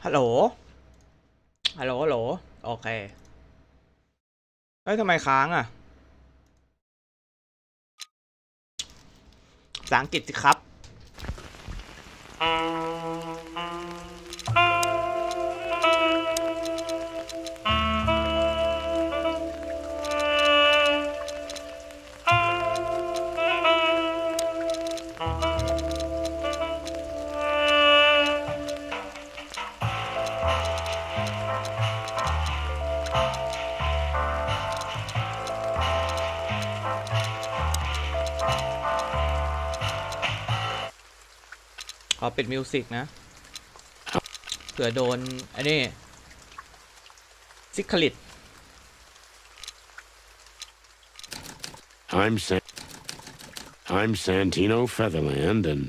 ฮัลโหลฮัลโหลฮัลโหลโอเคเฮ้ยทำไมค้างอ่ะภาษาอังกฤษสิครับขอปิดมิวสิกนะเผื่อโดนอันนี้ซิคลิตI'm Santino Featherland, and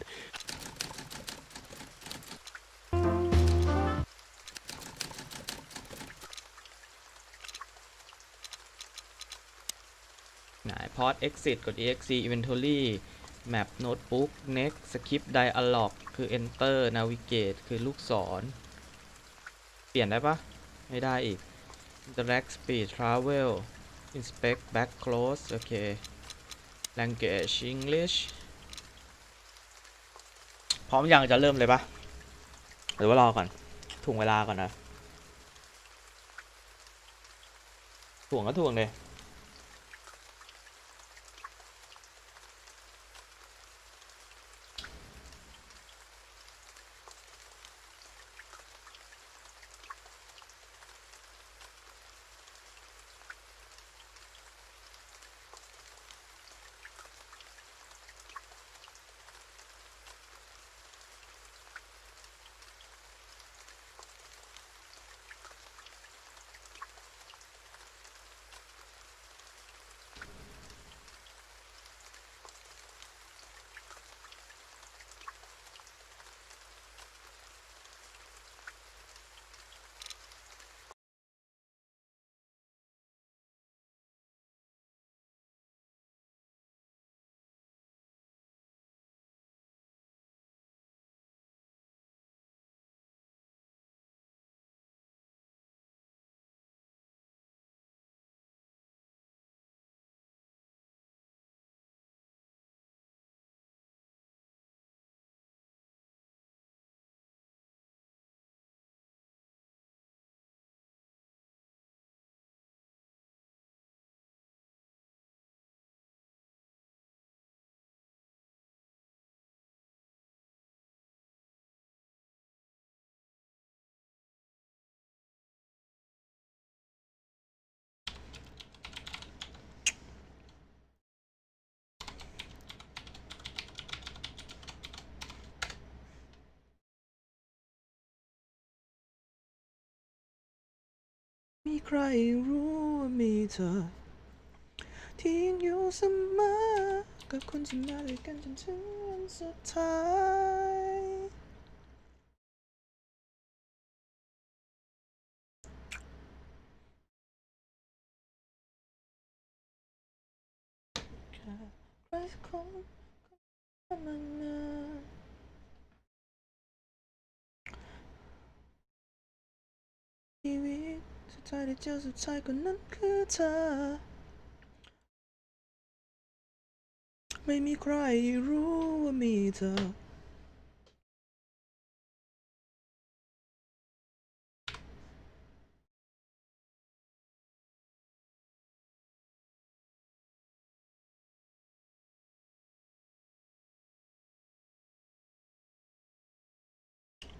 port exit กด exe inventory map notebook next skip dialog คือ enter navigate คือลูกศรเปลี่ยนได้ปะไม่ได้อีก interact speed travel inspect back close โอเค language English พร้อมยังจะเริ่มเลยปะหรือว่ารอก่อนถ่วงเวลาก่อนนะถ่วงก็ถ่วงเลยมีใครรู้ว่ามีเธอที่ยังอยู่เสมอกับคนที่มาด้วยกันจนถึงวันสุดท้ายใครสักคนก็มันมาชีวิตสุดท้ายได้เจอสุดท้ายคนนั้นคือเธอไม่มีใครรู้ว่ามีเธอ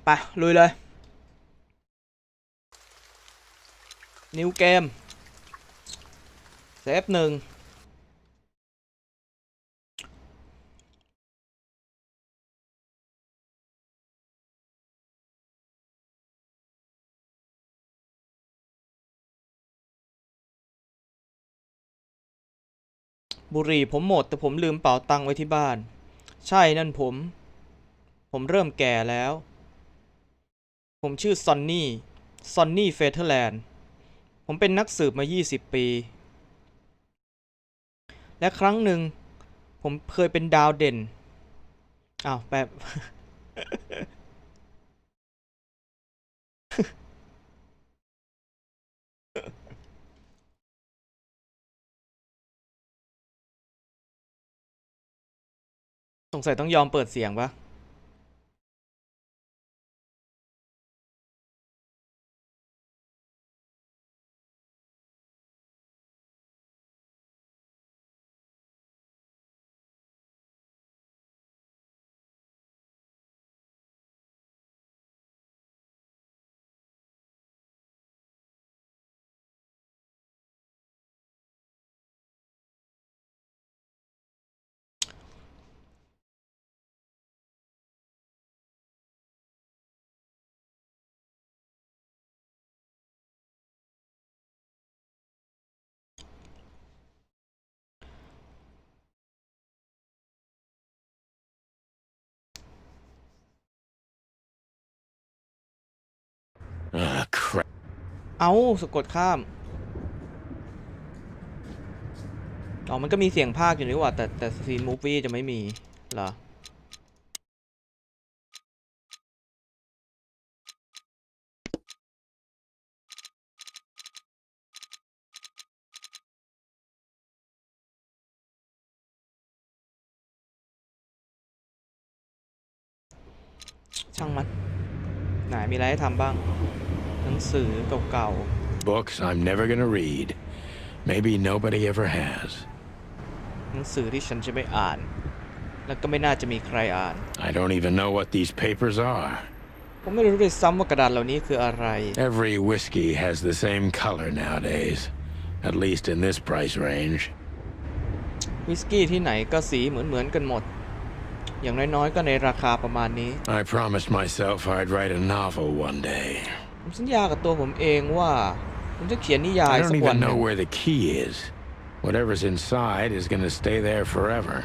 ไปลุยเลยนิวเกมเซฟหนึ่ง บุหรี่ผมหมดแต่ผมลืมเป๋าตังค์ไว้ที่บ้านใช่นั่นผมเริ่มแก่แล้วผมชื่อซอนนี่เฟเธอร์แลนด์ผมเป็นนักสืบมา20 ปีและครั้งหนึ่งผมเคยเป็นดาวเด่นอ้าวแป๊บ สงสัยต้องยอมเปิดเสียงปะCrap. เอาสะกดข้ามอ๋อมันก็มีเสียงพากย์อยู่นี่หว่าแต่ซีนมูฟวี่จะไม่มีเหรอช่างมันไหนมีอะไรให้ทำบ้างหนังสือเก่า Books I'm never gonna read. Maybe nobody ever has. ๆหนังสือที่ฉันจะไม่อ่านแล้วก็ไม่น่าจะมีใครอ่าน I don't even know what these papers are. ผมไม่รู้ด้วยซ้ำว่ากระดาษเหล่านี้คืออะไร Every whiskey has the same color nowadays, at least in this price range. วิสกี้ที่ไหนก็สีเหมือนกันหมดอย่างน้อยๆก็ในราคาประมาณนี้ I promised myself I'd write a novel one day. ผมสัญญากับตัวผมเองว่าผมจะเขียนนิยาย I สั don't กวัน even หนึ่ know ง where the key is. Whatever's inside is gonna stay there forever.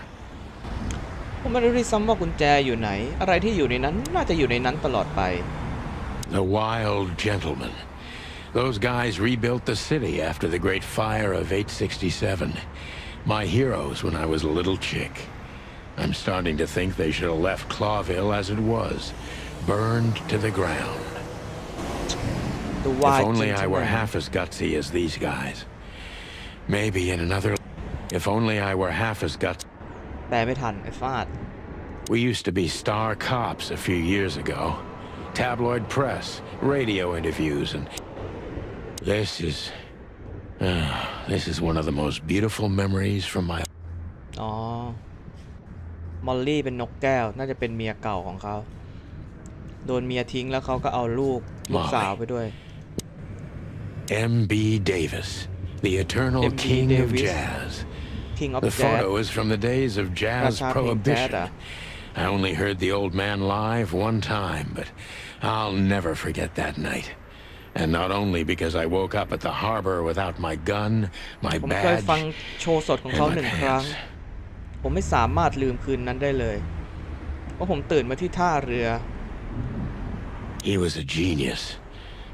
ผมไม่รู้ด้วยซ้ำว่ากุญแจอยู่ไหนอะไรที่อยู่ในนั้นน่าจะอยู่ในนั้นตลอดไป The Wild Gentlemen. Those guys rebuilt the city after the Great Fire of 867. My heroes when I was a little chick. I'm starting to think they should have left Clawville as it was, burned to the ground. The If Wild only I were Gentlemen half as gutsy as these guys. Maybe in another... If only I were half as gutsy... แปลไม่ทันไอ้ฟาด We used to be star cops a few years ago. Tabloid press, radio interviews, and... This is one of the most beautiful memories from my... อ๋อมอลลี่เป็นนกแก้วน่าจะเป็นเมียเก่าของเขาโดนเมียทิ้งแล้วเขาก็เอาลูกสาวไปด้วย M.B. Davis, the eternal M.B. king of Davis. jazz. King of The Jazz photo is from the days of jazz ราชาเพลงแจ๊ส prohibition. อ่ะ I only heard the old man live one time, but I'll never forget that night. And not only because I woke up at the harbor without my gun, my ผมเคย badge, ฟังโชว์สดของเขา and ห my นึ่งครั้ง pants. ผมไม่สามารถลืมคืนนั้นได้เลยเพราะผมตื่นมาที่ท่าเรือ He was a genius.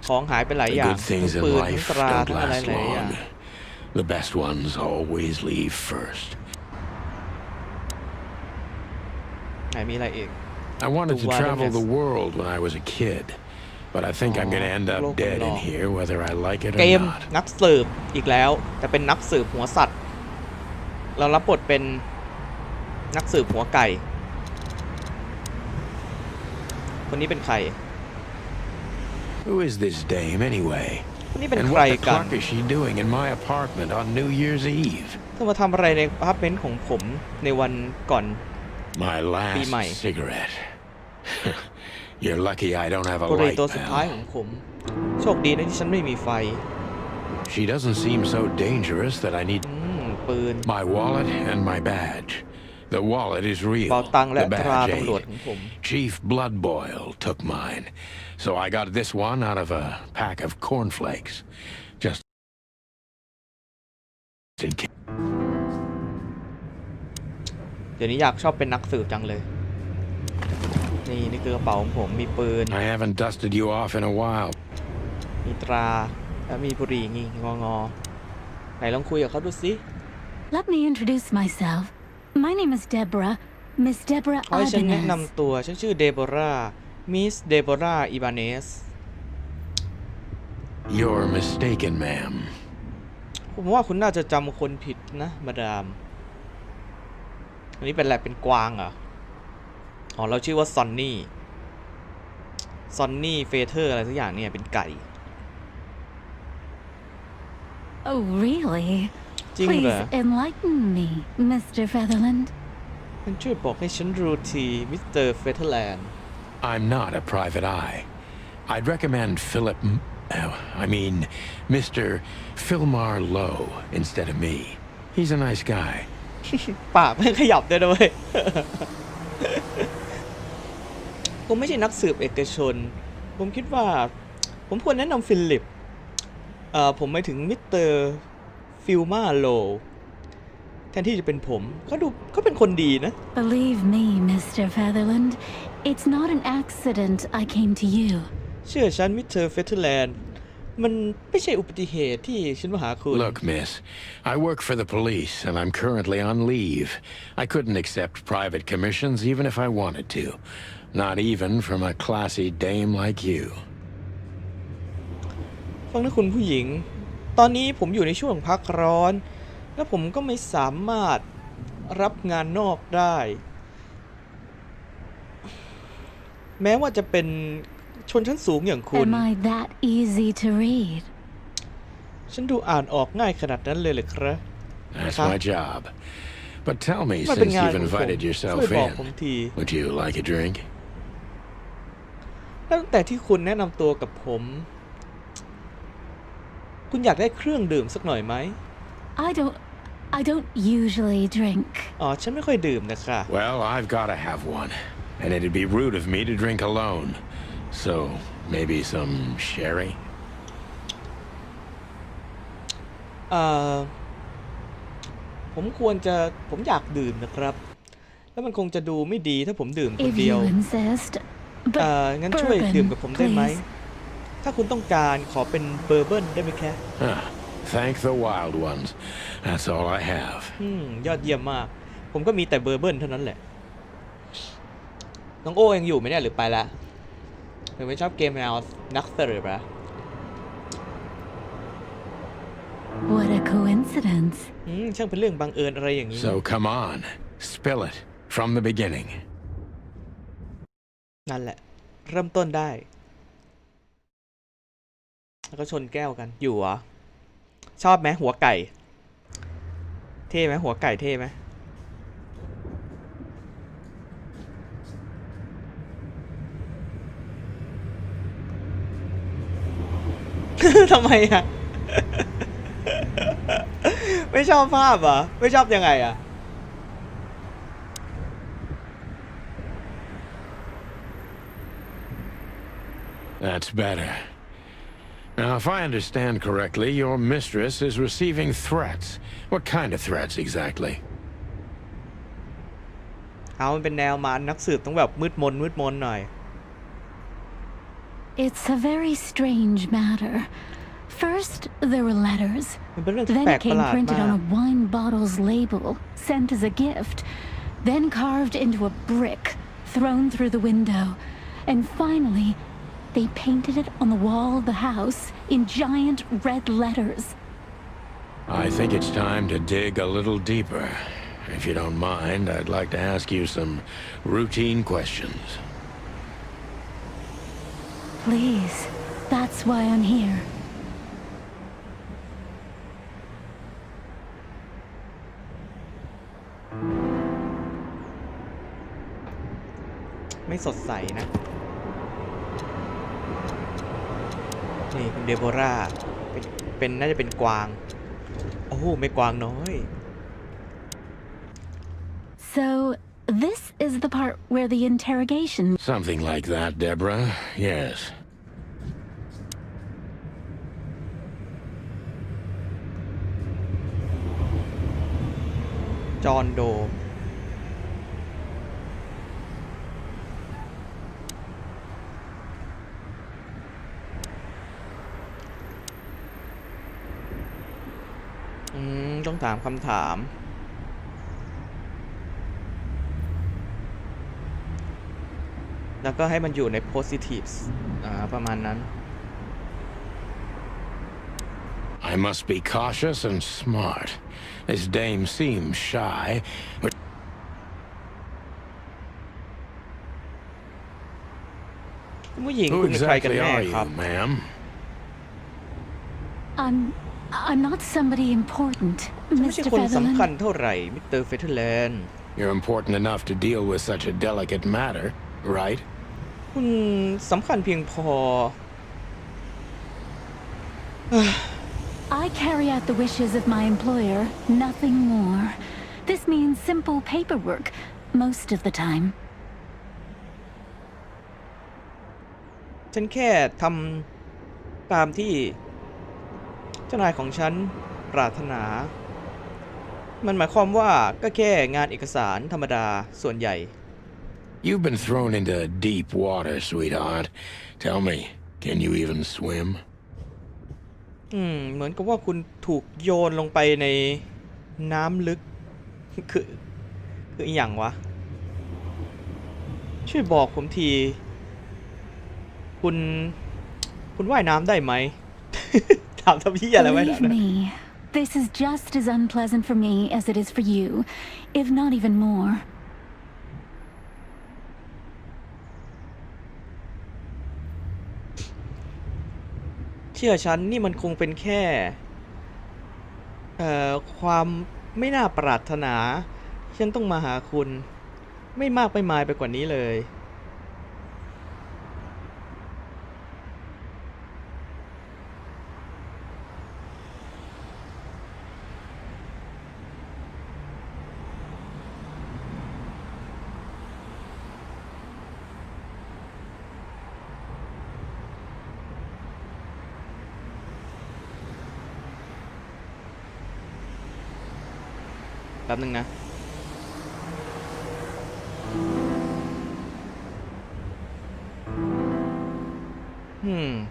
ของหายไปหลาย The อย่าง good ทั้ง things in ปืนทั้ง life ตรา don't ทั้งอะไร last หลายอย่าง long. The best ones always leave first. ไหนมีอะไรอีก I wanted to The travel wilderness. the world when I was a kid, but I think I'm going to end up dead in here whether I like it เก or ม not. นักสืบอีกแล้วแต่เป็นนักสืบหัวสัตว์ เรารับบทเป็นนักสืบหัวไก่ คนนี้เป็นใคร Who is this dame anyway? คนนี้เป็น And ใคร what the กัน cluck is she doing in my apartment on New Year's Eve? เธอมาทำอะไรในอพาร์ตเมนต์ของผมในวันก่อน My last Mày. cigarette. You're lucky I don't have a บุหรี่ light, ตัวสุดท้ายข pal. องผม โชคดีนะที่ฉันไม่มีไฟ She doesn't seem so dangerous that I need ปืน my wallet and my badge. The wallet is เป๋า real. ตังค์และ The ตรา badge ตำรวจ ain't. ของผม Chief Bloodboil took mine, so I got this one out of a pack of cornflakes. Just in case. เดี๋ยวนี้อยากชอบเป็นนักสืบจังเลยนี่คือกระเป๋าของผมมีปืน I haven't dusted you off in a while. มีตราแล้วมีบุหรี่งี้งอไหนลองคุยกับเขาดูสิ Let me introduce myself. My name is Deborah. Miss Deborah ขอให้ฉันแนะ Ibanez. นำตัวฉันชื่อเดโบรามิสเดโบราอิบาเนส You're mistaken, ma'am. ผมว่าคุณน่าจะจำคนผิดนะมาดามอันนี้เป็นอะไรเป็นกวางเหรออ๋อเราชื่อว่าซอนนี่เฟเธอร์อะไรสักอย่างเนี่ยเป็นไก่ Oh, really? จริงเหรอ Please enlighten me, Mr. Featherland. มันช่วยบอกให้ฉันรู้ทีมิสเตอร์เฟเธอร์แลนด์ I'm not a private eye. I'd recommend Mr. Philmar Lowe instead of me. He's a nice guy. ปากไม่ขยับด้วยนะเว้ย ผมไม่ใช่นักสืบเอกชนผมคิดว่าผมควรแนะนำฟิลิปผมหมายถึงมิสเตอร์ฟิลมาโลแทนที่จะเป็นผมเขาเป็นคนดีนะ Believe me, Mr. Featherland, it's not an accident I came to you. เชื่อฉันมิสเตอร์เฟเธอร์แลนด์มันไม่ใช่อุบัติเหตุที่ฉันมาหาคุณ Look, miss, I work for the police and I'm currently on leave. I couldn't accept private commissions even if I wanted to. Not even from a classy dame like you. ฟังนะคุณผู้หญิงตอนนี้ผมอยู่ในช่วงพักร้อนและผมก็ไม่สามารถรับงานนอกได้แม้ว่าจะเป็นชนชั้นสูงอย่างคุณ Am I that easy to read? ฉันดูอ่านออกง่ายขนาดนั้นเลยเหรอครับ That's my job. But tell me, มันเป็น since งาน you've ของผม invited yourself ช่วยบอกผม in, ที would you like a drink? ตั้งแต่ที่คุณแนะนำตัวกับผมคุณอยากได้เครื่องดื่มสักหน่อยไหม I don't usually drink. อ๋อฉันไม่ค่อยดื่มนะคะ Well, I've got to have one. And it'd be rude of me to drink alone. So, maybe some sherry? ผมอยากดื่มนะครับแล้วมันคงจะดูไม่ดีถ้าผมดื่มคน If เดียว you insist. งั้นช่วยดื่มกับผมได้ไหม please. ถ้าคุณต้องการขอเป็นเบอร์เบิร์นได้ไหมแค่ Thank the wild ones. That's all I have. ยอดเยี่ยมมากผมก็มีแต่เบอร์เบิร์นเท่านั้นแหละน้องโอ้ยังอยู่ไหมเนี่ยหรือไปละหรือไม่ชอบเกมแนวนักสืบปะ What a coincidence. ช่างเป็นเรื่องบังเอิญอะไรอย่างนี้ So come on, spill it from the beginning. นั่นแหละเริ่มต้นได้แล้วก็ชนแก้วกันอยู่เหรอชอบไหมหัวไก่เท่ไหมหัวไก่เท่ไหม ทำไมอ่ะ ไม่ชอบภาพเหรอไม่ชอบยังไงอ่ะ That's better. Now, if I understand correctly, your mistress is receiving threats. What kind of threats exactly? เอามันเป็นแนวมานักสืบต้องแบบมืดมนหน่อย It's a very strange matter. First, there were letters. มันเป็นเรื่องที่ Then แปล it กประ came หลาด printed มา on ก a wine bottle's label, sent as a gift. Then carved into a brick, thrown through the window. And finally, they painted it on the wall of the house in giant red letters. I think it's time to dig a little deeper. If you don't mind, I'd like to ask you some routine questions. Please, that's why I'm here. ไม่สดใสนะนี่คุณเดโบราเป็นน่าจะเป็นกวางโอ้โหไม่กวางน้อย So, this is the part where the interrogation... Something like that, Deborah. Yes. จอห์นโด ต้องถามคำถามแล้วก็ให้มันอยู่ใน positives ประมาณนั้น I must be cautious and smart. This dame seems shy, but ผู้หญิง who คุณเป็นใครกัน exactly แน่ are ครับ you, ma'am? I'm not somebody important, ฉันไม่ใช่ Mr. คนสำคัญ Featherland. เท่าไหร่มิสเตอร์เฟเธอร์แลนด์ You're important enough to deal with such a delicate matter, right? คุณสำคัญเพียงพอ I carry out the wishes of my employer, nothing more. This means simple paperwork, most of the time. ฉันแค่ทำตามที่เจ้านายของฉันปรารถนา มันหมายความว่าก็แค่งานเอกสารธรรมดาส่วนใหญ่ You've been thrown into deep water, sweetheart. Tell me, can you even swim? เหมือนกับว่าคุณถูกโยนลงไปในน้ำลึก คืออีหยังวะ ช่วยบอกผมที คุณว่ายน้ำได้ไหม ถามทำพี่อะไรไว้นะ Believe me, this is just as unpleasant for me as it is for you, if not even more. เชื่อฉันนี่มันคงเป็นแค่ความไม่น่าปรารถนาฉันต้องมาหาคุณไม่มากไม่มายไปกว่านี้เลยแป๊บนึงนะ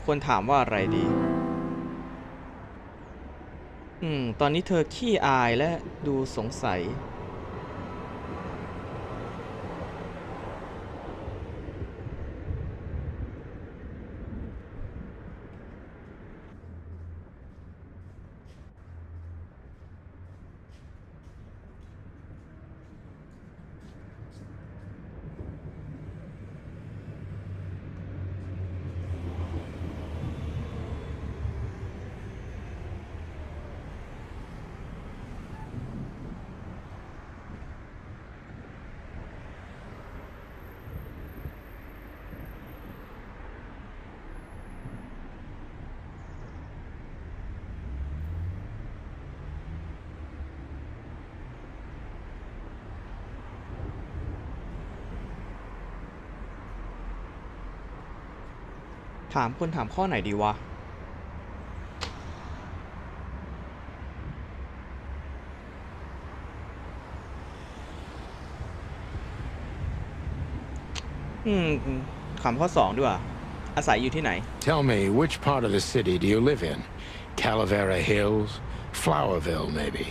ควรถามว่าอะไรดีตอนนี้เธอขี้อายและดูสงสัยควรถามข้อไหนดีวะถามข้อ2ดีกว่าอาศัยอยู่ที่ไหน Tell me, which part of the city do you live in? Calavera Hills? Flowerville, maybe?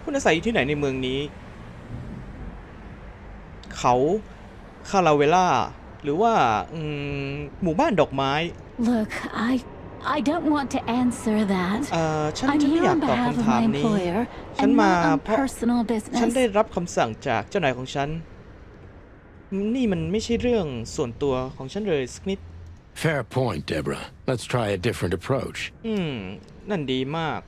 คุณอาศัยอยู่ที่ไหนในเมืองนี้เขาคาราเวล่าหรือว่าหมู่บ้านดอกไม้ Look, I don't want to answer that. ฉัน I'm ไม่ here อยาก on ตอบ behalf of คำถาม my นี้ employer ฉัน and มา not on เพราะ personal ฉันได้ business. รับคำสั่งจากเจ้านายของฉันนี่มันไม่ใช่เรื่องส่วนตัวของฉันเลยสักนิด Fair point, Deborah. Let's try a different approach. นั่นดีมาก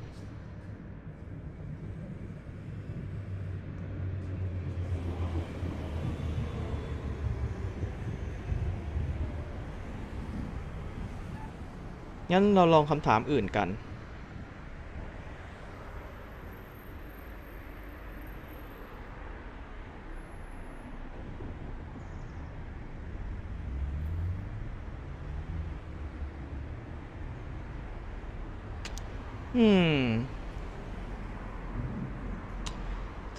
งั้นเราลองคำถามอื่นกัน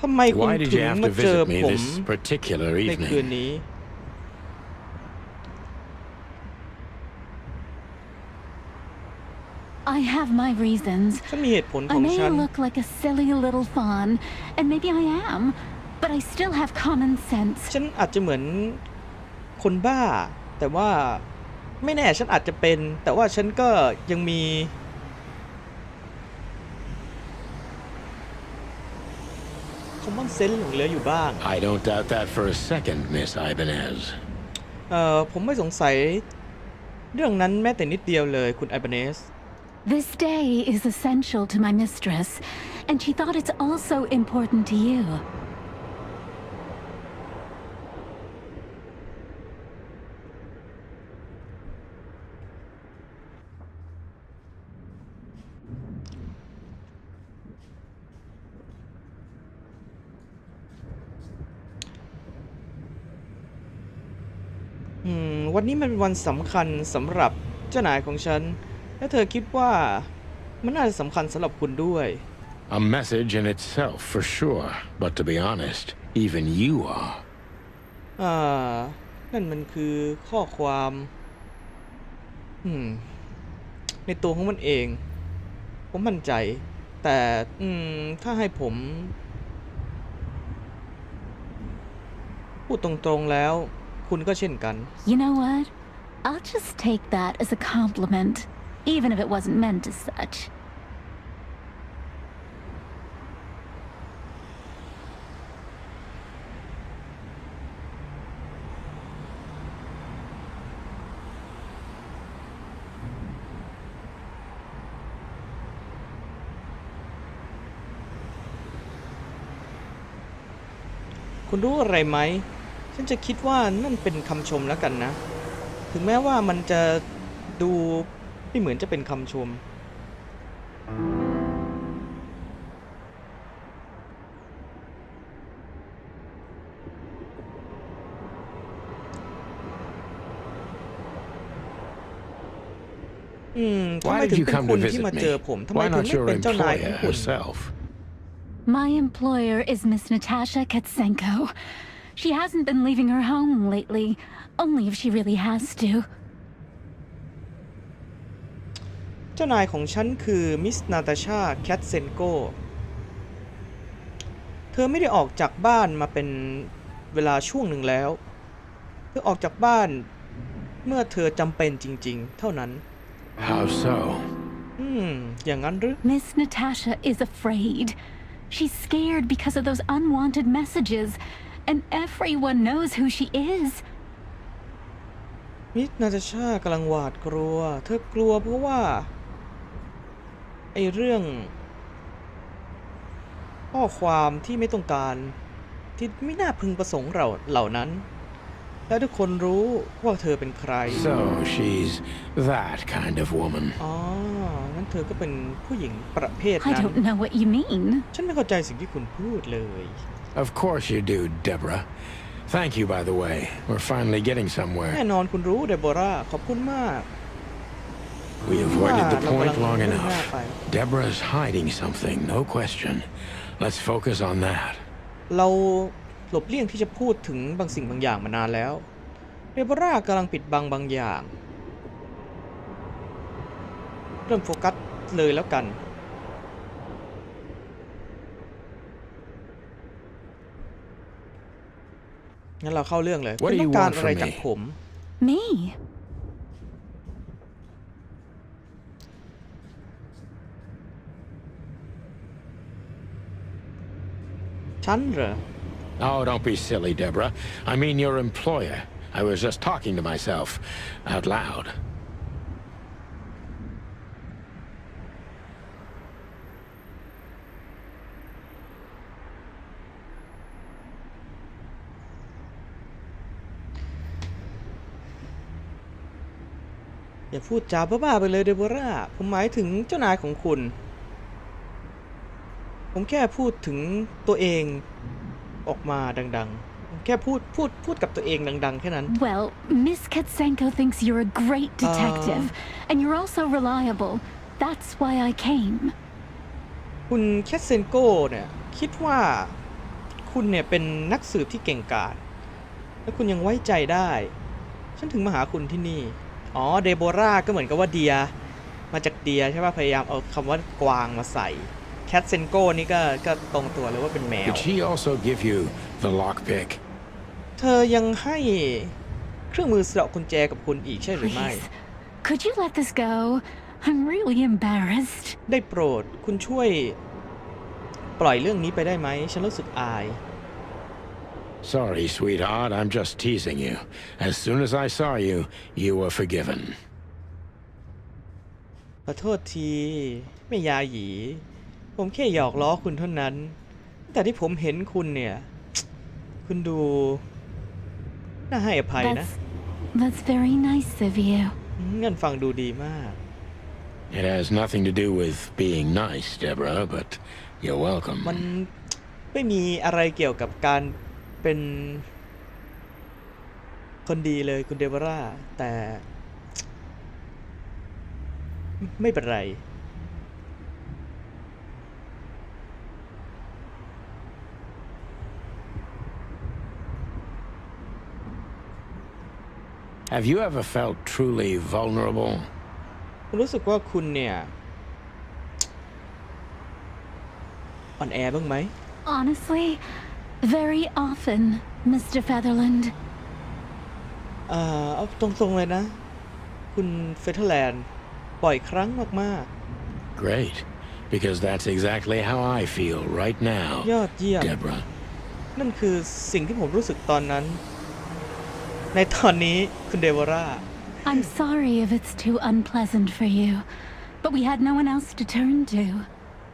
ทำไมคุณ Why did ถึ you ง have มา to เจอ visit me ผม this particular ในคืน evening? นี้ I have my reasons. ฉันมีเหตุผลข I อง may ฉัน look like a silly little fawn, and maybe I am, but I still have common sense. ฉันอาจจะเหมือนคนบ้า แต่ว่าไม่แน่ฉันอาจจะเป็น แต่ว่าฉันก็ยังมีcommon sense หลงเหลืออยู่บ้าง I don't doubt that for a second, Miss Ibanez. ผมไม่สงสัยเรื่องนั้นแม้แต่นิดเดียวเลยคุณไอเบเนส This day is essential to my mistress, and she thought it's also important to you. วันนี้มันเป็นวันสำคัญสำหรับเจ้านายของฉัน และเธอคิดว่ามันน่าจะสำคัญสำหรับคุณด้วย A message in itself, for sure. But to be honest, even you are. นั่นมันคือข้อความในตัวของมันเอง ผมมั่นใจ แต่ถ้าให้ผมพูดตรงๆแล้วคุณก็เช่นกัน You know what? I'll just take that as a compliment, even if it wasn't meant as such. คุณรู้อะไรไหม ฉันจะคิดว่านั่นเป็นคำชมแล้วกันนะ ถึงแม้ว่ามันจะดูไม่เหมือนจะเป็นคำชม ทำไม Why ถึ did ง you เป็น come คุ to ณที่มา visit เจอ me? ผม ทำไม Why ถึง not ไม่ your เป็นเจ้านายของ employer คุณ herself? My employer is Miss Natasha Katsenko. She hasn't been leaving her home lately, only if she really has to. เจ้านายของฉันคือมิสนาตาชาแคทเซนโกเธอไม่ได้ออกจากบ้านมาเป็นเวลาช่วงหนึ่งแล้ว เธอออกจากบ้านเมื่อเธอจำเป็นจริงๆ เท่านั้น How so? อย่างนั้นหรือ Miss Natasha is afraid. She's scared because of those unwanted messages, and everyone knows who she is. มิสนาตาชากำลังหวาดกลัว เธอกลัวเพราะว่าไอ้เรื่องข้อความที่ไม่ต้องการที่ไม่น่าพึงประสงค์เหล่านั้น และทุกคนรู้ว่าเธอเป็นใคร So she's that kind of woman. งั้นเธอก็เป็นผู้หญิงประเภท I นั้น don't know what you mean. ฉันไม่เข้าใจสิ่งที่คุณพูดเลย Of course you do, Deborah. Thank you, by the way. We're finally getting แน่ somewhere. นอนคุณรู้เดโบราขอบคุณมาก We avoided the Wow, point long nakulang enough. hapay. Deborah's hiding something, no question. Let's focus on that. เราหลบเลี่ยงที่จะพูดถึงบางสิ่งบางอย่างมานานแล้วเดโบรากำลังปิดบังบางอย่าง เริ่มโฟกัสเลยแล้วกัน งั้นเราเข้าเรื่องเลย What คุ do ณ you ต้องการ want อะไร from จาก me? ผม Me? ฉันเหรอ Oh, don't be silly, Deborah. I mean your employer. I was just talking to myself out loud. อย่าพูดจาบ้าๆไปเลยเดโบราผมหมายถึงเจ้านายของคุณ ผมแค่พูดถึงตัวเองออกมาดังๆผมแค่พูดกับตัวเองดังๆแค่นั้น Well, Miss Katsenko thinks you're a great detective, and you're also reliable. That's why I came. คุณแคทเซนโกเนี่ยคิดว่า คุณเนี่ยเป็นนักสืบที่เก่งกาจและคุณยังไว้ใจได้ฉันถึงมาหาคุณที่นี่อ๋อเดโบราก็เหมือนกับว่าเดียมาจากเดียใช่ป่ะพยายามเอาคำว่ากวางมาใส่แคทเซนโก้นี่ก็ตรงตัวเลยว่าเป็นแมว Did she also give you the lockpick? เธอยังให้เครื่องมือสะเดาะกุญแจกับคุณอีกใช่หรือไม่ Please, could you let this go? I'm really embarrassed. ได้โปรดคุณช่วยปล่อยเรื่องนี้ไปได้ไหมฉันรู้สึกอาย Sorry, sweetheart, I'm just teasing you. As soon as I saw you, you were forgiven. ขอโทษทีแม่ยาหยีผมแค่หยอกล้อคุณเท่านั้นแต่ที่ผมเห็นคุณเนี่ยคุณดูน่าให้อภัยนะ That's very nice of you. งั้นฟังดูดีมาก It has nothing to do with being nice, Deborah, but you're welcome. มันไม่มีอะไรเกี่ยวกับการเป็นคนดีเลยคุณเดโบราแต่ไม่เป็นไร Have you ever felt truly vulnerable? คุณรู้สึกว่าคุณเนี่ยอ่อนแอบ้างไหม Honestly, very often, Mr. Featherland. เอาตรงๆเลยนะ คุณเฟเธอร์แลนด์บ่อยครั้งมาก Great, because that's exactly how I feel right now, ๆ ยอดเยี่ยม Deborah. นั่นคือสิ่งที่ผมรู้สึกตอนนั้น ในตอนนี้คุณเดโบรา I'm sorry if it's too unpleasant for you, but we had no one else to turn to.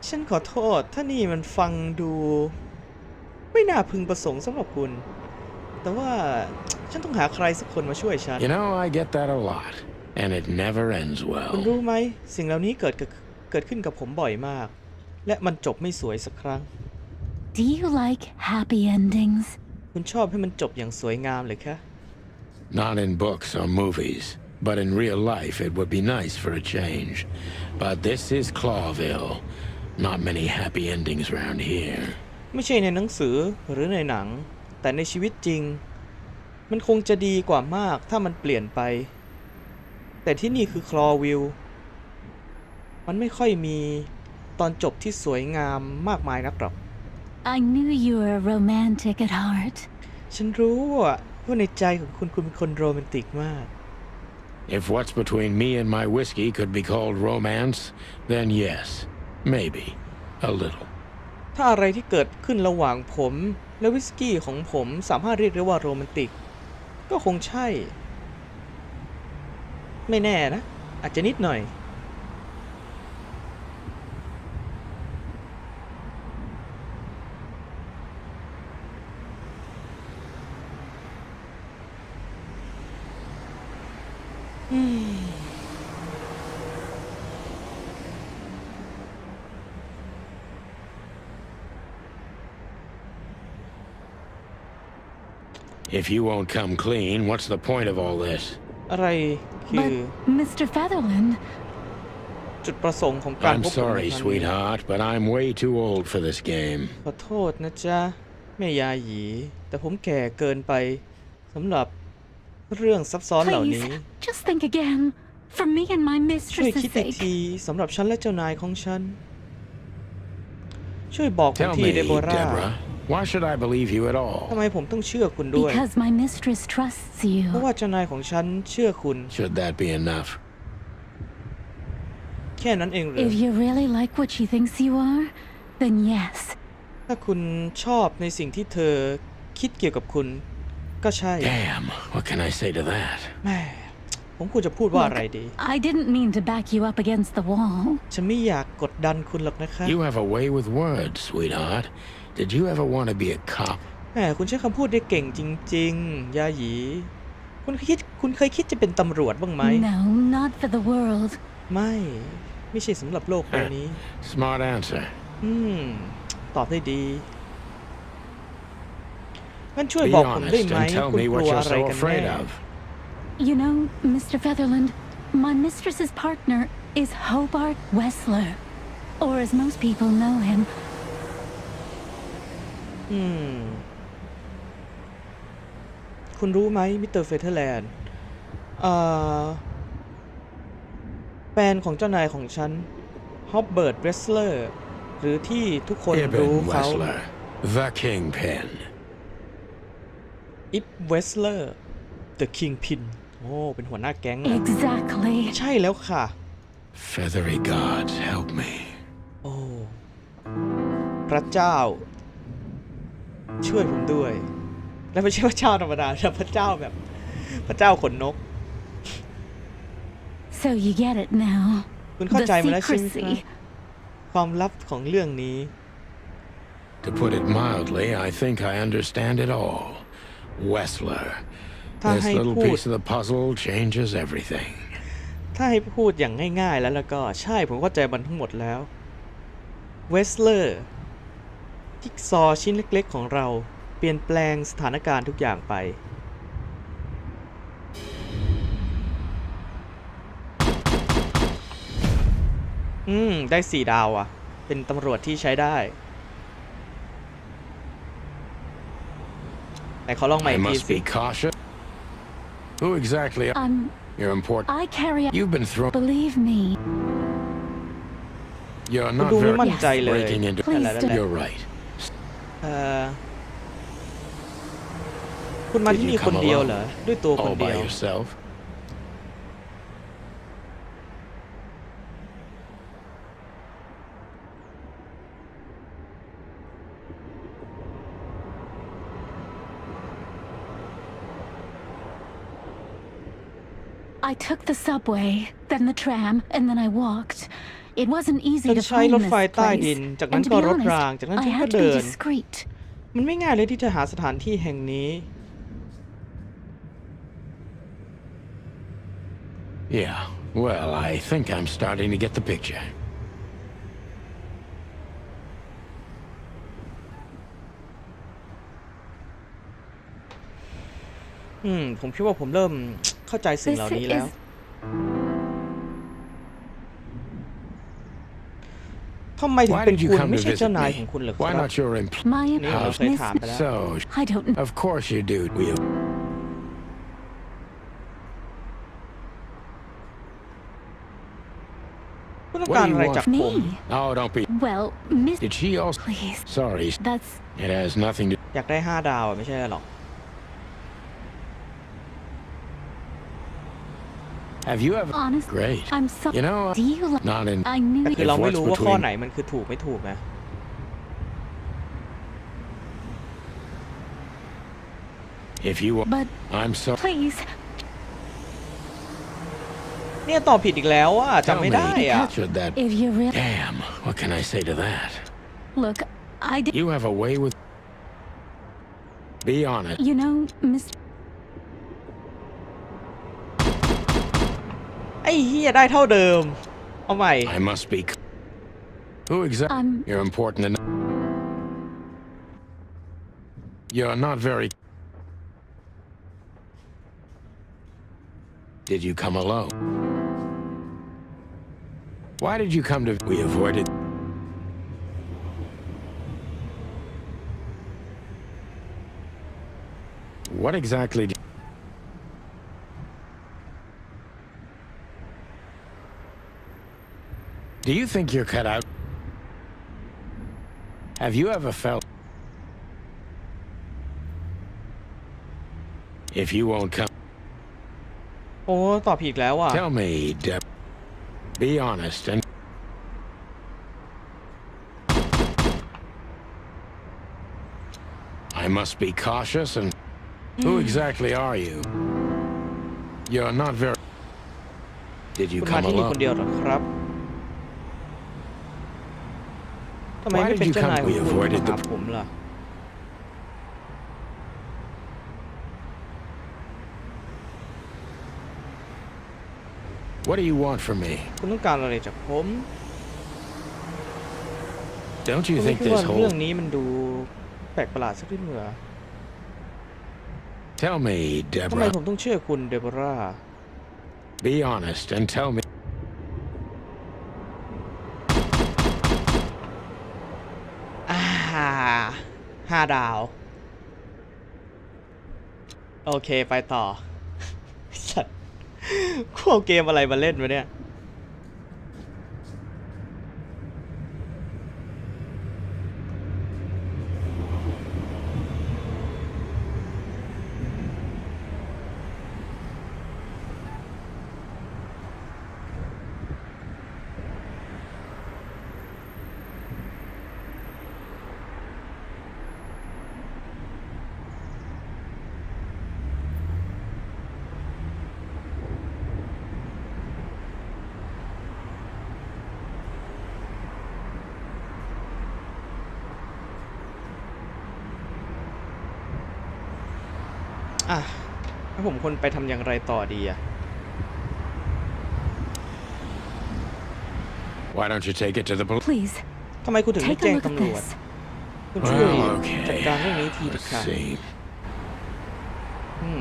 ฉันขอโทษถ้านี่มันฟังดูไม่น่าพึงประสงค์สำหรับคุณ แต่ว่าฉันต้องหาใครสักคนมาช่วยฉัน You know, I get that a lot, and it never ends คุณ well. รู้ไหมสิ่งเหล่านี้เกิดขึ้นกับผมบ่อยมาก และมันจบไม่สวยสักครั้ง Do you like happy endings? คุณชอบให้มันจบอย่างสวยงามเลยคะ Not in books or movies, but in real life it would be nice for a change. But this is Clawville. Not many happy endings around here. ไม่ใช่ในหนังสือหรือในหนัง แต่ในชีวิตจริง มันคงจะดีกว่ามากถ้ามันเปลี่ยนไป แต่ที่นี่คือคลอวิลมันไม่ค่อยมีตอนจบที่สวยงามมากมายนักหรอก I knew you were romantic at heart. ฉันรู้ว่าในใจของคุณเป็นคนโรแมนติกมาก If what's between me and my whiskey could be called romance, then yes, maybe, a little. ถ้าอะไรที่เกิดขึ้นระหว่างผมและวิสกี้ของผมสามารถเรียกได้ว่าโรแมนติกก็คงใช่ ไม่แน่นะ อาจจะนิดหน่อย If you won't come clean, what's the point of all this? อะไรคือ But, Mr. Featherland, จุดประสงค์ของการ I'm พบกันใน sorry, ครั้งนี้ sweetheart, but I'm way too old for this game. ขอโทษนะจ๊ะแม่ยาหยี แต่ผมแก่เกินไปสำหรับเรื่องซับซ้อนเหล่า please, นี้ just think again. For me and my ช่วย mistress's คิดอีก sake. ทีสำหรับฉันและเจ้านายของฉัน ช่วยบอกผม Tell ที me, เดโบรา Deborah, why should I believe you at all? ทำไมผมต้องเชื่อคุณด้วย Because my mistress trusts เพราะ you. ว่าเจ้านายของฉันเชื่อคุณ Should that be enough? แค่นั้นเองหรือ If you really like what she thinks you are, then yes. ถ้าคุณชอบในสิ่งที่เธอคิดเกี่ยวกับคุณ ก็ใช่ Damn, what can I say to that? แม่ผมควรจะพูดว่าอะไรดี I didn't mean to back you up against the wall. ฉันไม่อยากกดดันคุณหรอกนะคะ You have a way with words, sweetheart. Did you ever want to be a cop? แหมคุณใช้คำพูดได้เก่งจริงๆ ยาหยี คุณเคยคิดจะเป็นตำรวจบ้างไหม No, not for the world. ไม่ใช่สำหรับโลกใบนี้ Smart answer. ตอบได้ดีงั้นช่วยบ Be อกผมได้ honest ไหม and tell คุณ me ก what ลัว you're อะไร so กันแน่ afraid of. You know, Mr. Featherland, my mistress's partner is Hobart Wessler, or as most people know him, อืมคุณรู้ไหมมิสเตอร์เฟเธอร์แลนด์แฟนของเจ้านายของฉันฮอบเบิร์ตเวสเลอร์หรือที่ทุกคนรู้ Ibn เขา Wessler, the Kingpin. อิฟเวสเลอร์ The Kingpin โอ้เป็นหัวหน้าแก๊ง Exactly. ใช่แล้วค่ะ Feathery gods, help me. โอ้พระเจ้า ช่วยผมด้วย และไม่ใช่พระเจ้าธรรมดาแต่พระเจ้าแบบพระเจ้าขนนก So you get it now. คุณเข้าใจ The มาแล้วใช่ไหมครับ secrecy. ความลับของเรื่องนี้ To put it mildly, I think I understand it all. Wessler. ถ้า This ให้ little พูด piece of the puzzle changes everything. ถ้าให้พูดอย่างง่ายๆแล้วก็ใช่ผมเข้าใจมันทั้งหมดแล้วเวสเลอร์จิ๊กซอว์ชิ้นเล็กๆของเราเปลี่ยนแปลงสถานการณ์ทุกอย่างไปได้4 ดาวอ่ะเป็นตำรวจที่ใช้ได้แต่เขาลองใหม่ I อีกที must สิ be cautious. Who exactly are you're important? I carry out. You've been thrown. Believe me. You're คุณ not ดูไม่ very มั่นใจเลย breaking into. Please don't. You're right. คุณมาที่นี่คนเดียวเหรอด้วยตัวคน All เดี by ยว yourself. I took the subway, then the tram, and then I walked. It wasn't easy ฉัน to ใช้ find รถ this ไฟใต้ดิน place. จากนั้น And to ก็ be รถราง honest, จากนั้น I ฉันก็ had to เดิ be น discreet. มันไม่ง่ายเลยที่จะหาสถานที่แห่งนี้ Yeah. Well, I think I'm starting to get the picture. ผมคิดว่าผมเริ่มเข้าใจสิ่ง This เหล่านี้แล้ว is ทำไมถึง Why เป็น did you คุณ come ไม่ to ใช่ visit เจ้านาย me? ของคุณเหรอค Why รับ not your employee? my นี่เราเคย employees. ถามไปแล้ว So, I don't know. of course you do. We คุณต้องการอะไรจากผม Me? Oh, don't be. Well, Miss. Did she also? Please. Sorry, That's it has nothing to. อยากได้5 ดาวอะไม่ใช่หรอก Have you ever? honest. Great. I'm so. You know, Do you like? not in. I knew แต่ you. คือเราไม่รู้ If ว่า what's ข้อ between- ไหนมันคือถูกไม่ถูกนะ If you. But I'm so. please, เนี่ยตอบผิดอีกแล้วอ่ะ Tell จำไม่ me, ได้อ่ะ should that? if you really Damn. What can I say to that? look, I did. You have a way with. Be honest. You know, Miss. ไอ้เฮียได้เท่าเดิม เอาใหม่ I must be. Who exactly? You're important enough. You're not very. Did you come alone? Why did you come to? We avoided. What exactly? Do you think you're cut out? Have you ever felt? If you won't come, โอ้ตอบผิดอีกแล้วอ่ะ tell me, Deb. Be honest and. I must be cautious and. Who exactly are you? You're not very. Did you คุณมา come ที่นี่คน alone? เดียวเหรอครับทำไม Why ไม่ did เป็น you เจ้านาย come? ของ We คุณ avoided มา the. หาผมล่ะ What do you want from me? คุณต้องการอะไรจากผม Don't คุ you ณไม่ think คิดว่า this เรื่อง whole? นี้มันดูแปลกประหลาดสักนิดเหรอ Tell me, ทำไม Deborah. ผมต้องเชื่อคุณเดโบรา Be honest and tell me. อ่า 5 ดาวโอเคไปต่อสัตว์กูเอาเกมอะไรมาเล่นวะเนี่ยอ่ะถ้าผมควรไปทำอย่างไรต่อดีอะ Why don't you take it to the police? Please, ทำไมคุณถึงไม่ take แจ้ a ง look at ตำรวจ this. คุณช่วย Well, จัด okay. การเรื่องนี้ทีเถอะ Let's ค่ะ see.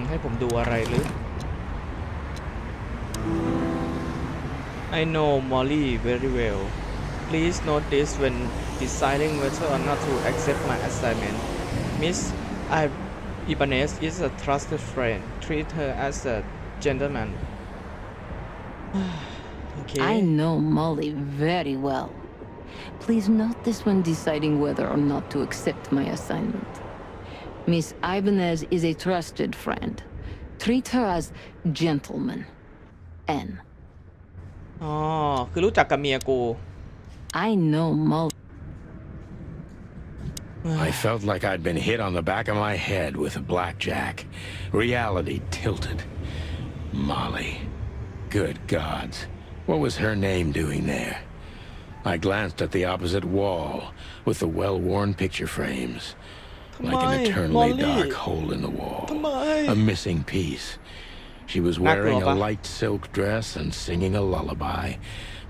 ให้ผมดูอะไรหรือ I know Molly very well. Please note this when deciding whether or not to accept my assignment. Miss Ibanez is a trusted friend. Treat her as a gentleman. Okay. I know Molly very well. Please note this when deciding whether or not to accept my assignment. Miss Ibanez is a trusted friend. Treat her as gentleman. N. อ๋อคือรู้จักกับเมียกู I know Molly. I felt like I'd been hit on the back of my head with a blackjack. Reality tilted. Molly. Good gods. What was her name doing there? I glanced at the opposite wall with the well-worn picture frames. Like an eternally dark hole in the wall. A missing piece. She was wearing a light silk dress and singing a lullaby.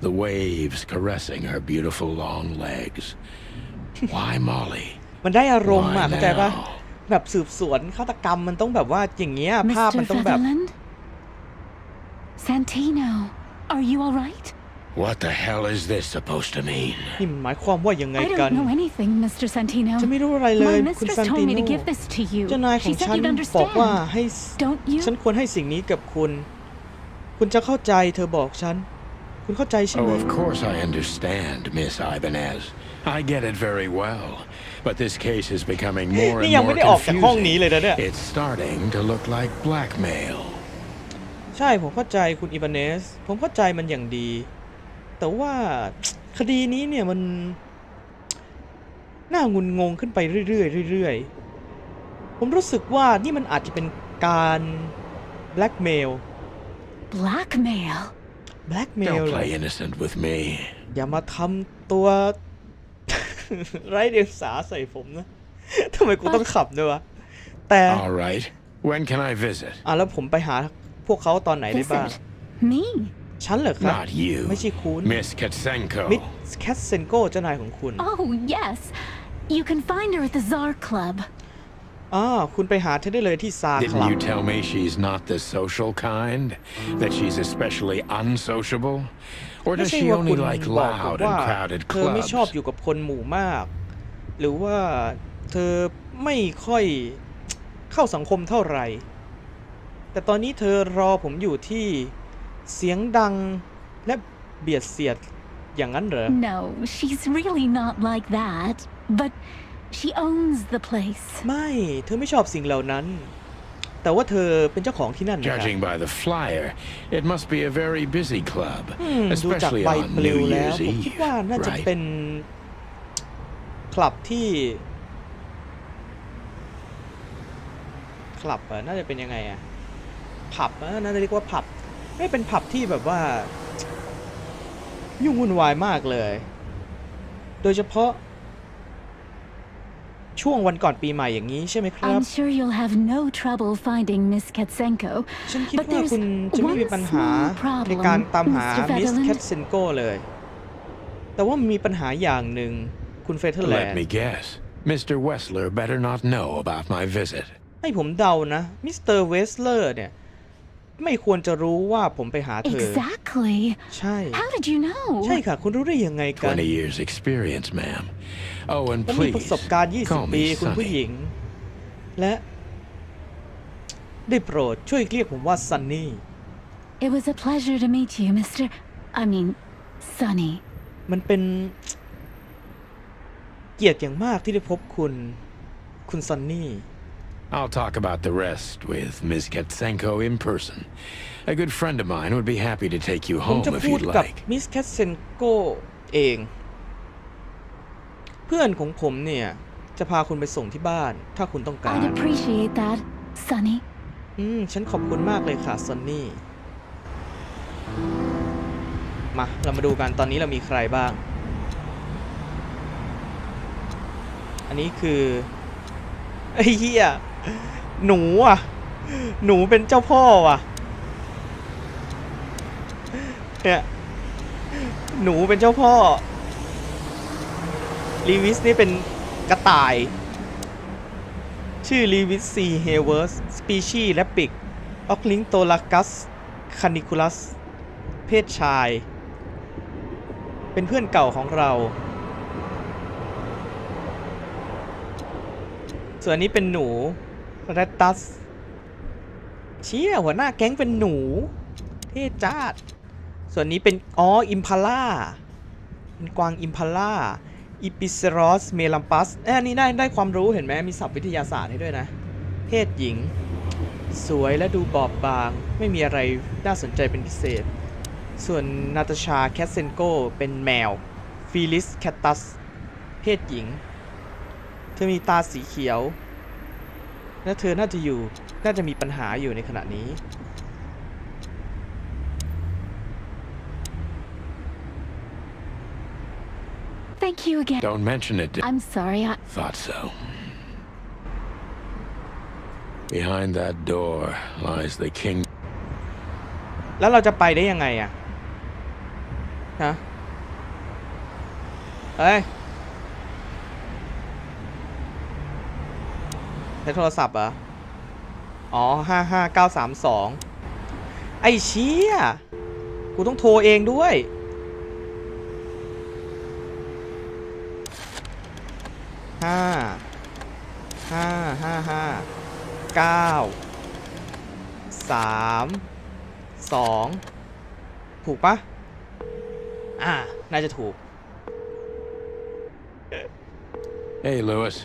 The waves caressing her beautiful long legs. Why Molly? มันได้อารมณ์อ่ะ Why เข้าใจปะ now? แบบสืบสวนฆาตกรรมมันต้องแบบว่าอย่างเงี้ยภาพ Mr. มันต้องแบบ Featherland? Santino, are you all right? What the hell is this supposed to mean? นี่มันหมายความว่ายังไง I กัน don't know anything, Mr. Santino. ฉันไม่รู้อะไรเลย My คุณ mistress ซัน told ติ me โน to give this to you. เจ้านายขอ She งฉั said น you'd บอกว่า understand. ให้ Don't you? ฉันควรให้สิ่งนี้กับคุณ คุณจะเข้าใจเธอบอกฉัน คุณเข้าใจใช่ไหม Oh, of course I understand, Miss Ibanez. I get it very well. But this case is becoming more นี่ and ยังไม่ more ได้ออกจากห้องนี้ confusing. เลยนะเนี่ย It's starting to look like blackmail. ใช่ผมเข้าใจคุณอีบาเนสผมเข้าใจมันอย่างดี แต่ว่าคดีนี้เนี่ยมันน่างุนงงขึ้นไปเรื่อยๆเรื่อยๆผมรู้สึกว่านี่มันอาจจะเป็นการแบล็กเมล Blackmail? แบล็กเมล Don't เลย play innocent with me. อย่ามาทำตัว ไร้เดียงสาใส่ผมนะ ทำไมกูต้องขับด้วยวะ แต่ All right. When can I visit? แล้วผมไปหาพวกเขาตอนไหนได้บ้าง Visit? Me? ฉันเหรอครับ Not you. ไม่ใช่คุณ Miss Katsenko. มิสแคสเซนโกเจ้านายของคุณ Oh, yes. You can find her at the Czar Club. คุณไปหาเธอได้เลยที่ซาค Didn't ลับ you tell me she's not the social kind? That she's especially unsociable? Or ไม่ does ใช่ she ว่าคุ only ณ like บอกผม loud ว่า and crowded เธอไม่ชอบ clubs? อยู่กับคนหมู่มาก หรือว่าเธอไม่ค่อยเข้าสังคมเท่าไหร่ แต่ตอนนี้เธอรอผมอยู่ที่เสียงดังและเบียดเสียดอย่างนั้นเหรอ No, she's really not like that. But she owns the place. ไม่เธอไม่ชอบสิ่งเหล่านั้น แต่ว่าเธอเป็นเจ้าของที่นั่นนะครับ Judging by the flyer, it must be a very busy club, ดูจาก especially ใบ on ปลิว New แล้ว Year's ผมคิด Eve, ว่าน่าจะ right? เป็นคลับที่คลับน่าจะเป็นยังไงอะผับน่าจะเรียกว่าผับไม่เป็นผับที่แบบว่ายุ่งวุ่นวายมากเลย โดยเฉพาะช่วงวันก่อนปีใหม่อย่างนี้ใช่ไหมครับ I'm sure you'll have no trouble finding Miss Katsenko. ฉันคิด But ว่า there's คุณจะไม่มีปัญ one หา small ในการ problem, ตามหา Mr. มิสแคท Featherland. เซนโกเลย แต่ว่ามีปัญหาอย่างหนึ่งคุณเฟเธอร์แลน Let ด์ me guess. Mr. Wessler better not know about my visit. ให้ผมเดานะมิสเตอร์เวสเลอร์เนี่ย ไม่ควรจะรู้ว่าผมไปหาเธอ Exactly. ใช่ How did you know? ใช่ค่ะ คุณรู้ได้ยังไงกัน 20 years experience, ma'am. Oh, and ผมมีประ please, สบการณ์ call 20 ปี me คุณผู้ห Sonny. ญิง และได้โปรดช่วยเรียกผมว่าซันนี่ It was a pleasure to meet you, Sonny. มันเป็นเกียรติอย่างมากที่ได้พบคุณ คุณซันนี่ I'll talk about the rest with Ms. Katsenko in person. A good friend of mine would be happy to take you ผม home จะ if พูด you'd กับ like. มิสแคทเซนโกเอง เพื่อนของผมเนี่ย จะพาคุณไปส่งที่บ้าน ถ้าคุณต้องการ I'd appreciate that, Sonny. ฉันขอบคุณมากเลยค่ะซันนี่ มาเรามาดูกันตอนนี้เรามีใครบ้าง อันนี้คือไอ้เหี้ยหนูอ่ะ หนูเป็นเจ้าพ่ออ่ะเนี่ยหนูเป็นเจ้าพ่อลีวิสนี่เป็นกระต่าย ชื่อลีวิสซีเฮเวิร์สสปีชีส์แรปปิกออกลิงโตลากัสคานิคูลัสเพศชาย เป็นเพื่อนเก่าของเรา ส่วนนี้เป็นหนูแรตตัสเชี่ยหัวหน้าแก๊งเป็นหนูเท่จ้าดส่วนนี้เป็นอิมพาล่าเป็นกวางอิมพาล่าอีปิเซรอสเมลัมปัสอันนี้ได้ความรู้เห็นไหมมีศัพท์วิทยาศาสตร์ให้ด้วยนะเพศหญิงสวยและดูบอบบางไม่มีอะไรน่าสนใจเป็นพิเศษส่วนนาตาชาแคทเซนโกเป็นแมวฟิลิสแคตตัสเพศหญิงเธอมีตาสีเขียวและเธอน่าจะมีปัญหาอยู่ในขณะนี้ Thank you again. Don't mention it. I'm sorry, Thought so. Behind that door lies the king. แล้วเราจะไปได้ยังไงอะฮะเฮ้ยใช้โทรศัพท์เหรอ55932ไอ้เชี่ยกูต้องโทรเองด้วย5 ถูกปะน่าจะถูก Hey, Lewis.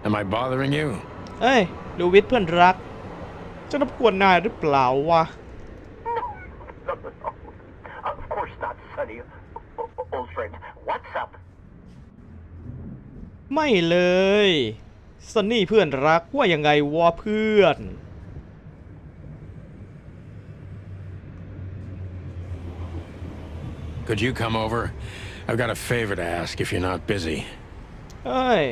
Am I bothering you? เอ้ยลูวิสเพื่อนรักจะรบกวนนายหรือเปล่าวะ No. Of course not, Sonny. Old friend, what's up? ไม่เลยซันนี่เพื่อนรักว่ายังไงวะเพื่อน Could you come over? I've got a favor to ask if you're not busy. เอ้ย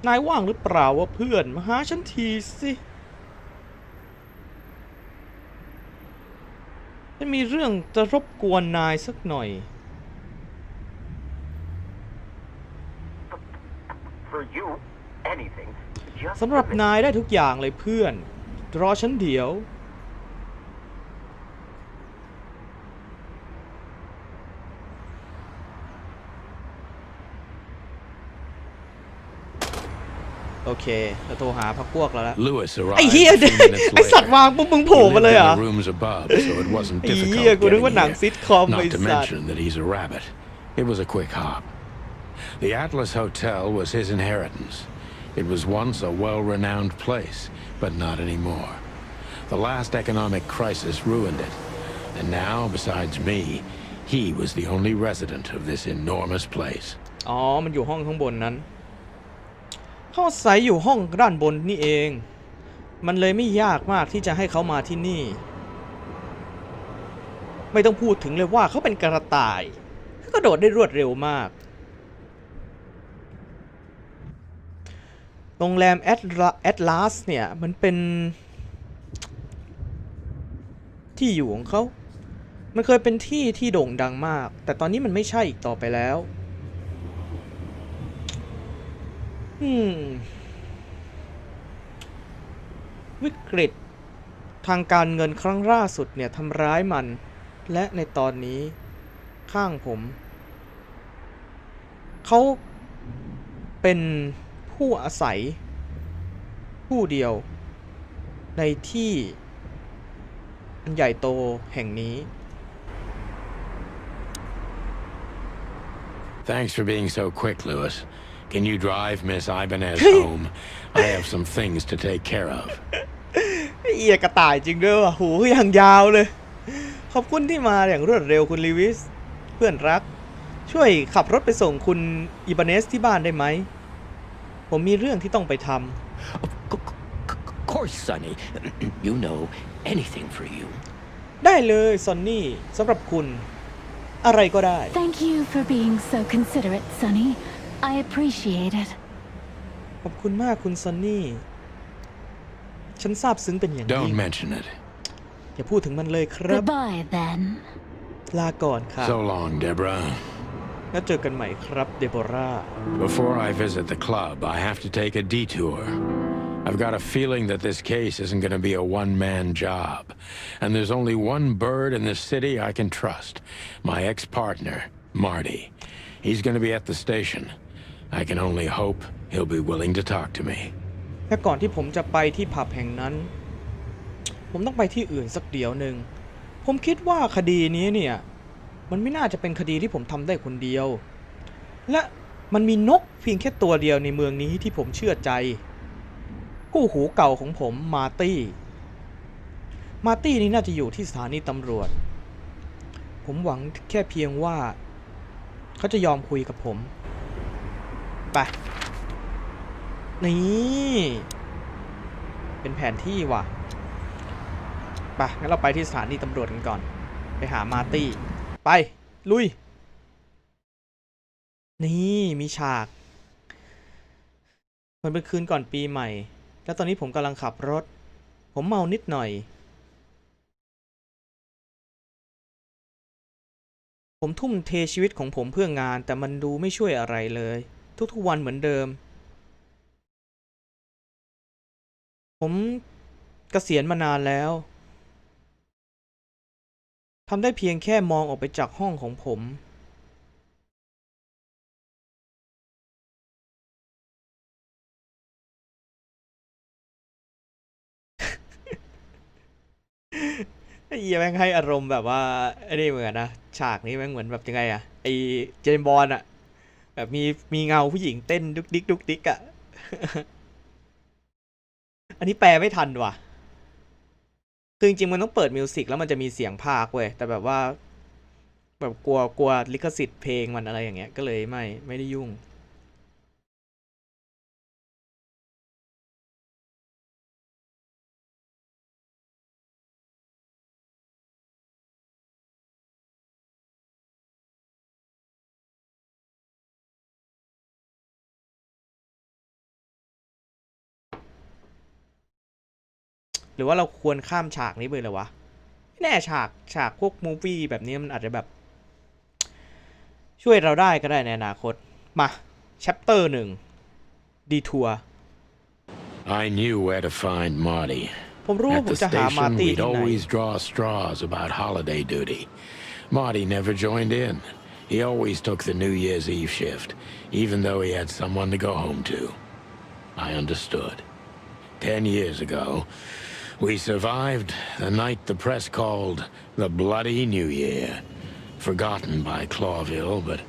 นายว่างหรือเปล่าวะเพื่อนมาหาฉันทีสิจะมีเรื่องจะรบกวนนายสักหน่อย For you, anything. Just สำหรับนายได้ทุกอย่างเลยเพื่อนรอฉันเดี๋ยวโอเคเราโทรหาพักพวกแล้ว Lewis ไอ้ arrived เหี้ย a few minutes ไอ้สัตว์ later. วางปุ๊บมึงโผ He ล่มา lived เลย in เหรอ the rooms above, so it wasn't ไอ้ difficult เหี้ยกูนึก getting ว่าหนัง here. ซิทคอมไอ้ Not to สัตว์ mention that he's a rabbit. It was a quick hop. The Atlas Hotel was his inheritance. It was once a well-renowned place, but not anymore. The last economic crisis ruined it. And now, besides me, he was the only resident of this enormous place. มันอยู่ห้องข้างบนนั้นเขาอาศัยอยู่ห้องด้านบนนี่เองมันเลยไม่ยากมากที่จะให้เขามาที่นี่ไม่ต้องพูดถึงเลยว่าเขาเป็นกระต่ายเขากระโดดได้รวดเร็วมากโรงแรมแอตลาสเนี่ยมันเป็นที่อยู่ของเขามันเคยเป็นที่ที่โด่งดังมากแต่ตอนนี้มันไม่ใช่อีกต่อไปแล้ววิกฤต ทางการเงินครั้งล่าสุดเนี่ยทำร้ายมันและในตอนนี้ข้างผมเขาเป็นผู้อาศัยผู้เดียวในที่อันใหญ่โตแห่งนี้ Thanks for being so quick, Lewis. Can you drive Miss Ibanez home? I have some things to take care of. เอียกระต่ายจริงด้วยว่ะหูอย่างยาวเลยขอบคุณที่มาอย่างรวดเร็วคุณลีวิสเพื่อนรักช่วยขับรถไปส่งคุณอิบาเนสที่บ้านได้ไหมผมมีเรื่องที่ต้องไปทOf course, Sonny. You know anything for you. ำได้เลยซอนนี่สำหรับคุณอะไรก็ได้ Thank you for being so considerate, Sonny. I appreciate it. ขอบคุณมากคุณซอนนี่ฉันซาบซึ้งเป็นอย่างยิ่ง Don't mention it. อย่าพูดถึงมันเลยครับ Goodbye, then. ลาก่อนค่ะ So long, Deborah. แล้วเจอกันใหม่ครับเดโบรา Before I visit the club, I have to take a detour. I've got a feeling that this case isn't going to be a one-man job. And there's only one bird in this city I can trust. My ex-partner, Marty. He's going to be at the station. I can only hope he'll be willing to talk to me. และก่อนที่ผมจะไปที่ผับแห่งนั้นผมต้องไปที่อื่นสักเดี๋ยวหนึ่งผมคิดว่าคดีนี้เนี่ยมันไม่น่าจะเป็นคดีที่ผมทำได้คนเดียวและมันมีนกเพียงแค่ตัวเดียวในเมืองนี้ที่ผมเชื่อใจกู้หูเก่าของผมมาร์ตี้นี่น่าจะอยู่ที่สถานีตำรวจผมหวังแค่เพียงว่าเขาจะยอมคุยกับผมไปนี่เป็นแผนที่ว่ะไปงั้นเราไปที่สถานีตำรวจกันก่อนไปหามาร์ตี้ไปลุยนี่มีฉากมันเป็นคืนก่อนปีใหม่แล้วตอนนี้ผมกำลังขับรถผมเมานิดหน่อยผมทุ่มเทชีวิตของผมเพื่องานแต่มันดูไม่ช่วยอะไรเลยทุกๆวันเหมือนเดิมผมเกษียณมานานแล้วทำได้เพียงแค่มองออกไปจากห้องของผมไอ้เหี้ยแม่งให้อารมณ์แบบว่าไอ้นี่เหมือนนะฉากนี้แม่งเหมือนแบบยังไงอะไอ้เจมส์บอนด์อะแบบมีเงาผู้หญิงเต้นดุกดิกดุกดิกอะ อันนี้แปลไม่ทันว่ะคือจริงๆมันต้องเปิดมิวสิกแล้วมันจะมีเสียงพากย์เว้ยแต่แบบว่าแบบกลัวลิขสิทธิ์เพลงมันอะไรอย่างเงี้ยก็เลยไม่ได้ยุ่งหรือว่าเราควรข้ามฉากนี้ไปเลยวะไม่แน่ฉากพวกมูฟวี่แบบนี้มันอาจจะแบบช่วยเราได้ก็ได้ในอนาคตมาแชปเตอร์1ดีทัวร์ I knew where to find Marty. ผมรู้ว่า At ผม the จะหามาร์ station, ตี้ we'd ที่ไหน always draw straws about holiday duty. Marty never joined in. He always took the New Year's Eve shift, even though he had someone to go home to. I understood. 10 years ago, we survived the night the press called the Bloody New Year. Forgotten by Clawville, but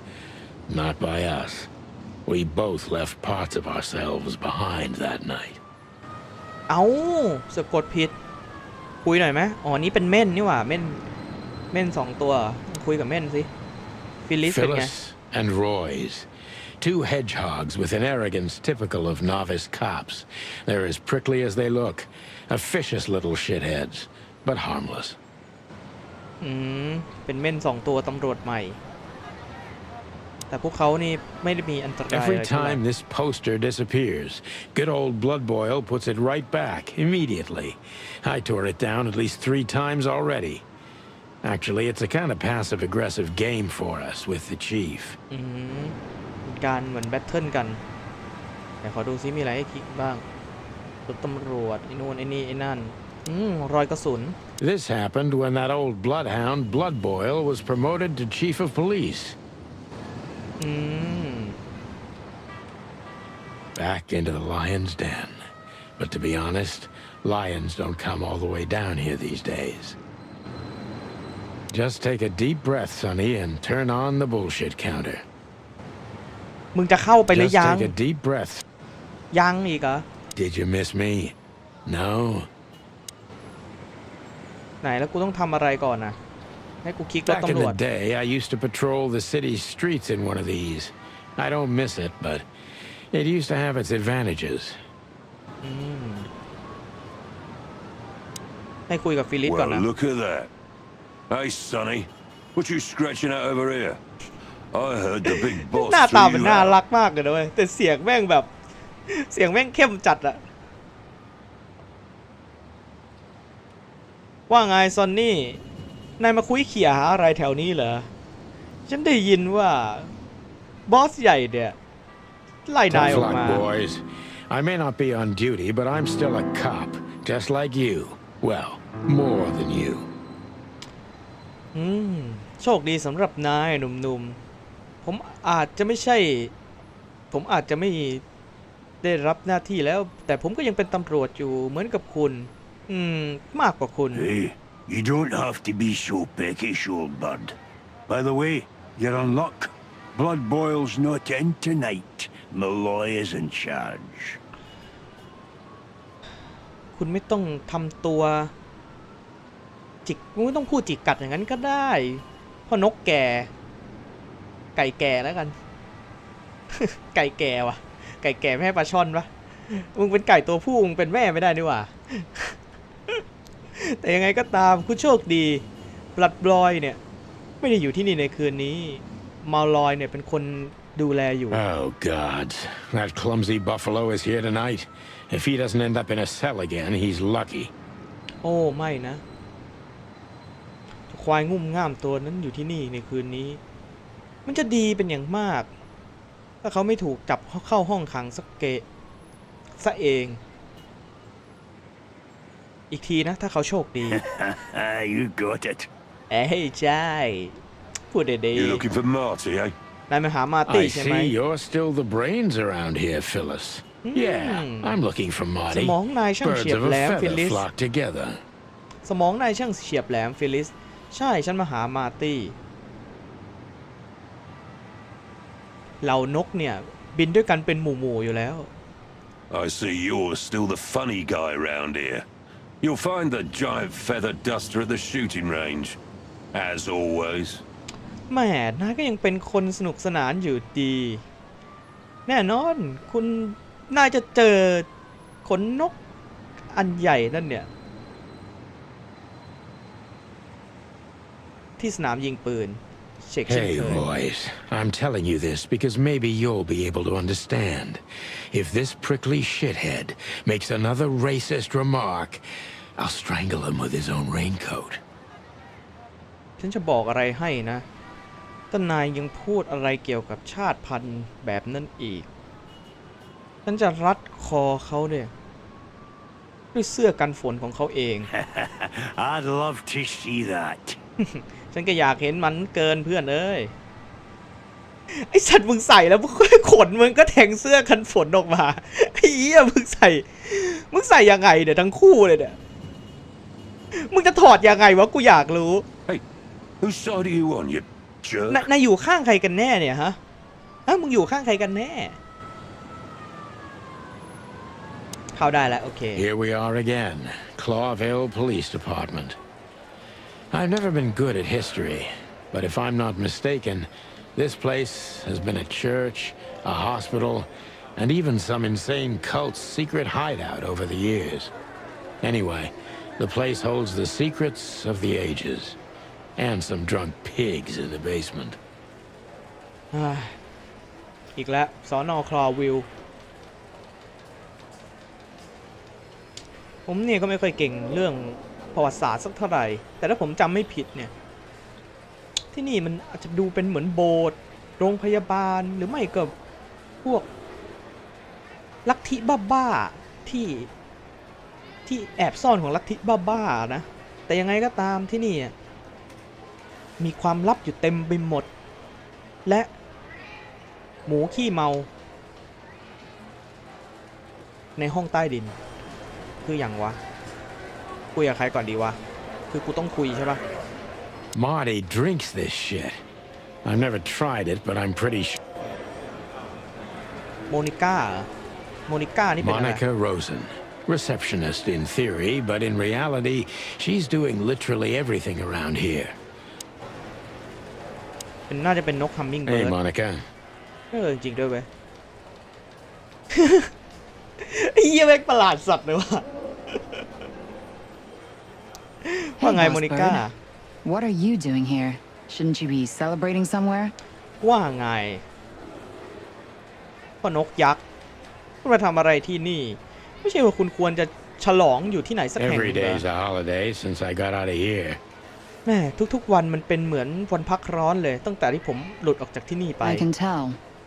not by us. We both left parts of ourselves behind that night. เอาสะกดผิดคุยหน่อยไหมอ๋อนี่เป็นเม่นนี่หว่าเม่น2ตัวคุยกับเม่นสิฟิลิสเป็นไง Phyllis and Royce. Two hedgehogs with an arrogance typical of novice cops. They're as prickly as they look. Officious little shitheads, but harmless. เป็นเม่น2ตัวตำรวจใหม่แต่พวกเขานี่ไม่ได้มีอันตรายอะไร Every เท่าไหร่ time this poster disappears, good old Blood Boil puts it right back, immediately. I tore it down at least 3 times already. Actually, it's a kind of passive-aggressive game for us with the chief. การเหมือนแบทเทิลกันแต่ขอดูซิมีอะไรให้คลิกบ้างรถตำรวจไอ้นู่นไอ้นี่ไอ้นั่น รอยกระสุน This happened when that old bloodhound, Blood Boil, was promoted to chief of police. Back into the lion's den. But to be honest, lions don't come all the way down here these days. Just take a deep breath, Sonny, and turn on the bullshit counter. มึงจะเข้าไปหรือ Just ยัง take a deep breath. ยังอีกเหรอ Did you miss me? No? ไหนแล้วกูต้องทำอะไรก่อนนะให้กูคลิกรถ Back in ตำรว the จ day, I used to patrol the city's streets in one of these. I don't miss it, but it used to have its advantages. ให้คุยกับฟิลิปก่อน Well, นะ look at that. Hey, Sonny, what you scratching at over here? I heard the big หน้า boss ตา threw มัน you น่า out. รักมากเลยนะเว้ยแต่เสียงแม่งแบบเสียงแม่งเข้มจัดอะว่าไงซอนนี่นายมาคุยเขี่ยหาอะไรแถวนี้เหรอฉันได้ยินว่าบอสใหญ่เนี่ยไล่นายอ Tough อกมา luck, boys. I may not be on duty, but I'm still a cop, just like you. Well, more than you. โชคดีสำหรับนายหนุ่มๆผมอาจจะไม่ได้รับหน้าที่แล้วแต่ผมก็ยังเป็นตำรวจอยู่เหมือนกับคุณมากกว่าคุณ Hey, you don't have to be so peckish, old bud. By the way, you're on luck. Blood Boil's not in tonight. Malloy is in charge. คุณไม่ต้องทำตัวจิกไม่ต้องพูดจิกกัดอย่างนั้นก็ได้เพราะนกแก่ไก่แก่แล้วกัน ไก่แก่วะไก่แก่แม่ปลาช่อนปะมึงเป็นไก่ตัวผู้มึงเป็นแม่ไม่ได้นี่หว่า แต่ยังไงก็ตามคุณโชคดีบลัดบลอยเนี่ยไม่ได้อยู่ที่นี่ในคืนนี้มาลอยเนี่ยเป็นคนดูแลอยู่ Oh, God. That clumsy buffalo is here tonight. If he doesn't end up in a cell again, he's lucky. โอ้ไม่นะควายงุ่มง่ามตัวนั้นอยู่ที่นี่ในคืนนี้มันจะดีเป็นอย่างมากถ้าเขาไม่ถูกจับเข้าห้องขังซะเองอีกทีนะถ้าเขาโชคดี You got it. เอ้ยใช่พูดดี You looking for Marty, eh? ๆนายมาหามาร์ตี้ I ใช่ไหม see you're still the brains around here, Phyllis. Yeah, I'm looking for ส Marty. มองนายช่าง Birds เฉียบ of แหล a มฟิ feather ลิส flock together. สมองนายช่างเฉียบแหลมฟิลิสใช่ฉันมาหามาร์ตี้เหล่านกเนี่ยบินด้วยกันเป็นหมู่ๆอยู่แล้ว I see you're still the funny guy round here. You'll find the giant feather duster at the shooting range, as always. แหม่นายก็ยังเป็นคนสนุกสนานอยู่ดี แน่นอนคุณน่าจะเจอขนนกอันใหญ่นั่นเนี่ยที่สนามยิงปืนเช็คเช่น Hey, เคย boys. I'm telling you this because maybe you'll be able to understand. If this prickly shithead makes another racist remark, I'll strangle him with his own raincoat. ฉันจะบอกอะไรให้นะถ้านายยังพูดอะไรเกี่ยวกับชาติพันธุ์แบบนั้นอีกฉันจะรัดคอเขาเนี่ยด้วยเสื้อกันฝนของเขาเอง I'd love to see that. ฉันก็อยากเห็นมันเกินเพื่อนเอ้ยไอสัตว์มึงใส่แล้วขนมึงก็แทงเสื้อกันฝนออกมาไอ้เหี้ยมึงใส่ยังไงเดี๋ยวทั้งคู่เลยเนี่ยมึงจะถอดยังไงวะกูอยากรู้ Hey, whose side are you on, you jerk? นายอยู่ข้างใครกันแน่เนี่ยฮะมึงอยู่ข้างใครกันแน่เข้าได้แล้วโอเค Here we are again. Clawville Police Department. I've never been good at history, but if I'm not mistaken, this place has been a church, a hospital, and even some insane cult's secret hideout over the years. Anyway, the place holds the secrets of the ages, and some drunk pigs in the basement. อีกแล้วสน.คลอวิลผมเนี่ยก็ไม่ค่อยเก่งเรื่องประวัติศาสตร์สักเท่าไหร่แต่ถ้าผมจำไม่ผิดเนี่ยที่นี่มันอาจจะดูเป็นเหมือนโบสถ์โรงพยาบาลหรือไม่ก็พวกลัทธิบ้าๆที่ ที่แอบซ่อนของลัทธิบ้าๆนะแต่ยังไงก็ตามที่นี่มีความลับอยู่เต็มไปหมดและหมูขี้เมาในห้องใต้ดินคืออย่างวะคุยกับใครก่อนดีวะคือกูต้องคุยใช่ปะ Marty drinks this shit. I've never tried it, but I'm pretty sure. โมนิก้าโมนิก้านี่เป็นอะไร Monica Rosen. Receptionist in theory, but in reality, she's doing literally everything around here. เป็นน่าจะเป็นนกฮัมมิงเบิ Hey, ร์ด Monica. จริงๆด้วยเว้ย ไอ้เหี้ยแม่งประหลาดสัตว์เลยว่ะ ว่า Hey, ไง Boss โมนิก้า Bird. What are you doing here? Shouldn't you be celebrating somewhere? ว่าไงพ่อนกยักษ์คุณมาทำอะไรที่นี่ ไม่ใช่ว่าคุณควรจะฉลองอยู่ที่ไหนสักแห่งห Every นึ่งเหร day's อ a holiday since I got out of here. แม่ทุกๆวันมันเป็นเหมือนวันพักร้อนเลยตั้งแต่ที่ผมหลุดออกจากที่นี่ไป I can tell.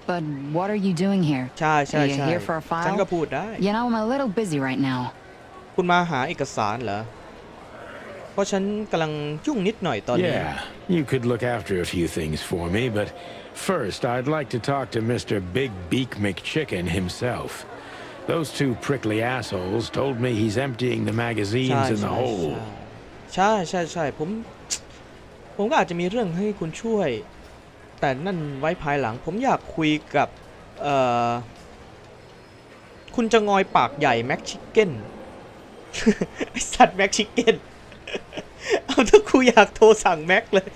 But what are you doing here? ใช่ใช่ Are you ใช่ here for a ฉันก็ file? พูดได้ You know, I'm a little busy right now. คุณมาหาเอกสารเหรอ เพราะฉันกำลังยุ่งนิดหน่อยตอนนี้ Yeah, you could look after a few things for me, but first I'd like to talk to Mr. Big Beak McChicken himself. Those two prickly assholes told me he's emptying the ใช่ magazines in the ใช่ hole. ใช่ใช่ใช่ผมก็อาจจะมีเรื่องให้คุณช่วย แต่นั่นไว้ภายหลังผมอยากคุยกับคุณจะงอยปากใหญ่แม็กชิคเก้น ไอสัตว์แม็กชิคเก้น เอาถ้ากูอยากโทรสั่งแม็กเลย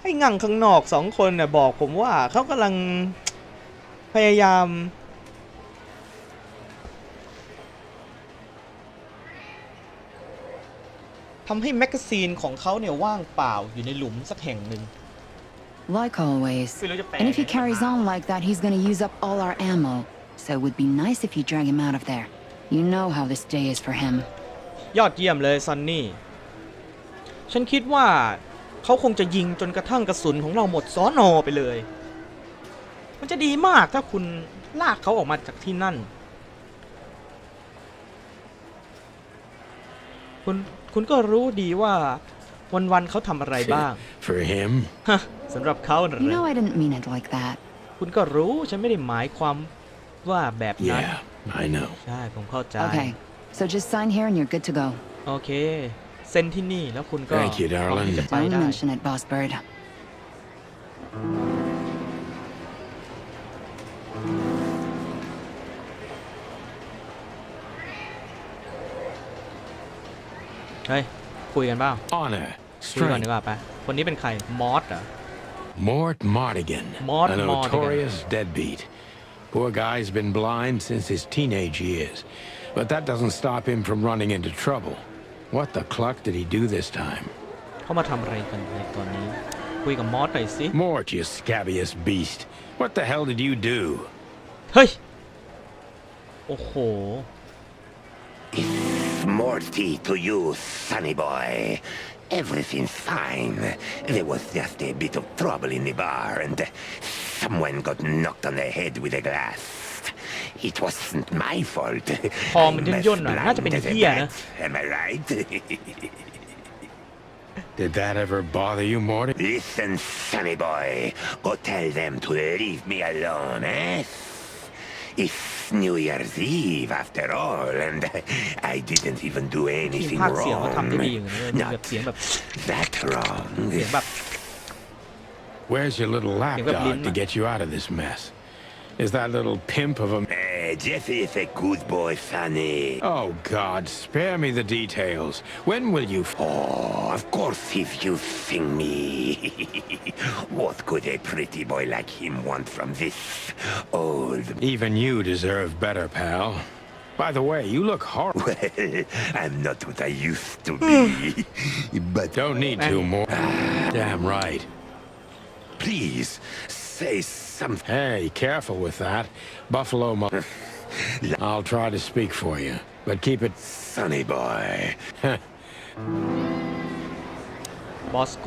ให้งั่งข้างนอก2 คนเนี่ยบอกผมว่าเขากำลังพยายามทำให้แมกกาซีนของเขาเนี่ยว่างเปล่าอยู่ในหลุมสักแห่งหนึ่ง Like always. And if he carries on like that, he's gonna use up all our ammo. So it would be nice if you drag him out of there. You know how this day is for him. ยอดเยี่ยมเลยซันนี่ ฉันคิดว่าเขาคงจะยิงจนกระทั่งกระสุนของเราหมดสอนอไปเลย มันจะดีมากถ้าคุณลากเขาออกมาจากที่นั่น คุณก็รู้ดีว่าวันๆเขาทำอะไรบ้าง For him? ฮะสำหรับเขาน่ะ You know I didn't mean it like that. คุณก็รู้ฉันไม่ได้หมายความว่าแบบนั้น Yeah, I know. ใช่ผมเข้าใจ Okay, so just sign here and you're good to go. โอเค เซ็นที่นี่แล้วคุณก็ Thank you, พร้อม darling. ที่จะไป Don't ได้ mention it, Boss Bird. เฮ้ย คุยกันบ้าง Honor, คุยก่อนดี strength. กว่าไป คนนี้เป็นใคร มอสเหรอ Mort Mardigan, Mort a Mardigan. notorious deadbeat. Poor guy's been blind since his teenage years, but that doesn't stop him from running into trouble. What the cluck did he do this time? เขามาทำอะไรกันในตอนนี้ คุยกับมอสหน่อยสิ Mort, you scabious beast. What the hell did you do? เฮ้ย โอ้โห Morty to you, sonny boy. Everything's fine. There was just a bit of trouble in the bar, and someone got knocked on the head with a glass. It wasn't my fault. คอมัน I'm as ย่นๆหน่อย น่าจะเป็น blind as a เหี้ยนะ bat. Am I right? Did that ever bother you, Morty? Listen, sonny boy. Go tell them to leave me alone, eh? It's New Year's Eve after all, and I didn't even do ทีม anything ภาคเสียงเขา wrong. ทำได้ดีอย่างนี้เลยมีแบบ Not เสียงแบบ that wrong. เสียงแบบ Where's your little lapdog to get you out of this mess? Is that little pimp of a... Jeffy is a good boy, sonny. Oh, God, spare me the details. When will you... Oh, of course he's using me. What could a pretty boy like him want from this old... Even you deserve better, pal. By the way, you look horrible. Well, I'm not what I used to be. But Don't need to more. Damn right. please, say something. Hey, careful with that. Buffalo mu... I'll try to speak for you, but keep it... Sonny boy. บอสโก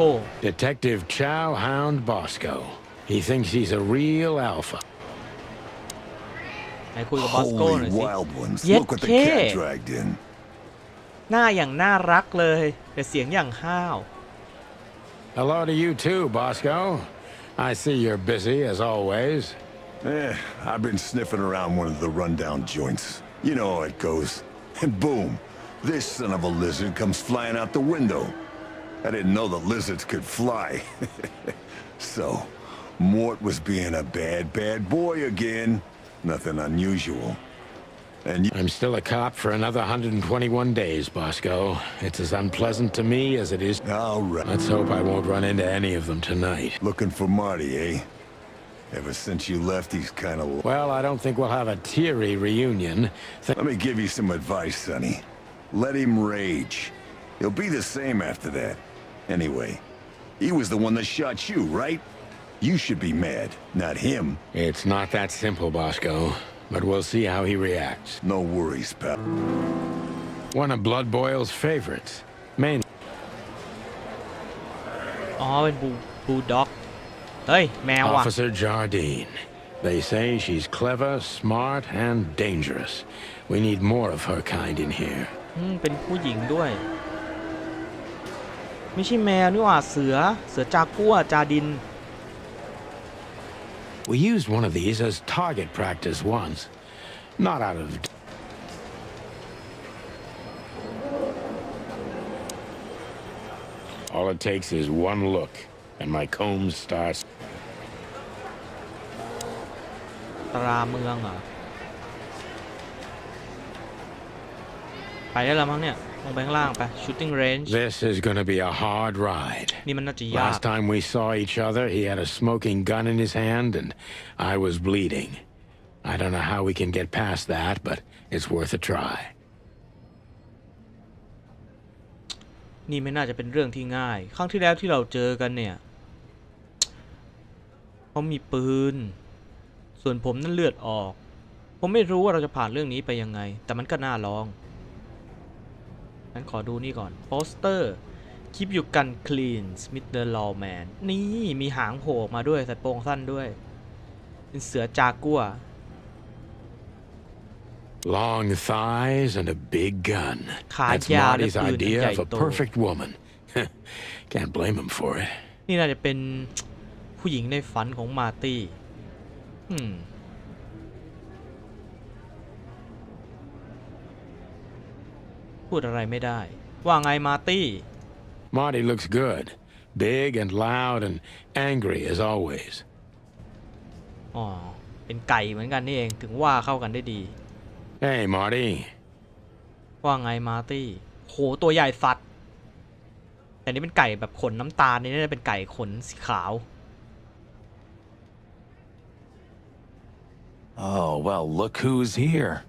Detective Chow Hound Bosco. He thinks he's a real alpha. ไหนคุยกับบอสโก้หน่อย Holy สิ wild ones! Yet Look what the K. cat dragged in. หน้าอย่างน่ารักเลยแต่เสียงอย่างห้าว Hello to you too, Bosco. I see you're busy as always. I've been sniffing around one of the rundown joints. You know how it goes. And boom, this son of a lizard comes flying out the window. I didn't know the lizards could fly. So, Mort was being a bad boy again. Nothing unusual. And I'm still a cop for another 121 days, Bosco. It's as unpleasant to me as it is. all right. Let's hope I won't run into any of them tonight. Looking for Marty, eh? Ever since you left, he's kind of... Well, I don't think we'll have a teary reunion. Let me give you some advice, Sonny. Let him rage. He'll be the same after that. Anyway, he was the one that shot you, right? You should be mad, not him. It's not that simple, Bosco. But we'll see how he reacts. No worries, pal. One of Blood Boyle's favorites. Main. อ๋อเป็นบูลด็อกเฮ้ยแมวอ่ะ Officer Jardine. They say she's clever, smart, and dangerous. We need more of her kind in here. เป็นผู้หญิงด้วยไม่ใช่แมวนี่หว่าเสือจากัวจาดิน We used one of these as target practice once. Not out of... All it takes is one look, and my comb starts... ตราเมืองเหรอไปได้แล้วมั้งเนี่ยลงไปข้างล่างไป shooting range This is gonna be a hard ride. นี่มันน่าจะยาก Last time we saw each other, he had a smoking gun in his hand, and I was bleeding. I don't know how we can get past that, but it's worth a try. นี่ไม่น่าจะเป็นเรื่องที่ง่ายครั้งที่แล้วที่เราเจอกันเนี่ยเขามีปืนส่วนผมนั่นเลือดออกผมไม่รู้ว่าเราจะผ่านเรื่องนี้ไปยังไงแต่มันก็น่าลองงั้นขอดูนี่ก่อนโปสเตอร์ Keep your gun clean Smith the Lawman นี่มีหางโผล่มาด้วยใส่โปรงสั้นด้วยเป็นเสือจากัว Long thighs and a big gun. That's ขายาวและ Marty's ปืน idea ใหญ่ of a โต perfect woman. Can't blame him for it. นี่น่าจะเป็นผู้หญิงในฝันของมาร์ตี้พูดอะไรไม่ได้ว่าไงมาร์ตี้ Marty looks good. Big and loud and angry as always. อ๋อเป็นไก่เหมือนกันนี่เองถึงว่าเข้ากันได้ดี Hey, Marty. ว่าไงมาร์ตี้โหตัวใหญ่สัตว์แต่นี่เป็นไก่แบบขนน้ำตาลนี่น่าจะเป็นไก่ขนสีขาว Oh, well, look who's here.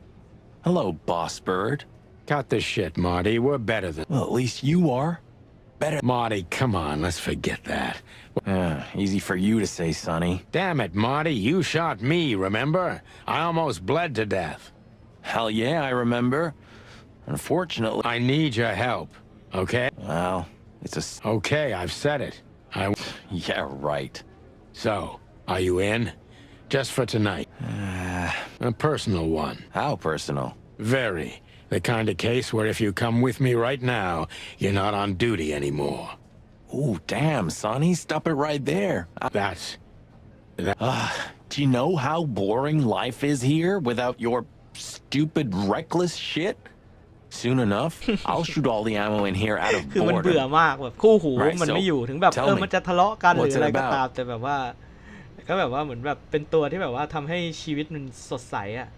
Hello, boss bird. Cut the shit, Marty. We're better than... Well, at least you are. Better. Marty, come on. Let's forget that. Easy for you to say, Sonny. Damn it, Marty. You shot me, remember? I almost bled to death. Hell yeah, I remember. Unfortunately... I need your help, okay? Well, it's a... Okay, I've said it. Yeah, right. So, are you in? Just for tonight. A personal one. How personal? Very. The kind of case where if you come with me right now, you're not on duty anymore. Ooh, damn, Sonny. Stop it right there. Do you know how boring life is here without your stupid, reckless shit? Soon enough, I'll shoot all the ammo in here out of คือมันเบื่อ boredom. มากแบบคู่หู Right, มัน so ไม่อยู่ถึงแบบ tell me, มันจะทะเลาะกันหรือ what's it อะไรก็ about? ตามแต่แบบว่าก็แบบว่าเหมือนแบบเป็นตัวที่แบบว่าทำให้ชีวิตมันสดใสอ่ะ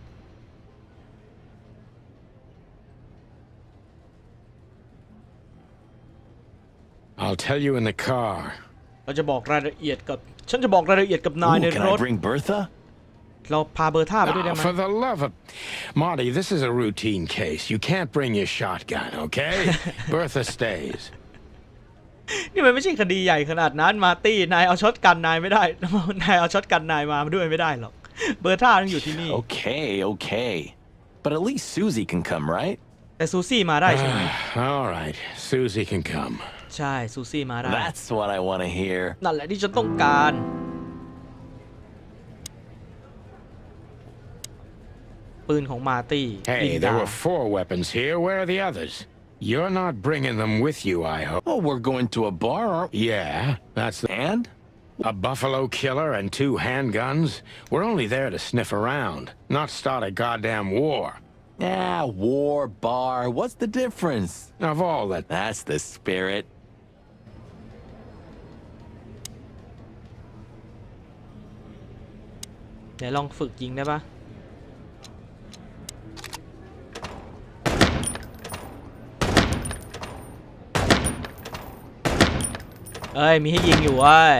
I'll tell you in the car. เราจะบอกรายละเอียดกับฉันจะบอกรายละเอียดกับนาย Ooh, ใน can ร I ถ bring Bertha? เราพาเบอร์ท่าไปด้วยได้ไหม For the love of... Marty, this is a routine case. You can't bring your shotgun, okay? Bertha stays. นี่มันไม่ใช่คดีใหญ่ขนาดนั้นมาร์ตี้นายเอาช็อตกันนายไม่ได้ นายเอาช็อตกันนายมาด้วยไม่ได้หรอกเบอร์ท่าต้องอยู่ที่นี่ Okay. But at least Susie can come, right? แต่ซูซี่มาได้ใช่ไหม All right, Susie can come. ใช่ซูซี่มาได้ That's what I want to hear. นั่นแหละที่ฉันต้องการ ปืนของมาร์ตี้ Hey, there were 4 weapons here. Where are the others? You're not bringing them with you, I hope. Oh, we're going to a bar, aren't we? Yeah, that's the... And? A buffalo killer and 2 handguns? We're only there to sniff around, not start a goddamn war. Yeah, war, bar, what's the difference? Of all that... That's the spirit. เดี๋ยวลองฝึกยิงได้ปะเอ้ยมีให้ยิงอยู่เว้ย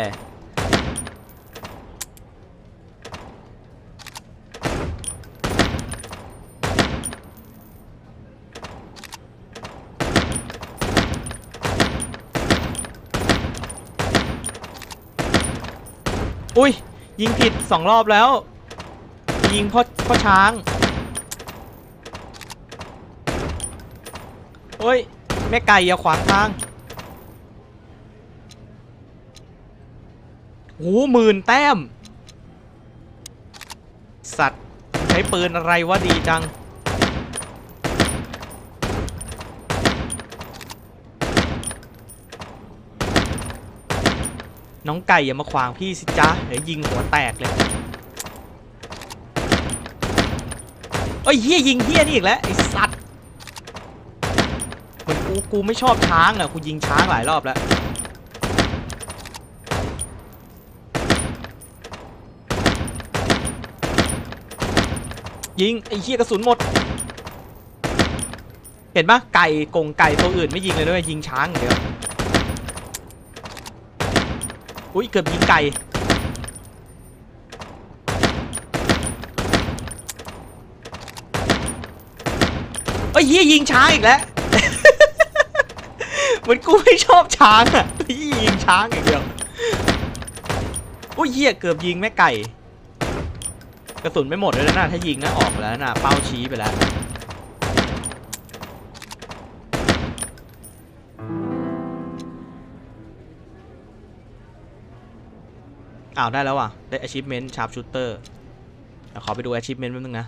อุ้ยยิงผิด2 รอบแล้วยิงพ่อช้างโอ้ยแม่ไก่อย่าขวางทางโอ้10,000 แต้มสัตว์ใช้ปืนอะไรวะดีจังน้องไก่อย่ามาขวางพี่สิจ๊ะเดี๋ยวยิงหัวแตกเลยเอ้ยเฮียยิงเฮียนี่อีกแล้วไอ้สัตว์เหมือนกูไม่ชอบช้างอ่ะกูยิงช้างหลายรอบแล้วยิงไอ้เฮียกระสุนหมดเห็นปะไก่ตัวอื่นไม่ยิงเลยด้วยยิงช้างอย่างเดียวอุ้ยเกือบยิงไก่เอ้ยเฮียยิงช้างอีกแล้ว เหมือนกูไม่ชอบช้างอ่ะยิงช้างอย่างเดียวอุ้ยเฮียเกือบยิงแม่ไก่กระสุนไม่หมดเลยนะถ้ายิงนะออกไปแล้วนะเป้าชี้ไปแล้วอ้าวได้แล้วว่ะได้ achievement sharp shooter ขอไปดู achievement แป๊บนึงนะ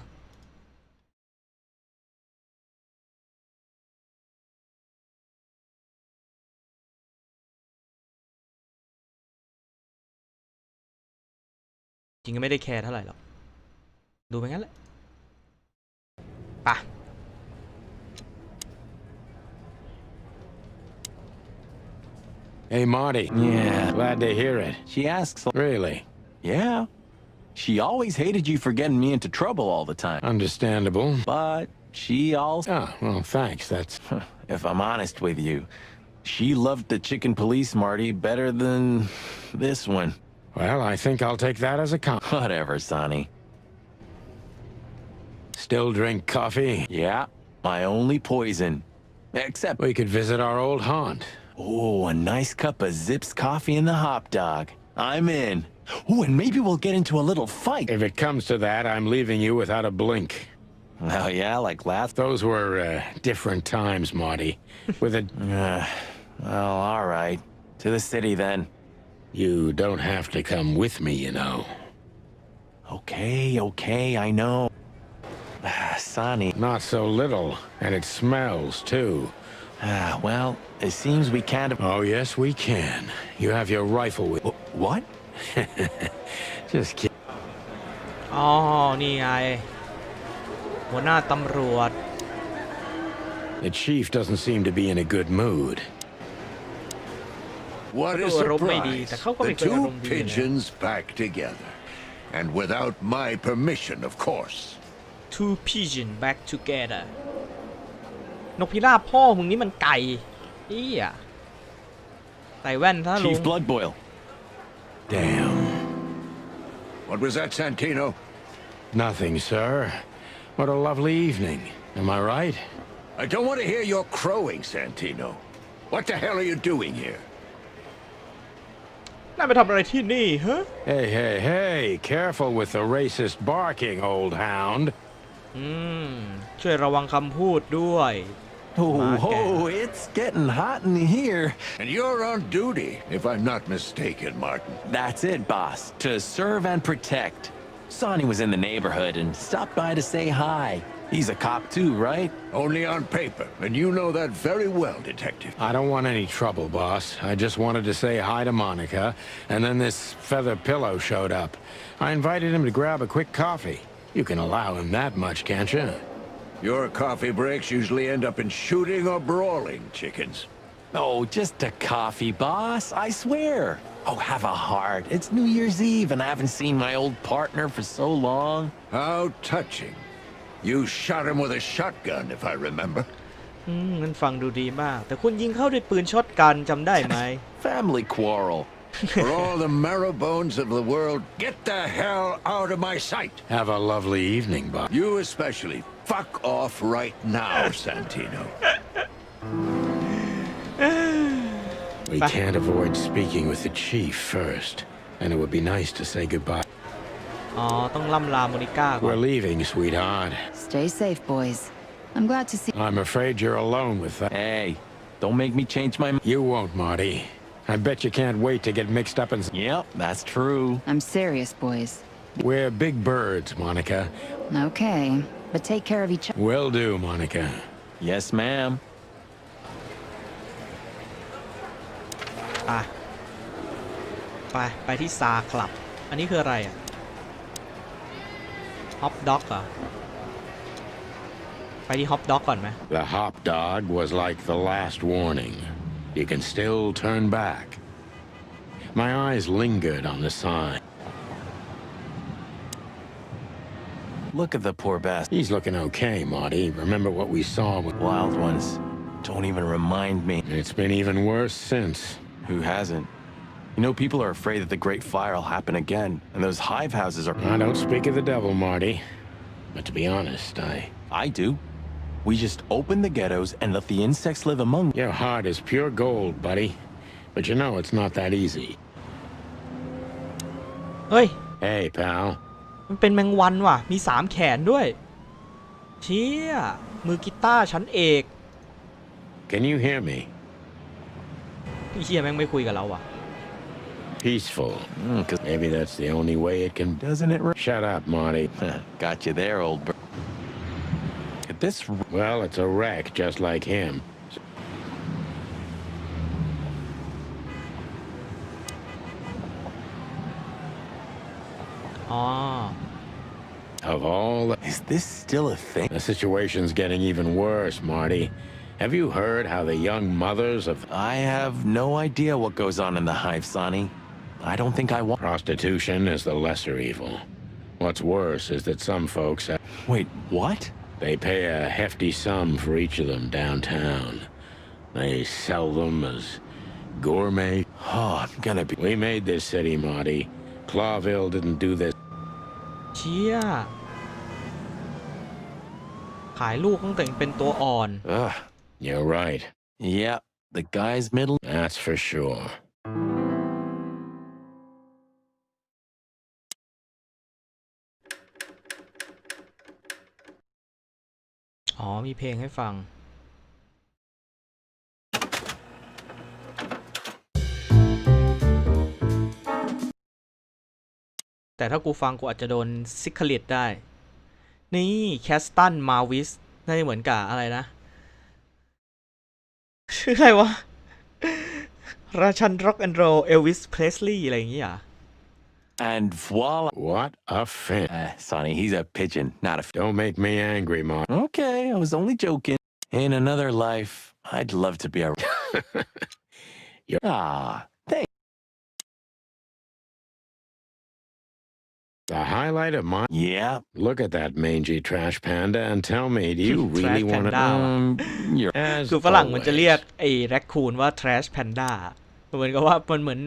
จริงก็ไม่ได้แคร์เท่าไหร่หรอกดูไปงั้นแหละปะHey, Marty. Yeah. Glad to hear it. She asks. Really? Yeah. She always hated you for getting me into trouble all the time. Understandable. But she also... Oh, well, thanks. That's... If I'm honest with you, she loved the chicken police, Marty, better than this one. Well, I think I'll take that as a compliment. Whatever, Sonny. Still drink coffee? Yeah, my only poison. Except... We could visit our old haunt. Oh, a nice cup of Zips coffee and the hop dog. I'm in. Oh, and maybe we'll get into a little fight. If it comes to that, I'm leaving you without a blink. Oh, yeah, like last... Those were, different times, Marty. With a... well, all right. To the city, then. You don't have to come with me, you know. Okay, I know. Sonny. Not so little, and it smells, too. Well, it seems we can't... Oh, yes, we can. You have your rifle with... What? Just kidding. อ๋อนี่ไงหัวหน้าตำรวจ The chief doesn't seem to be in a good mood. What a อารมณ์ไม่ดีแต่ surprise. เขาก็ไม่ The เคยอา two รมณ์ดีนะ pigeons back together. And without my permission, of course. Two pigeon back together นกพิราบพ่อมึงนี่มันไก่อี้อ่ะใส่แว่นถ้าลุง Chief Blood Boil. Damn. What was that, Santino? Nothing, sir. What a lovely evening. Am I right? I don't want to hear your crowing, Santino. What the hell are you doing here? น่าไปทำอะไรที่นี่ฮะ Hey. Careful with the racist barking, old hound. ช่วยระวังคำพูดด้วย Oh, it's getting hot in here. And you're on duty, if I'm not mistaken, Martin. That's it, boss. To serve and protect. Sonny was in the neighborhood and stopped by to say hi. He's a cop too, right? Only on paper, and you know that very well, Detective. I don't want any trouble, boss. I just wanted to say hi to Monica, and then this feather pillow showed up. I invited him to grab a quick coffee. You can allow him that much, can't you? Your coffee breaks usually end up in shooting or brawling, chickens. Oh, just a coffee, boss. I swear. Oh, have a heart. It's New Year's Eve, and I haven't seen my old partner for so long. How touching. You shot him with a shotgun, if I remember. งั้นฟังดูดีมากแต่คุณยิงเข้าด้วยปืนช็อตกันจำได้ไหม Family quarrel. For all the marrow bones of the world, get the hell out of my sight. Have a lovely evening, boss. You especially. Fuck off right now, Santino. We can't avoid speaking with the chief first, and it would be nice to say goodbye. อ๋อต้องล่ำลาโมนิก้าก่อน We're leaving, sweetheart. Stay safe, boys. I'm glad to see. I'm afraid you're alone with that. Hey, don't make me change my mind. You won't, Marty. I bet you can't wait to get mixed up in... Yep, that's true. I'm serious, boys. We're big birds, Monica. Okay, but take care of each other. Will do, Monica. Yes, ma'am. ไปที่ซาคลับอันนี้คืออะไรอ่ะฮอปด็อกเหรอไปที่ฮอปด็อกก่อนไหม The hop dog was like the last warning. You can still turn back. My eyes lingered on the sign. Look at the poor bastard. He's looking okay, Marty. Remember what we saw with... Wild ones. Don't even remind me. It's been even worse since. Who hasn't? You know, people are afraid that the Great Fire will happen again, and those hive houses are... I don't speak of the devil, Marty. But to be honest, I do. We just open the ghettos and let the insects live among them. Your heart is pure gold, buddy. But you know it's not that easy. เฮ้ย Hey, pal. มันเป็นแมงวันว่ะมี3แขนด้วยเชี่ยมือกีตาร์ชั้นเอก Can you hear me? เชี่ยแม่งไม่คุยกับเราว่ะ Peaceful. Maybe that's the only way it can... Doesn't it? Shut up, Marty. Got you there, old bird. At this... Well, it's a wreck just like him. Of all the... Is this still a thing? The situation's getting even worse, Marty. Have you heard how the young mothers of... I have no idea what goes on in the hive, Sonny. I don't think I want... Prostitution is the lesser evil. What's worse is that some folks... Wait, what? They pay a hefty sum for each of them downtown. They sell them as gourmet. Oh, I'm gonna be... We made this city, Marty. Clawville didn't do this. เชี่ยขายลูกตั้งแต่เป็นตัวอ่อน Ugh. You're right. Yep, the guy's middle... That's for sure. อ๋อมีเพลงให้ฟังแต่ถ้ากูฟังกูอาจจะโดนซิคลิตได้นี่แคสตันมาวิสน่าจะเหมือนกับอะไรนะชื่ออะไรวะราชันร็อกแอนด์โรลเอลวิสเพรสลีย์อะไรอย่างงี้อ่ะ And voila. What a fin. Sonny, he's a pigeon, not a... Don't make me angry, Mark. Okay, I was only joking. In another life, I'd love to be a... thanks. The highlight of my... Yeah. Look at that mangy trash panda and tell me, do you really want to... You're... คือฝรั่งมันจะเรียกไอ้แรคคูนว่า trash panda เหมือนกับว่ามันเหมือน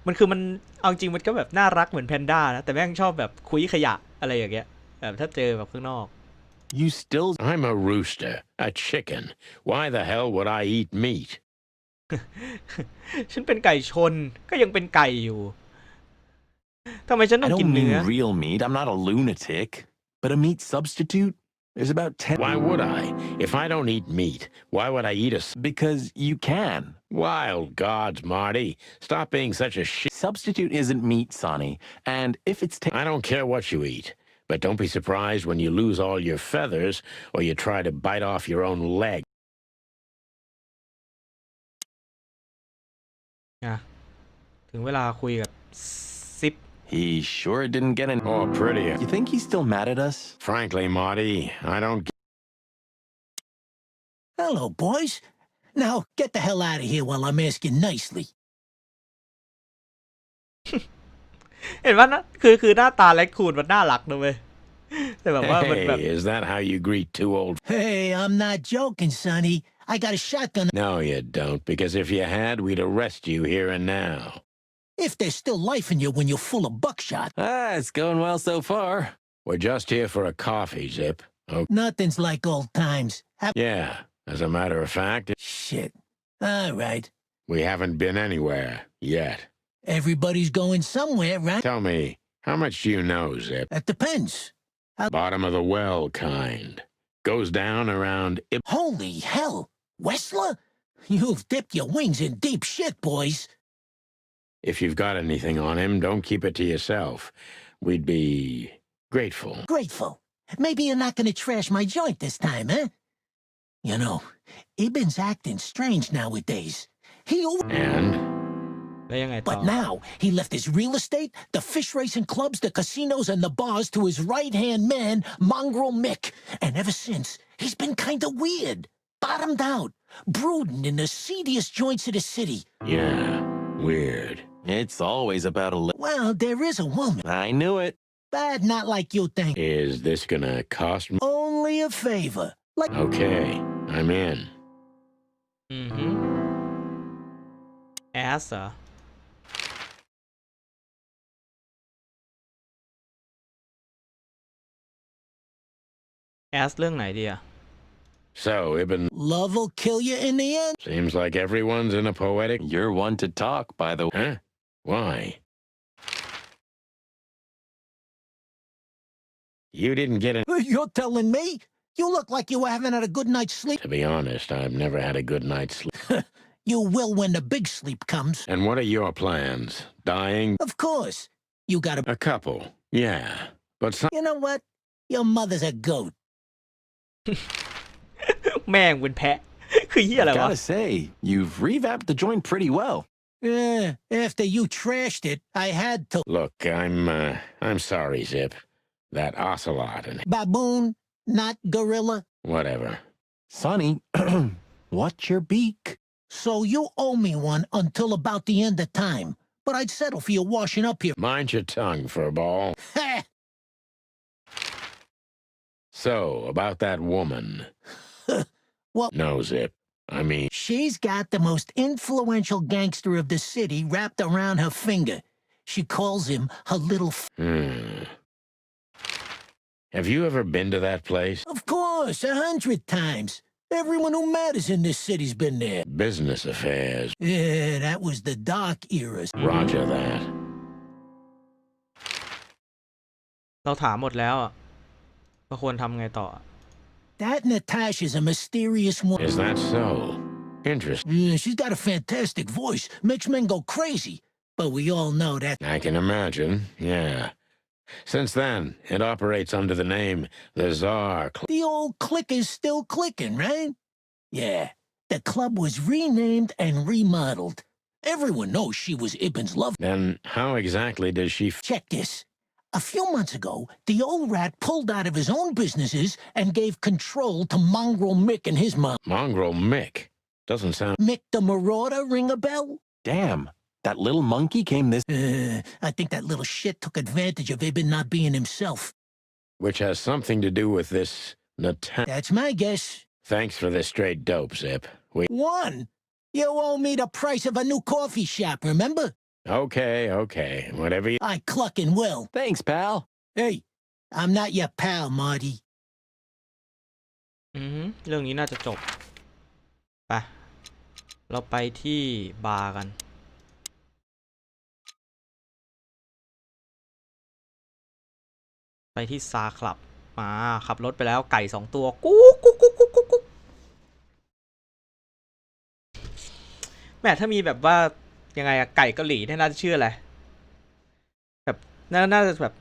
มันคือมันเอาจริงมันก็แบบน่ารักเหมือนแพนด้านะแต่แม่งชอบแบบคุยขยะอะไรอย่างเงี้ยแบบถ้าเจอแบบข้างนอก You still... I'm a rooster, a chicken. Why the hell would I eat meat? ฉันเป็นไก่ชนก็ยังเป็นไก่อยู่ทำไมฉันต้ I องกิน don't เนื้อ mean real meat. I'm not a lunatic. But a meat substitute? There's about 10. Why would I? If I don't eat meat, why would I eat a... Because you can. Wild gods, Marty. Stop being such a shit. Substitute isn't meat, Sonny. And if it's... I don't care what you eat. But don't be surprised when you lose all your feathers or you try to bite off your own leg. ถึงเวลาคุยกับซิป He sure didn't get an... Oh, prettier. You think he's still mad at us? Frankly, Marty, I don't... Hello, boys. Now, get the hell out of here while I'm asking nicely. เห็นว่านะคือหน้าตาแรคคูนมันน่ารักนะเว้ยแต่แบบว่ามันแบบ Hey, is that how you greet two old... Hey, I'm not joking, Sonny. I got a shotgun. No, you don't, because if you had, we'd arrest you here and now. If there's still life in you when you're full of buckshot. It's going well so far. We're just here for a coffee, Zip. Okay. Nothing's like old times. Yeah, as a matter of fact, Shit. All right. we haven't been anywhere yet. Everybody's going somewhere, right? Tell me, how much do you know, Zip? That depends. Bottom of the well kind. Goes down around... Holy hell. Wessler? You've dipped your wings in deep shit, boys. If you've got anything on him, don't keep it to yourself. We'd be grateful. Grateful. Maybe you're not gonna trash my joint this time, huh? You know, Ibn's acting strange nowadays. And? แล้วยังไงต่อ But now, he left his real estate, the fish racing clubs, the casinos, and the bars to his right-hand man, Mongrel Mick. And ever since, he's been kinda weird. Bottomed out. Brooding in the seediest joints of the city. Yeah, weird. It's always about a... Well, there is a woman. I knew it. But not like you think. Is this gonna cost me? Only a favor. Like... Okay, I'm in. แอสเหรอแอสเรื่องไหนดีอะ So, Ibn... Love will kill you in the end. Seems like everyone's in a poetic... You're one to talk, by the way. Huh? Why? You didn't get an... You're telling me? You look like you haven't had a good night's sleep. To be honest, I've never had a good night's sleep. You will when the big sleep comes. And what are your plans? Dying? Of course. You gotta... A couple, yeah. But some... You know what? Your mother's a goat. แม่งเป็นแพะ คือเหี้ยอะไรวะ Gotta say, you've revamped the joint pretty well. After you trashed it, I had to... Look, I'm sorry, Zip. That ocelot and... Baboon, not gorilla. Whatever. Sonny, what's your beak? So you owe me one until about the end of time. But I'd settle for you washing up here. Mind your tongue, furball. So, about that woman. Well... No, Zip. I mean... She's got the most influential gangster of the city wrapped around her finger. She calls him her little... Have you ever been to that place? Of course, 100 times. Everyone who matters in this city's been there. Business affairs. Yeah, that was the dark eras. Roger that. เราถามหมดแล้วอ่ะก็ควรทำไงต่อ That Natasha's a mysterious woman. Is that so? Interesting. Yeah, she's got a fantastic voice. Makes men go crazy. But we all know that... I can imagine, yeah. Since then, it operates under the name the Czar. The old clique is still clicking, right? Yeah, the club was renamed and remodeled. Everyone knows she was Ibn's love. Then how exactly does she... Check this. A few months ago, the old rat pulled out of his own businesses and gave control to Mongrel Mick and his mom. Mongrel Mick? Doesn't sound... Mick the Marauder, ring a bell? Damn, that little monkey came this... I think that little shit took advantage of Ibn not being himself. Which has something to do with this... That's my guess. Thanks for the straight dope, Zip. One! You owe me the price of a new coffee shop, remember? Okay. Whatever you... I clucking will. Thanks, pal. Hey, I'm not your pal, Marty. เรื่องนี้น่าจะจบไปเราไปที่บาร์กันไปที่ซาคลับ มาขับรถไปแล้วไก่2 ตัวกุ๊กกุ๊กกุ๊กกุ๊กกุ๊กกุ๊กแม่ถ้ามีแบบว่ายังไงอะไก่เกาหลีเนี่ยน่าจะชื่ออะไรแบบน่าจะแบบ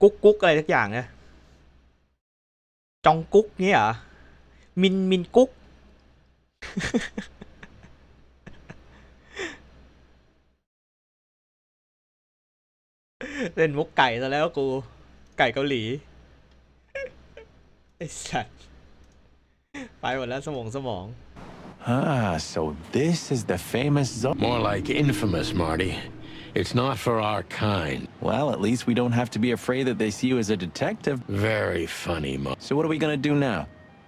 กุ๊กกุ๊กอะไรทุกอย่างเนี่ยจองกุ๊กเงี้ยเหรอมินกุ๊ก เล่นมุกไก่ซะแล้วกูไก่เกาหลีไอ้สัตว์ไปหมดแล้วสมอง Ah, so this is the famous zone. More like infamous, Marty. It's not for our kind. Well, at least we don't have to be afraid that they see you as a detective. Very funny, So what are we gonna do now?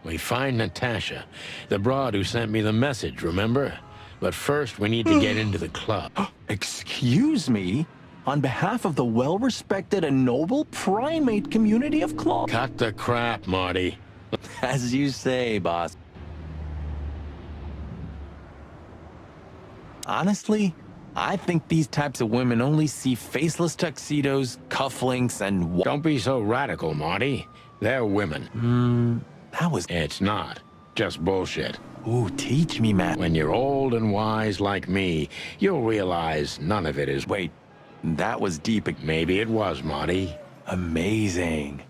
We find Natasha, the broad who sent me the message, remember? But first, we need to get into the club. Excuse me? On behalf of the well-respected and noble primate community of claw. Cut the crap, Marty. As you say, boss. Honestly, I think these types of women only see faceless tuxedos, cufflinks, and... Don't be so radical, Marty. They're women. That was... It's not. Just bullshit. Ooh, teach me, man. When you're old and wise like me, you'll realize none of it is... Wait, that was deep. Maybe it was, Marty. Amazing.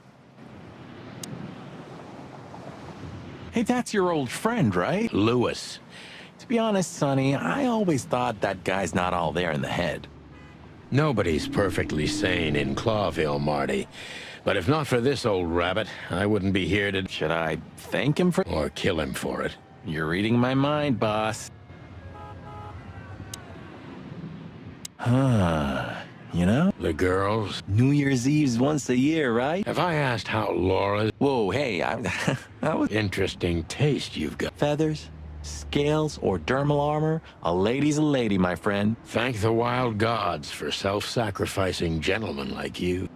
Hey, that's your old friend, right? Lewis. To be honest, Sonny, I always thought that guy's not all there in the head. Nobody's perfectly sane in Clawville, Marty. But if not for this old rabbit, I wouldn't be here to... Should I thank him for... Or kill him for it. You're reading my mind, boss. You know? The girls? New Year's Eve's once a year, right? Have I asked how Laura's... Whoa, hey, I was... Interesting taste you've got. Feathers, scales, or dermal armor, a lady's a lady, my friend. Thank the wild gods for self-sacrificing gentlemen like you.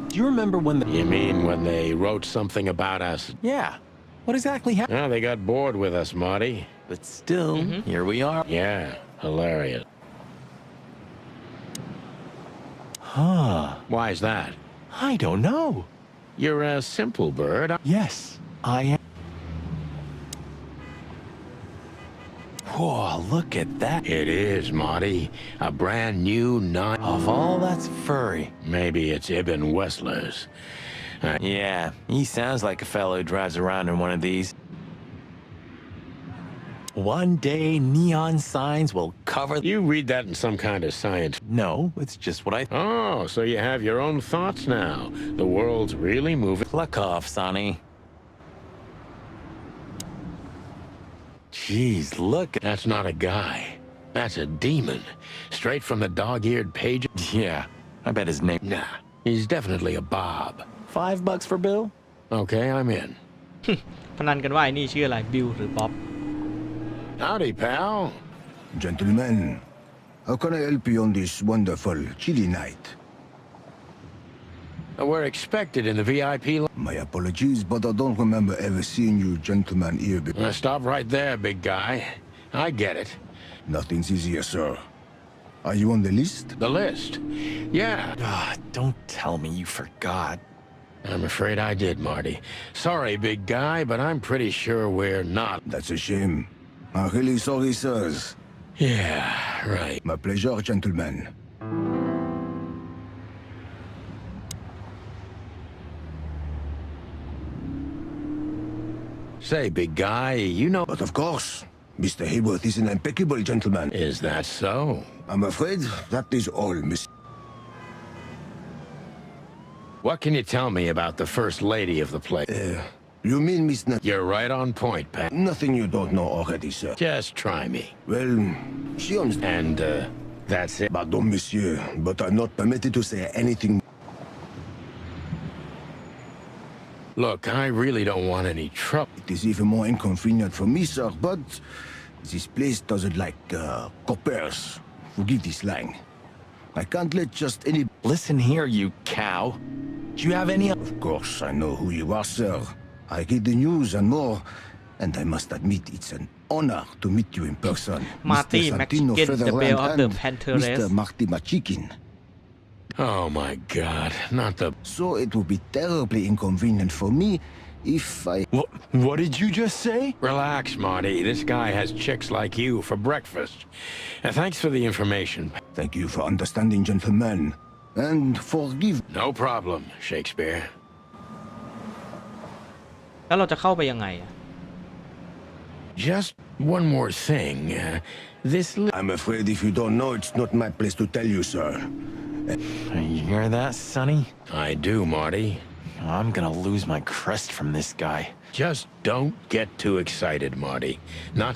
Do you remember when the... You mean when they wrote something about us? Yeah. What exactly happened? Oh, they got bored with us, Marty. But still, here we are. Yeah, hilarious. Huh. Why is that? I don't know. You're a simple bird. Yes, I am. Whoa, look at that. It is, Marty. A brand new Of all that's furry. Maybe it's Ibn Wessler's. Yeah, he sounds like a fellow who drives around in one of these. One day, neon signs will cover... You read that in some kind of science. No, it's just what I... Oh, so you have your own thoughts now. The world's really moving. Pluck off, Sonny. Jeez, look... That's not a guy. That's a demon. Straight from the dog-eared page. Yeah, I bet his name... Nah, he's definitely a Bob. $5 for Bill? Okay, I'm in. พนันกันว่าไอ้นี่ชื่ออะไรบิลหรือบ๊อบ Howdy, pal. Gentlemen, how can I help you on this wonderful, chilly night? We're expected in the VIP My apologies, but I don't remember ever seeing you gentlemen here before. Stop right there, big guy. I get it. Nothing's easier, sir. Are you on the list? The list? Yeah. Don't tell me you forgot. I'm afraid I did, Marty. Sorry, big guy, but I'm pretty sure we're not. That's a shame. I'm really sorry, sirs. Yeah, right. My pleasure, gentlemen. Say, big guy, you know... But of course, Mr. Hayworth is an impeccable gentleman. Is that so? I'm afraid that is all, Miss... What can you tell me about the first lady of the place? You mean Miss Nat... You're right on point, Pat. Nothing you don't know already, sir. Just try me. Well, she owns... And, that's it. Pardon, monsieur, but I'm not permitted to say anything. Look, I really don't want any trouble. It is even more inconvenient for me, sir, but this place doesn't like, coppers. Forgive this slang. I can't let just any... Listen here, you cow. Do you have any... Of course, I know who you are, sir. I read the news and more, and I must admit it's an honor to meet you in person. Marty Mr. Santino McChicken, the bell of the and Panteres. Mr. Marty McChicken. Oh my God, not the... So it would be terribly inconvenient for me if I... What did you just say? Relax, Marty. This guy has chicks like you for breakfast. And thanks for the information. Thank you for understanding, gentlemen. And forgive... No problem, Shakespeare. แล้วเราจะเข้าไปยังไงอะ Just one more thing. This... I'm afraid if you don't know, it's not my place to tell you, sir. You hear that, Sonny? I do, Marty. I'm gonna lose my crest from this guy. Just don't get too excited, Marty. Not...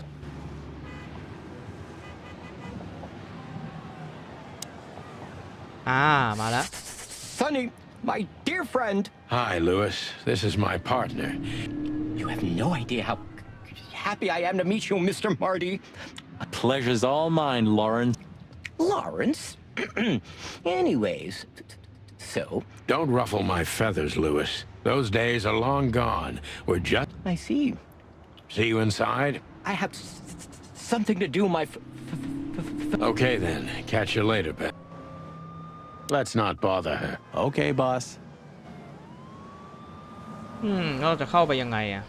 มาแล้ว Sonny, my dear friend. Hi, Lewis. This is my partner. You have no idea how happy I am to meet you, Mr. Marty. Pleasure's all mine, Lauren. Lawrence? Anyways, so... Don't ruffle my feathers, Lewis. Those days are long gone. We're just... I see. See you inside? I have something to do, my... Okay, then. Catch you later, Ben. Let's not bother her. Okay, boss. เราจะเข้าไปยังไงอะ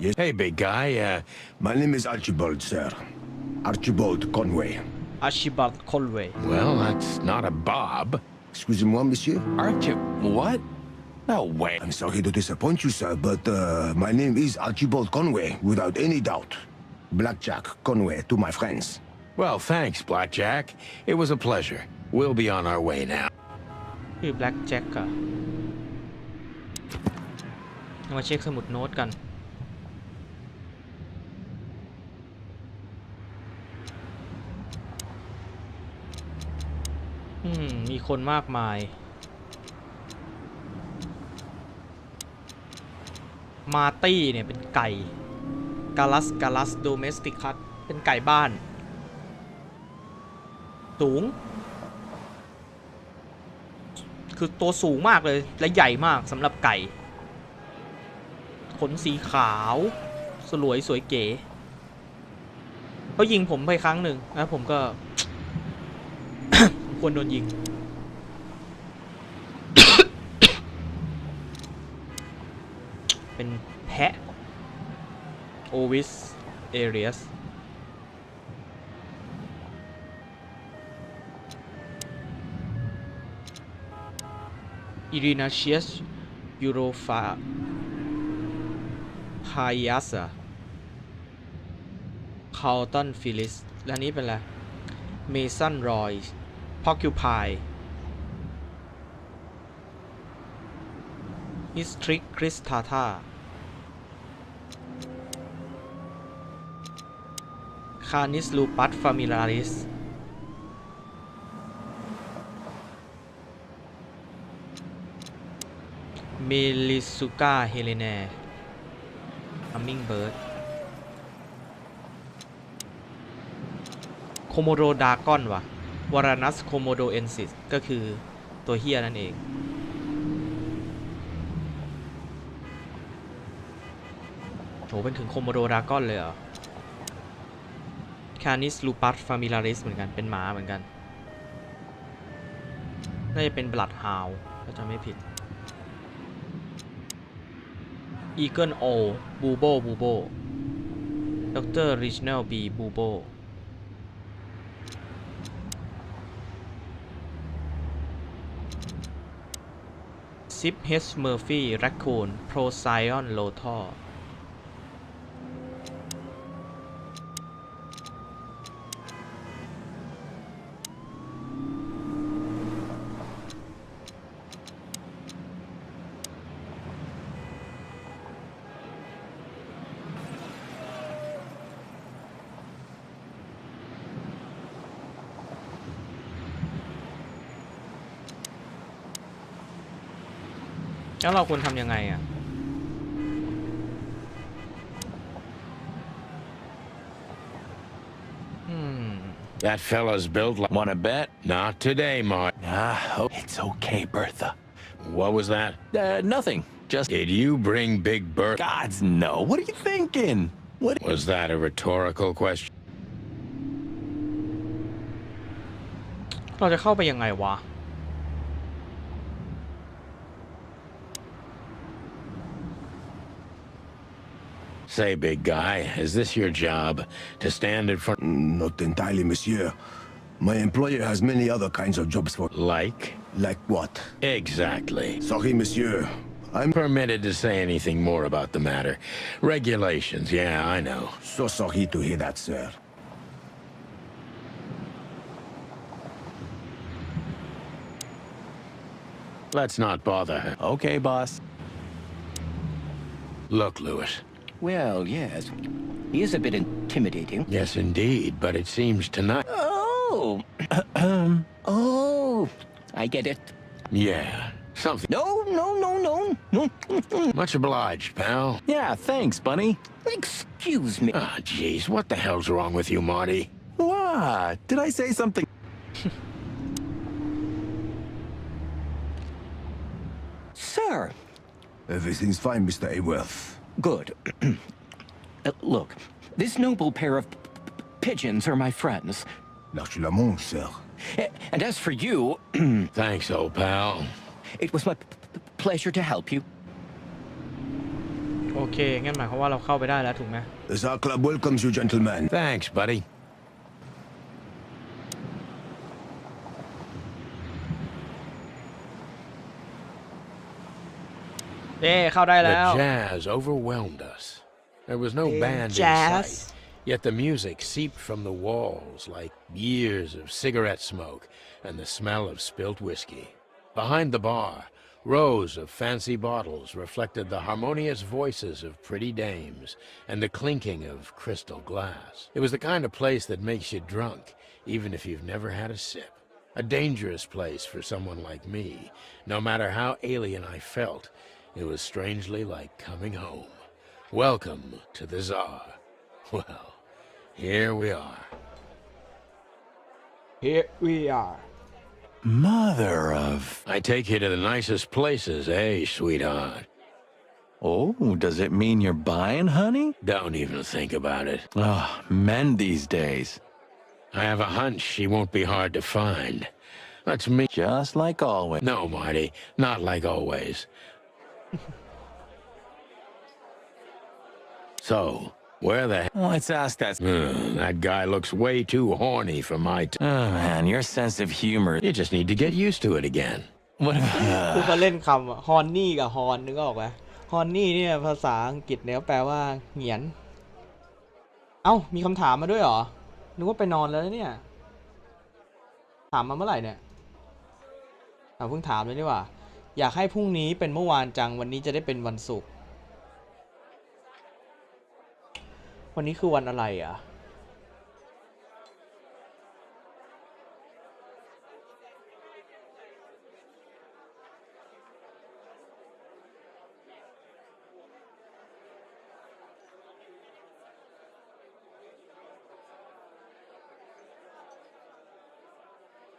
Yes. Hey, big guy. My name is Archibald, sir. Archibald Conway. อาชิบัตคอนเวย์ Well, that's not a Bob. Excusez-moi, monsieur. Archie, what? No way. I'm sorry to disappoint you, sir, but my name is Archibald Conway, without any doubt. Blackjack Conway to my friends. Well, thanks, Blackjack. It was a pleasure. We'll be on our way now. คือแบล็กแจ็คอะมาเช็คสมุดโน้ตกันมีคนมากมายมาร์ตี้เนี่ยเป็นไก่กาลัสโดเมสติคัสเป็นไก่บ้านสูงคือตัวสูงมากเลยและใหญ่มากสำหรับไก่ขนสีขาวสวยเก๋เขายิงผมไปครั้งหนึ่งแล้วผมก็ ควรโดนยิง เป็นแพะโอวิสเอเรียสอิรินาเชียสยูโรฟาพายัสคาลตันฟิลิสและนี้เป็นอะไรเมสันรอยพอคิวพายฮิสทริกคริสทาธาคานิสลูปัสฟามิลาริสเมลิสุกาเฮเลเนฮัมมิงเบิร์ดโคโมโดดากอนว่ะวารานัสโคโมโดเอนซิสก็คือตัวเฮียนั่นเองโหเป็นถึงโคโมโดดากอนเลยเหรอคานิสลูปัสฟามิลาริสเหมือนกันเป็นหมาเหมือนกันน่าจะเป็นบลัดฮาวถ้าจำไม่ผิดอีเกิลโอบูโบดรริชแนลบีบูโบซิปเฮสเมอร์ฟี่แรคคูนโพรไซออนโลทอแล้วเราควรทำยังไงอ่ะThat fella's built like... Wanna bet? Not today, Mark. Ah, it's okay, Bertha. What was that? Nothing. Just... Did you bring Big Bird? Gods, no. What are you thinking? What... Was that a rhetorical question? เราจะเข้าไปยังไงวะ Say, big guy, is this your job? To stand in front... Not entirely, monsieur. My employer has many other kinds of jobs for... Like? Like what? Exactly. Sorry, monsieur. I'm Permitted to say anything more about the matter. Regulations, yeah, I know. so sorry to hear that, sir. Let's not bother her. Okay, boss. Look, Lewis. Well, yes. He is a bit intimidating. Yes, indeed, but it seems tonight... Oh. Oh. I get it. Yeah, something... No. Much obliged, pal. Yeah, thanks, Bunny. Excuse me. Ah, jeez, what the hell's wrong with you, Marty? What? Did I say something? Sir. Everything's fine, Mr. Aworth. Good. Look, this noble pair of pigeons are my friends. L'archelamonde, sir. And as for you, Thanks, old pal. it was my pleasure to help you. โอเค งั้นหมายความว่าเราเข้าไปได้แล้วถูกไหม Our club welcomes you, gentlemen. Thanks, buddy. เย้เข้าได้แล้ว The jazz overwhelmed us. There was no band in jazz. sight, yet the music seeped from the walls like years of cigarette smoke and the smell of spilt whiskey. Behind the bar, rows of fancy bottles reflected the harmonious voices of pretty dames and the clinking of crystal glass. It was the kind of place that makes you drunk, even if you've never had a sip. A dangerous place for someone like me. No matter how alien I felt, it was strangely like coming home. Welcome to the Tsar. Well, here we are. Here we are Mother of... I take you to the nicest places, eh, sweetheart? Oh, does it mean you're buying, honey? Don't even think about it. Oh, men these days. I have a hunch she won't be hard to find. That's me. Just like always. No, Marty, not like always. So, where the hell? Let's ask that... That guy looks way too horny for my... Oh, man, your sense of humor... You just need to get used to it again. What คือเขาเล่นคำฮอนนี่กับฮอนนึกออกไหมฮอนนี่เนี่ยภาษาอังกฤษเนี่ยแปลว่าเหงียน เอ้ามีคำถามมาด้วยเหรอนึกว่าไปนอนแล้วเนี่ย ถามมาเมื่อไหร่เนี่ยเพิ่งถามเลยนี่หว่าอยากให้พรุ่งนี้เป็นเมื่อวานจังวันนี้จะได้เป็นวันศุกร์วันนี้คือวันอะไรอ่ะ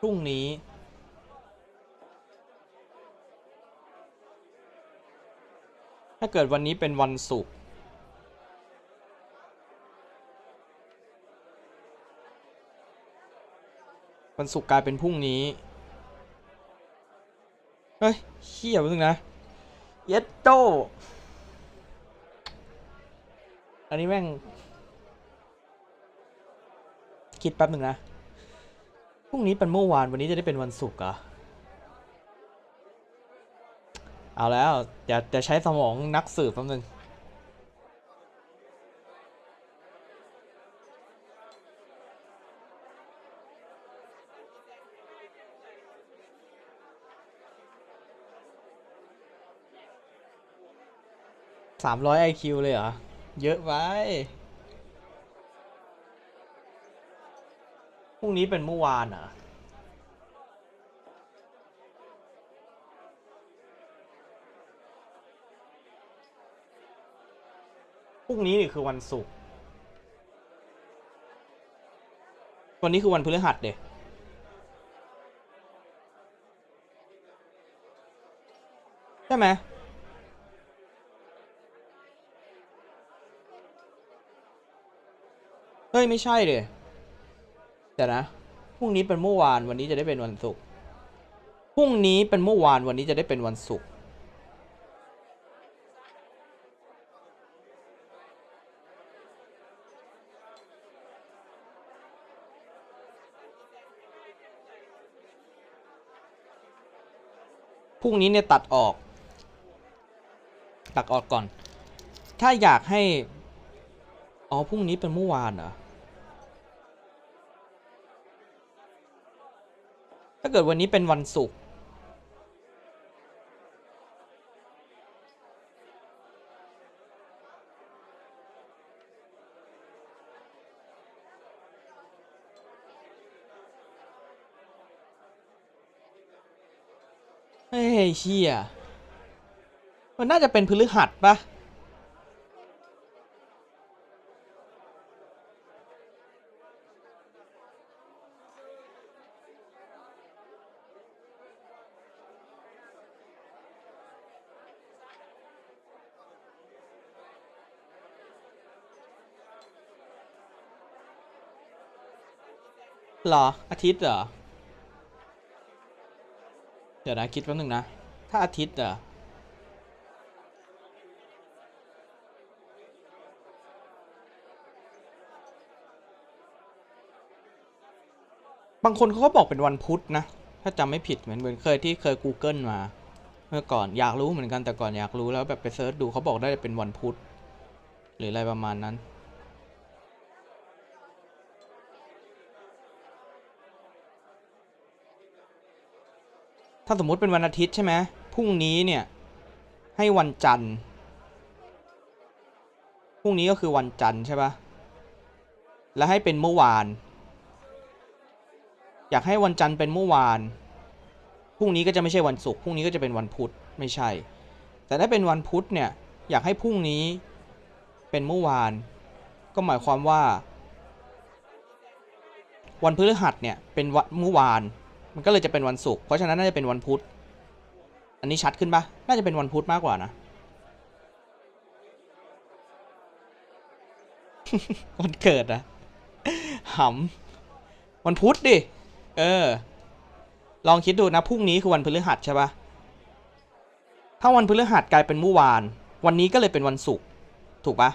พรุ่งนี้ถ้าเกิดวันนี้เป็นวันศุกร์วันศุกร์กลายเป็นพรุ่งนี้เฮ้ยเขี้ยวนึงนะเย็ดโตอันนี้แม่งคิดแป๊บนึงนะพรุ่งนี้เป็นเมื่อวานวันนี้จะได้เป็นวันศุกร์เหรอเอาแล้วจะใช้สมองนักสืบแป๊บนึง300 IQ เลยเหรอเยอะไปพรุ่งนี้เป็นเมื่อวานเหรอพรุ่งนี้นี่คือวันศุกร์วันนี้คือวันพฤหัสเด็ ช่ไหมเฮ้ยไม่ใช่ดิแต่นะพรุ่งนี้เป็นเมื่อวานวันนี้จะได้เป็นวันศุกร์พรุ่งนี้เป็นเมื่อวานวันนี้จะได้เป็นวันศุกร์พรุ่งนี้เนี่ยตัดออกก่อนถ้าอยากให้อ๋อพรุ่งนี้เป็นเมื่อวานเหรอถ้าเกิดวันนี้เป็นวันศุกร์เฮ้ยเชี่ยมันน่าจะเป็นพฤหัสปะหรออาทิตย์เหรอเดี๋ยวนะคิดแป๊บนึงนะถ้าอาทิตย์เหรอบางคนเขาก็บอกเป็นวันพุธนะถ้าจำไม่ผิดเหมือนเคย Google มาเมื่อก่อนอยากรู้เหมือนกันแต่ก่อนอยากรู้แล้วแบบไปเซิร์ชดูเขาบอกได้เป็นวันพุธหรืออะไรประมาณนั้นถ้าสมมุติเป็นวันอาทิตย์ใช่ไหมพรุ่งนี้เนี่ยให้วันจันทร์พรุ่งนี้ก็คือวันจันทร์ใช่ปะแล้วให้เป็นเมื่อวานอยากให้วันจันทร์เป็นเมื่อวานพรุ่งนี้ก็จะไม่ใช่วันศุกร์พรุ่งนี้ก็จะเป็นวันพุธไม่ใช่แต่ถ้าเป็นวันพุธเนี่ยอยากให้พรุ่งนี้เป็นเมื่อวานก็หมายความว่าวันพฤหัสเนี่ยเป็นวันเมื่อวานมันก็เลยจะเป็นวันศุกร์เพราะฉะนั้นน่าจะเป็นวันพุธอันนี้ชัดขึ้นปะน่าจะเป็นวันพุธมากกว่านะ วันเกิดอะหำวันพุธดิลองคิดดูนะพรุ่งนี้คือวันพฤหัสใช่ปะถ้าวันพฤหัสกลายเป็นเมื่อวานวันนี้ก็เลยเป็นวันศุกร์ถูกปะ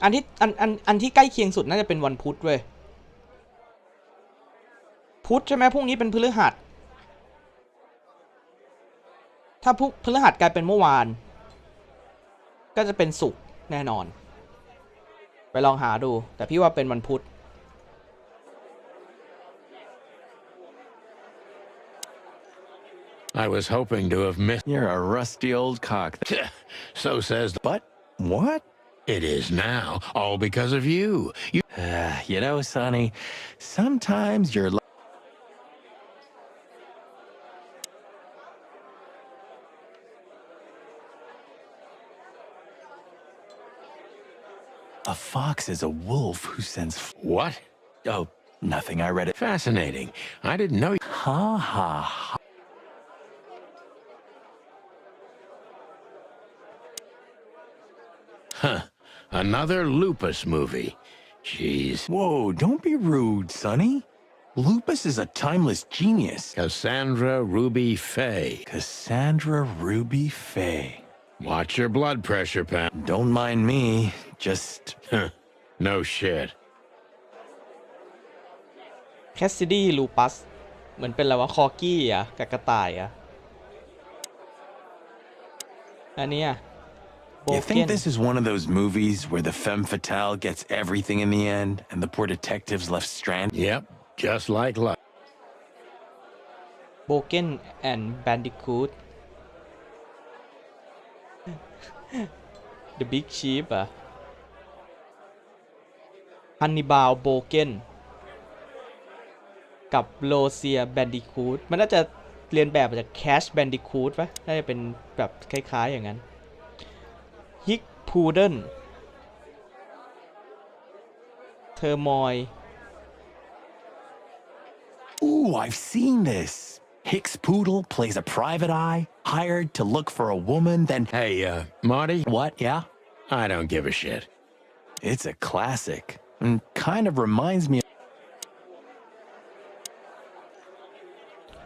อันที่ใกล้เคียงสุดน่าจะเป็นวันพุธเว้ยพุธใช่ไหมพรุ่งนี้เป็นพฤหัสถ้าพฤหัสกลายเป็นเมื่อวานก็จะเป็นศุกร์แน่นอนไปลองหาดูแต่พี่ว่าเป็นวันพุธ I was hoping to have missed. You're a rusty old cock. So says the. But what? It is now, all because of you. You know, Sonny, sometimes you're. A fox is a wolf who sends. What? Oh, nothing. I read it. Fascinating. I didn't know. Ha ha ha. Huh. Another Lupus movie. Jeez. Whoa, don't be rude, Sonny. Lupus is a timeless genius. Cassandra Ruby Faye. Cassandra Ruby Faye. Watch your blood pressure, Pam. Don't mind me. Just. No shit. Cassidy Lupus เหมือนเป็นอะไรวะคอกี้อะกับกระต่ายอะอันนี้อะYou think this is one of those movies where the femme fatale gets everything in the end and the poor detective's left stranded? Yep, just like luck. Broken and Bandicoot The Big Sheep อะ Hannibal Broken กับ Rosia Bandicoot มันน่าจะ เรียนแบบมาจาก Crash Bandicoot ปะน่าจะเป็นแบบคล้ายๆอย่างนั้น Hick Poodle Turmoil Ooh, I've seen this. Hicks Poodle plays a private eye, hired to look for a woman, then... Hey, Marty? What, yeah? I don't give a shit. It's a classic, and kind of reminds me...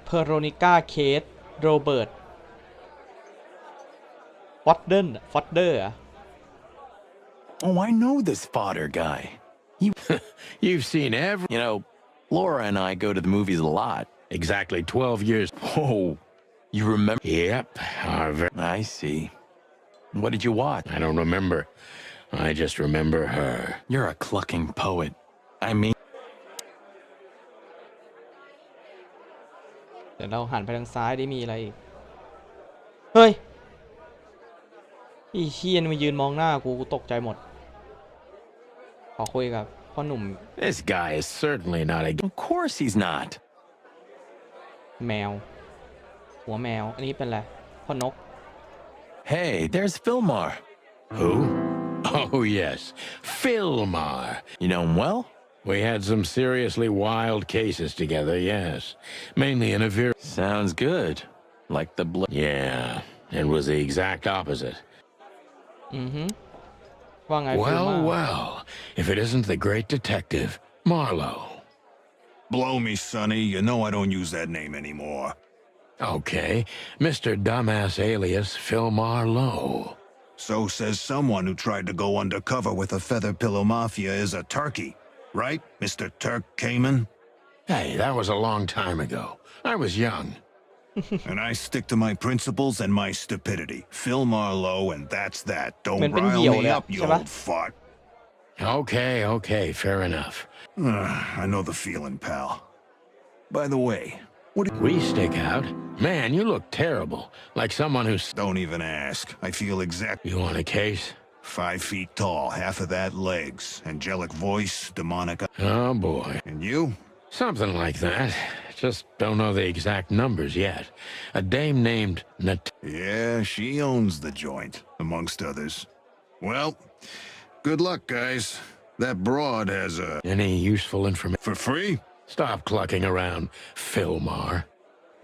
Veronica Kate Robert Fodder อะ Oh, I know this fodder guy. You've seen every... You know, Laura and I go to the movies a lot. Exactly 12 years. Oh, you remember? Yep. I see. What did you watch? I don't remember. I just remember her. You're a clucking poet. I mean... เดี๋ยวเราหันไปทางซ้ายได้มีอะไรอีก เฮ้ยอีเชียนมายืนมองหน้ากูตกใจหมด ขอคุยกับพ่อหนุ่ม This guy is certainly not a... Of course he's not. แมว หัวแมว อันนี้เป็นอะไร พ่อนก Hey, there's Fillmar. Who? Oh, yes. Fillmar. You know him well? We had some seriously wild cases together, yes. Mainly in a very... Sounds good. Like the blood. Yeah, it was the exact opposite. ว่าไง Well, ฟิลมา well, if it isn't the great detective, Marlowe. Blow me, Sonny. You know I don't use that name anymore. Okay, Mr. Dumbass alias Fillmar Lowe. So says someone who tried to go undercover with a Feather Pillow Mafia is a turkey. Right, Mr. Turk Cayman? Hey, that was a long time ago. I was young. And I stick to my principles and my stupidity. Phil Marlowe, and that's that. Don't มันเป็น rile เหี่ยว me เลยอะ up, you ใช่ปะ old fart. Okay, fair enough. I know the feeling, pal. By the way, what do We stick out. Man, you look terrible. Like someone who's... Don't even ask. I feel exactly You want a case? 5 feet tall, half of that legs, angelic voice, demonic. Oh, boy. And you? Something like that. Just don't know the exact numbers yet. A dame named Yeah, she owns the joint, amongst others. Well, good luck, guys. That broad has a... Any useful information? For free? Stop clucking around, Fillmar.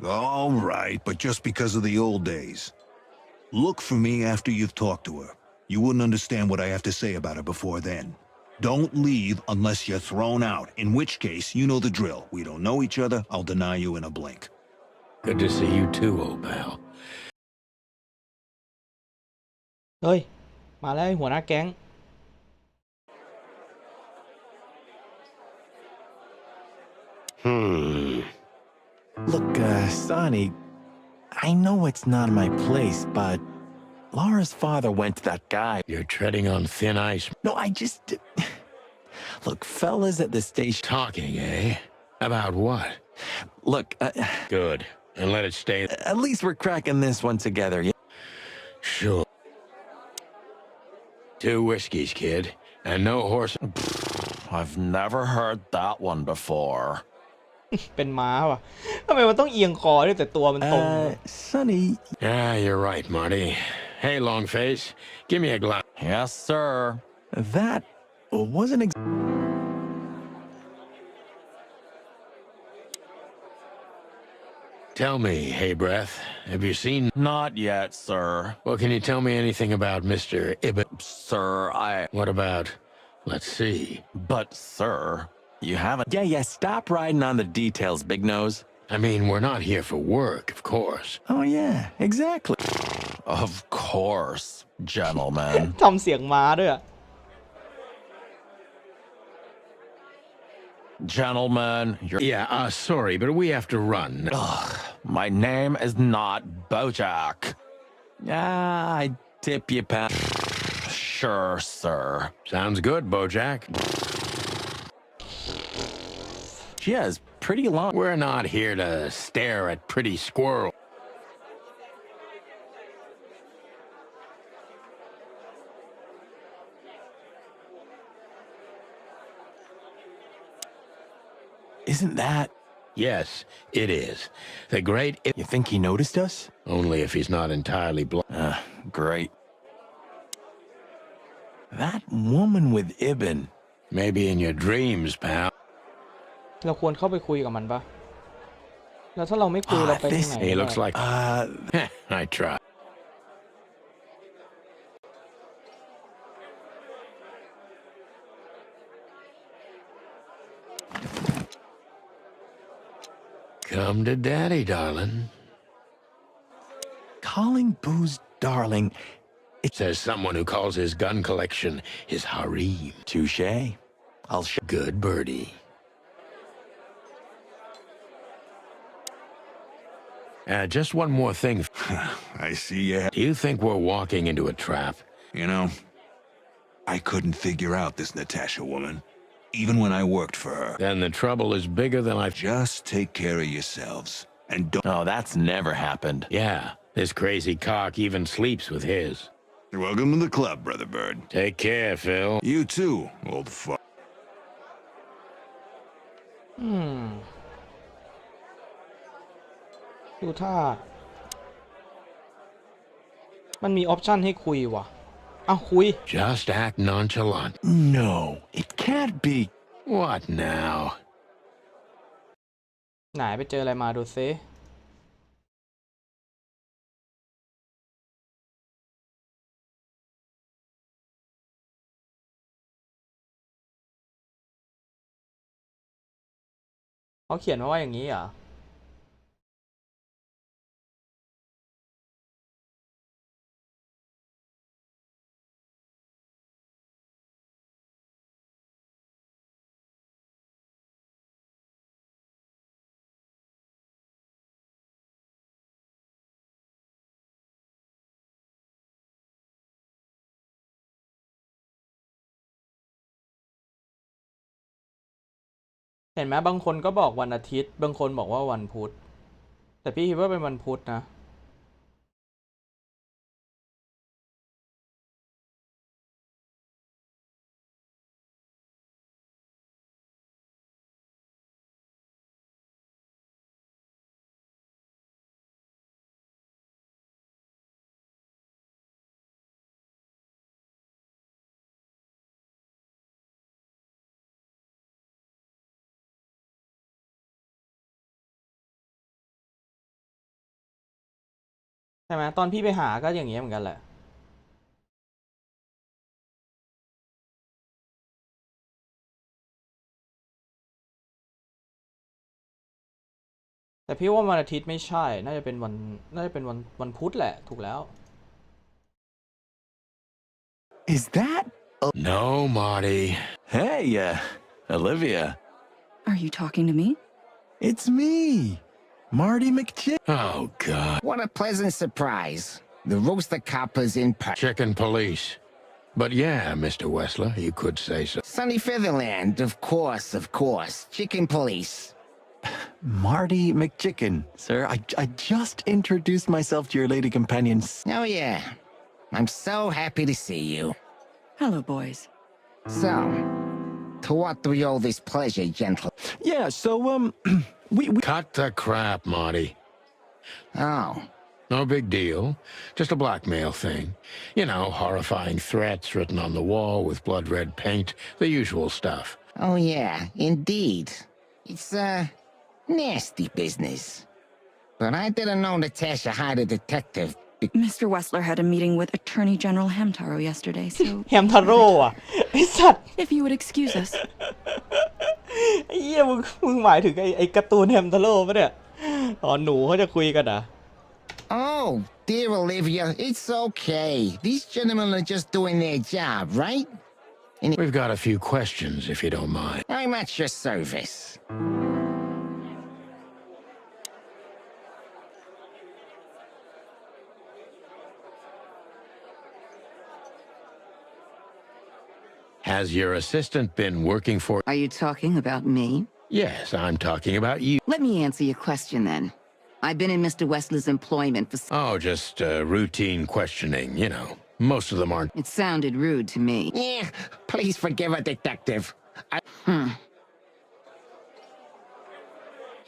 All right, but just because of the old days. Look for me after you've talked to her. You wouldn't understand what I have to say about her before then. Don't leave unless you're thrown out, in which case, you know the drill. We don't know each other, I'll deny you in a blink. Good to see you too, old pal. เฮ้ย มาแล้วไอ้หัวหน้าแก๊ง Look, Sonny, I know it's not my place, but Laura's father went to that guy. You're treading on thin ice. No, I just... Look, fellas at the station... Talking, eh? About what? Look, Good. And let it stay. at least we're cracking this one together, yeah? Sure. 2 whiskeys, kid. And no horse... I've never heard that one before. เป็นม้าว่ะทำไมมันต้องเอียงคอด้วยแต่ตัวมันตรง Sonny... Yeah, you're right, Marty. Hey, Longface, give me a glass. Yes, sir. That wasn't Tell me, hey, Breath, have you seen... Not yet, sir. Well, can you tell me anything about Mr. Ibba? Sir, What about... Let's see. But, sir, you haven't... Yeah, stop riding on the details, Big Nose. I mean, we're not here for work, of course. Oh, yeah, exactly. Of course, gentlemen. ทำเสียงม้าด้วยอะ Gentlemen, you're... Yeah, sorry, but we have to run. My name is not Bojack. I tip you, Pat. Sure, sir. Sounds good, Bojack. She has pretty long... We're not here to stare at pretty squirrels. Isn't that... Yes, it is. The great... You think he noticed us? Only if he's not entirely blind. Great. That woman with Ibn. Maybe in your dreams, pal. เราควรเข้าไปคุยกับมันปะแล้วถ้าเราไม่คุยเราไปที่ไหน He looks like... I try. Come to daddy, darling. Calling booze darling. It says someone who calls his gun collection his harem. Touche. I'll Good birdie. Just one more thing. I see you. Do you think we're walking into a trap? You know, I couldn't figure out this Natasha woman, even when I worked for her. Then the trouble is bigger than I've... Just take care of yourselves, and don't... Oh, that's never happened. Yeah, this crazy cock even sleeps with his. Welcome to the club, Brother Bird. Take care, Phil. You too, old fuck. ดูท่ามันมีออปชันให้คุยว่ะอ้าวคุย Just act nonchalant. No, it can't be. What now? ไหนไปเจออะไรมาดูซิเขาเขียนมาว่าอย่างนี้เหรอเห็นไหมบางคนก็บอกวันอาทิตย์บางคนบอกว่าวันพุธแต่พี่คิดว่าเป็นวันพุธนะใช่ไหมตอนพี่ไปหาก็อย่างเงี้ยเหมือนกันแหละแต่พี่ว่าวันอาทิตย์ไม่ใช่น่าจะเป็นวันพุธแหละถูกแล้ว Is that? No, Marty. Hey, Olivia. Are you talking to me? It's me, Marty McChick. Oh, God. What a pleasant surprise. The rooster copper's in Chicken police. But yeah, Mr. Wessler, you could say so. Sunny Featherland, of course. Chicken police. Marty McChicken, sir. I just introduced myself to your lady companions. Oh, yeah. I'm so happy to see you. Hello, boys. So, to what do we owe this pleasure, gentle? Yeah, so, we... Cut the crap, Marty. Oh. No big deal. Just a blackmail thing. You know, horrifying threats written on the wall with blood-red paint. The usual stuff. Oh, yeah, indeed. It's, nasty business. But I didn't know Natasha hired a detective. Mr. Wessler had a meeting with Attorney General Hamtaro yesterday, so... แฮมทาโร่อะไอสัตว์ if you would excuse us. ไอ้เหี้ยมึงหมายถึงไอ้การ์ตูนแฮมทาโร่ปะเนี่ยอ๋อหนูเขาจะคุยกันอ่ะ Oh, dear Olivia, it's okay. These gentlemen are just doing their job, right? We've got a few questions, if you don't mind. I'm at your service. Has your assistant been working for... Are you talking about me? Yes, I'm talking about you. Let me answer your question then. I've been in Mr. Wessler's employment for... Oh, just routine questioning, you know. Most of them aren't... It sounded rude to me. Yeah, please forgive a detective.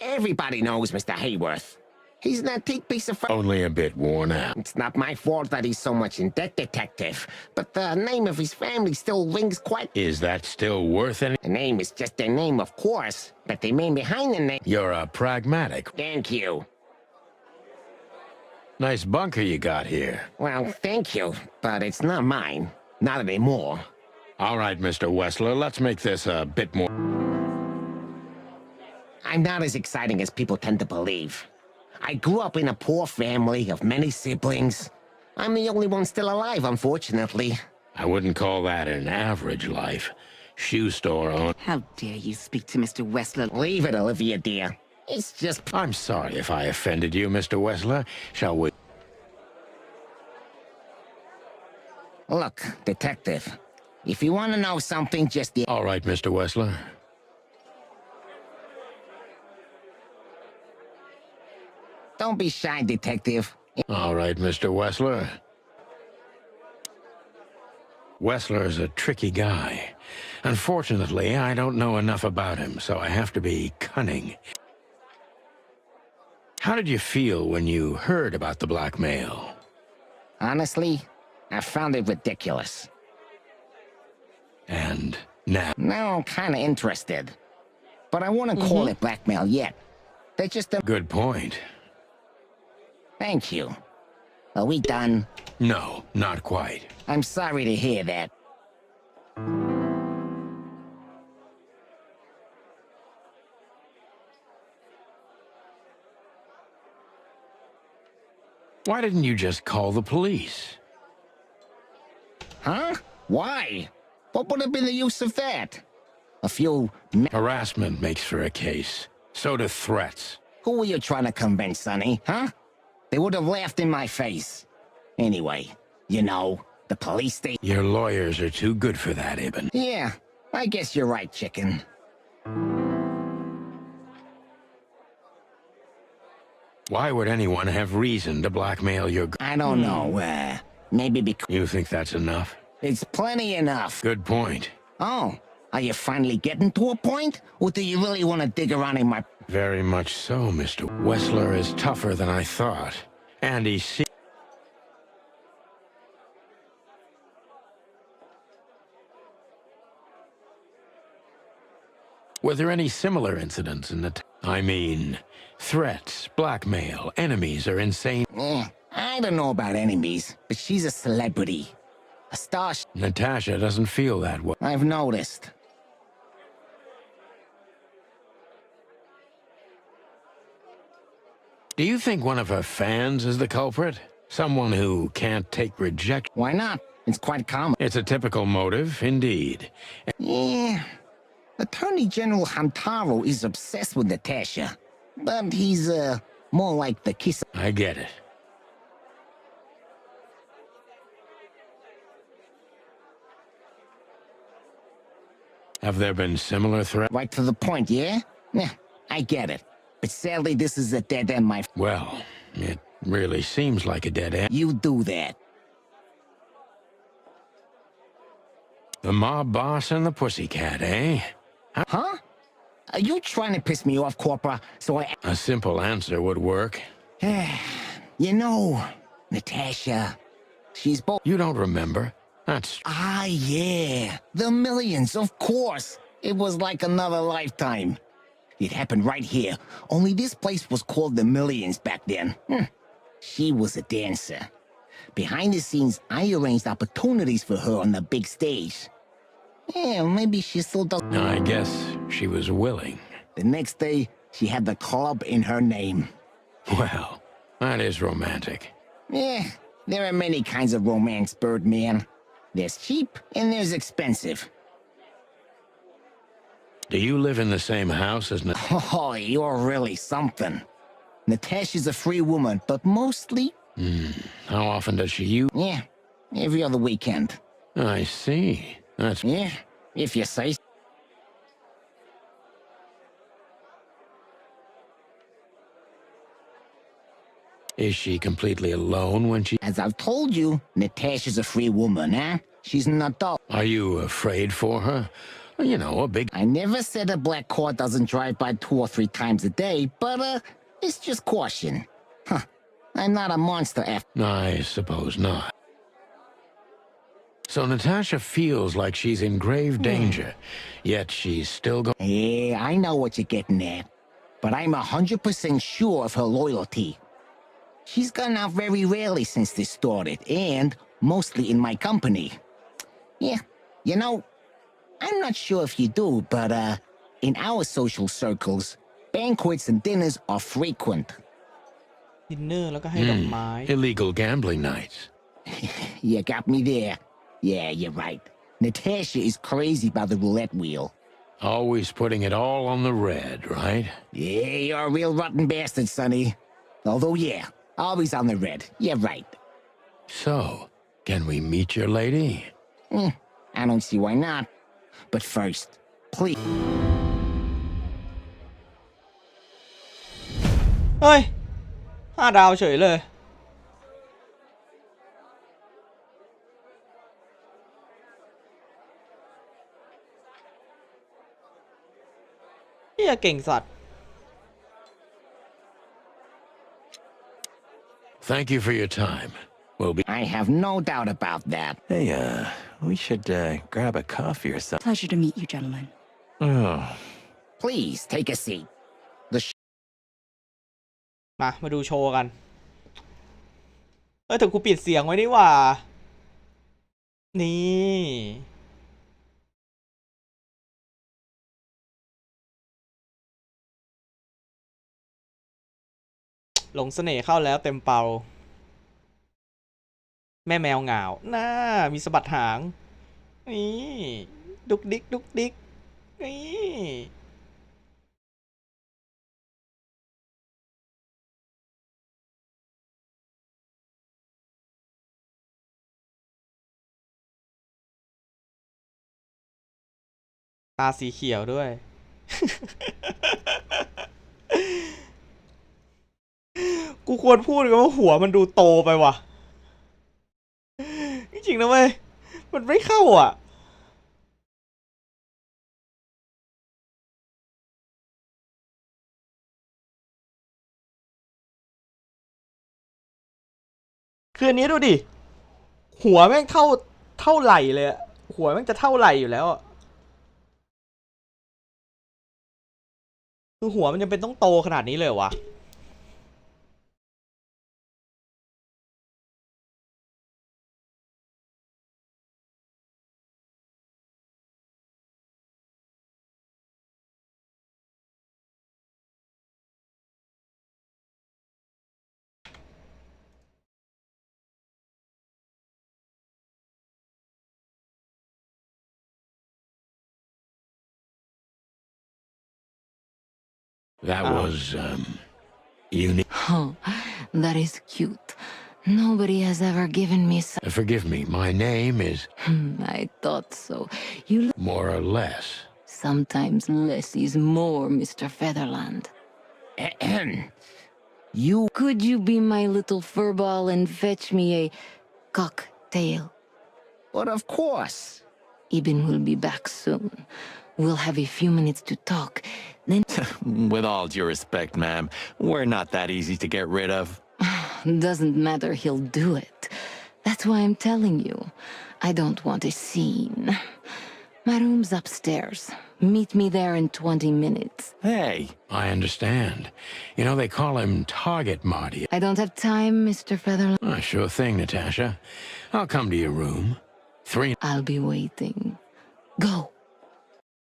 Everybody knows Mr. Hayworth. He's an antique piece of... Only a bit worn out. It's not my fault that he's so much in debt, Detective. But the name of his family still rings quite... Is that still worth any? The name is just their name, of course. But the man behind the name... You're a pragmatic. Thank you. Nice bunker you got here. Well, thank you. But it's not mine. Not anymore. All right, Mr. Wessler, let's make this a bit more... I'm not as exciting as people tend to believe. I grew up in a poor family of many siblings. I'm the only one still alive, unfortunately. I wouldn't call that an average life. Shoe store owner. How dare you speak to Mr. Wessler? Leave it, Olivia, dear. It's just... I'm sorry if I offended you, Mr. Wessler. Shall we... Look, Detective. If you want to know something, just... All right, Mr. Wessler. Don't be shy, Detective. All right, Mr. Wessler. Wessler's a tricky guy. Unfortunately, I don't know enough about him, so I have to be cunning. How did you feel when you heard about the blackmail? Honestly, I found it ridiculous. And now? Now I'm kind of interested. But I wouldn't call it blackmail yet. They're just a... Good point. Thank you. Are we done? No, not quite. I'm sorry to hear that. Why didn't you just call the police? Huh? Why? What would have been the use of that? A few... Harassment makes for a case. So do threats. Who were you trying to convince, Sonny? Huh? They would have laughed in my face. Anyway, you know, the police station... Your lawyers are too good for that, Ibn. Yeah, I guess you're right, chicken. Why would anyone have reason to blackmail your... I don't know, maybe because... You think that's enough? It's plenty enough. Good point. Oh, are you finally getting to a point? Or do you really want to dig around in my... Very much so, Mr. Wessler is tougher than I thought. And he's... Were there any similar incidents in the... I mean, threats, blackmail, enemies are insane... I don't know about enemies, but she's a celebrity. A star... Natasha doesn't feel that way. I've noticed. Do you think one of her fans is the culprit? Someone who can't take rejection? Why not? It's quite common. It's a typical motive, indeed. Yeah. Attorney General Hamtaro is obsessed with Natasha. But he's, more like the kiss... I get it. Have there been similar threats? Right to the point, yeah? Yeah, I get it. But sadly, this is a dead end, my... Well, it really seems like a dead end. You do that. The mob boss and the pussycat, eh? Huh? Are you trying to piss me off, Corpora? So A simple answer would work. You know, Natasha, she's both... You don't remember? That's... Ah, yeah. The Millions, of course. It was like another lifetime. It happened right here. Only this place was called the Millions back then. She was a dancer. Behind the scenes, I arranged opportunities for her on the big stage. Yeah, maybe she still does... I guess she was willing. The next day, she had the club in her name. Well, that is romantic. Yeah, there are many kinds of romance, Birdman. There's cheap and there's expensive. Do you live in the same house as... Oh, you're really something. Natasha's a free woman, but mostly... How often does she use... Yeah, every other weekend. I see. That's... Yeah, if you say... Is she completely alone when she... As I've told you, Natasha's a free woman, huh? She's an adult. Are you afraid for her? You know, a big... I never said a black car doesn't drive by 2 or 3 times a day, but, it's just caution. Huh. I'm not a monster after... I suppose not. So Natasha feels like she's in grave danger, yet she's still going... Yeah, I know what you're getting at. But I'm 100% sure of her loyalty. She's gone out very rarely since this started, and mostly in my company. Yeah, you know, I'm not sure if you do, but, in our social circles, banquets and dinners are frequent. ดินเนอร์แล้วก็ให้ดอกไม้ Illegal gambling nights. You got me there. Yeah, you're right. Natasha is crazy about the roulette wheel. Always putting it all on the red, right? Yeah, you're a real rotten bastard, Sonny. Although, yeah, always on the red. You're right. So, can we meet your lady? I don't see why not. But first, please. เฮ้ย5 ดาวเฉยเลยเฮียเก่งสัตว์ Thank you for your time. We'll be... I have no doubt about that. Hey, we should, grab a coffee or something. Pleasure to meet you, gentlemen. Oh. Please, take a seat. มาดูโชว์กันแต่กูปิดเสียงไว้นี่หว่านี่หลงเสน่ห์เข้าแล้วเต็มเป่าแม่แมวเหงาน่ามีสะบัดหางนี่ดุกดิกดุกดิกนี่ตาสีเขียวด้วย กูควรพูดกันว่าหัวมันดูโตไปว่ะจริงๆนะเว้ยมันไม่เข้าอ่ะคืออันนี้ดูดิหัวแม่งเท่าไหล่เลยอะหัวแม่งจะเท่าไหล่อยู่แล้วอะคือหัวมันยังเป็นต้องโตขนาดนี้เลยเหรอวะThat was, unique. Oh, that is cute. Nobody has ever given me so... Forgive me, my name is... I thought so. You look... More or less. Sometimes less is more, Mr. Featherland. You... Could you be my little furball and fetch me a cocktail? But of course. Ibn will be back soon. We'll have a few minutes to talk. Then... With all due respect, ma'am, we're not that easy to get rid of. Doesn't matter, he'll do it. That's why I'm telling you. I don't want a scene. My room's upstairs. Meet me there in 20 minutes. Hey. I understand. You know, they call him Target Marty. I don't have time, Mr. Featherland. Sure thing, Natasha. I'll come to your room. 3... I'll be waiting. Go.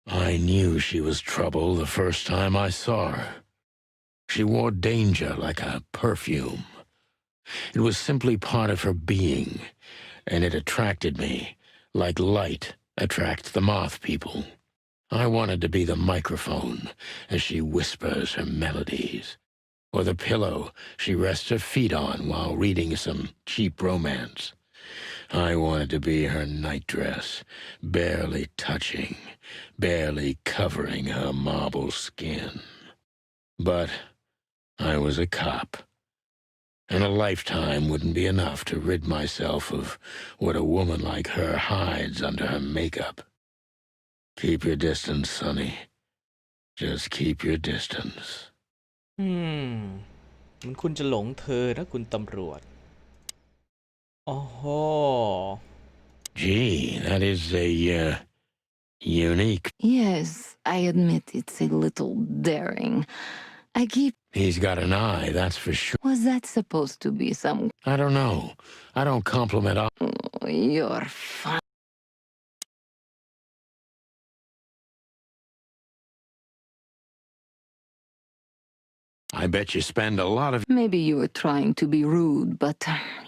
I knew she was trouble the first time I saw her. She wore danger like a perfume. It was simply part of her being, and it attracted me, like light attracts the moth people. I wanted to be the microphone as she whispers her melodies, or the pillow she rests her feet on while reading some cheap romance. I wanted to be her nightdress, barely touching, barely covering her marble skin. But I was a cop, and a lifetime wouldn't be enough to rid myself of what a woman like her hides under her makeup. Keep your distance, Sonny. Just keep your distance. มันคุณจะหลงเธอนะคุณตำรวจโอ้โห Gee, that is a unique. Yes, I admit it's a little daring. I keep... He's got an eye, that's for sure. Was that supposed to be some... I don't know. I don't compliment. Oh, you're fine. I bet you spend a lot of. Maybe you were trying to be rude, but,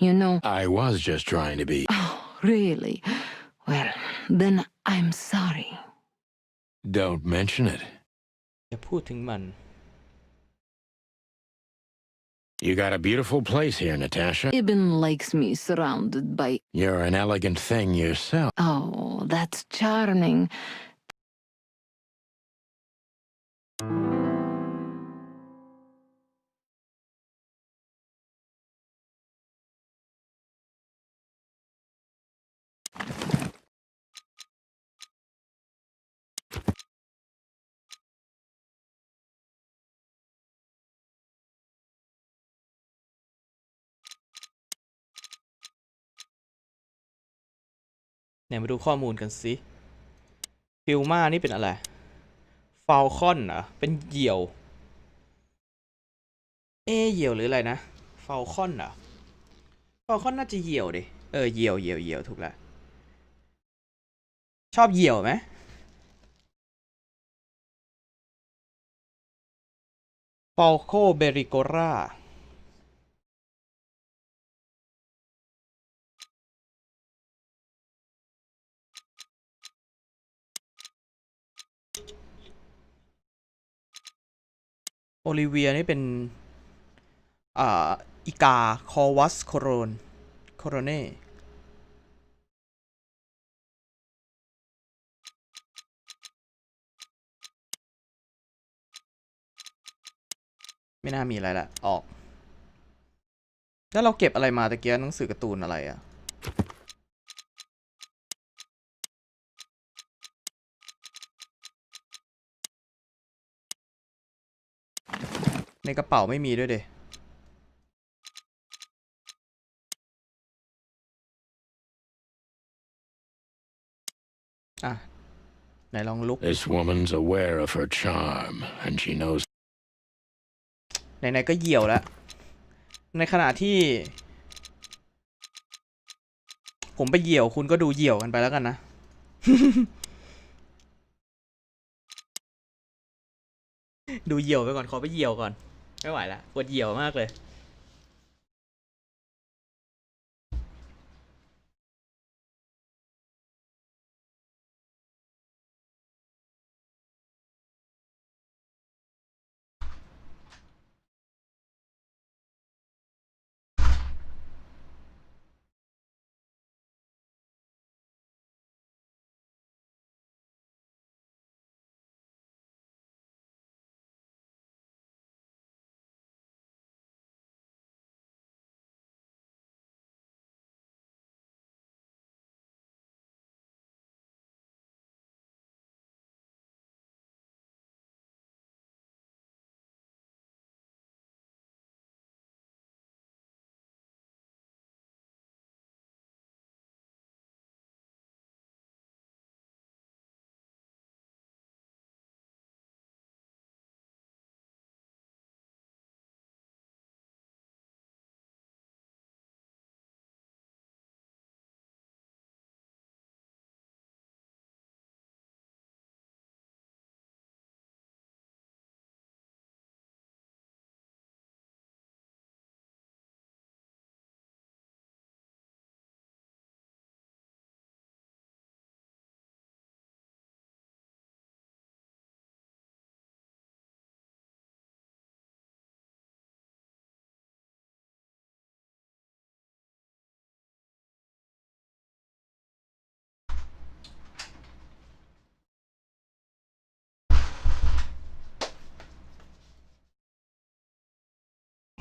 you know... I was just trying to be. Oh, really? Well, then I'm sorry. Don't mention it. อย่าพูดถึงมัน You got a beautiful place here, Natasha. Ibn likes me surrounded by... You're an elegant thing yourself. Oh, that's charming.เนี่ยมาดูข้อมูลกันสิฟิลมานี่เป็นอะไรฟาลคอนเหรอเป็นเหยี่ยวเหยี่ยวหรืออะไรนะฟาลคอนเหรอฟาลคอนน่าจะเหยี่ยวดิเหยี่ยวถูกแล้วชอบเหยี่ยวไหมฟาลโคเบริโกราโอลิเวียนี่เป็นอีกาคอวัสโคโรเน่ไม่น่ามีอะไรละออกแล้วเราเก็บอะไรมาตะเกียหนังสือการ์ตูนอะไรอะในกระเป๋าไม่มีด้วยเดไหนลองลุก This woman's aware of her charm, and she knows. ไหนๆก็เหยี่ยวแล้วในขณะที่ผมไปเหยี่ยวคุณก็ดูเหยี่ยวกันไปแล้วกันนะ ดูเหยี่ยวไปก่อนขอไปเหยี่ยวก่อนไม่ไหวละปวดเหยี่ยวมากเลย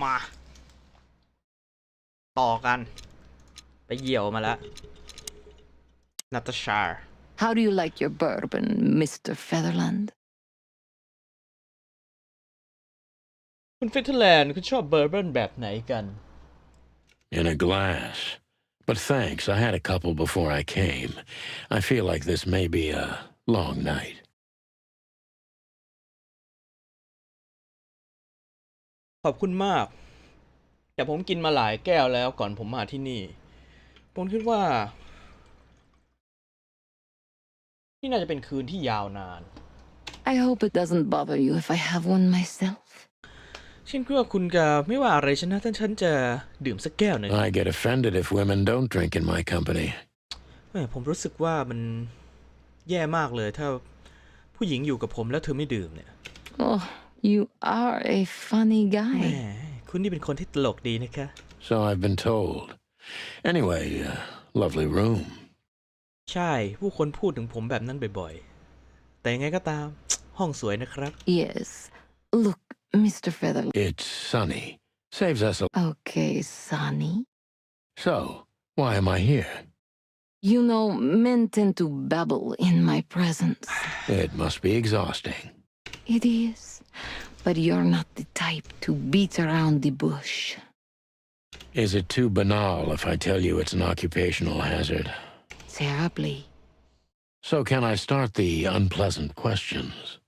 มาต่อกันไปเหยี่ยวมาแล้วนาตาชา How do you like your bourbon, Mr. Featherland? คุณฟิตเทอร์แลนด์คุณชอบเบอร์เบิร์นแบบไหนกัน In a glass. But thanks, I had a couple before I came. I feel like this may be a long night. ขอบคุณมาก แต่ผมกินมาหลายแก้วแล้วก่อนผมมาที่นี่ ผมคิดว่า นี่น่าจะเป็นคืนที่ยาวนาน I hope it doesn't bother you if I have one myself. ฉันคิดว่าคุณจะไม่ว่าอะไรฉันนะถ้าฉันจะดื่มสักแก้วหนึ่ง I get offended if women don't drink in my company. ผมรู้สึกว่ามันแย่มากเลยถ้าผู้หญิงอยู่กับผมแล้วเธอไม่ดื่มเนี่ย Oh, you are a funny แหม guy. คุณนี่เป็นคนที่ตลกดีนะคะ So I've been told. Anyway, lovely room. ใช่ผู้คนพูดถึงผมแบบนั้นบ่อยๆ แต่ยังไงก็ตาม ห้องสวยนะครับ Yes. Look, Mr. Featherland. It's sunny. Saves us a... Okay, Sonny. So, why am I here? You know, men tend to babble in my presence. It must be exhausting. It is. But you're not the type to beat around the bush. Is it too banal if I tell you it's an occupational hazard? Terribly. So can I start the unpleasant questions?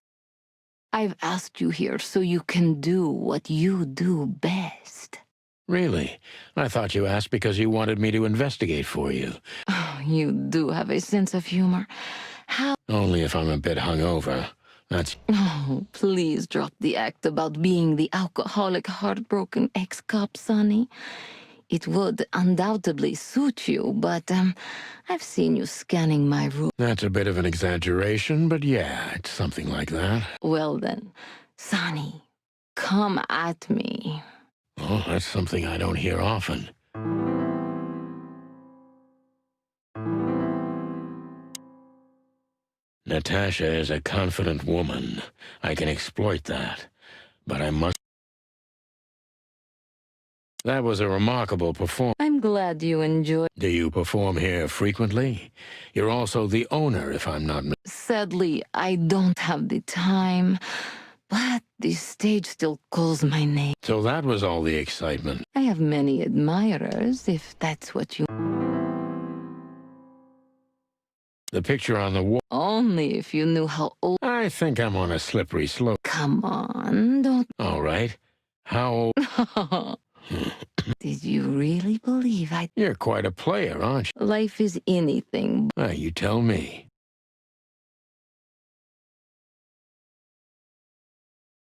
I've asked you here so you can do what you do best. Really? I thought you asked because you wanted me to investigate for you. Oh, you do have a sense of humor. How? Only if I'm a bit hungover. That's... Oh, please drop the act about being the alcoholic, heartbroken ex-cop, Sonny. It would undoubtedly suit you, but I've seen you scanning my room. That's a bit of an exaggeration, but yeah, it's something like that. Well then, Sonny, come at me. Oh, that's something I don't hear often. Natasha is a confident woman. I can exploit that. But I must... That was a remarkable performance. I'm glad you enjoyed. Do you perform here frequently? You're also the owner, if I'm not... Sadly, I don't have the time, but the stage still calls my name. So that was all the excitement. I have many admirers, if that's what you... The picture on the wall... Only if you knew how old... I think I'm on a slippery slope. Come on, don't... All right. How old... Did you really believe I... You're quite a player, aren't you? Life is anything. You tell me.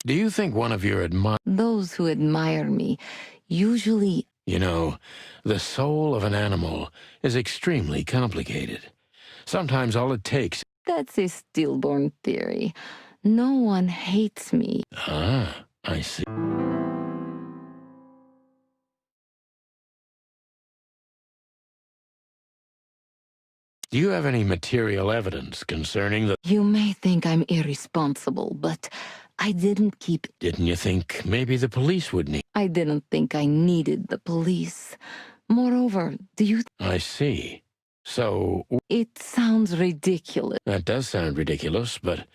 Do you think one of your Those who admire me usually... You know, the soul of an animal is extremely complicated. Sometimes all it takes... That's a stillborn theory. No one hates me. Ah, I see. Do you have any material evidence concerning the... You may think I'm irresponsible, but I didn't keep... Didn't you think maybe the police would need... I didn't think I needed the police. Moreover, do you... I see. So... It sounds ridiculous. That does sound ridiculous, but...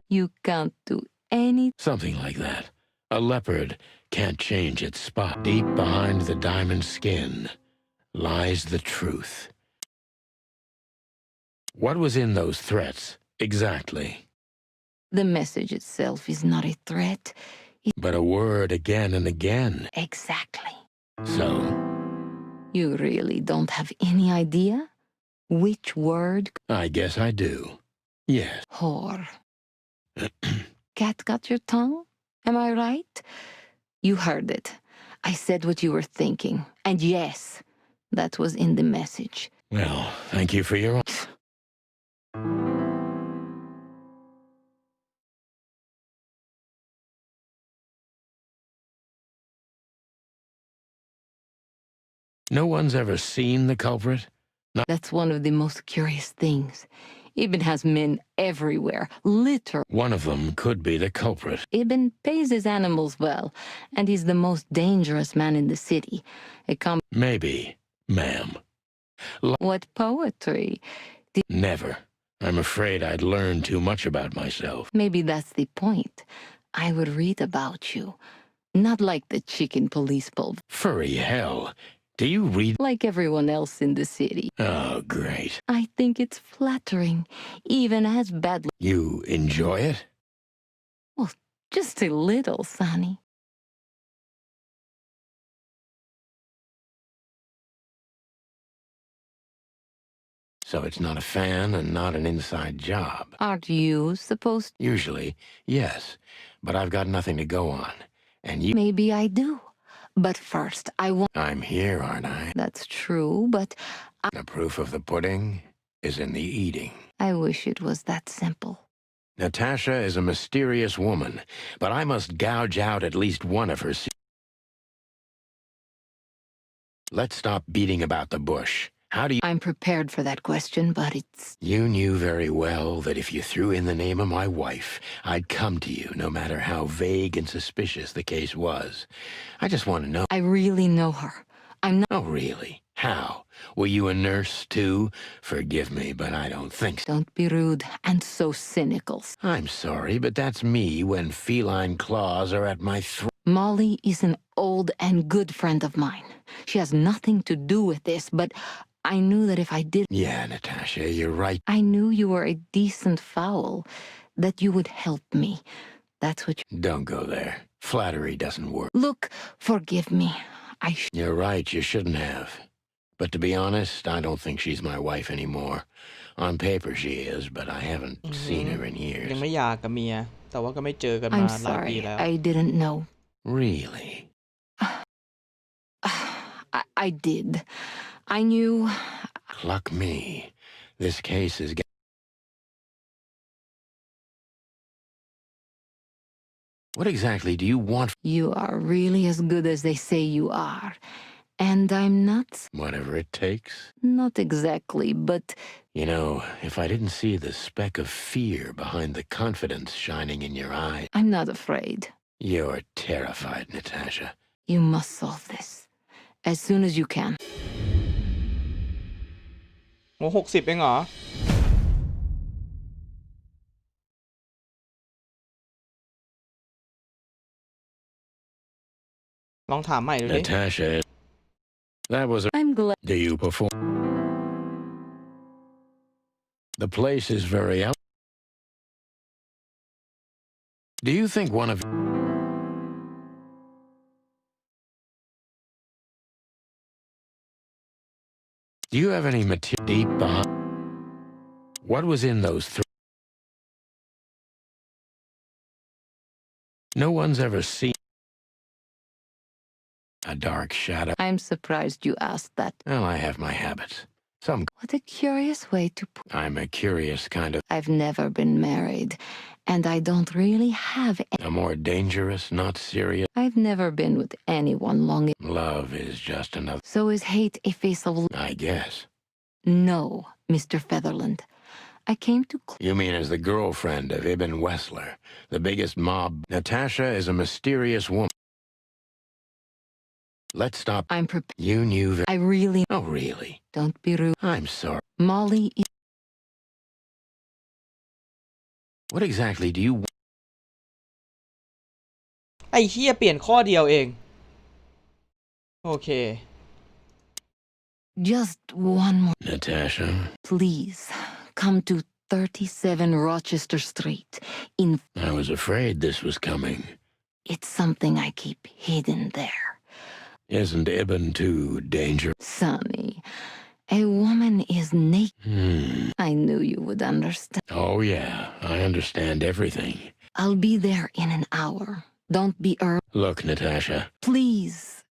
You can't do any... Something like that. A leopard can't change its spot. Deep behind the diamond skin lies the truth. What was in those threats, exactly? The message itself is not a threat. But a word again and again. Exactly. So? You really don't have any idea? Which word? I guess I do. Yes. Whore. Cat got your tongue? Am I right? You heard it. I said what you were thinking. And yes, that was in the message. Well, thank you for your... No one's ever seen the culprit? That's one of the most curious things. Ibn has men everywhere, One of them could be the culprit. Ibn pays his animals well, and he's the most dangerous man in the city. Maybe, ma'am. What poetry? Never. I'm afraid I'd learned too much about myself. Maybe that's the point. I would read about you. Not like the chicken police bulb. Furry hell. Do you read? Like everyone else in the city. Oh, great. I think it's flattering, even as badly. You enjoy it? Well, just a little, Sonny. So it's not a fan and not an inside job. Aren't you supposed to? Usually, yes. But I've got nothing to go on. And you... Maybe I do. But first, I want... I'm here, aren't I? That's true, but... The proof of the pudding is in the eating. I wish it was that simple. Natasha is a mysterious woman, but I must gouge out at least one of her... Let's stop beating about the bush. How do you... I'm prepared for that question, but it's... You knew very well that if you threw in the name of my wife, I'd come to you, no matter how vague and suspicious the case was. I just want to know... I really know her. I'm not... Oh, really? How? Were you a nurse, too? Forgive me, but I don't think so. Don't be rude and so cynical. I'm sorry, but that's me when feline claws are at my throat. Molly is an old and good friend of mine. She has nothing to do with this, but... I knew that if I did... Yeah, Natasha, you're right. I knew you were a decent fowl, that you would help me. That's what you... Don't go there. Flattery doesn't work. Look, forgive me. You're right, you shouldn't have. But to be honest, I don't think she's my wife anymore. On paper she is, but I haven't seen her in years. ยังไม่หย่ากับเมียแต่ว่าก็ไม่เจอกันมา I'm หลายปี sorry, แล้ว I didn't know. Really? I did. I knew... Luck me. This case is... What exactly do you want? You are really as good as they say you are. And I'm not... Whatever it takes. Not exactly, but... You know, if I didn't see the speck of fear behind the confidence shining in your eyes... I'm not afraid. You're terrified, Natasha. You must solve this. As soon as you can. โอ้60เองเหรอลองถามใหม่ดูดิ Natasha, that was a... I'm glad... Do you perform? The place is very out... Do you think one of... Do you have any material deep behind? What was in those three? No one's ever seen a dark shadow. I'm surprised you asked that. Well, I have my habits. What a curious way to put... I'm a curious kind of... I've never been married, and I don't really have... A more dangerous, not serious... I've never been with anyone long... Love is just another... So is hate a face of... I guess. No, Mr. Featherland. I came to... You mean as the girlfriend of Ibn Wessler, the biggest mob... Natasha is a mysterious woman. Let's stop. I'm prepared. You knew... I really... Oh, really? Don't be rude. I'm sorry. Molly is... What exactly do you... ไอ้เหี้ยเปลี่ยนข้อเดียวเองโอเค Just one more. Natasha? Please, come to 37 Rochester Street in... I was afraid this was coming. It's something I keep hidden there. Isn't Ibn too dangerous? Sonny, a woman is naked. I knew you would understand. Oh, yeah. I understand everything. I'll be there in an hour. Don't be early. Look, Natasha. Please.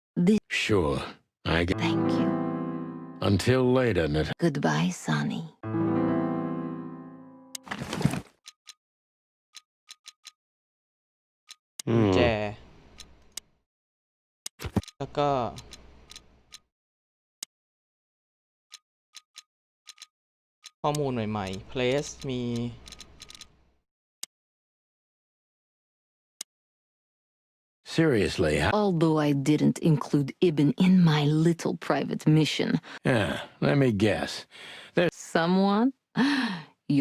Sure. Thank you. Until later, Natasha. Goodbye, Sonny. แจแล้วก็ข้อมูลใหม่ๆ place มี Seriously, Although I didn't include Ibn in my little private mission. Yeah, let me guess. There's someone?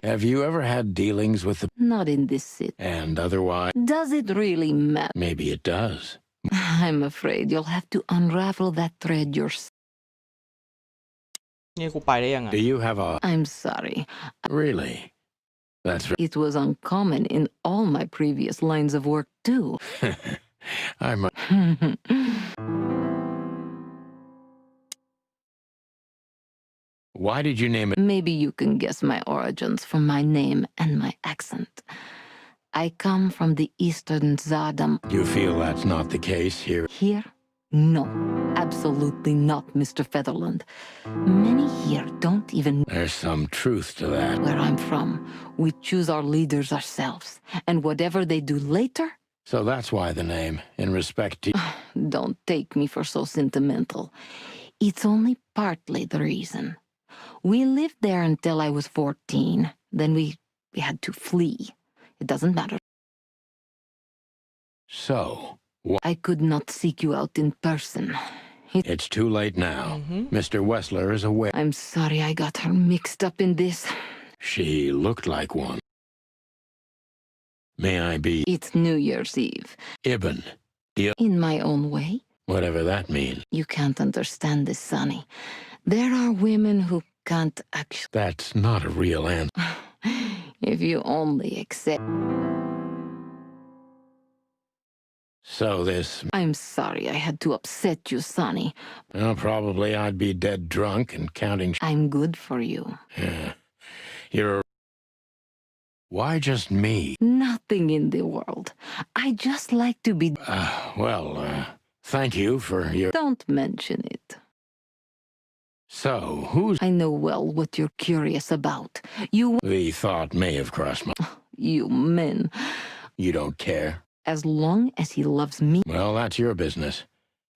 Have you ever had dealings with the... Not in this city. And otherwise... Does it really matter? Maybe it does. I'm afraid you'll have to unravel that thread yourself. นี่กูไปได้ยังไง Do you have a... I'm sorry. Really? That's... It was uncommon in all my previous lines of work, too. I'm... Why did you name it? Maybe you can guess my origins from my name and my accent. I come from the eastern Zadam. You feel that's not the case here? Here? No, absolutely not, Mr. Featherland. Many here don't even know There's some truth to that. where I'm from. We choose our leaders ourselves, and whatever they do later, So that's why the name, in respect to... don't take me for so sentimental. It's only partly the reason. We lived there until I was 14. Then we had to flee. It doesn't matter. So, I could not seek you out in person. it's too late now. Mr. Wessler is aware. I'm sorry I got her mixed up in this. She looked like one. May I be... It's New Year's Eve. Ibn? In my own way. Whatever that means. You can't understand this, Sonny. There are women who can't actually... That's not a real answer. If you only accept... So this... I'm sorry I had to upset you, Sonny. Well, probably I'd be dead drunk and counting... I'm good for you. Yeah. You're... Why just me? Nothing in the world. I just like to be... Thank you for your... Don't mention it. So, who's... I know well what you're curious about. You... The thought may have crossed my... You men. You don't care? As long as he loves me... Well, that's your business.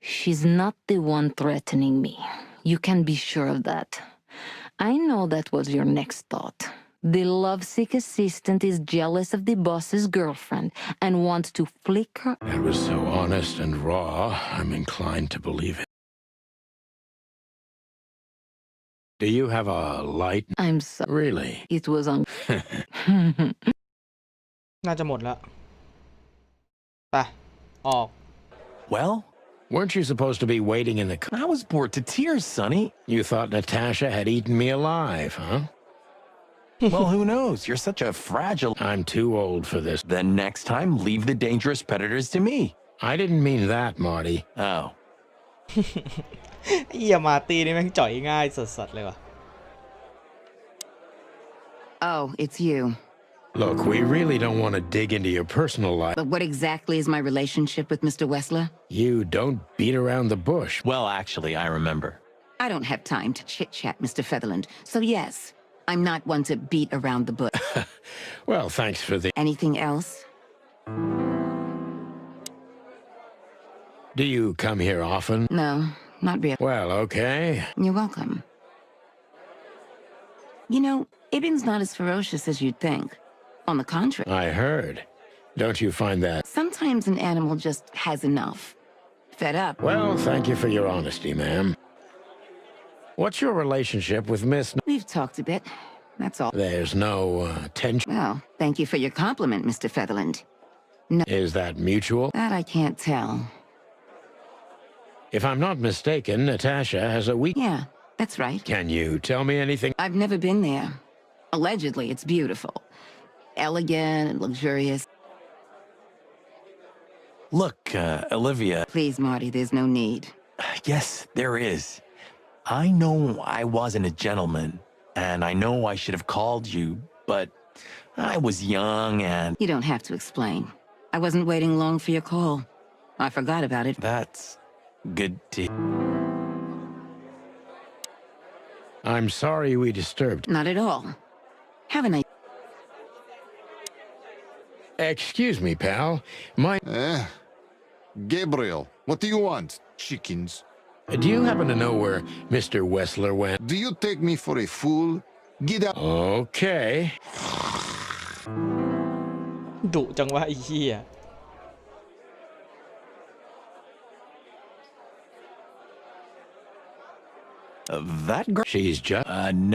She's not the one threatening me. You can be sure of that. I know that was your next thought. The lovesick assistant is jealous of the boss's girlfriend and wants to flick her... That was so honest and raw, I'm inclined to believe it. Do you have a light? I'm sorry. Really? It was on... น่าจะหมดแล้วไปออก Well, Weren't you supposed to be waiting in the... I was bored to tears, Sonny. You thought Natasha had eaten me alive, huh? Well, who knows? You're such a fragile... I'm too old for this. Then next time, leave the dangerous predators to me. I didn't mean that, Marty. Oh. เหี้ยมาตีนี่แม่งจ่อยง่ายสัสๆเลยว่ะ Oh, it's you. Look, we really don't want to dig into your personal life. But what exactly is my relationship with Mr. Wessler? You don't beat around the bush. Well, actually, I remember. I don't have time to chit-chat, Mr. Featherland. So yes, I'm not one to beat around the bush. Well, thanks for the... Anything else? Do you come here often? No, not really. Well, okay. You're welcome. You know, Ibn's not as ferocious as you'd think. On the contrary. I heard. Don't you find that... Sometimes an animal just has enough. Fed up. Well, thank you for your honesty, ma'am. What's your relationship with Miss... We've talked a bit. That's all. There's no tension. Well, thank you for your compliment, Mr. Featherland. No, Is that mutual? that I can't tell. If I'm not mistaken, Natasha has a weak... Yeah, that's right. Can you tell me anything? I've never been there. Allegedly, it's beautiful. Elegant and luxurious. Look, Olivia. Please, Marty, there's no need. Yes, there is. I know I wasn't a gentleman, and I know I should have called you, but I was young and... You don't have to explain. I wasn't waiting long for your call. I forgot about it. That's good to... I'm sorry we disturbed. Not at all. Have a nice... Excuse me, pal. Gabriel, what do you want? Chickens. Do you happen to know where Mr. Wessler went? Do you take me for a fool? Get out. Okay. ดุจังวะไอ้เหี้ย That girl. She's just...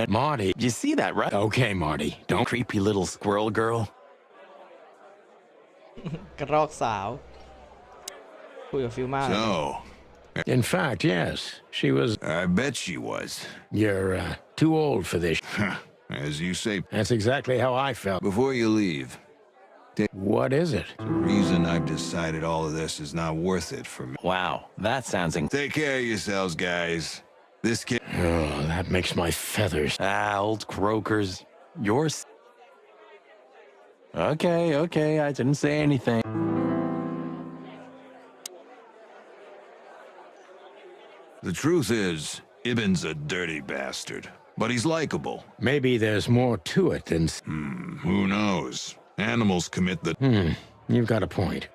Marty. You see that, right? Okay, Marty. Don't... Creepy little squirrel girl. กระรอกสาวคุยกับฟิลมากเลย So, In fact, yes. She was... I bet she was. You're, too old for this. As you say, That's exactly how I felt. before you leave, What is it? the reason I've decided all of this is not worth it for me. Wow, that sounds Take care of yourselves, guys. This kid... Oh, that makes my feathers... old croakers. Yours. Okay, I didn't say anything. The truth is, Ibn's a dirty bastard, but he's likable. Maybe there's more to it than... Who knows? Animals commit the... You've got a point.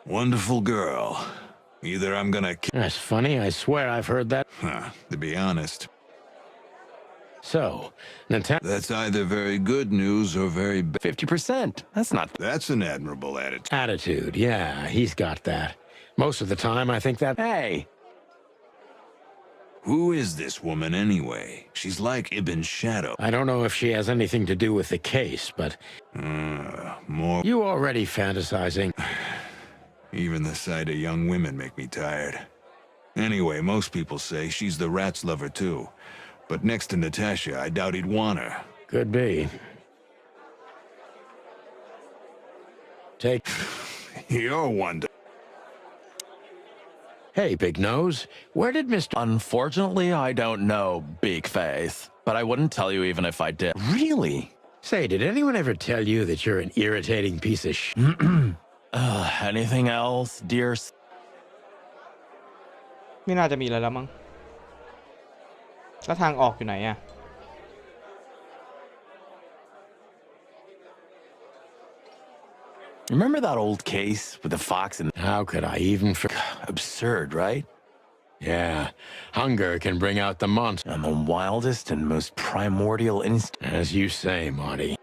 Wonderful girl. Either I'm gonna... That's funny. I swear I've heard that. To be honest, So, Natan... that's either very good news or very bad. 50%. That's not... That's an admirable attitude. Attitude. Yeah, he's got that. Most of the time, I think that... Hey, Who is this woman anyway? She's like Ibn's shadow. I don't know if she has anything to do with the case, but... More... You already fantasizing. Even the sight of young women make me tired. Anyway, most people say she's the rat's lover too. But next to Natasha, I doubt he'd want her. Could be. Take... You're one to... Hey, Big Nose. Where did Mr... unfortunately, I don't know, Big Face. But I wouldn't tell you even if I did. Really? Say, did anyone ever tell you that you're an irritating piece of sh... Anything else, dear? ไม่น่าจะมีอะไรแล้วมั้งแล้วทางออกอยู่ไหนอะ Remember that old case with the fox and... How could I even... Absurd, right? Yeah, hunger can bring out the monster. And the wildest and most primordial instinct. As you say, Marty.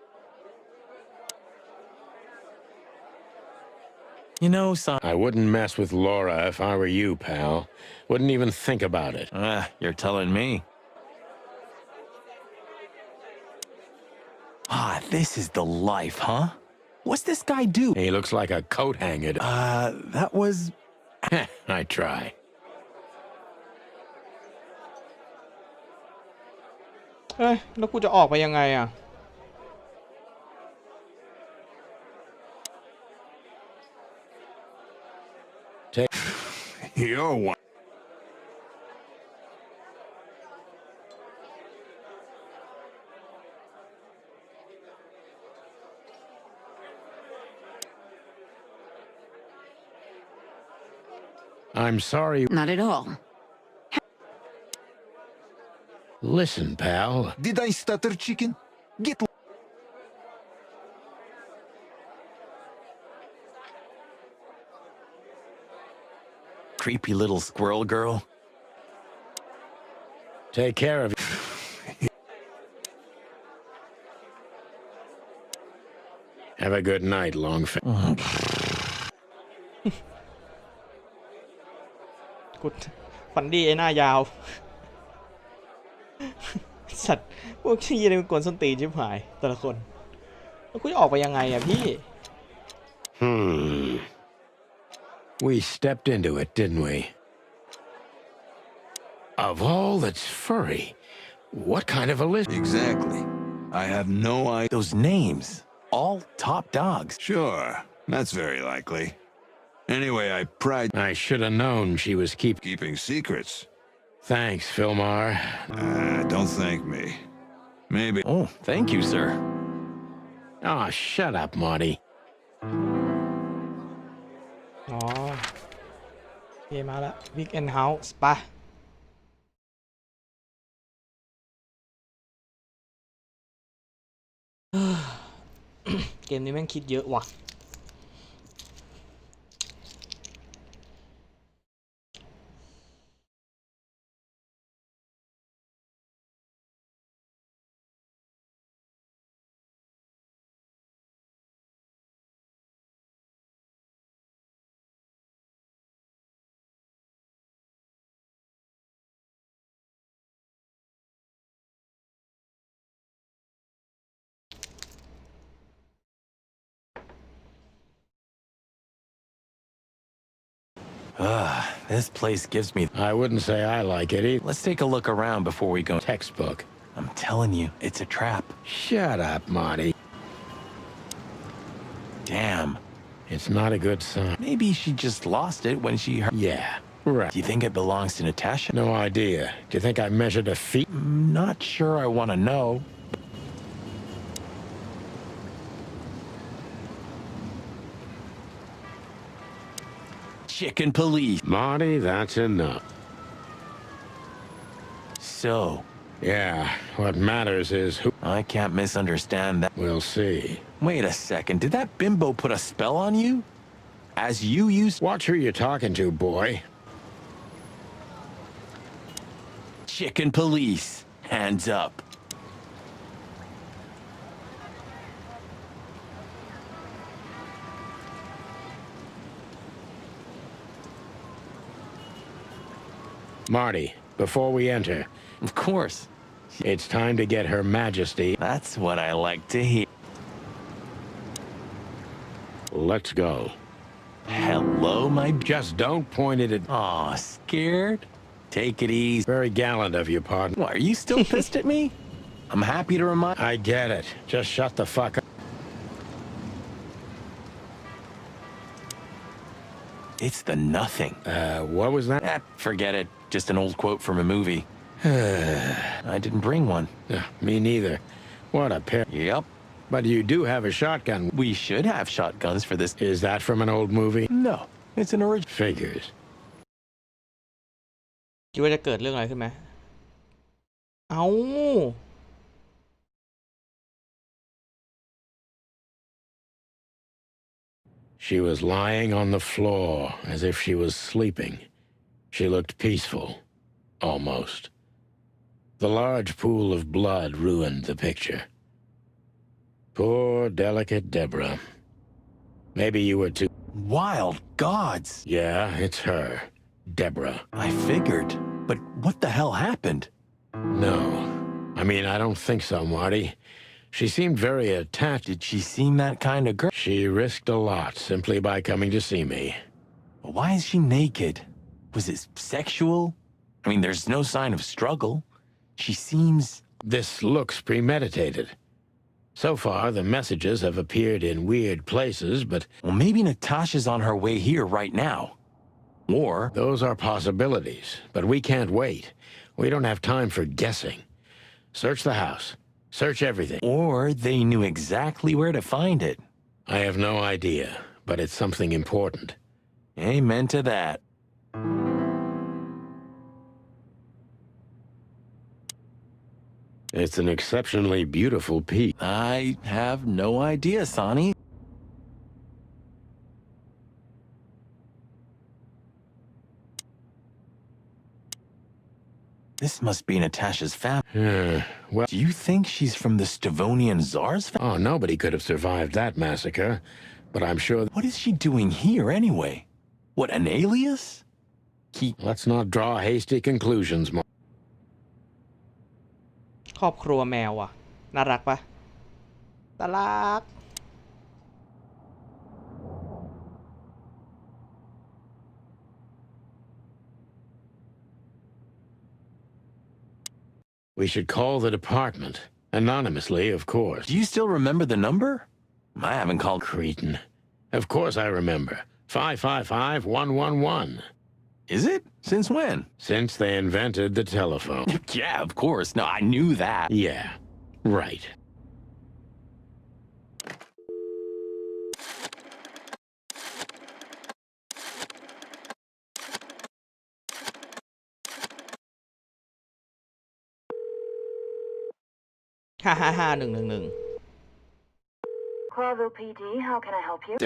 You know, son... I wouldn't mess with Laura if I were you, pal. Wouldn't even think about it. You're telling me. This is the life, huh? What's this guy do? He looks like a coat hanger. That was... I try. เอ้ยแล้วกูจะออกไปยังไงอะ You're one... I'm sorry. Not at all. Listen, pal. Did I stutter, chicken? Get... Creepy little squirrel girl. Take care of... Have a good night, Longfin. กูฝันดีไอ้หน้ายาว สัตว์พวกขี้เลยมันกวนส้นตีนชิบหายแต่ละคนแล้วกูจะออกไปยังไงอะพี่ We stepped into it, didn't we? Of all that's furry, what kind of a list? Exactly. I have no idea. Those names. All top dogs. Sure, that's very likely. Anyway, I pride... I should have known she was keeping secrets. Thanks, Philmar. Don't thank me. Maybe... Oh, thank you, sir. Oh, shut up, Marty. อ๋อโอเคมาแล้ว Weekend House ไปะ เกมนี้แม่งคิดเยอะว่ะ This place gives me... I wouldn't say I like it either. Let's take a look around before we go. Textbook. I'm telling you, it's a trap. Shut up, Marty. Damn. It's not a good sign. Maybe she just lost it when she heard... Yeah, right. Do you think it belongs to Natasha? No idea. Do you think I measured her feet? Not sure I want to know. Chicken police. Marty, that's enough. So... Yeah, what matters is who... I can't misunderstand that. We'll see. Wait a second, did that bimbo put a spell on you? As you used... Watch who you're talking to, boy. Chicken police. Hands up. Marty, before we enter... Of course. It's time to get Her Majesty. That's what I like to hear. Let's go. Hello, my... Just don't point it at... Aw, scared? Take it easy. Very gallant of you, pardon. What, are you still pissed at me? I'm happy to remind... I get it. Just shut the fuck up. It's the nothing. What was that? Forget it. Just an old quote from a movie. I didn't bring one. Me neither. What a pair. Yep. But you do have a shotgun. We should have shotguns for this. Is that from an old movie? No, it's an original. Figures. คิดว่าจะเกิดเรื่องอะไรขึ้นไหมเอา She was lying on the floor as if she was sleeping. She looked peaceful. Almost. The large pool of blood ruined the picture. Poor, delicate Deborah. Maybe you were too... Wild gods! Yeah, it's her. Deborah. I figured. But what the hell happened? No. I mean, I don't think so, Marty. She seemed very attached. Did she seem that kind of girl? She risked a lot simply by coming to see me. Why is she naked? Was it sexual? I mean, there's no sign of struggle. She seems... This looks premeditated. So far, the messages have appeared in weird places, but... Well, maybe Natasha's on her way here right now. Or... Those are possibilities, but we can't wait. We don't have time for guessing. Search the house. Search everything. Or they knew exactly where to find it. I have no idea, but it's something important. Amen to that. It's an exceptionally beautiful piece. I have no idea, Sonny. This must be Natasha's family. Well, do you think she's from the Stavonian Tsar's family? Oh, nobody could have survived that massacre, but I'm sure... What is she doing here anyway? What, an alias? Let's not draw hasty conclusions, Mark. ครอบครัวแมวอ่ะน่ารักปะน่ารัก We should call the department. Anonymously, of course. Do you still remember the number? I haven't called... Cretin. Of course I remember. 555-111. Is it? Since when? Since they invented the telephone. Yeah, of course. No, I knew that. Yeah, right. Ha ha ha 111 Corvo PD, how can I help you?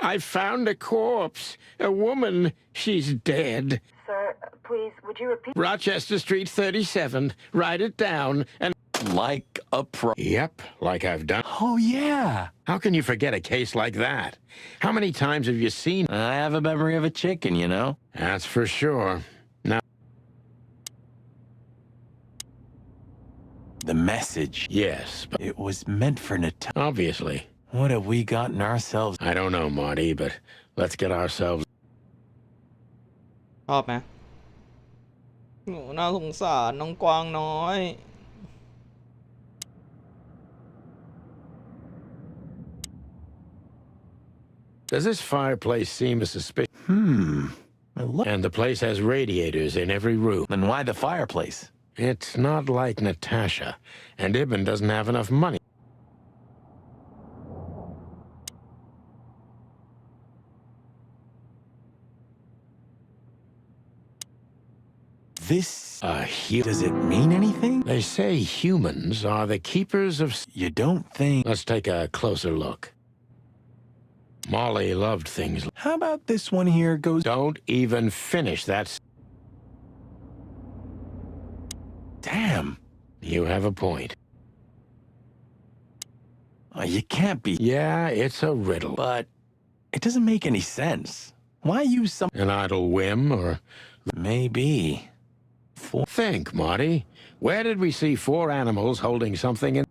I found a corpse. A woman. She's dead. Sir, please, would you repeat? Rochester Street 37. Write it down and... Like a pro... Yep, like I've done. Oh, yeah. How can you forget a case like that? How many times have you seen... I have a memory of a chicken, you know? That's for sure. Now... The message. Yes, but... It was meant for Natasha. Obviously. What have we gotten ourselves... I don't know, Marty, but let's get ourselves... ชอบไหมหนูน่าสงสารน้องกวางน้อย Does this fireplace seem a suspicious? And the place has radiators in every room. Then why the fireplace? It's not like Natasha, and Ibn doesn't have enough money. This does it mean anything? They say humans are the keepers of... You don't think... Let's take a closer look. Molly loved things... How about this one here goes... Don't even finish that... Damn. You have a point. You can't be... Yeah, it's a riddle. But it doesn't make any sense. Why use some... An idle whim, or... Maybe. Think, Marty. Where did we see 4 animals holding something in...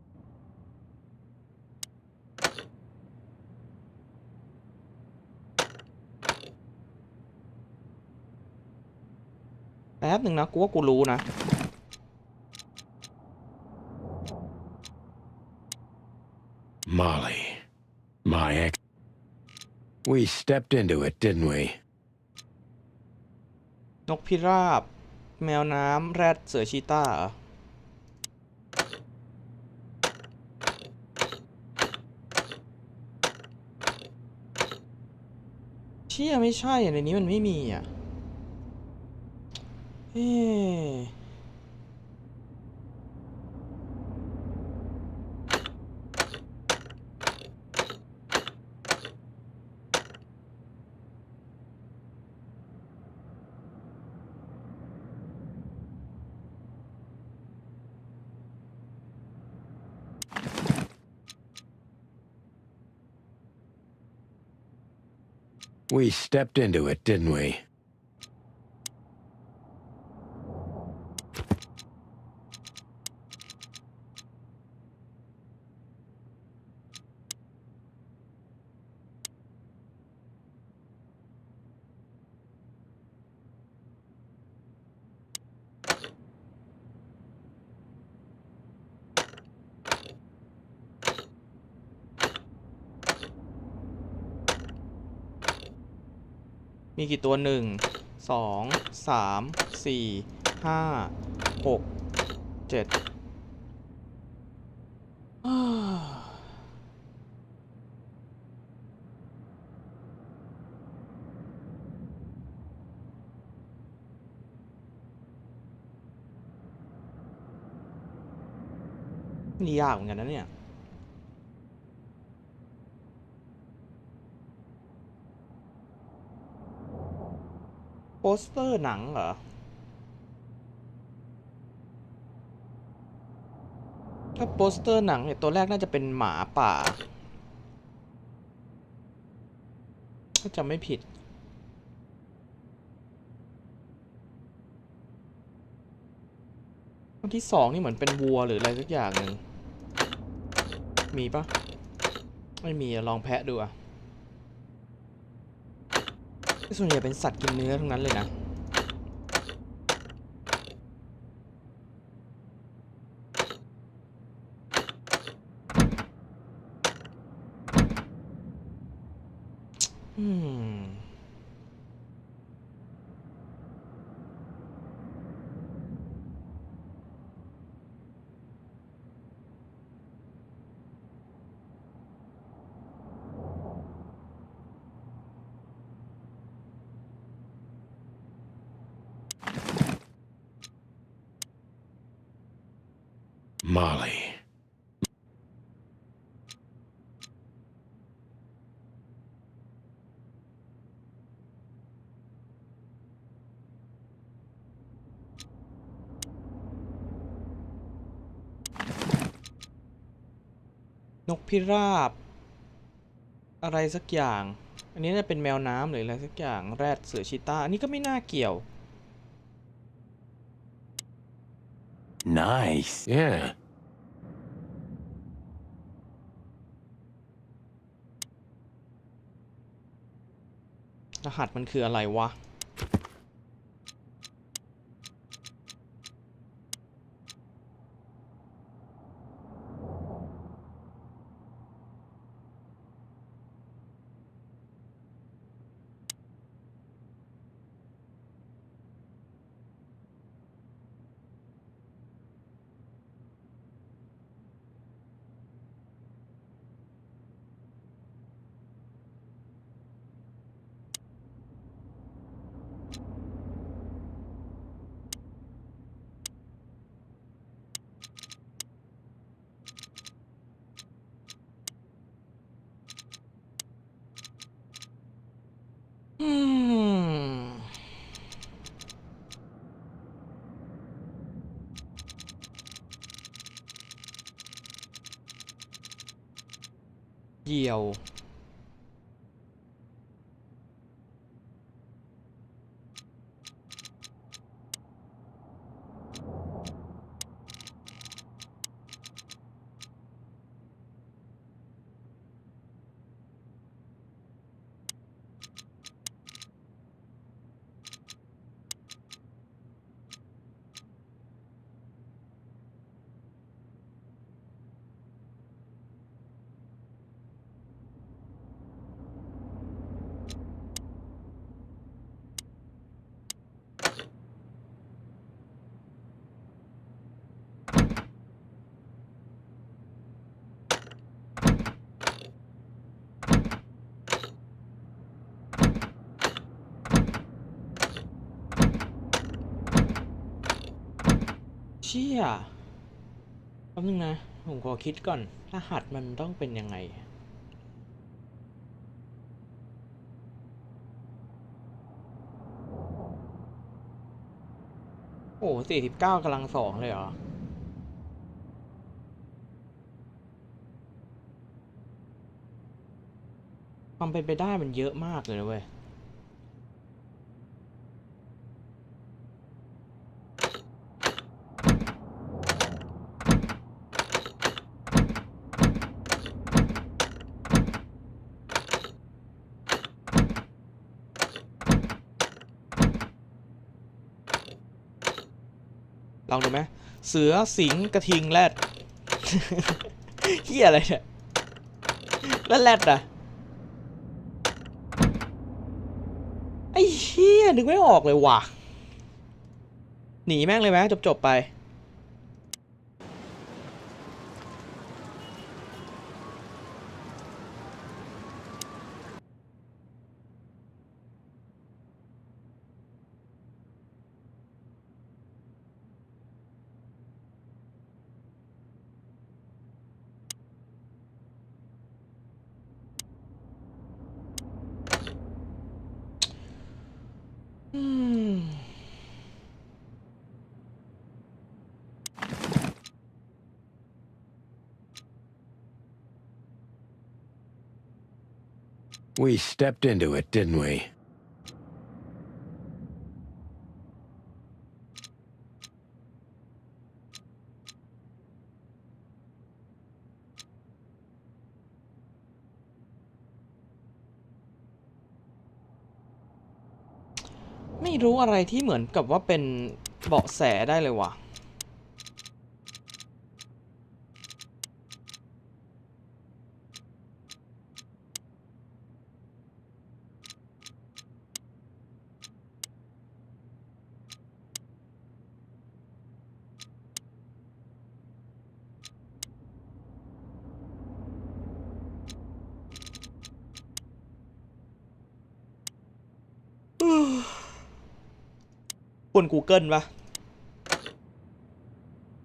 แป๊บหนึ่งนะกูว่ากูรู้นะ Molly. My ex... We stepped into it, didn't we? นกพิราบ แมวน้ำแรดเสือชีต้าเชี่ยไม่ใช่ในนี้มันไม่มีอ่ะเอ๊ะWe stepped into it, didn't we?มีกี่ตัว1 2 3 4 5 6 7นี่ยากเหมือนกันนะเนี่ยโปสเตอร์หนังเหรอถ้าโปสเตอร์หนังเนี่ยตัวแรกน่าจะเป็นหมาป่าถ้าจำไม่ผิดอันที่2นี่เหมือนเป็นวัวหรืออะไรสักอย่างหนึ่งมีปะไม่มีลองแพะดูอ่ะส่วนใหญ่เป็นสัตว์กินเนื้อทั้งนั้นเลยนะMolly.นกพิราบอะไรสักอย่างอันนี้น่าจะเป็นแมวน้ำหรืออะไรสักอย่างแรดเสือชีต้าอันนี้ก็ไม่น่าเกี่ยว Nice. Yeah. รหัสมันคืออะไรวะ เหี่ยวเชี่ยแป๊บนึงนะผมขอคิดก่อนรหัสมันต้องเป็นยังไงโอ้49 กำลัง 2เลยเหรอความเป็นไปได้มันเยอะมากเลยนะเว้ยลองดูไหมเสือสิงกระทิงแรด เฮียอะไรเนี่ยแล้วแรดอ่ะไอ้เฮียนึกไม่ออกเลยว่ะหนีแม่งเลยไหมจบไปWe stepped into it, didn't we?ไม่รู้อะไรที่เหมือนกับว่าเป็นเบาะแสได้เลยว่ะควร Google ปะ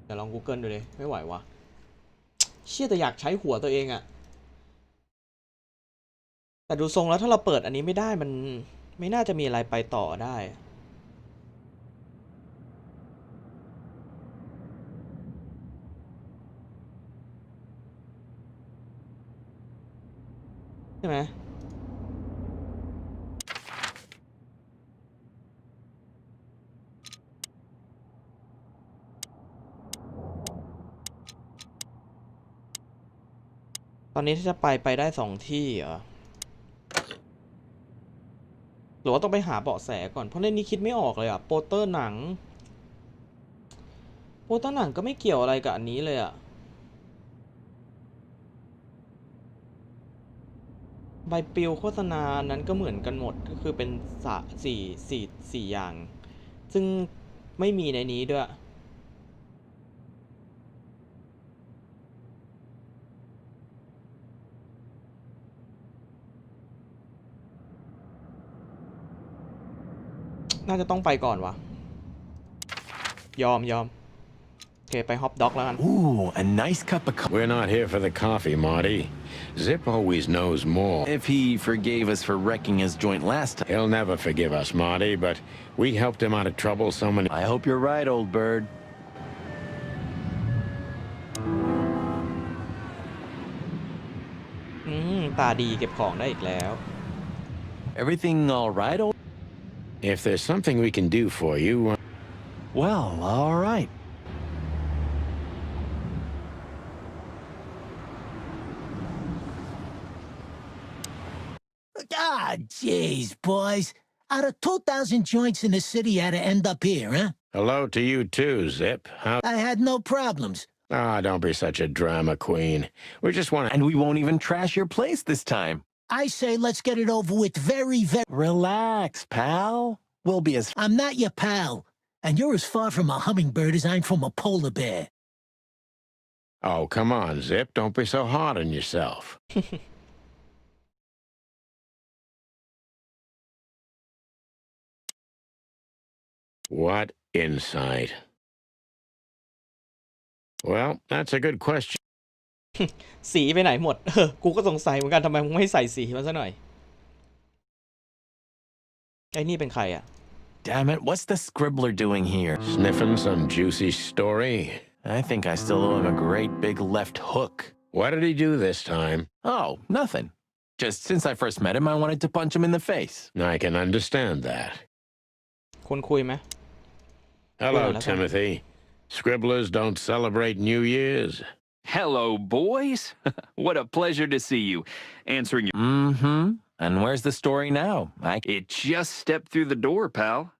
เดี๋ยวลอง Google ดูเลยไม่ไหววะเชี่ยแต่อยากใช้หัวตัวเองอะแต่ดูทรงแล้วถ้าเราเปิดอันนี้ไม่ได้มันไม่น่าจะมีอะไรไปต่อได้ใช่ไหมตอนนี้ถ้าจะไปได้2 ที่เหรอหรือว่าต้องไปหาเบาะแสก่อนเพราะในนี้คิดไม่ออกเลยอะโปสเตอร์หนังก็ไม่เกี่ยวอะไรกับอันนี้เลยอะใบปลิวโฆษณานั้นก็เหมือนกันหมดก็คือเป็น4อย่างซึ่งไม่มีในนี้ด้วยน่าจะต้องไปก่อนวะยอมโอเคไปฮอปด็อกแล้วกัน Ooh, a nice cup of coffee. We're not here for the coffee, Marty. Zip always knows more. If he forgave us for wrecking his joint last time. He'll never forgive us, Marty, but we helped him out of trouble so many... I hope you're right, old bird. ตาดีเก็บของได้อีกแล้ว Everything all right? If there's something we can do for you... Well, all right. Ah, jeez, boys. Out of 2,000 joints in the city, had to end up here, huh? Hello to you too, Zip. How... I had no problems. Ah, don't be such a drama queen. We just want to... And we won't even trash your place this time. I say let's get it over with very... Relax, pal. We'll be as... I'm not your pal. And you're as far from a hummingbird as I'm from a polar bear. Oh, come on, Zip. Don't be so hard on yourself. What insight? Well, that's a good question. สีไปไหนหมด กูก็สงสัยเหมือนกันทำไมมึงไม่ใส่สีมันซะหน่อยไอ้นี่เป็นใครอ่ะ Damn it, what's the scribbler doing here? Sniffing some juicy story? I think I still owe him a great big left hook. What did he do this time? Oh, nothing. Just since I first met him, I wanted to punch him in the face. I can understand that. คนคุยไหม Hello, Timothy. Scribblers don't celebrate New Year's. Hello, boys. What a pleasure to see you. Answering your... Mm-hmm. And where's the story now? It just stepped through the door, pal.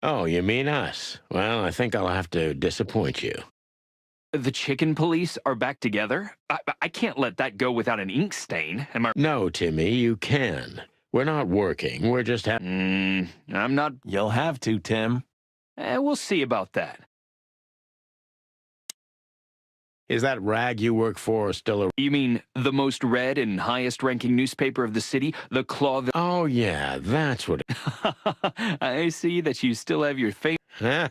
Oh, you mean us? Well, I think I'll have to disappoint you. The chicken police are back together? I can't let that go without an ink stain. Am I... No, Timmy, you can. We're not working. We're just I'm not... You'll have to, Tim. We'll see about that. Is that rag you work for still a... You mean the most read and highest-ranking newspaper of the city? The Claw... Oh, yeah, that's what... I see that you still have your face... Yeah.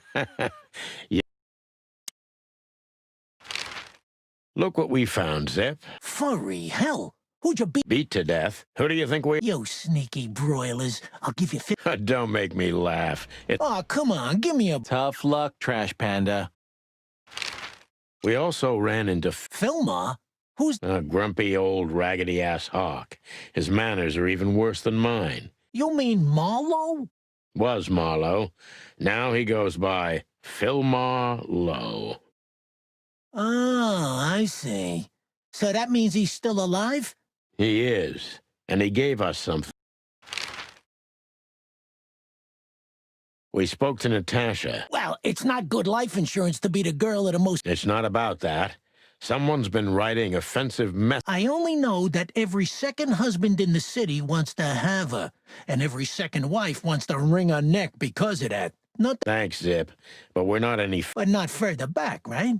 Look what we found, Zip. Furry hell. Who'd you beat? Beat to death. Who do you think we... You sneaky broilers. I'll give you... Don't make me laugh. Oh, come on. Give me a... Tough luck, Trash Panda. We also ran into... Filma? Who's... A grumpy old raggedy-ass hawk. His manners are even worse than mine. You mean Marlowe? Was Marlowe. Now he goes by Fillmore Lowe. Oh, I see. So that means he's still alive? He is. And he gave us something. We spoke to Natasha. Well, it's not good life insurance to be the girl of the most... It's not about that. Someone's been writing offensive mess... I only know that every second husband in the city wants to have her, and every second wife wants to wring her neck because of that. Not... Thanks, Zip. But we're not any... But not further back, right?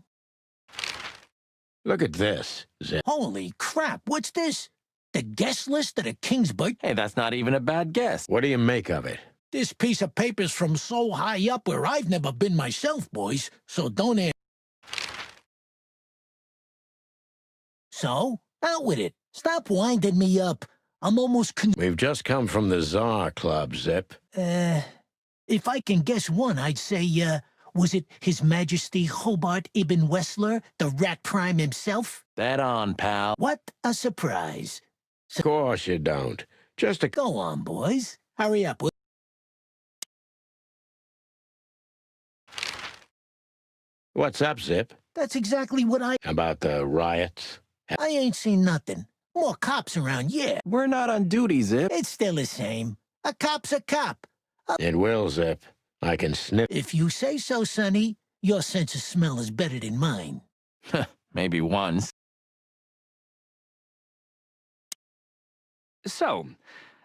Look at this, Zip. Holy crap, what's this? The guest list of the King's birthday? Hey, that's not even a bad guess. What do you make of it? This piece of paper's from so high up where I've never been myself, boys, so don't ask. So, out with it. Stop winding me up. I'm almost We've just come from the Tsar Club, Zip. If I can guess one, I'd say, was it His Majesty Hobart Ibn Wessler, the Rat Prime himself? That on, pal. What a surprise. Of course you don't. Just a... Go on, boys. Hurry up. What's up, Zip? That's exactly what About the riots? I ain't seen nothing. More cops around, yeah. We're not on duty, Zip. It's still the same. A cop's a cop. It will, Zip. I can sniff... If you say so, Sonny, your sense of smell is better than mine. Maybe once. So,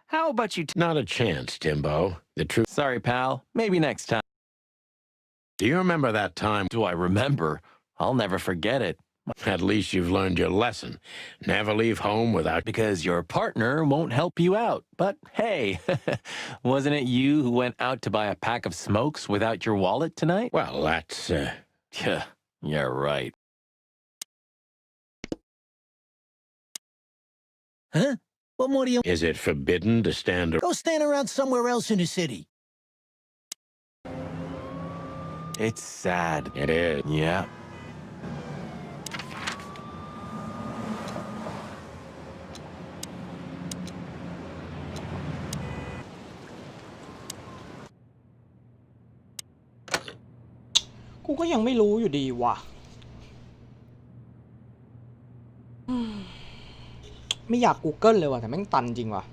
how about you... Not a chance, Timbo. The truth... Sorry, pal. Maybe next time. Do you remember that time... Do I remember? I'll never forget it. At least you've learned your lesson. Never leave home without... Because your partner won't help you out. But hey, wasn't it you who went out to buy a pack of smokes without your wallet tonight? Well, that's, Yeah, right. Huh? What more do you... Is it forbidden to stand... Go stand around somewhere else in the city. It's sad. It is. Yeah.กูก็ยังไม่รู้อยู่ดีว่ะไม่อยาก Google เลยว่ะแต่แม่งตันจริงว่ะ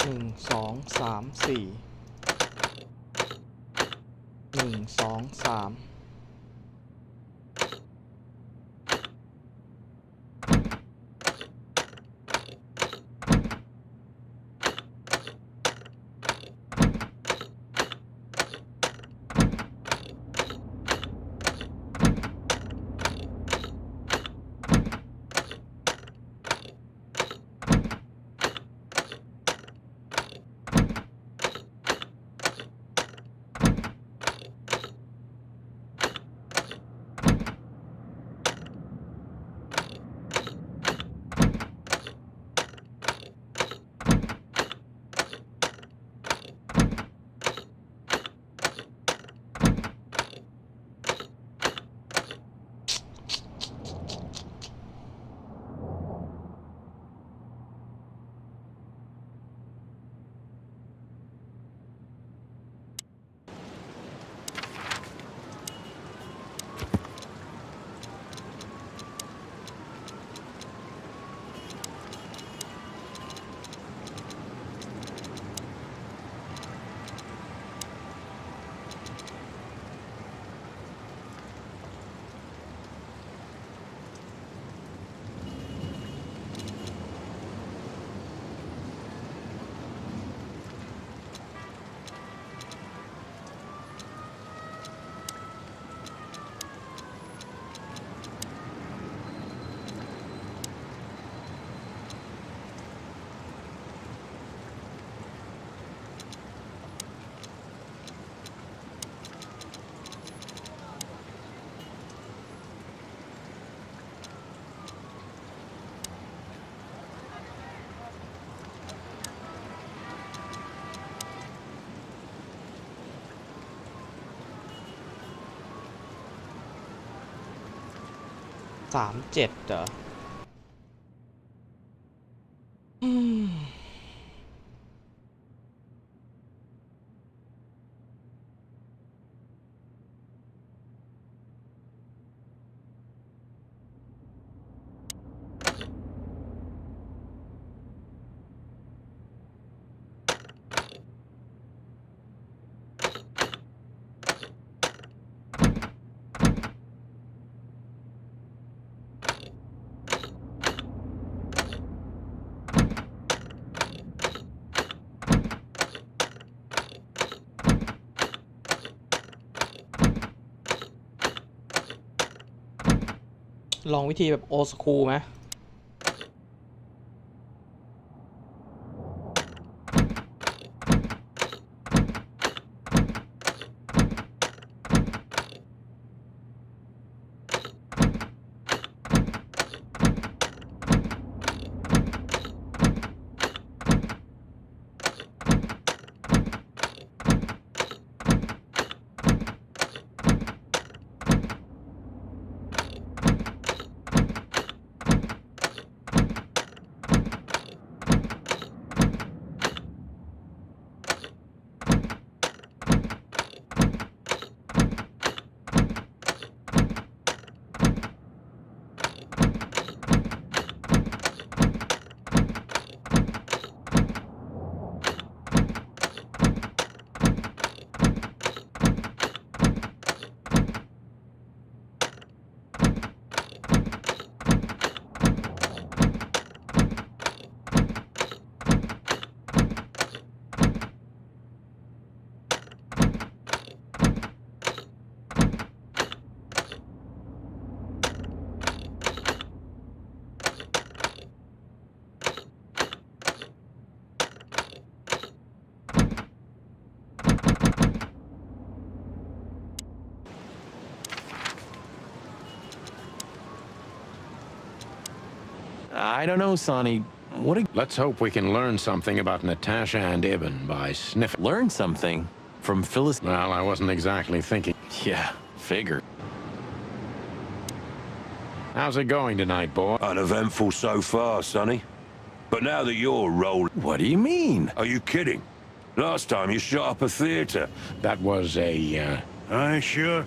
1 2 3 4 1 2 3 37เหรอลองวิธีแบบโอสคูลไหมI don't know, Sonny. Let's hope we can learn something about Natasha and Ibn by sniffing. Learn something from Phyllis. Well, I wasn't exactly thinking. Yeah, figure. How's it going tonight, boy? Uneventful so far, Sonny. But now that you're rolling... What do you mean? Are you kidding? Last time you shot up a theater. That was a, Aye, sure.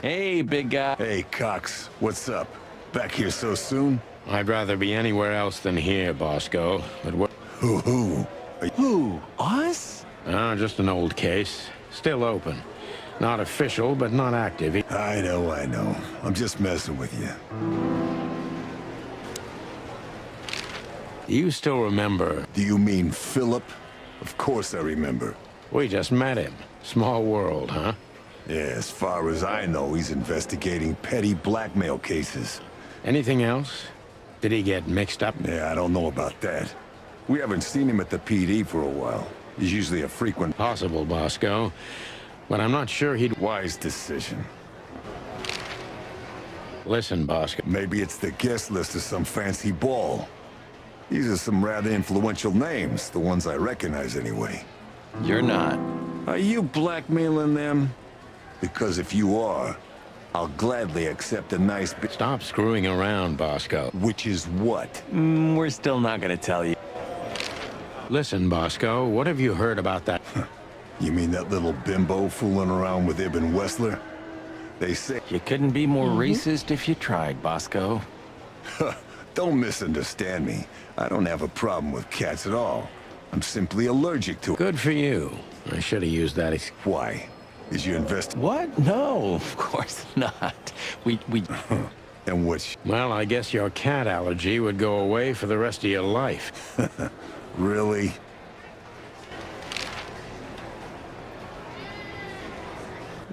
Hey, big guy. Hey, Cox. What's up? Back here so soon? I'd rather be anywhere else than here, Bosco. But what? Who? Who? Us? Just an old case. Still open. Not official, but not active. I know. I'm just messing with you. You still remember? Do you mean Philip? Of course I remember. We just met him. Small world, huh? Yeah, as far as I know, he's investigating petty blackmail cases. Anything else? Did he get mixed up? Yeah, I don't know about that. We haven't seen him at the PD for a while. He's usually a frequent... Possible, Bosco. But I'm not sure he'd... Wise decision. Listen, Bosco. Maybe it's the guest list of some fancy ball. These are some rather influential names, the ones I recognize anyway. You're not. Are you blackmailing them? Because if you are, I'll gladly accept a nice bit. Stop screwing around, Bosco. Which is what? We're still not gonna tell you. Listen, Bosco, what have you heard about that? You mean that little bimbo fooling around with Ibn Wessler? They say... You couldn't be more racist if you tried, Bosco. Don't misunderstand me. I don't have a problem with cats at all. I'm simply allergic to... Good for you. I should have used that. Why? Is you invest... What? No, of course not. We... And which... Well, I guess your cat allergy would go away for the rest of your life. Really?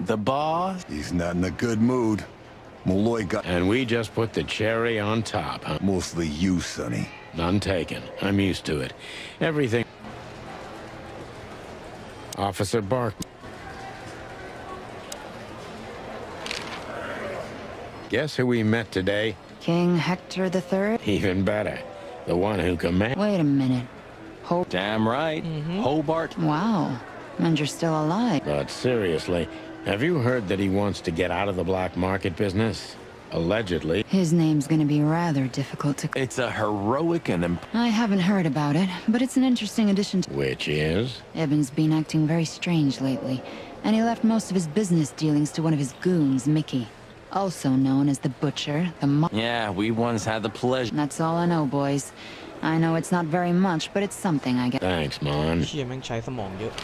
The boss? He's not in a good mood. Malloy got... And we just put the cherry on top, huh? Mostly you, Sonny. None taken. I'm used to it. Everything... Officer Barkman. Guess who we met today? King Hector III? Even better. The one who commanded... Wait a minute. Damn right. Hobart. Wow. And you're still alive. But seriously, Have you heard that he wants to get out of the black market business? Allegedly. His name's gonna be rather difficult to... It's a heroic and I haven't heard about it, but it's an interesting addition to... Which is? Eben's been acting very strange lately, and he left most of his business dealings to one of his goons, Mickey. Also known as the Butcher, the Yeah, we once had the pleasure. That's all I know, boys. I know it's not very much, but it's something, I guess. Thanks, Mon. เชี่ยแม่งใช้สมองเยอะ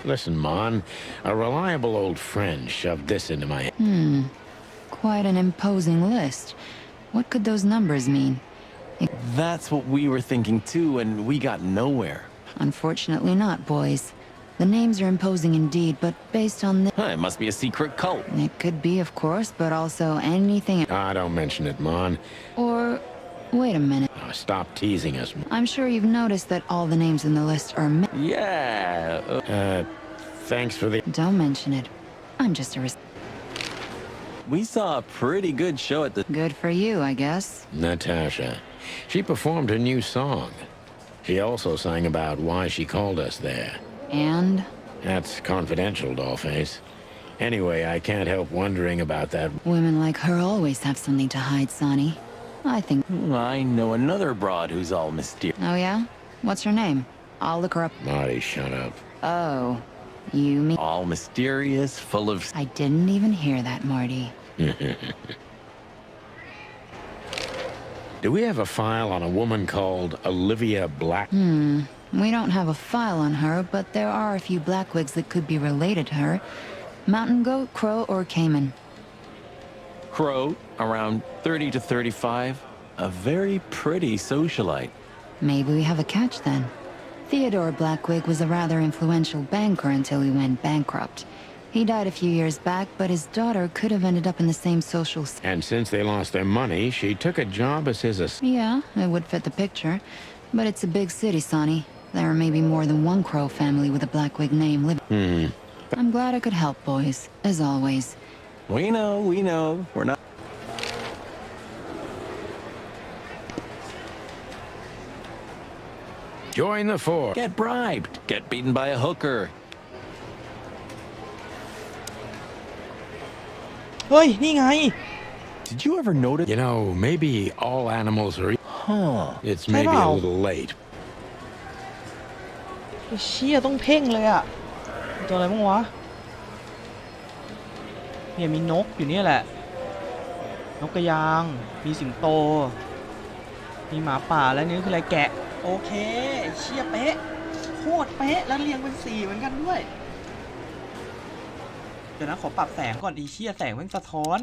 Listen, Mon, a reliable old friend shoved this into my head. Quite an imposing list. What could those numbers mean? That's what we were thinking too, and we got nowhere. Unfortunately not, boys. The names are imposing indeed, but based on the... It must be a secret cult. It could be, of course, but also anything... Ah, don't mention it, Mon. Or... Wait a minute. Oh, stop teasing us. I'm sure you've noticed that all the names in the list are... Yeah. Thanks for the... Don't mention it. I'm just a... We saw a pretty good show at the... Good for you, I guess. Natasha. She performed her new song. She also sang about why she called us there. And? That's confidential, Dollface. Anyway, I can't help wondering about that. Women like her always have something to hide, Sonny. I think... I know another broad who's all mysterious. Oh, yeah? What's her name? I'll look her up. Marty, shut up. Oh. You mean... All mysterious, full of... I didn't even hear that, Marty. Do we have a file on a woman called Olivia Black? We don't have a file on her, but there are a few Blackwigs that could be related to her. Mountain goat, crow, or caiman? Crow, around 30 to 35. A very pretty socialite. Maybe we have a catch then. Theodore Blackwig was a rather influential banker until he went bankrupt. He died a few years back, but his daughter could have ended up in the same social... And since they lost their money, she took a job as his assistant. Yeah, it would fit the picture. But it's a big city, Sonny. There may be more than one Crow family with a Blackwig name living. I'm glad I could help, boys, as always. We know. We're not... Join the force. Get bribed. Get beaten by a hooker. เฮ้ย นี่ไง Did you ever notice... You know, maybe all animals are... Huh. It's maybe a little late. เชี่ยต้องเพ่งเลยอะตัวอะไรบ้างวะเนี่ยมีนกอยู่เนี่ยแหละ นกกระยาง มีสิงโต มีหมาป่าและนี่คืออะไรแกะ โอเคเชี่ยเป๊ะโคตรเป๊ะแล้วเรียงเป็น4เหมือนกันด้วย เดี๋ยวนะขอปรับแสงก่อนอีเชี่ยแสงมันสะท้อน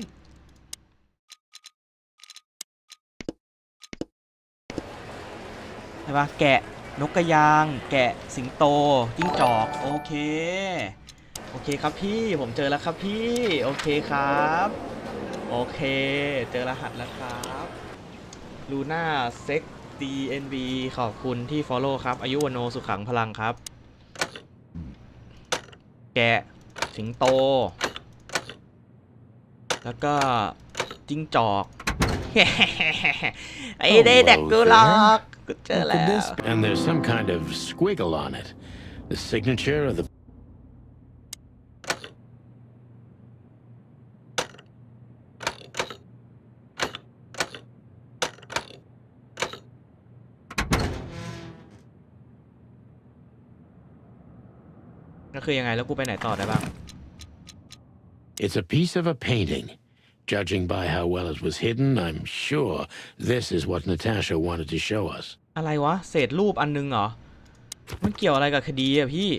ใช่ปะแกะนกกระยางแกะสิงโตจิ้งจอกโอเคครับพี่ผมเจอแล้วครับพี่โอเคครับโอเคเจอรหัสแล้วครับลูน่าเซ็ก DNB ขอบคุณที่ follow ครับอายุวโนสุขังพลังครับแกะสิงโตแล้วก็จิ้งจอกไอ้เด็กกูหลอกกูเจอแล้ว And there's some kind of squiggle on it. The signature of the...ก็คือยังไงแล้วกูไปไหนต่อได้บ้าง It's a piece of a painting. Judging by how well it was hidden, I'm sure this is what Natasha wanted to show us. อะไรวะเศษรูปอันนึงเหรอมันเกี่ยวอะไรกับคดีอะพี่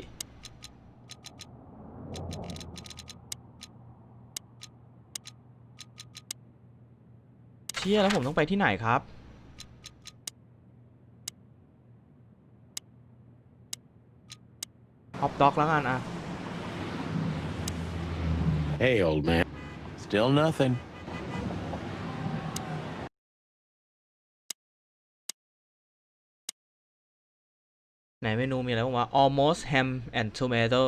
เชี่ยแล้วผมต้องไปที่ไหนครับฮอปด็อกแล้วกันอะ Hey, old man. Still nothing. ไหนเมนูมีอะไรบ้างวะ almost ham and tomato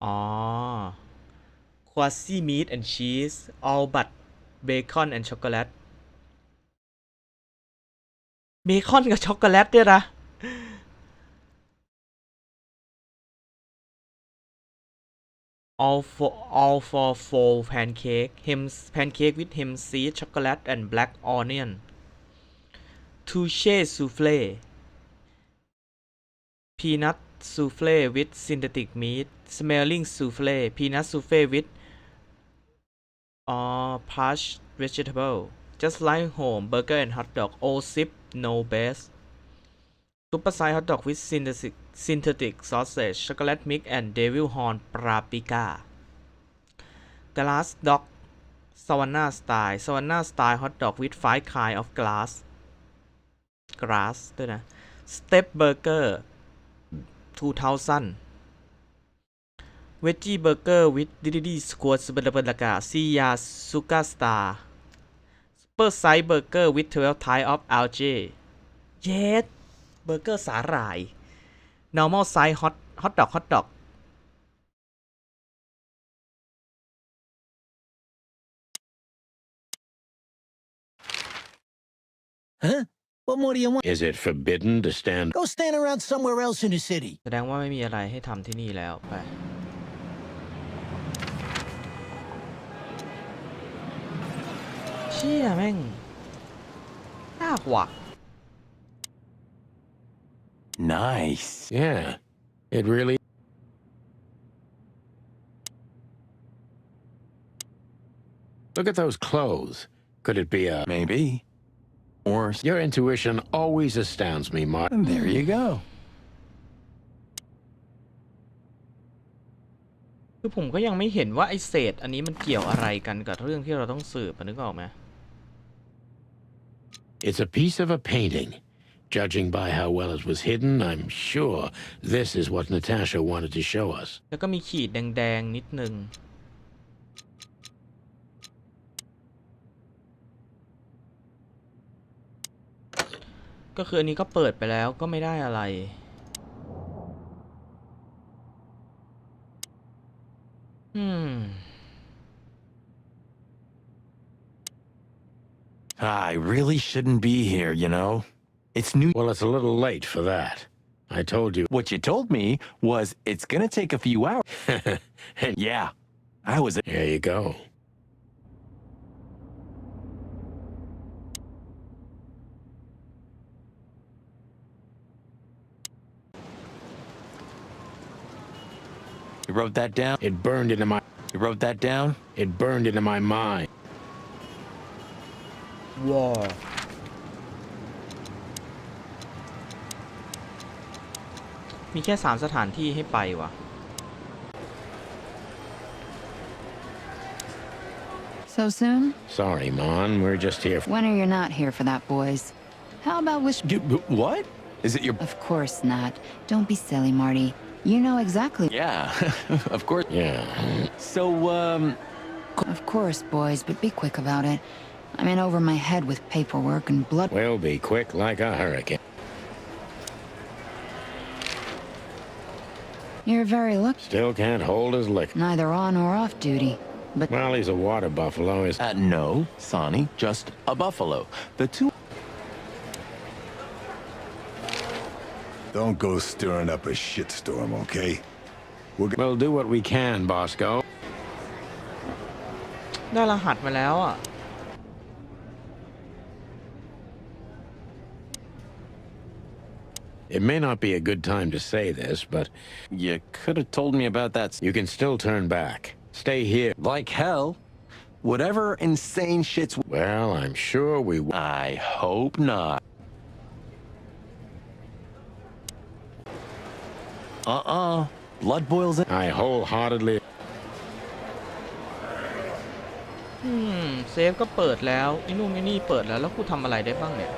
อ๋อ quasi meat and cheese all but bacon and chocolate เบคอนกับช็อกโกแลตด้วยนะ all for four pancake pancake with hem seed chocolate and black onion touche souffle peanut souffle with synthetic meat smelling souffle peanut souffle with parched vegetable just like home burger and hot dog all sip no base super size hot dog with synthetic sausage chocolate mix and devil horn paprika glass dog Savannah style hot dog with 5 kind of grass ด้วยนะ step burger 2000 veggie burger with diddy squash บรรยากาศ Sia Suka Star super size burger with 12 type of algae yes เบอร์เกอร์สาหร่าย normal size hot dog Huh? What more do you want? Is it forbidden to stand? Go stand around somewhere else in the city. แสดงว่าไม่มีอะไรให้ทำที่นี่แล้วไปเชี่ยแม่งน่าหวัก Nice. Yeah, it really. Look at those clothes. Could it be a... Maybe. Or... Your intuition always astounds me, Martin. There you go. คือผมก็ยังไม่เห็นว่าไอเศษอันนี้มันเกี่ยวอะไรกันกับเรื่องที่เราต้องสืบนึกออกไหม It's a piece of a painting. Judging by how well it was hidden, I'm sure this is what Natasha wanted to show us. แล้วก็มีขีดแดงๆนิดนึงก็คืออันนี้ก็เปิดไปแล้วก็ไม่ได้อะไรI really shouldn't be here, you know? It's new. Well, it's a little late for that. I told you. What you told me was it's gonna take a few hours. Yeah, I was... Here you go. You wrote that down? It burned into my... You wrote that down? It burned into my mind. Wow.มีแค่3สถานที่ให้ไปวะ So soon? Sorry, Mon. We're just here. When are you not here for that, boys? How about wish... What? Is it your... Of course not. Don't be silly, Marty. You know exactly... Yeah, of course. Yeah. So, Of course, boys, but be quick about it. I'm in over my head with paperwork and blood... We'll be quick like a hurricane. You're very lucky. Still can't hold his lick. Neither on or off duty, but... Well, he's a water buffalo. no, Sonny, just a buffalo. The two... Don't go stirring up a shitstorm, okay? We'll do what we can, Bosco. ได้รหัสมาแล้วอ่ะ It may not be a good time to say this, but... You could have told me about that. You can still turn back. Stay here. Like hell. Whatever insane shit's... Well, I'm sure we... I hope not. Blood boils in... I wholeheartedly... เซฟก็เปิดแล้วไอ้นู่นไอ้นี่เปิดแล้วกูทำอะไรได้บ้างเนี่ย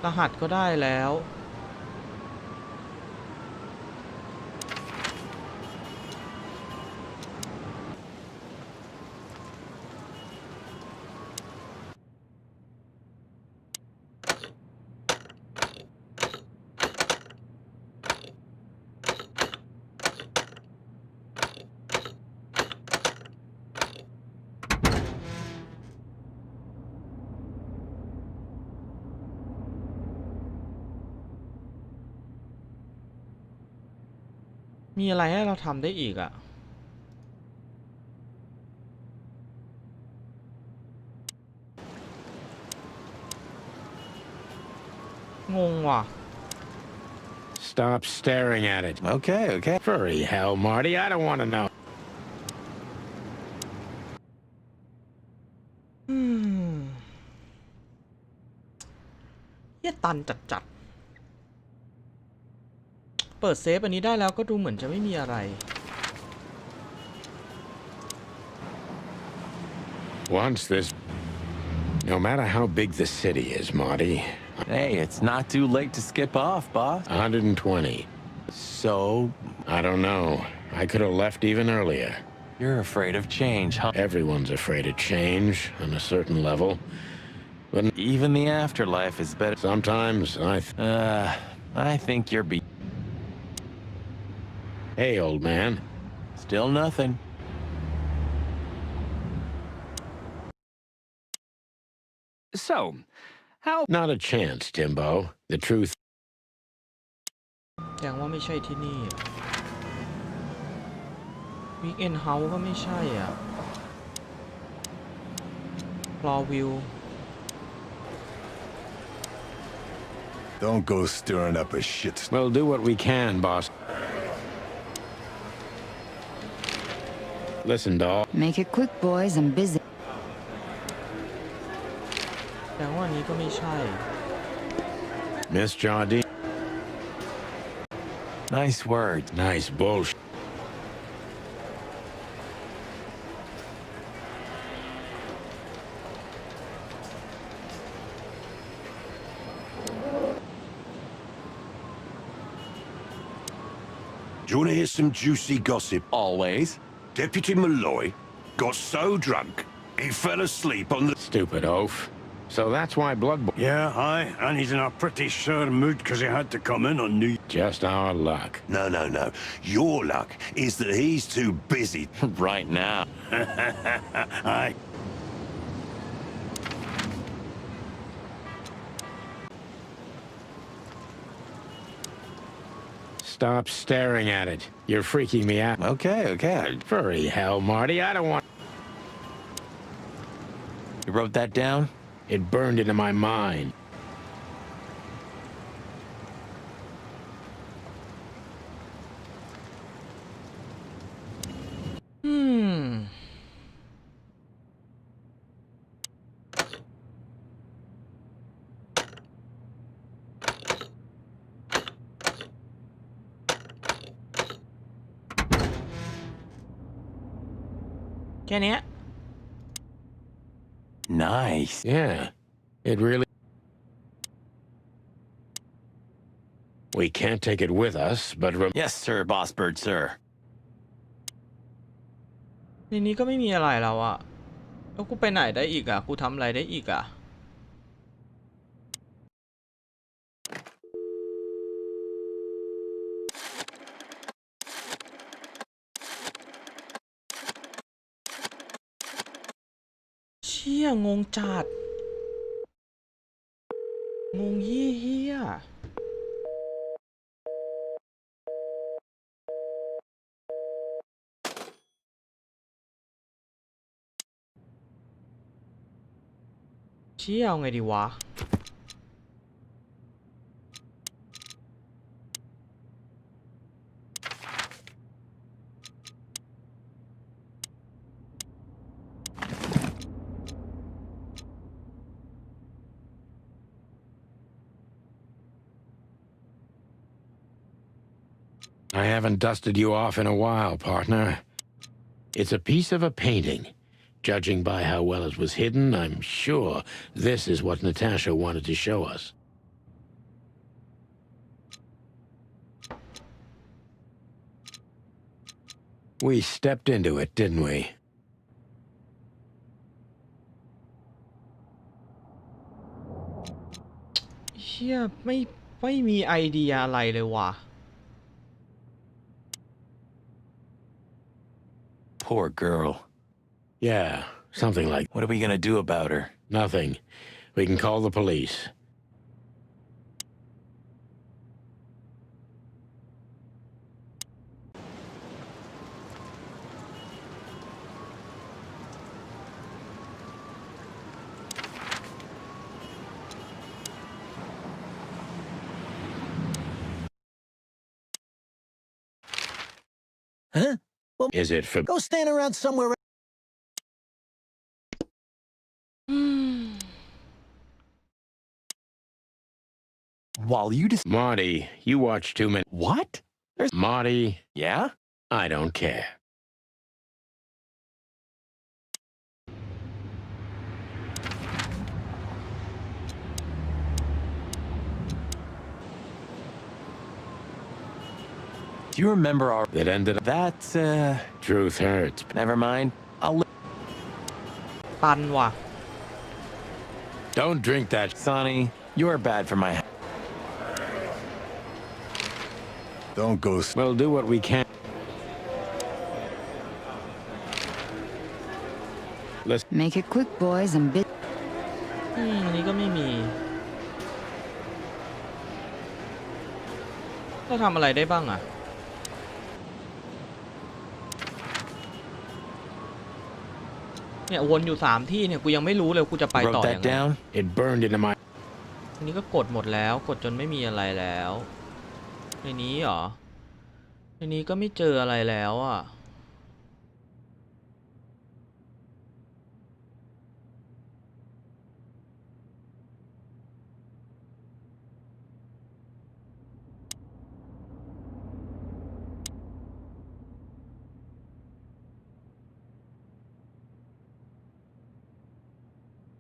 รหัสก็ได้แล้ว มีอะไรให้เราทำได้อีกอะงงว่ะ Stop staring at it. Okay, okay. Furry hell, Marty. I don't want to know. เหี้ยตันจัดๆเปิดเซฟอันนี้ได้แล้วก็ดูเหมือนจะไม่มีอะไร Once this... No matter how big the city is, Marty. Hey, it's not too late to skip off, boss. 120. So, I don't know. I could have left even earlier. you're afraid of change, huh? Everyone's afraid of change on a certain level. But Even the afterlife is better. sometimes I think you're Hey, old man. still nothing. So, how... Not a chance, Timbo. The truth... แสดงว่าไม่ใช่ที่นี่วิกเอนเฮาส์ก็ไม่ใช่อ่ะรอวิว Don't go stirring up a shit. We'll do what we can, boss. Listen, doll. Make it quick, boys. I'm busy. แสดงว่าอันนี้ก็ไม่ใช่ Miss Jardine. Nice words. Nice bullshit. Do you want to hear some juicy gossip? Always. Deputy Malloy got so drunk, he fell asleep on the... Stupid oaf. So that's why Blood... Yeah, aye, and he's in a pretty sore mood because he had to come in on New... Just our luck. No, no, no. Your luck is that he's too busy. Right now. Aye. Stop staring at it. You're freaking me out. Okay, okay. Furry hell, Marty. I don't want... You wrote that down? It burned into my mind. Hmm. แค่เนี้ย Nice. Yeah. It really... We can't take it with us, but... Yes, sir, Boss Bird, sir. ในนี้ก็ไม่มีอะไรแล้วอะแล้วกูไปไหนได้อีกอะกูทำอะไรได้อีกอะเชี่ยงงจัดงงเฮี้ยเชี่ยเอาไงดีวะI haven't dusted you off in a while, partner. It's a piece of a painting. Judging by how well it was hidden, I'm sure this is what Natasha wanted to show us. We stepped into it, didn't we? เชี่ยไม่มีไอเดียอะไรเลยว่ะ Poor girl. Yeah, something like... What are we gonna do about her? Nothing. We can call the police. Huh? Well, Is it for... go stand around somewhere. While you just... Marty, you watch too many... What? There's... Marty, Yeah? I don't care. Do you remember our... That ended up... That's, Truth hurts. Never mind. I'll... ตันว่ะ Don't drink that... Sonny, you're bad for my... Don't go... We'll do what we can. Let's... Make it quick, boys, and bit. อันนี้ก็ไม่มีเราทำอะไรได้บ้างอ่ะเนี่ยวนอยู่3ที่เนี่ยกูยังไม่รู้เลยกูจะไปต่อ Wrote ยัง that ไง down. It burned into my... อันนี้ก็กดหมดแล้วกดจนไม่มีอะไรแล้วในนี้เหรอในนี้ก็ไม่เจออะไรแล้วอ่ะ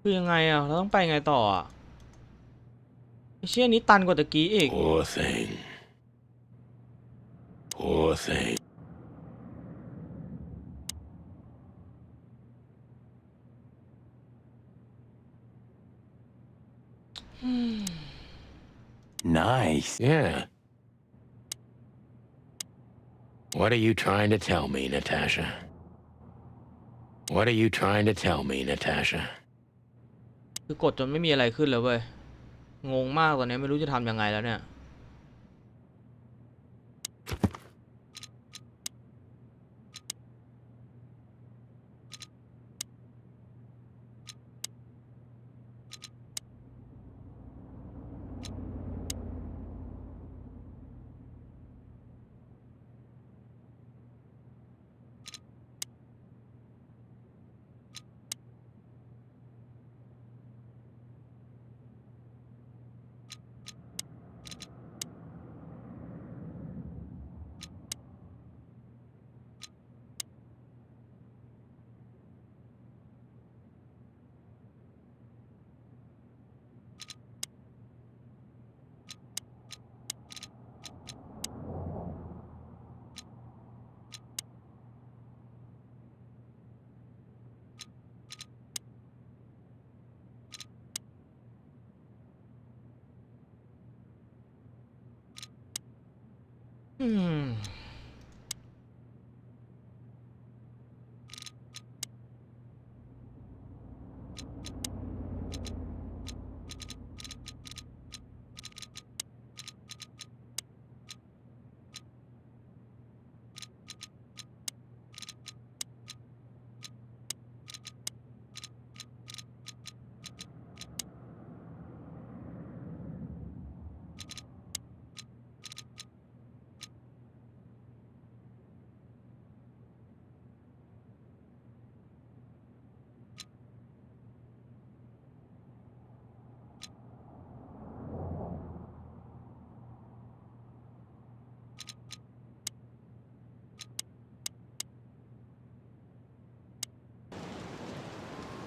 คือยังไงอ่ะเราต้องไปไงต่ออ่ะไอ้เชี่ยนี้ตันกว่าตะกี้อีก Poor thing. Poor thing. Nice. Yeah. What are you trying to tell me, Natasha? What are you trying to tell me, Natasha? คือกดจนไม่มีอะไรขึ้นเลยเว้ยงงมากตอนนี้ไม่รู้จะทำยังไงแล้วเนี่ย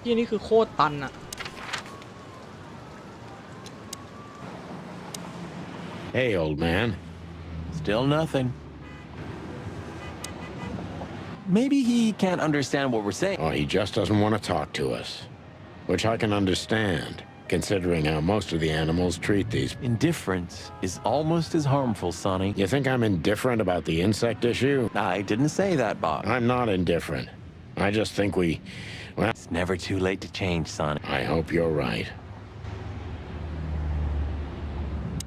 ที่นี่คือโคตรตันอะ Hey, old man. Still nothing. Maybe he can't understand what we're saying. Oh, he just doesn't want to talk to us. Which I can understand, considering how most of the animals treat these. Indifference is almost as harmful, Sonny. You think I'm indifferent about the insect issue? I didn't say that, Bob. I'm not indifferent. I just think we... Well, it's never too late to change, Sonny. I hope you're right.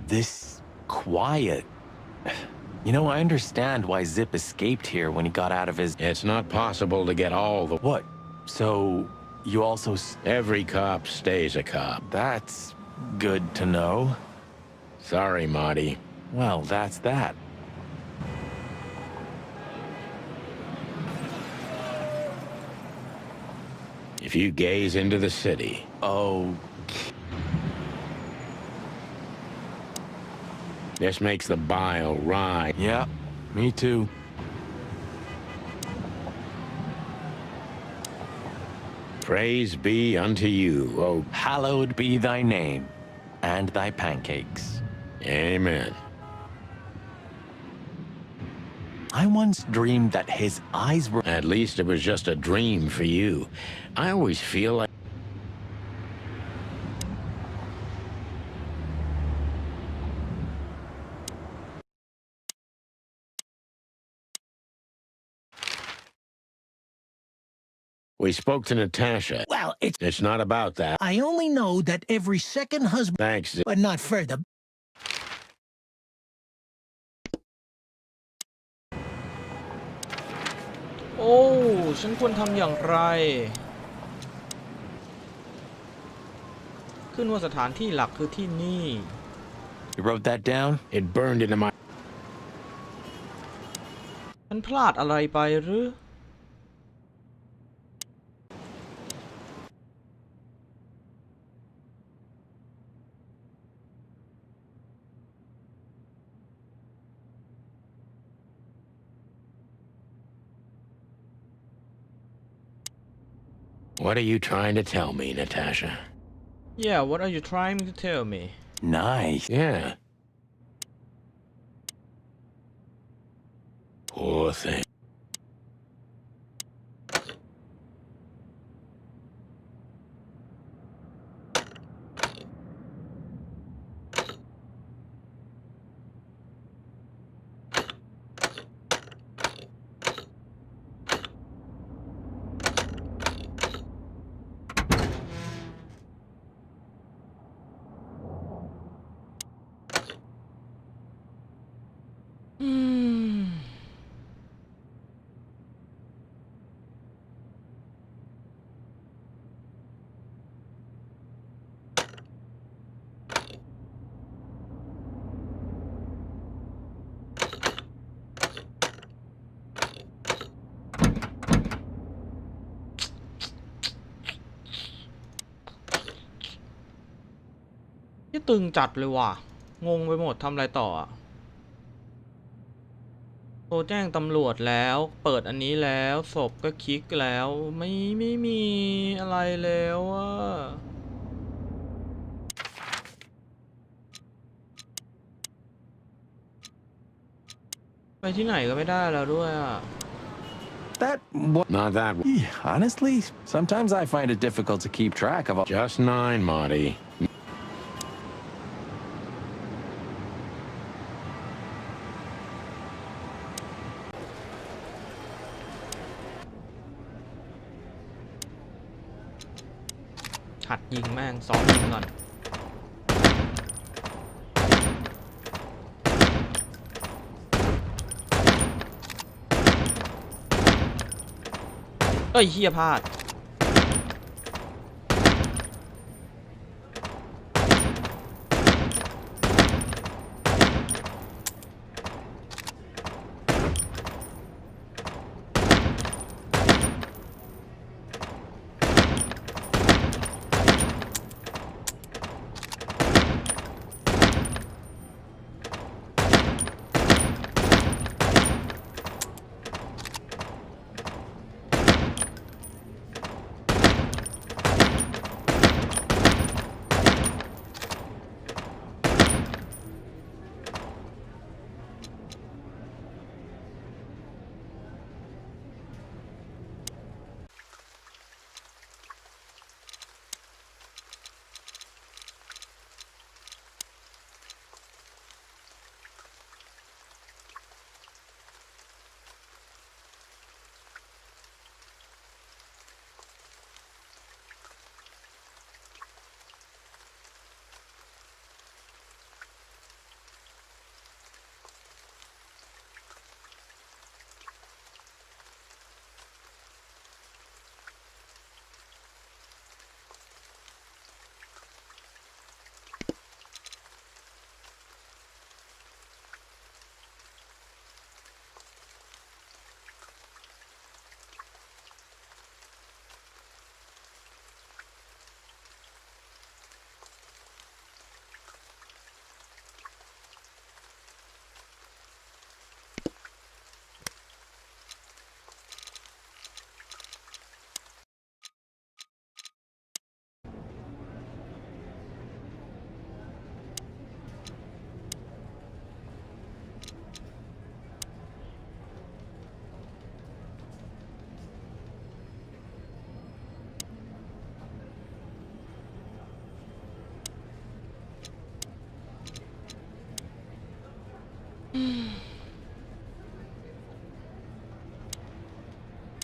This quiet. You know, I understand why Zip escaped here when he got out of his... It's not possible to get all the... What? So, you also... Every cop stays a cop. That's good to know. Sorry, Marty. Well, that's that. if you gaze into the city. Oh. This makes the bile rise. Yeah, me too. Praise be unto you, O Hallowed be thy name, and thy pancakes. Amen. I once dreamed that his eyes were... At least it was just a dream for you. I always feel like... We spoke to Natasha. Well, It's not about that. I only know that every second husband... Thanks. But not further. โอ้ฉันควรทำอย่างไรขึ้นว่าสถานที่หลักคือที่นี่ You wrote that down? It burned into my... ฉันพลาดอะไรไปหรือ What are you trying to tell me, Natasha? Yeah, what are you trying to tell me? Nice. Yeah. Poor thing.นี่ตึงจัดเลยว่ะงงไปหมดทำอะไรต่ออะโทรแจ้งตำรวจแล้วเปิดอันนี้แล้วศพก็คลิกแล้วไม่มีอะไรแล้วอะไปที่ไหนก็ไม่ได้แล้วด้วยอะ That what? Not that one. Honestly, sometimes I find it difficult to keep track of all. Just 9, Marty.หัดยิงแม่งซ้อมยิงก่อนเอ้ยเหี้ยพลาด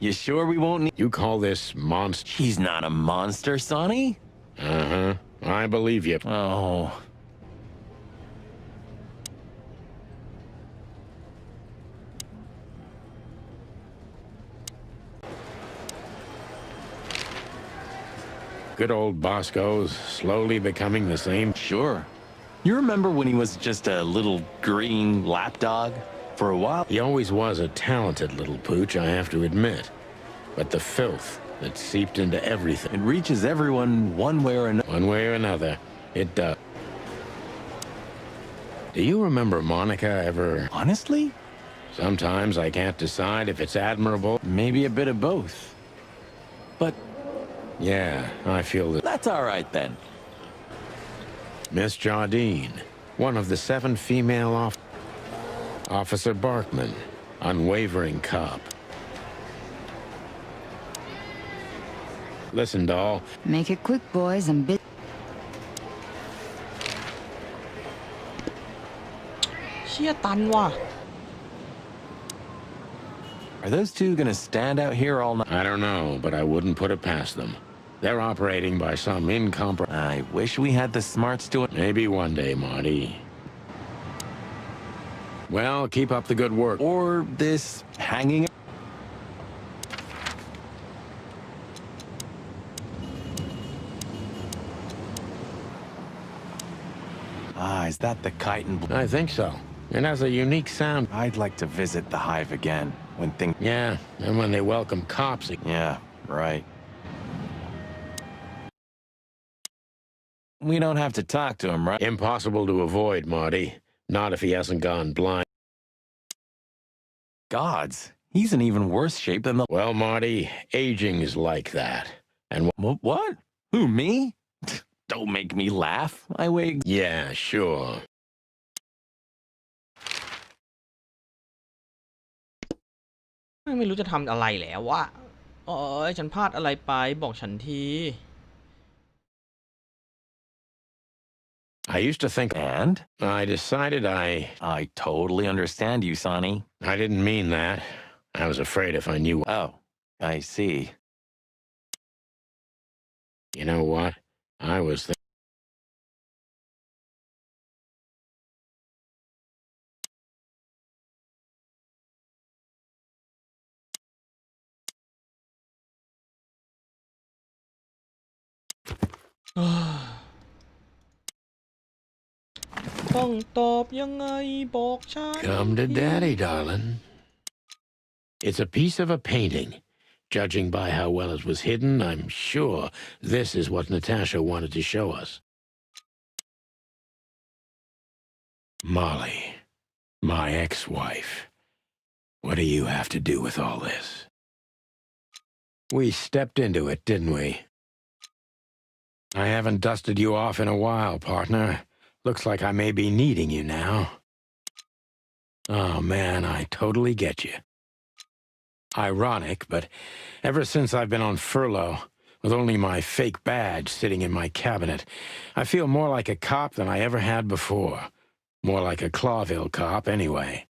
You sure we won't need... You call this monster? He's not a monster, Sonny. Uh-huh. I believe you. Oh. Good old Bosco's slowly becoming the same. Sure. You remember when he was just a little green lapdog? For a while? He always was a talented little pooch, I have to admit. But the filth that seeped into everything. It reaches everyone one way or another. One way or another, it does. Do you remember Monica ever... Honestly? Sometimes I can't decide if it's admirable. Maybe a bit of both. But... Yeah, I feel that... That's all right, then. Miss Jardine, one of the 7 female Officer Barkman, unwavering cop. Listen, doll. Make it quick, boys, and bit. เชี่ยตันว่ะ Are those two gonna stand out here all night? I don't know, but I wouldn't put it past them. They're operating by some incomprehensible... I wish we had the smarts to it. Maybe one day, Marty. Well, keep up the good work. Or this hanging... Ah, is that the kite and... I think so. It has a unique sound. I'd like to visit the hive again when things... Yeah, and when they welcome cops... Yeah, right. We don't have to talk to him, right? Impossible to avoid, Marty. Not if he hasn't gone blind. Gods, he's in even worse shape than the... Well, Marty, aging is like that. And what? Who, me? Don't make me laugh. I weigh... Yeah, sure. ไม่รู้จะทำอะไรแล้ววะโอ้ยฉันพลาดอะไรไปบอกฉันที I used to think... And? I decided I totally understand you, Sonny. I didn't mean that. I was afraid if I knew... Oh, I see. You know what? I was thinking...ต้องตอบยังไงบอกฉัน Come to daddy, darling. It's a piece of a painting. Judging by how well it was hidden, I'm sure this is what Natasha wanted to show us. Molly, my ex-wife. What do you have to do with all this? We stepped into it, didn't we? I haven't dusted you off in a while, partner. Looks like I may be needing you now. Oh, man, I totally get you. Ironic, but ever since I've been on furlough, with only my fake badge sitting in my cabinet, I feel more like a cop than I ever had before. More like a Clawville cop, anyway.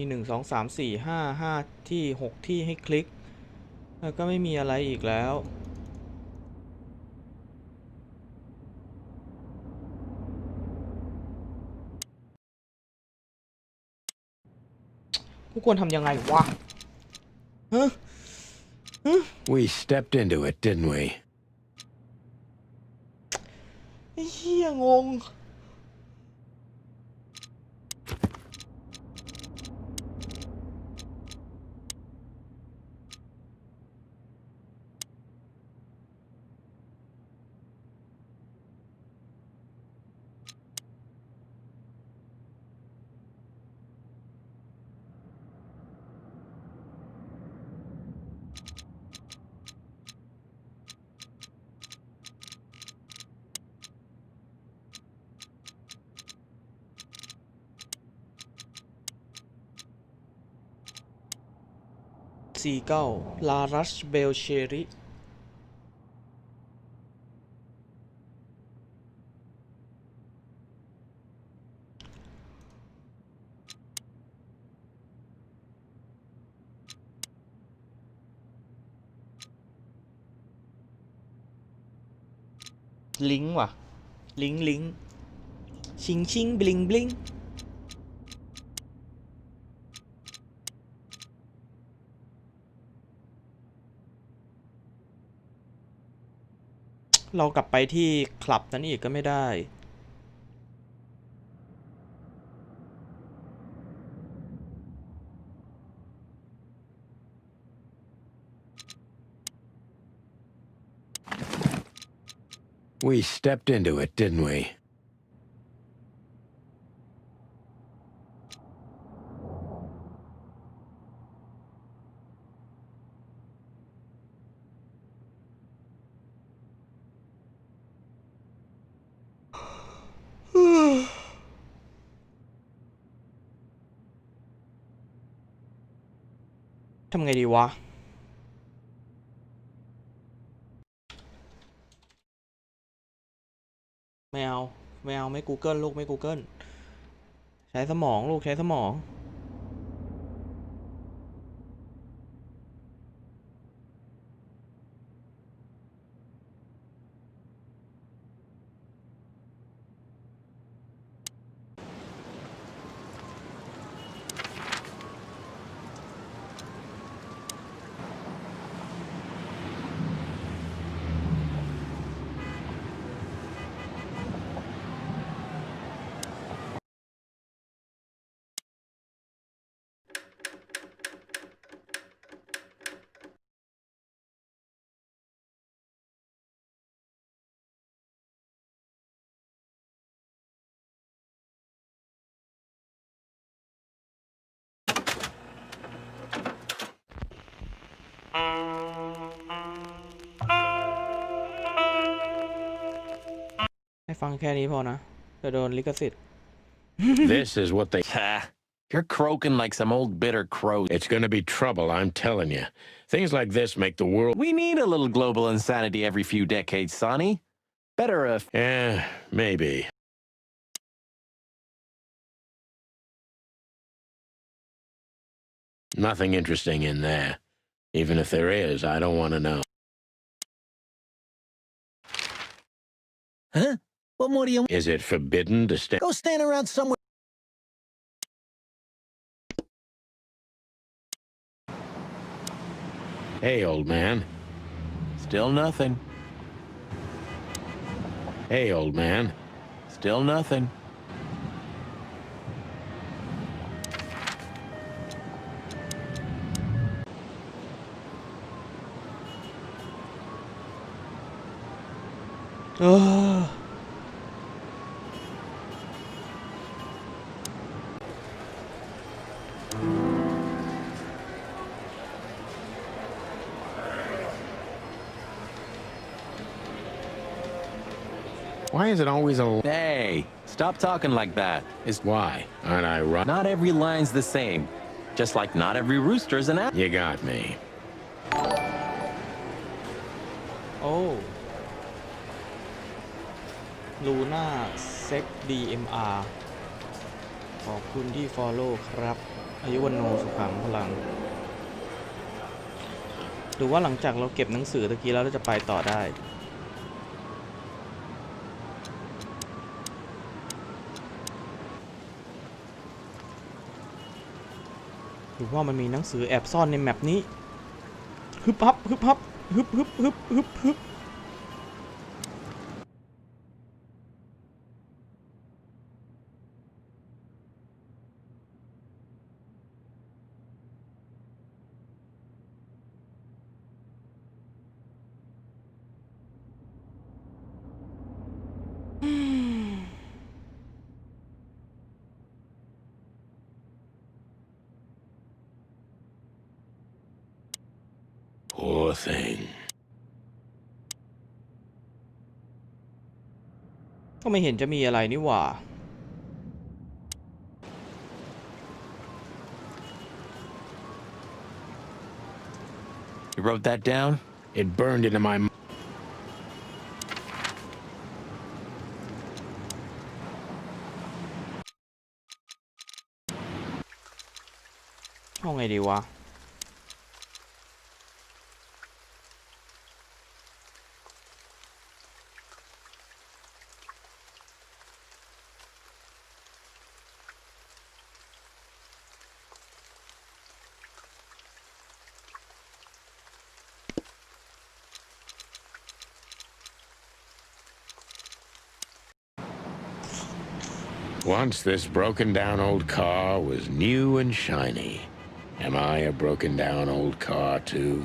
มี1 2 3 4 5 5ที่6ที่ให้คลิกแล้วก็ไม่มีอะไรอีกแล้วกูควรทำยังไงวะฮะ We stepped into it, didn't we? ไอ้เหี้ยงง ซีเกิลลารัชเบลเชอริลิงก์ว่ะลิงก์ชิงชิงบลิงบลิงเรากลับไปที่คลับนั้นอีกก็ไม่ได้We stepped into it, didn't we? Hmm. ทำไงดีวะไม่เอาไม่ Google ลูกไม่ Google ใช้สมองลูกใช้สมองให้ฟังแค่นี้พอนะจะโดนลิขสิทธิ์ This is what they... You're croaking like some old bitter crow. It's gonna be trouble, I'm telling you. Things like this make the world... We need a little global insanity every few decades, Sonny. Better if... maybe. Nothing interesting in there. Even if there is, I don't want to know. Huh? What more do you... Is it forbidden to stay... Go stand around somewhere... Hey, old man. Still nothing. Hey, old man. Still nothing. Why is it always a... Hey, stop talking like that. It's why? Aren't I right? Not every line's the same. Just like not every rooster's an apple. You got me. โอ้ลูน่าเซ็ก DMR ขอบคุณที่ follow ครับอายุวันโนสุขังพลังหรือว่าหลังจากเราเก็บหนังสือตะกี้แล้วเราจะไปต่อได้หรือว่ามันมีหนังสือแอบซ่อนในแมปนี้ฮึบฮับฮึบฮับฮึบฮึบฮึบฮึบฮึบPoor thing. ก็ไม่เห็นจะมีอะไรนี่หว่า You wrote that down? It burned into my... เอาไงดีวะ Once this broken down old car was new and shiny. Am I a broken down old car too?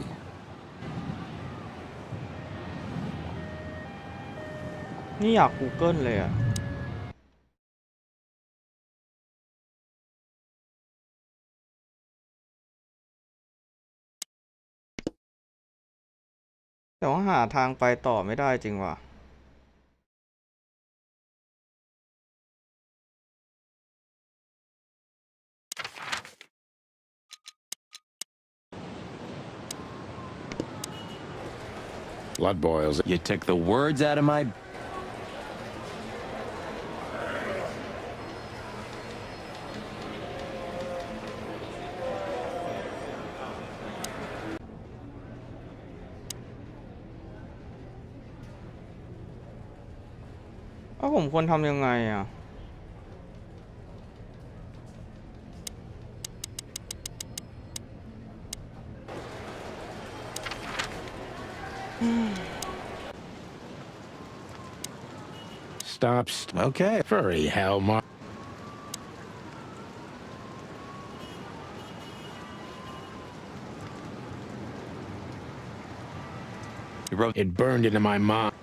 นี่อยาก Google เลยอะแต่ว่าหาทางไปต่อไม่ได้จริงว่ะ Blood boils. You took the words out of my...ผมควรทำยังไงอ่ะ Stop. Okay. Furry hell, Mark. You wrote... It burned into my mind.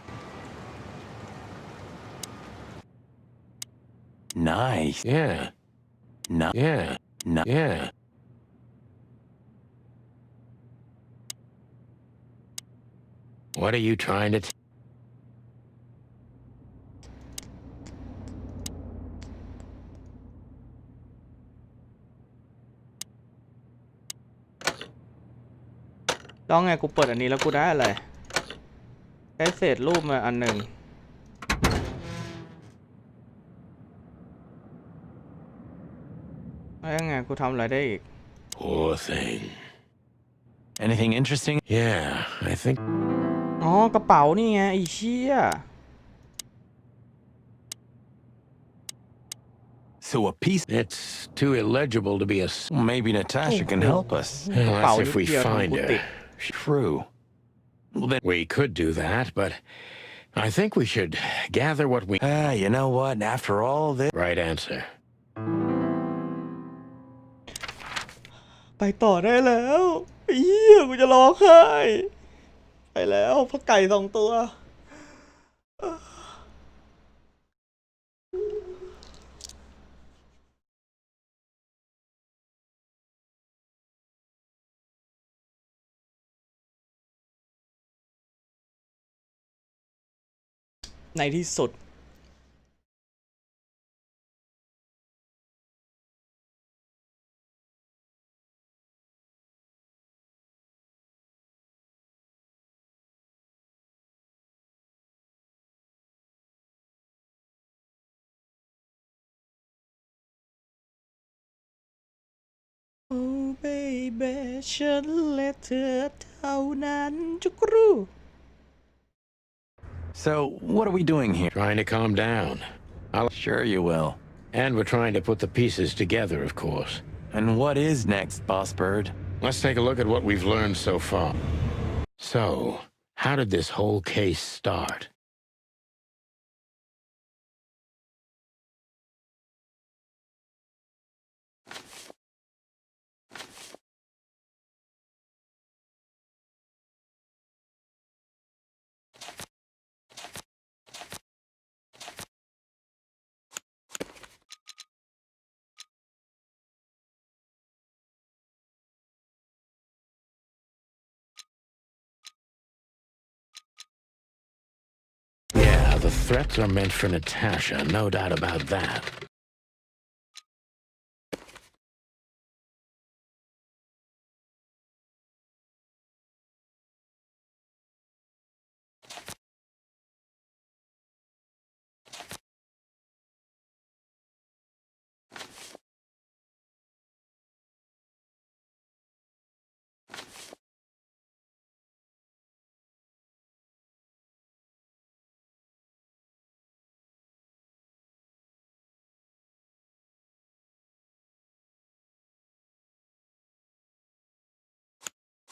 Nice. Yeah. No. Yeah. No. Yeah. What are you trying to... แล้วไงกูเปิดอันนี้แล้วกูได้อะไร ได้เศษรูปมาอันหนึ่งแล้วยังไงกูทำอะไรได้อีก Poor thing. Anything interesting? Yeah, I think... อ๋อกระเป๋านี่ไงไอ้เชี่ย So a piece... It's too illegible to be a... Maybe Natasha can help us. Unless if we find her. True. Well, then we could do that, but I think we should gather what we... You know what? After all this... Right answer. ไปต่อได้แล้วไอ้เหี้ยกูจะร้องไห้ไปแล้วเพราะไก่2 ตัวในที่สุด Oh baby ฉันและเธอเท่านั้นจุกรู So, what are we doing here? Trying to calm down. Sure you will. And we're trying to put the pieces together, of course. And what is next, Boss Bird? Let's take a look at what we've learned so far. So, how did this whole case start? Yeah, the threats are meant for Natasha, no doubt about that.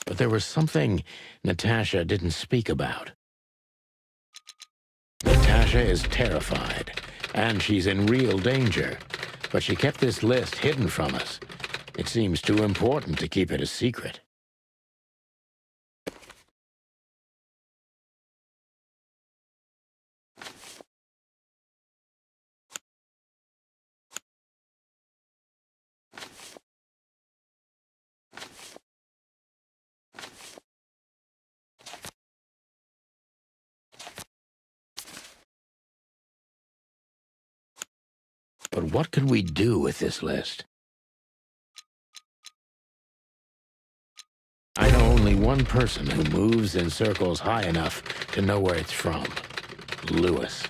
But there was something Natasha didn't speak about. Natasha is terrified, and she's in real danger. But she kept this list hidden from us. It seems too important to keep it a secret. But what could we do with this list? I know only one person who moves in circles high enough to know where it's from. Lewis.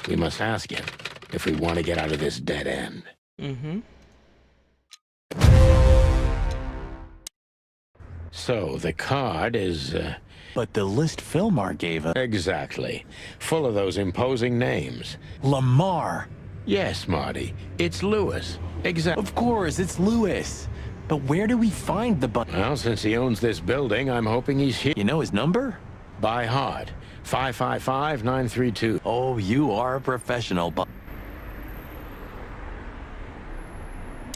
We must ask him if we want to get out of this dead end. So, the card is, But the list Fillmar gave us... Exactly. Full of those imposing names. Lamar! Yes, Marty. It's Lewis. Exactly. Of course, it's Lewis. But where do we find the Well, since he owns this building, I'm hoping he's here. You know his number? By heart. 555-932. Oh, you are a professional,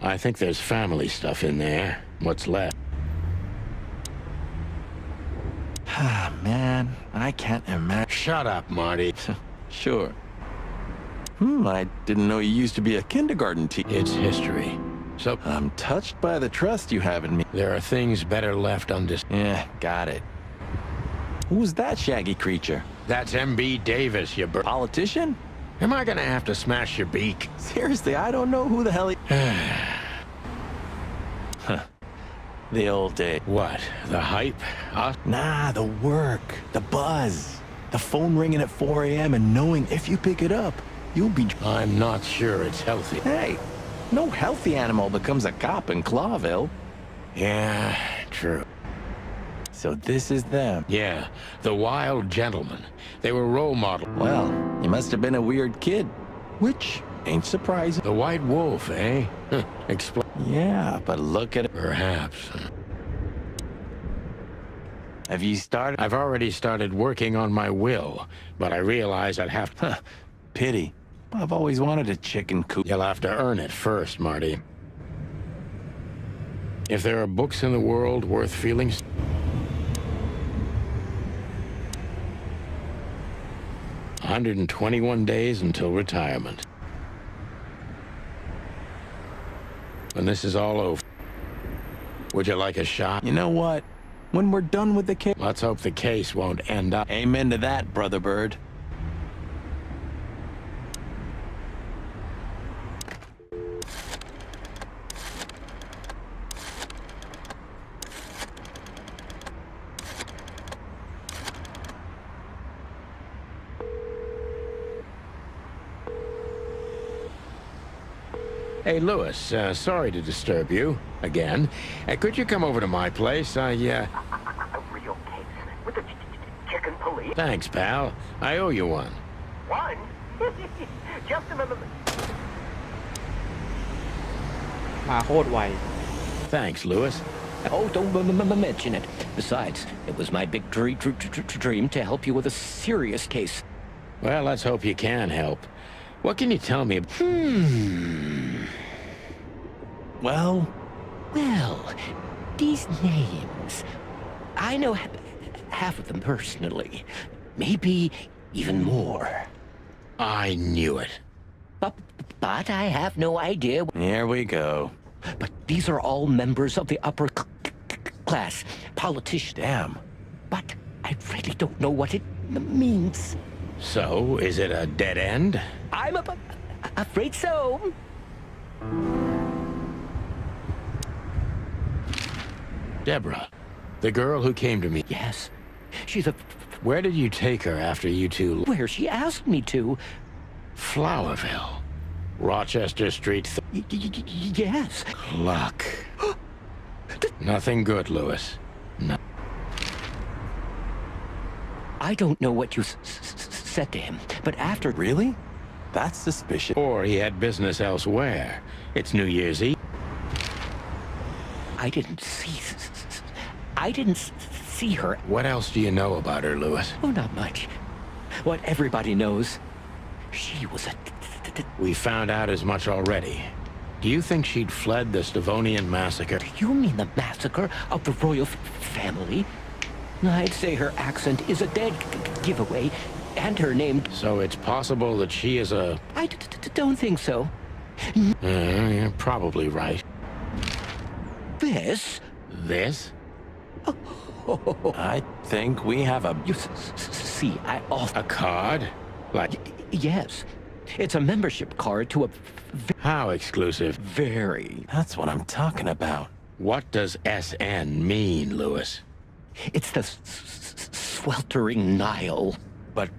I think there's family stuff in there. What's left? Ah, man, I can't imagine. Shut up, Marty. Sure. I didn't know you used to be a kindergarten teacher. It's history. So I'm touched by the trust you have in me. There are things better left undiscussed. Yeah, got it. Who's that shaggy creature? That's M.B. Davis, you politician? Am I gonna have to smash your beak? Seriously, I don't know who the hell he... The old day. What? The hype? Us? Nah, the work. The buzz. The phone ringing at 4 a.m. and knowing if you pick it up, you'll be... I'm not sure it's healthy. Hey, no healthy animal becomes a cop in Clawville. Yeah, true. So this is them. Yeah, the wild gentlemen. They were role models. Well, he must have been a weird kid. Which ain't surprising. The white wolf, eh? Explain. Yeah, but look at it. Perhaps. Have you started? I've already started working on my will, but I realize I'd have to... Pity. I've always wanted a chicken coop. You'll have to earn it first, Marty. If there are books in the world worth feeling... 121 days until retirement. When this is all over, would you like a shot? You know what? When we're done with the case... Let's hope the case won't end up... Amen to that, Brother Bird. Hey, Lewis, sorry to disturb you, again. Could you come over to my place? A real case with the chicken police? Thanks, pal. I owe you one. One? Just a moment. มาโคตรไว Thanks, Lewis. Oh, don't mention it. Besides, it was my big dream to help you with a serious case. Well, let's hope you can help. What can you tell me? Well, these names. I know half of them personally. Maybe even more. I knew it. But I have no idea. Here we go. But these are all members of the upper class. Politicians. Damn. But I really don't know what it means. So, is it a dead end? I'm afraid so. Deborah, the girl who came to me. Yes. She's a... Where did you take her after you two... Where she asked me to. Flowerville. Rochester Street... Yes. Luck. Nothing good, Lewis. No. I don't know what you said to him, but after... Really? That's suspicious. Or he had business elsewhere. It's New Year's Eve. I didn't see... I didn't see her. What else do you know about her, Lewis? Oh, not much. What everybody knows. She was a... We found out as much already. Do you think she'd fled the Stavonian massacre? You mean the massacre of the royal family? I'd say her accent is a dead giveaway, and her name... So it's possible that she is a... I don't think so. You're probably right. This? This? I think we have a... You see, I also... A card? Like... Yes. It's a membership card to a... How exclusive? Very. That's what I'm talking about. What does SN mean, Lewis? It's the sweltering Nile. But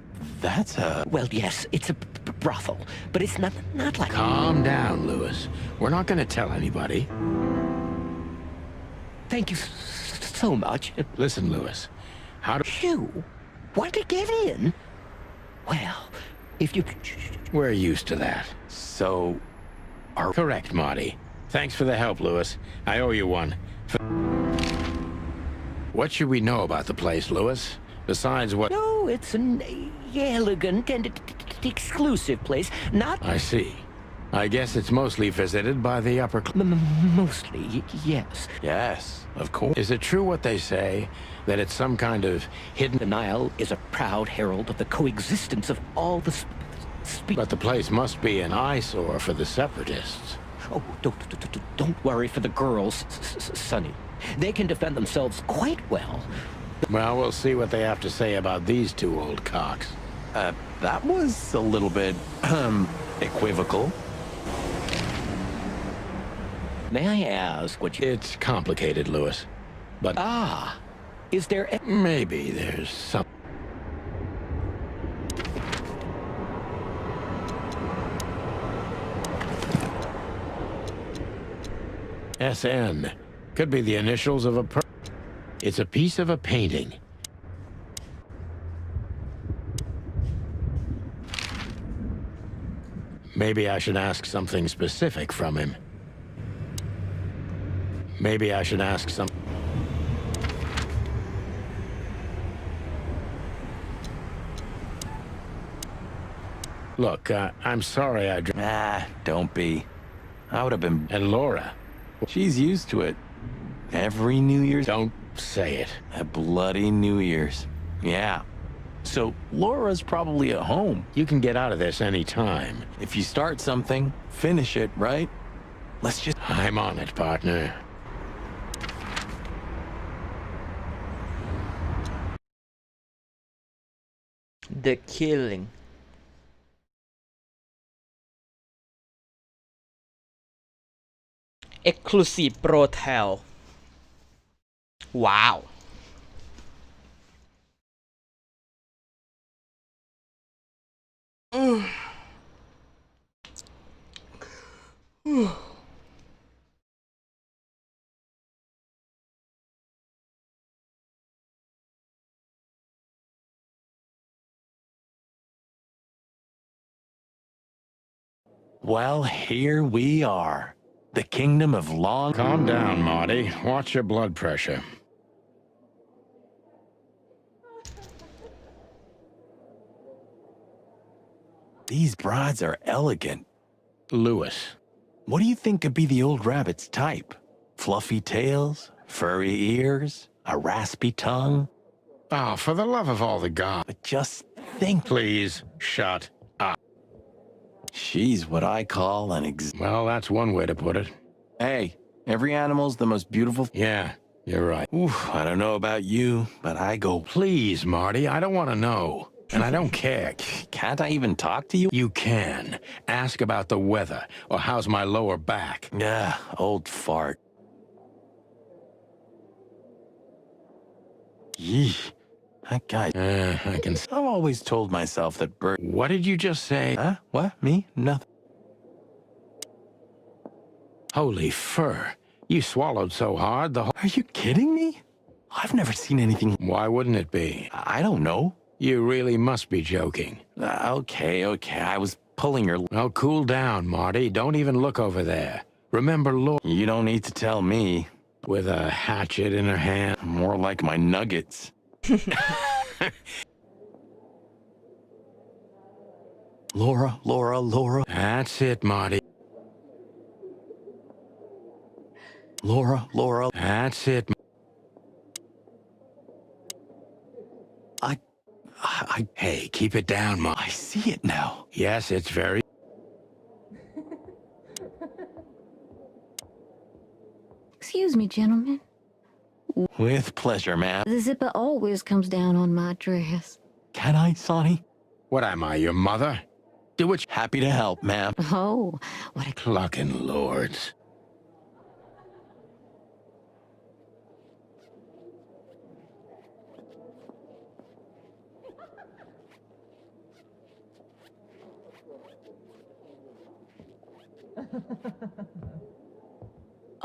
that's a... Well, yes, it's a brothel, but it's not like... Calm down, Lewis. We're not going to tell anybody. Thank you so much. Listen, Lewis. How do... You want to get in? Well, if you... We're used to that. So... Correct, Marty. Thanks for the help, Lewis. I owe you one. What should we know about the place, Lewis? Besides what... No, it's an elegant and exclusive place, not... I see. I guess it's mostly visited by the upper... Mostly, yes. Yes, of course. Is it true what they say, that it's some kind of hidden... The Nile is a proud herald of the coexistence of all the But the place must be an eyesore for the separatists. Oh, don't worry for the girls, Sonny. They can defend themselves quite well. Well, we'll see what they have to say about these two old cocks. That was a little bit, equivocal. May I ask what you... It's complicated, Lewis. But... Ah, is there... Maybe there's some... SN. Could be the initials of a It's a piece of a painting. Maybe I should ask something specific from him. Maybe I should ask some... Look, I'm sorry I... don't be. I would have been... And Laura? She's used to it. Every New Year's... Don't say it. A bloody New Year's. Yeah. So, Laura's probably at home. You can get out of this any time. If you start something, finish it, right? Let's just... I'm on it, partner. The Killing. Exclusive Pro Tel. Wow. Well, here we are. The kingdom of long... Calm down, Marty. Watch your blood pressure. These brides are elegant. Lewis. What do you think could be the old rabbit's type? Fluffy tails? Furry ears? A raspy tongue? Oh, for the love of all the gods. But just think... Please, shut up. She's what I call an Well, that's one way to put it. Hey, every animal's the most beautiful... Yeah, you're right. Oof, I don't know about you, but I go... Please, Marty, I don't want to know. And I don't care. Can't I even talk to you? You can. Ask about the weather, or how's my lower back. Yeah, old fart. Yeesh. That guy... I can... I've always told myself that bird... What did you just say? Huh? What? Me? Nothing. Holy fur. You swallowed so hard the whole... Are you kidding me? I've never seen anything... Why wouldn't it be? I don't know. You really must be joking. Okay. I was pulling her... Oh, cool down, Marty. Don't even look over there. Remember, Lord... You don't need to tell me. with a hatchet in her hand. More like my nuggets. Laura. That's it, Marty. Laura. That's it. Hey, keep it down, Marty. I see it now. Yes, it's very... Excuse me, gentlemen. With pleasure, ma'am. The zipper always comes down on my dress. Can I, Sonny? What am I, your mother? Do what... Happy to help, ma'am. Oh, what a... Clucking lords.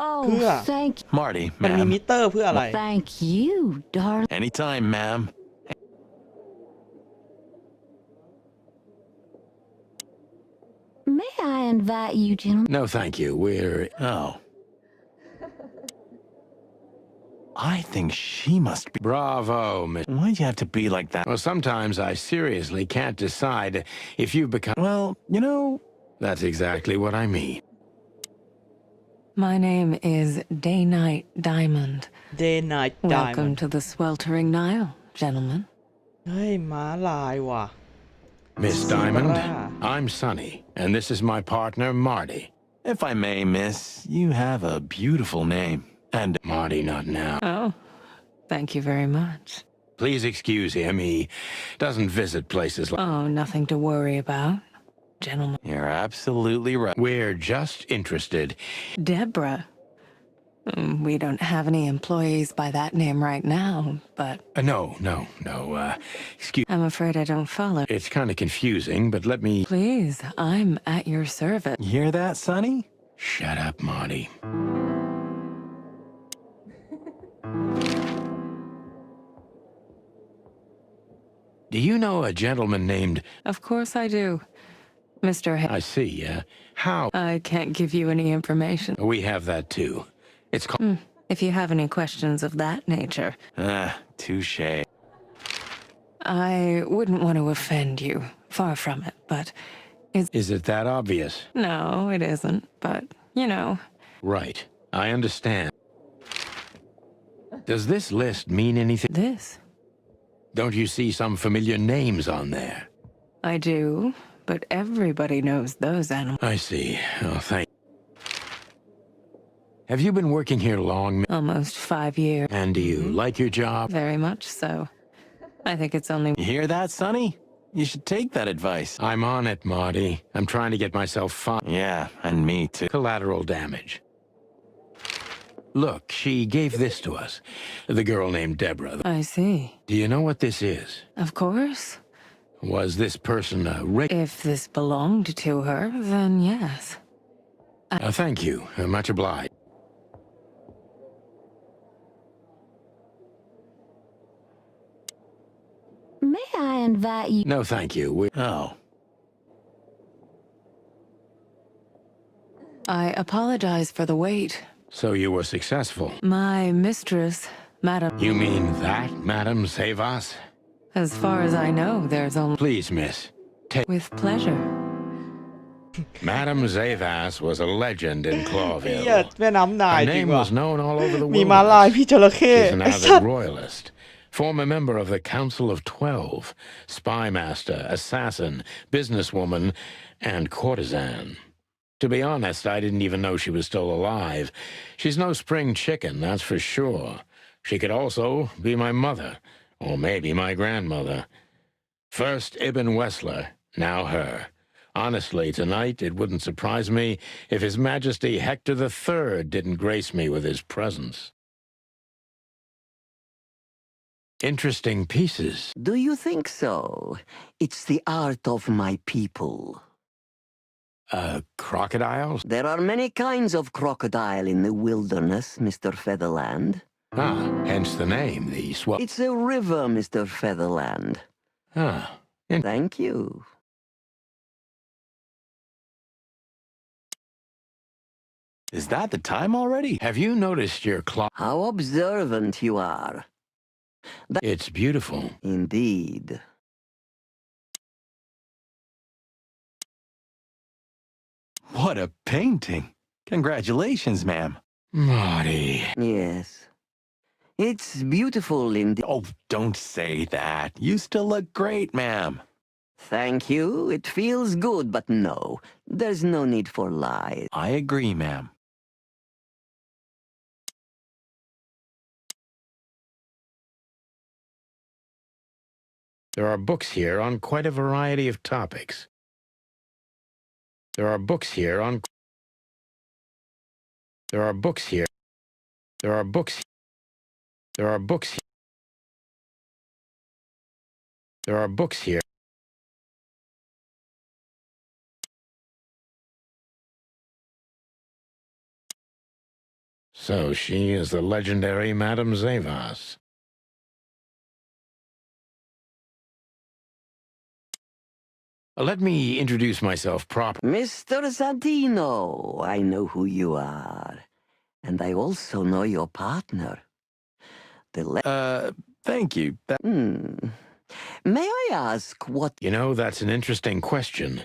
Oh, เพื่อ thank Marty, มันมี ma'am. มิเตอร์เพื่ออะไร Thank you, darling. Anytime, ma'am. May I invite you, gentlemen? No, thank you. We're... Oh. I think she must be... Bravo, Miss... Why'd you have to be like that? Well, sometimes I seriously can't decide if you've become... Well, you know... That's exactly what I mean. My name is Day-Night Diamond. Day Night Welcome Diamond to the sweltering Nile, gentlemen. เฮ้ยม้าลายว่ะ Miss Diamond, Zebra. I'm Sonny, and this is my partner, Marty. If I may, miss, you have a beautiful name. And... Marty, not now. Oh, thank you very much. Please excuse him. He doesn't visit places like... Oh, nothing to worry about, gentlemen. You're absolutely right. We're just interested. Deborah. We don't have any employees by that name right now, but... No. Excuse... I'm afraid I don't follow. It's kind of confusing, but let me... Please, I'm at your service. You hear that, Sonny? Shut up, Marty. Do you know a gentleman named... Of course I do. Mr. I see, how... I can't give you any information. We have that, too. It's called... If you have any questions of that nature. Touche. I wouldn't want to offend you. Far from it, but... Is it that obvious? No, it isn't, but, you know... Right. I understand. Does this list mean anything? This? Don't you see some familiar names on there? I do, but everybody knows those animals. I see. Oh, thank... Have you been working here long? Almost 5 years. And do you like your job? Very much so. I think it's only... You hear that, Sonny? You should take that advice. I'm on it, Marty. I'm trying to get myself fine. Yeah, and me too. Collateral damage. Look, she gave this to us. The girl named Deborah. I see. Do you know what this is? Of course. Was this person a If this belonged to her, then yes. Thank you. Much obliged. May I invite you? No, thank you. Oh. I apologize for the wait. So you were successful. My mistress, Madam... You mean that, Madam Savas? As far as I know, there's only... Please, miss. With pleasure. Madam Zavas was a legend in เหี้ย Clawville. แม่น้ำนาย Her จริง name ว่ะ was known all over the มีม้าลาย world. พี่จระเข้ She's an ไอ้สัต avid ว์ royalist, former member of the Council of 12, spy master, assassin, businesswoman, and courtesan. To be honest, I didn't even know she was still alive. She's no spring chicken, that's for sure. She could also be my mother, or maybe my grandmother. First Ibn Wessler, now her. Honestly, tonight, it wouldn't surprise me if His Majesty Hector III didn't grace me with his presence. Interesting pieces. Do you think so? It's the art of my people. Crocodiles? There are many kinds of crocodile in the wilderness, Mr. Featherland. Hence the name, the It's a river, Mr. Featherland. Thank you. Is that the time already? Have you noticed your clock? How observant you are. It's beautiful. Indeed. What a painting. Congratulations, ma'am. Marty. Yes. It's beautiful indeed. Oh, don't say that. You still look great, ma'am. Thank you. It feels good, but no. There's no need for lies. I agree, ma'am. There are books here on quite a variety of topics. There are books here on... There are books here. There are books. There are books. There are books here. So she is the legendary Madame Zavas. Let me introduce myself properly. Mr. Santino, I know who you are. And I also know your partner. Thank you. May I ask what... You know, that's an interesting question.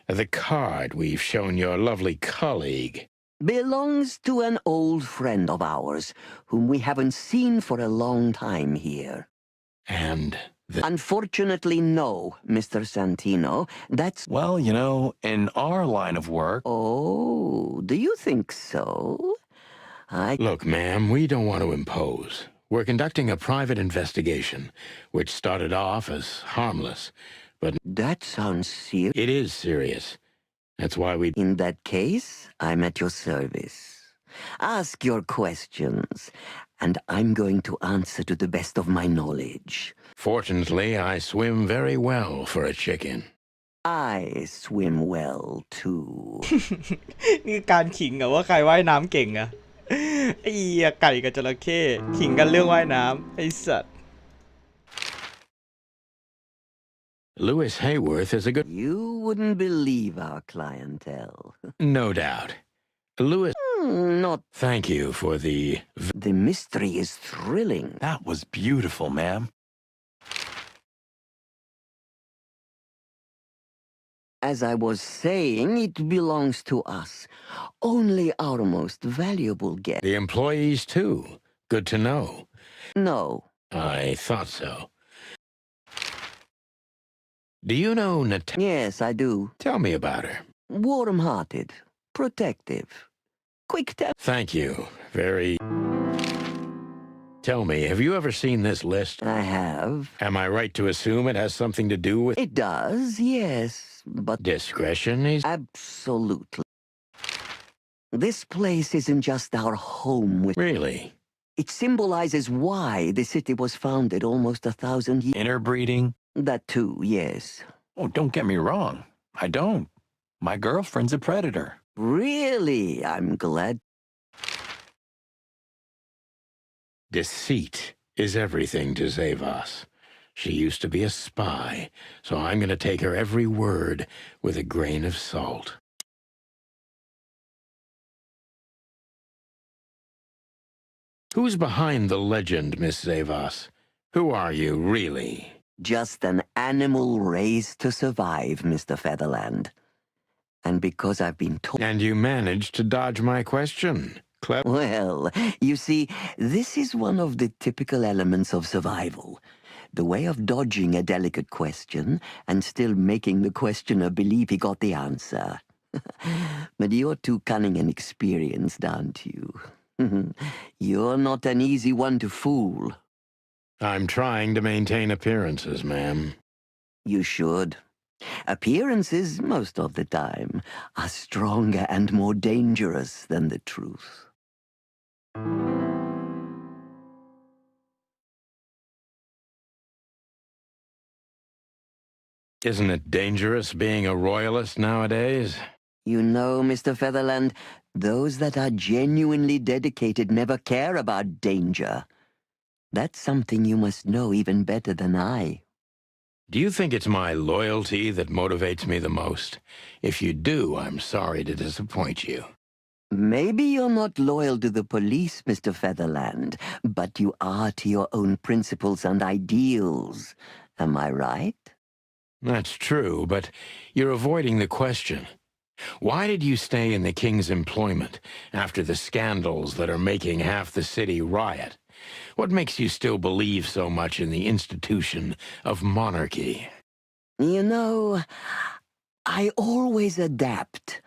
The card we've shown your lovely colleague belongs to an old friend of ours, whom we haven't seen for a long time here. And... Unfortunately, no, Mr. Santino. That's... Well, you know, in our line of work... Oh, do you think so? Look, ma'am, we don't want to impose. We're conducting a private investigation, which started off as harmless, but... That sounds serious. It is serious. That's why we... In that case, I'm at your service. Ask your questions, and I'm going to answer to the best of my knowledge. Fortunately, I swim very well for a chicken. I swim well, too. นี่การขิงอะว่าใครว่ายน้ำเก่งอะไอ้ไก่กับจระเข้ขิงกันเรื่องว่ายน้ำไอ้สัตว์ Lewis Hayworth is a good... You wouldn't believe our clientele. No doubt. Lewis... Not... Thank you for the... The mystery is thrilling. That was beautiful, ma'am. As I was saying, it belongs to us. Only our most valuable guest. The employees, too. Good to know. No. I thought so. Do you know Yes, I do. Tell me about her. Warm-hearted. Protective. Quick temper. Thank you. Very... Tell me, have you ever seen this list? I have. Am I right to assume it has something to do with... It does, yes, but... Discretion is... Absolutely. This place isn't just our home with... Really? It symbolizes why the city was founded almost 1,000 years... Interbreeding? That too, yes. Oh, don't get me wrong. I don't. My girlfriend's a predator. Really? I'm glad... Deceit is everything to Zavas. She used to be a spy, so I'm going to take her every word with a grain of salt. Who's behind the legend, Miss Zavas? Who are you, really? Just an animal raised to survive, Mr. Featherland. And because I've been told... And you managed to dodge my question. Clever. Well, you see, this is one of the typical elements of survival. The way of dodging a delicate question and still making the questioner believe he got the answer. But you're too cunning and experienced, aren't you? You're not an easy one to fool. I'm trying to maintain appearances, ma'am. You should. Appearances, most of the time, are stronger and more dangerous than the truth. Isn't it dangerous being a royalist nowadays? You know, Mr. Featherland, those that are genuinely dedicated never care about danger. That's something you must know even better than I. Do you think it's my loyalty that motivates me the most? If you do, I'm sorry to disappoint you. Maybe you're not loyal to the police, Mr. Featherland, but you are to your own principles and ideals. Am I right? That's true, but you're avoiding the question. Why did you stay in the king's employment after the scandals that are making half the city riot? What makes you still believe so much in the institution of monarchy? You know, I always adapt,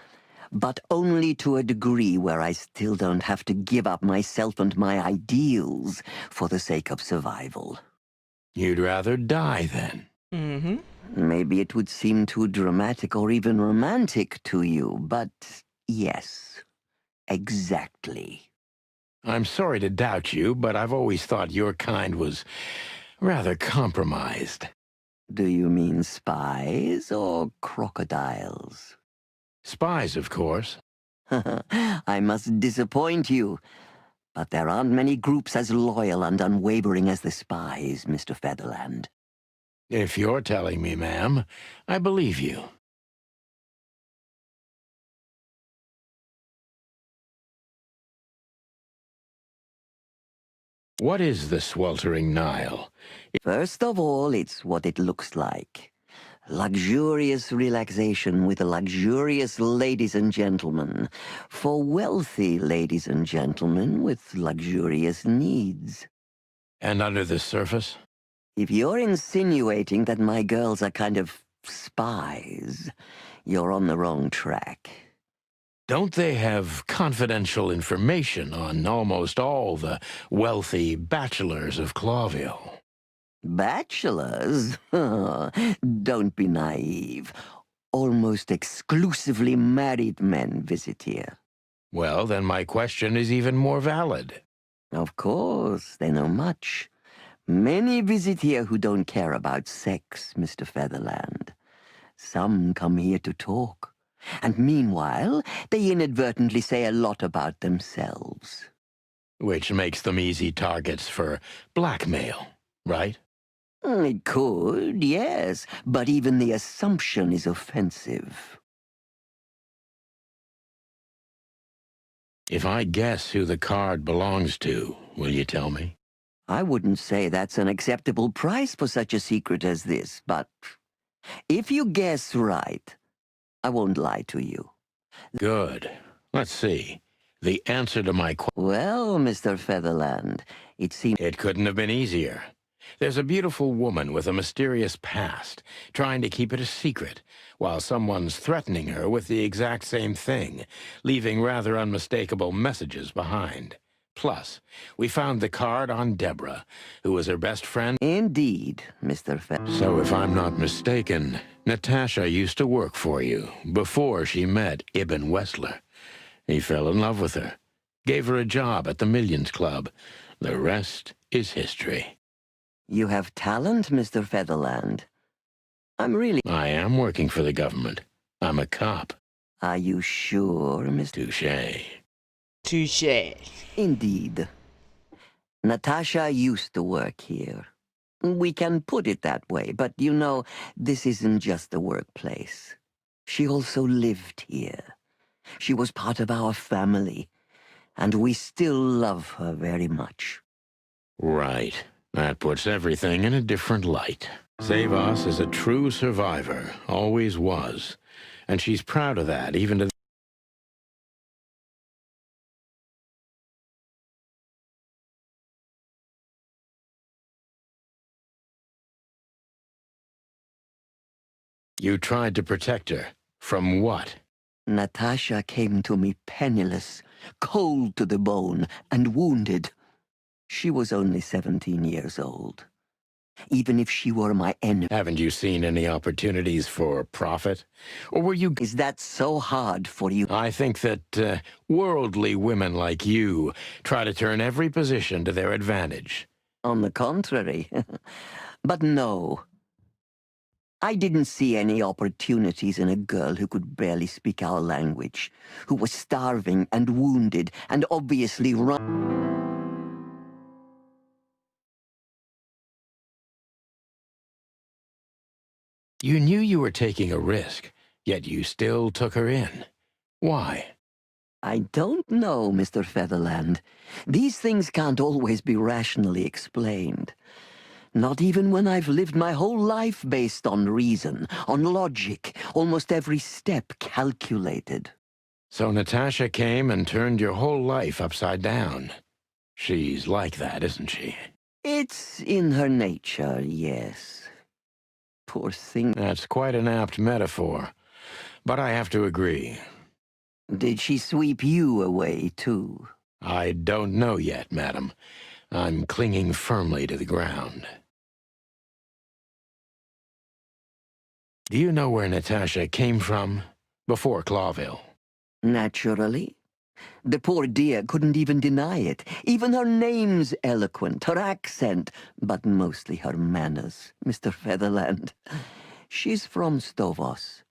but only to a degree where I still don't have to give up myself and my ideals for the sake of survival. You'd rather die, then? Mm-hmm. Maybe it would seem too dramatic or even romantic to you, but yes, exactly. I'm sorry to doubt you, but I've always thought your kind was rather compromised. Do you mean spies or crocodiles? Spies, of course. I must disappoint you, but there aren't many groups as loyal and unwavering as the spies, Mr. Featherland. If you're telling me, ma'am, I believe you. What is the sweltering Nile? First of all, it's what it looks like. Luxurious relaxation with luxurious ladies and gentlemen. For wealthy ladies and gentlemen with luxurious needs. And under the surface? If you're insinuating that my girls are kind of spies, you're on the wrong track. Don't they have confidential information on almost all the wealthy bachelors of Clawville? Bachelors? Don't be naive. Almost exclusively married men visit here. Well, then my question is even more valid. Of course, they know much. Many visit here who don't care about sex, Mr. Featherland. Some come here to talk. And meanwhile, they inadvertently say a lot about themselves. Which makes them easy targets for blackmail, right? It could, yes, but even the assumption is offensive. If I guess who the card belongs to, will you tell me? I wouldn't say that's an acceptable price for such a secret as this, but if you guess right, I won't lie to you. Good. Let's see. The answer to my question. Well, Mr. Featherland, it seems... It couldn't have been easier. There's a beautiful woman with a mysterious past, trying to keep it a secret, while someone's threatening her with the exact same thing, leaving rather unmistakable messages behind. Plus, we found the card on Deborah, who was her best friend. Indeed, Mr. Featherland. So if I'm not mistaken, Natasha used to work for you before she met Ibn Wessler. He fell in love with her, gave her a job at the Millions Club. The rest is history. You have talent, Mr. Featherland. I am working for the government. I'm a cop. Are you sure, Mr. Touché. Touché. Indeed. Natasha used to work here. We can put it that way, but you know, this isn't just a workplace. She also lived here. She was part of our family, and we still love her very much. Right. That puts everything in a different light. Savas is a true survivor, always was. And she's proud of that, even to... You tried to protect her. From what? Natasha came to me penniless, cold to the bone, and wounded. She was only 17 years old. Even if she were my enemy... Haven't you seen any opportunities for profit? Or were you... Is that so hard for you? I think that worldly women like you try to turn every position to their advantage. On the contrary. But no. I didn't see any opportunities in a girl who could barely speak our language, who was starving and wounded and obviously run... You knew you were taking a risk, yet you still took her in. Why? I don't know, Mr. Featherland. These things can't always be rationally explained. Not even when I've lived my whole life based on reason, on logic, almost every step calculated. So Natasha came and turned your whole life upside down. She's like that, isn't she? It's in her nature, yes. Poor thing. That's quite an apt metaphor. But I have to agree. Did she sweep you away, too? I don't know yet, madam. I'm clinging firmly to the ground. Do you know where Natasha came from? Before Clawville? Naturally. The poor dear couldn't even deny it. Even her name's eloquent, her accent, but mostly her manners, Mr. Featherland. She's from Stovos,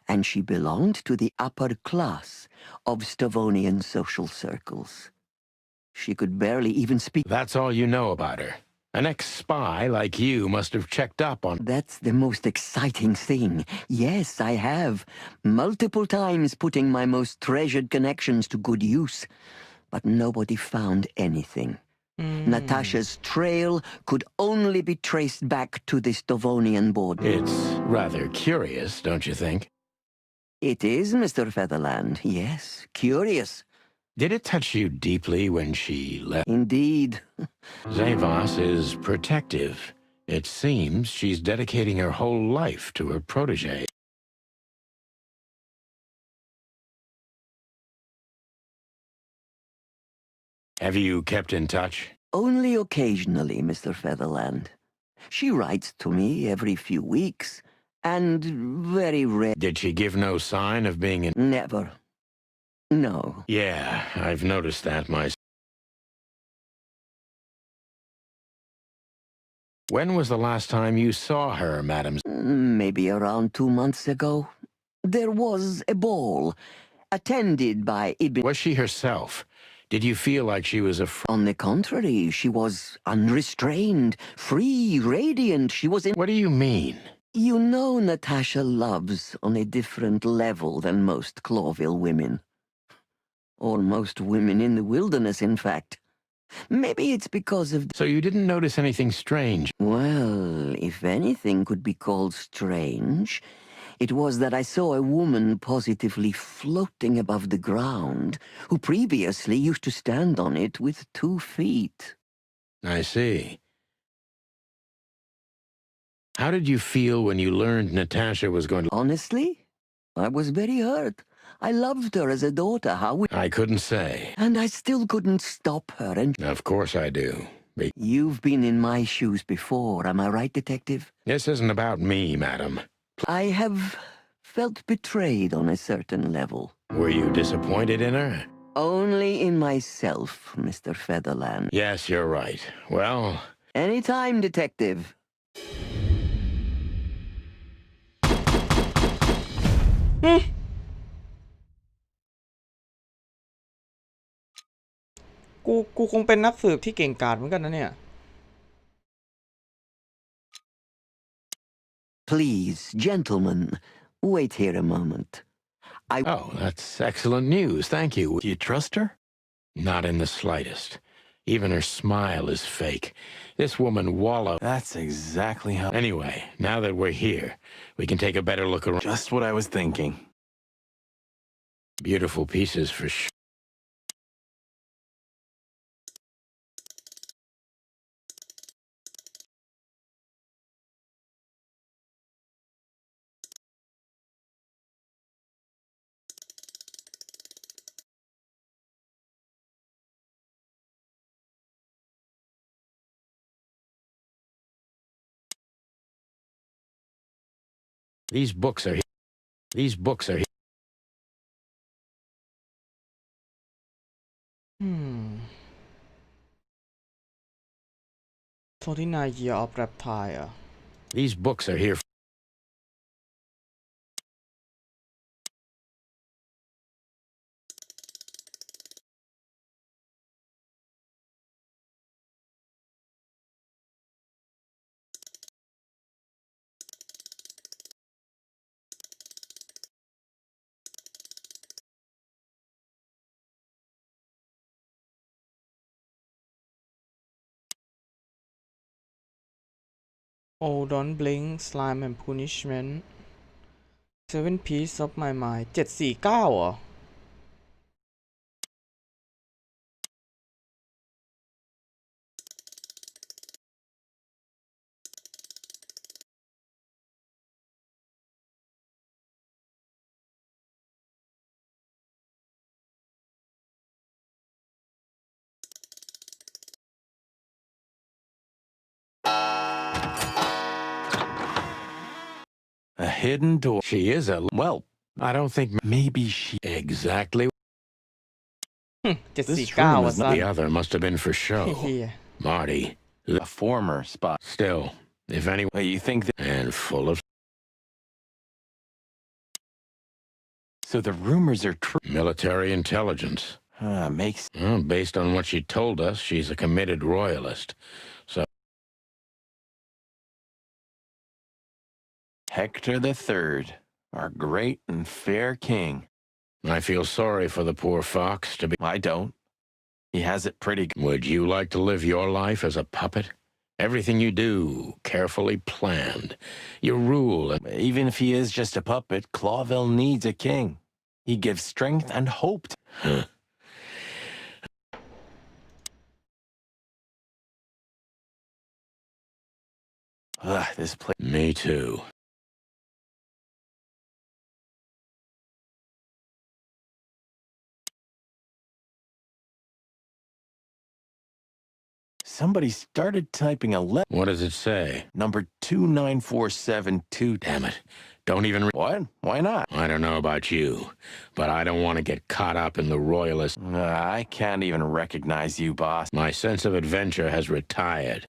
and she belonged to the upper class of Stavonian social circles. She could barely even speak. That's all you know about her. An ex-spy like you must have checked up on... That's the most exciting thing. Yes, I have. Multiple times putting my most treasured connections to good use. But nobody found anything. Natasha's trail could only be traced back to the Stavonian border. It's rather curious, don't you think? It is, Mr. Featherland. Yes, curious. Did it touch you deeply when she left? Indeed. Zavos is protective. It seems she's dedicating her whole life to her protege. Have you kept in touch? Only occasionally, Mr. Featherland. She writes to me every few weeks, and very rare. Did she give no sign of being in... Never. No. Yeah, I've noticed that myself. When was the last time you saw her, madam? Maybe around 2 months ago. There was a ball, attended by Ibn... Was she herself? Did you feel like she was a... On the contrary, she was unrestrained, free, radiant. She was in... What do you mean? You know Natasha loves on a different level than most Clawville women. Or most women in the wilderness, in fact. Maybe it's because of... So you didn't notice anything strange? Well, if anything could be called strange, it was that I saw a woman positively floating above the ground, who previously used to stand on it with 2 feet. I see. How did you feel when you learned Natasha was going to... Honestly, I was very hurt. I loved her as a daughter, I couldn't say. And I still couldn't stop her, and... Of course I do. You've been in my shoes before, am I right, Detective? This isn't about me, madam. I have felt betrayed on a certain level. Were you disappointed in her? Only in myself, Mr. Featherland. Yes, you're right. Well... Anytime, Detective.กูคงเป็นนักสืบที่เก่งกาจเหมือนกันนะเนี่ย Please, gentlemen, wait here a moment. Oh, that's excellent news. Thank you. Do you trust her? Not in the slightest. Even her smile is fake. This woman wallow... That's exactly how... Anyway, now that we're here, we can take a better look around. Just what I was thinking. Beautiful pieces for sure. These books are here. These books are here. Year of Reptile. These books are here. Oh don't blink slime and punishment seven piece of my mind 749เหรอA hidden door. She is a... Well, I don't think... maybe she... Exactly. 749ว่ะ The other must have been for show. เฮีย Marty. A former spot. Still, if anyone... You think that... And full of... So the rumors are true. Military intelligence. Makes... Well, based on what she told us, she's a committed royalist. So... Hector III, our great and fair king. I feel sorry for the poor fox to be... I don't. He has it pretty good. Would you like to live your life as a puppet? Everything you do, carefully planned. You rule... Even if he is just a puppet, Clawville needs a king. He gives strength and hope. This place... Me too. Somebody started typing a letter. What does it say? Number 29472. Damn it. Don't even... What? Why not? I don't know about you, but I don't want to get caught up in the royalist... I can't even recognize you, boss. My sense of adventure has retired.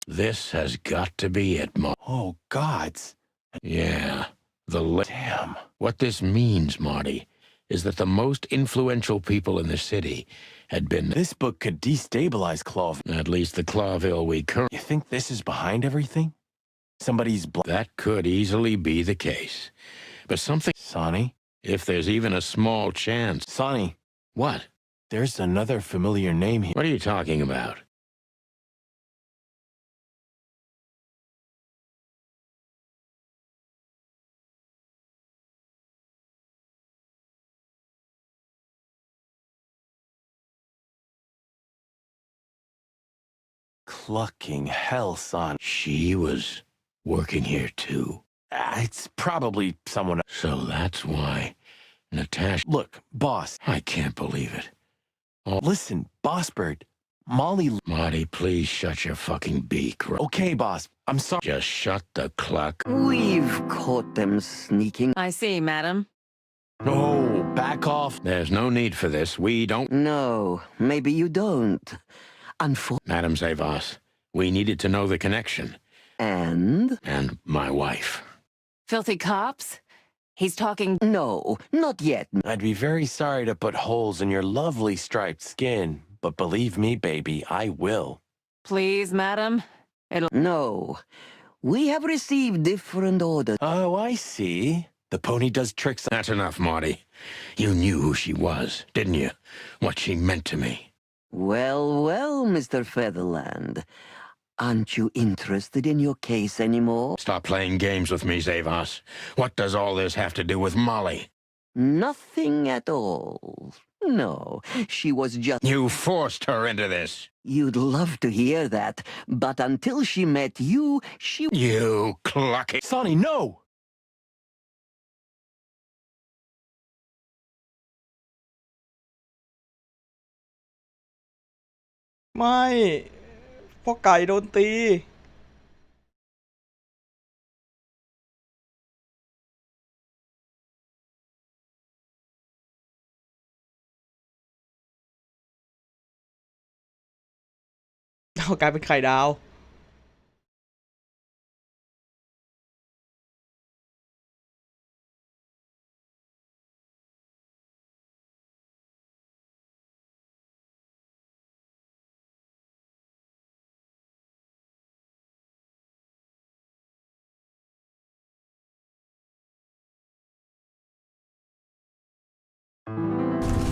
This has got to be it, Oh, gods. Yeah. Damn. What this means, Marty, is that the most influential people in the city had been... This book could destabilize Clawville. At least the Clawville we currently... You think this is behind everything? Somebody's... That could easily be the case. But something... Sonny? If there's even a small chance... Sonny. What? There's another familiar name here. What are you talking about? Clucking hell, son. She was working here too. It's probably someone... So that's why Natasha... Look, boss. I can't believe it. Listen, Boss Bird. Molly... Marty, please shut your fucking beak. Okay, boss. I'm sorry. Just shut the cluck. We've caught them sneaking. I see, madam. No, back off. There's no need for this. We don't... No, maybe you don't. Madam Zavas, we needed to know the connection. And? And my wife. Filthy cops? He's talking... No, not yet. I'd be very sorry to put holes in your lovely striped skin, but believe me, baby, I will. Please, madam? No. We have received different orders. Oh, I see. The pony does tricks... That's enough, Marty. You knew who she was, didn't you? What she meant to me. Well, well, Mr. Featherland. Aren't you interested in your case anymore? Stop playing games with me, Zavas. What does all this have to do with Molly? Nothing at all. No, she was just... You forced her into this. You'd love to hear that, but until she met you, she... You clucky... Sonny, no!ไม่พ่อไก่โดนตีเอากลายเป็นไข่ดาว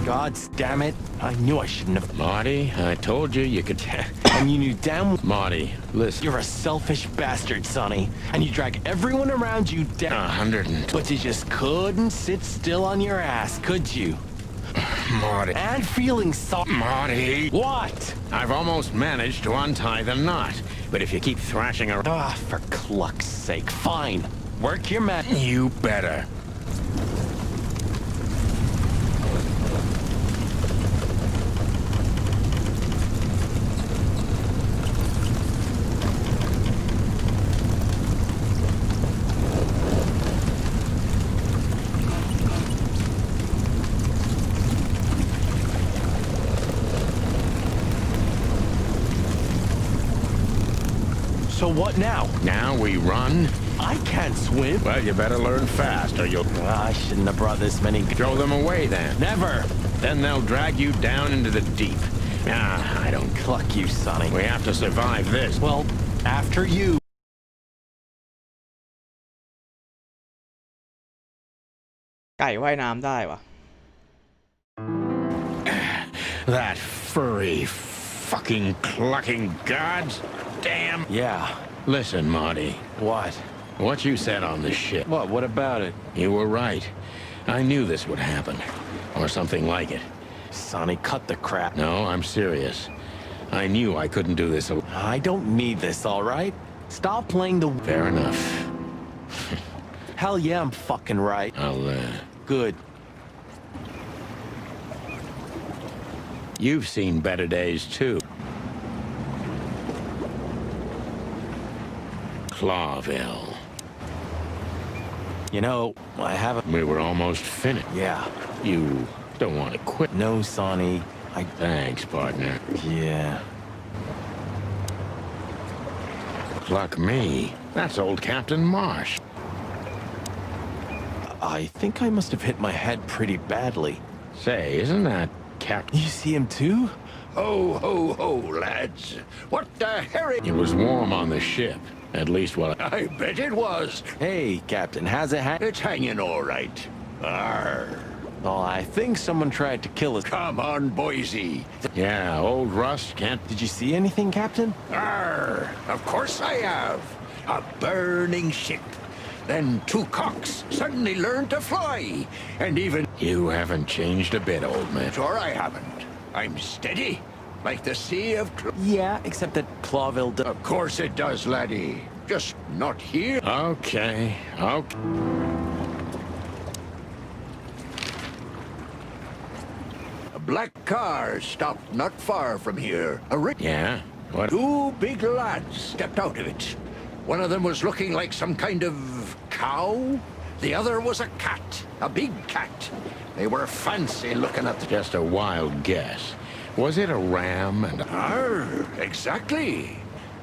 God damn it. I knew I shouldn't have. Marty, I told you you could... And you knew damn well. Marty, listen. You're a selfish bastard, Sonny. And you drag everyone around you down. 100. But you just couldn't sit still on your ass, could you? Marty. And feeling sorry. Marty. What? I've almost managed to untie the knot. But if you keep thrashing around... Ah, for cluck's sake. Fine. Work your magic. You better. So what now? Now we run? I can't swim. Well, you better learn fast or you'll... I shouldn't have brought this many... Throw them away then. Never. Then they'll drag you down into the deep. I don't... Cluck you, Sonny. We have to survive this. Well, after you. ไก่ว่ายน้ำได้วะ That furry, fucking clucking gods. Damn. Yeah. Listen, Marty. What? What you said on the ship. What? What about it? You were right. I knew this would happen. Or something like it. Sonny, cut the crap. No, I'm serious. I knew I couldn't do this alone. I don't need this, all right? Stop playing the... Fair enough. Hell yeah, I'm fucking right. I'll, Good. You've seen better days, too. Clawville. You know, I haven't... We were almost finished. Yeah. You don't want to quit. No, Sonny. Thanks, partner. Yeah. Cluck me. That's old Captain Marsh. I think I must have hit my head pretty badly. Say, isn't that Captain... You see him too? Ho, ho, ho, lads. What the herring? It was warm on the ship. At least while I bet it was. Hey, Captain, how's it It's hanging all right. Arr. Oh, I think someone tried to kill us. Come on, Boise. Yeah, old Rust can't... Did you see anything, Captain? Arr. Of course I have. A burning ship. Then two cocks suddenly learned to fly. And even... You haven't changed a bit, old man. Sure I haven't. I'm steady. Like the sea of... Yeah, except that Clawville does... Of course it does, laddie. Just not here. Okay. A black car stopped not far from here. Yeah? What? Two big lads stepped out of it. One of them was looking like some kind of cow. The other was a cat. A big cat. They were fancy looking at the... Just a wild guess. Was it a ram and... Exactly.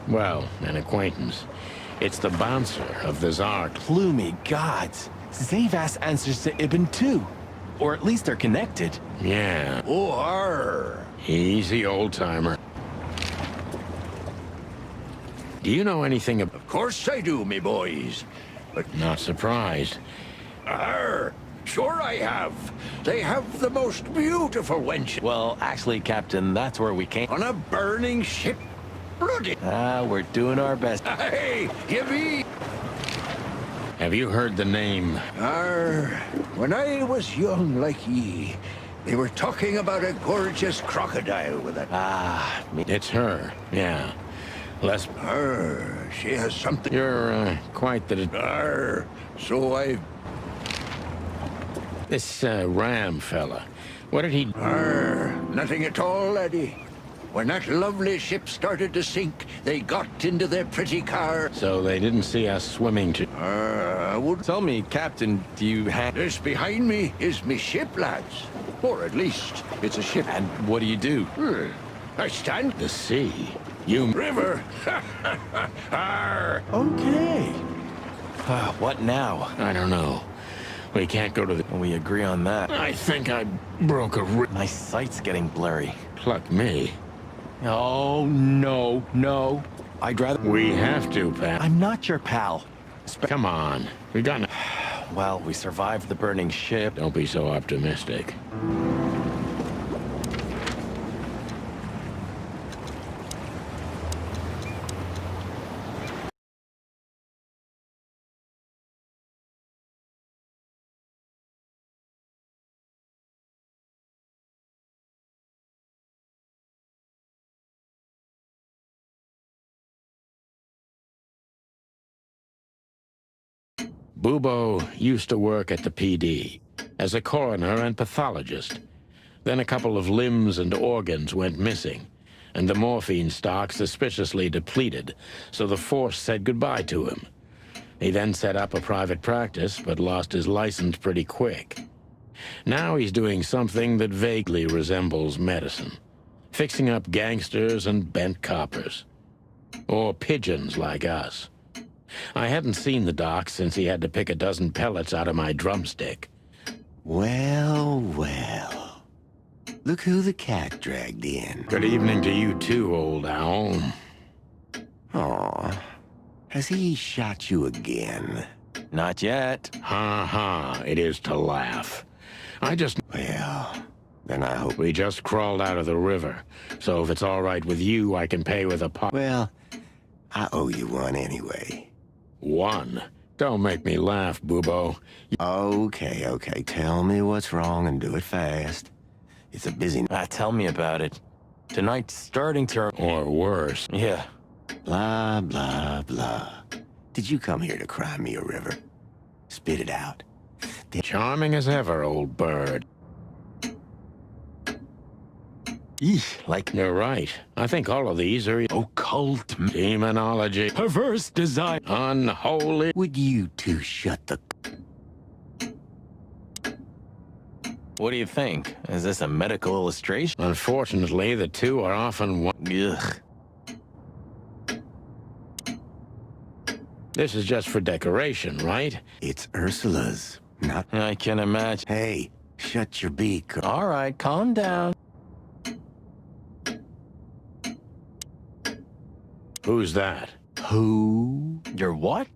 Well, an acquaintance. It's the bouncer of the Tsar. Plumey gods. Zavas answers to Ibn too. Or at least they're connected. Yeah. Oh, Easy, old-timer. Do you know anything about... Of course I do, me boys. But... Not surprised. Sure I have. They have the most beautiful wench. Well, actually, Captain, that's where we came. On a burning ship. Bloody... We're doing our best. Hey, give me... Have you heard the name? When I was young like ye, they were talking about a gorgeous crocodile with a... It's her, yeah. Less... She has something... You're, quite the... So I... This, Ram fella. What did he... Nothing at all, laddie. When that lovely ship started to sink, they got into their pretty car. So they didn't see us swimming to... Tell me, Captain, do you have... This behind me is me ship, lads. Or at least, it's a ship. And what do you do? I stand... The sea. You... River. Okay. What now? I don't know. We can't go to the... We agree on that. I think I broke a rib. My sight's getting blurry. Pluck me. Oh, no. I'd rather... We have to, pal. I'm not your pal. Come on. We got... Well, we survived the burning ship. Don't be so optimistic. Bubo used to work at the PD as a coroner and pathologist. Then a couple of limbs and organs went missing, and the morphine stock suspiciously depleted, so the force said goodbye to him. He then set up a private practice, but lost his license pretty quick. Now he's doing something that vaguely resembles medicine, fixing up gangsters and bent coppers. Or pigeons like us. I hadn't seen the doc since he had to pick a dozen pellets out of my drumstick. Well, well. Look who the cat dragged in. Good evening to you too, old owl. Aw. Has he shot you again? Not yet. Ha ha, it is to laugh. Well, then I hope... We just crawled out of the river, so if it's all right with you, I can pay with a pot. Well, I owe you one anyway. One? Don't make me laugh, Bubo. Okay. Tell me what's wrong and do it fast. It's a busy... Tell me about it. Tonight's starting to... Or worse. Yeah. Blah, blah, blah. Did you come here to cry me a river? Spit it out. Charming as ever, old bird. Eesh, like... You're right. I think all of these are... Occult... Demonology. Perverse desire. Unholy... Would you two shut the... What do you think? Is this a medical illustration? Unfortunately, the two are often one... Ugh. This is just for decoration, right? It's Ursula's, not... I can imagine. Hey, shut your beak. All right, calm down. Who's that? Who? You're what?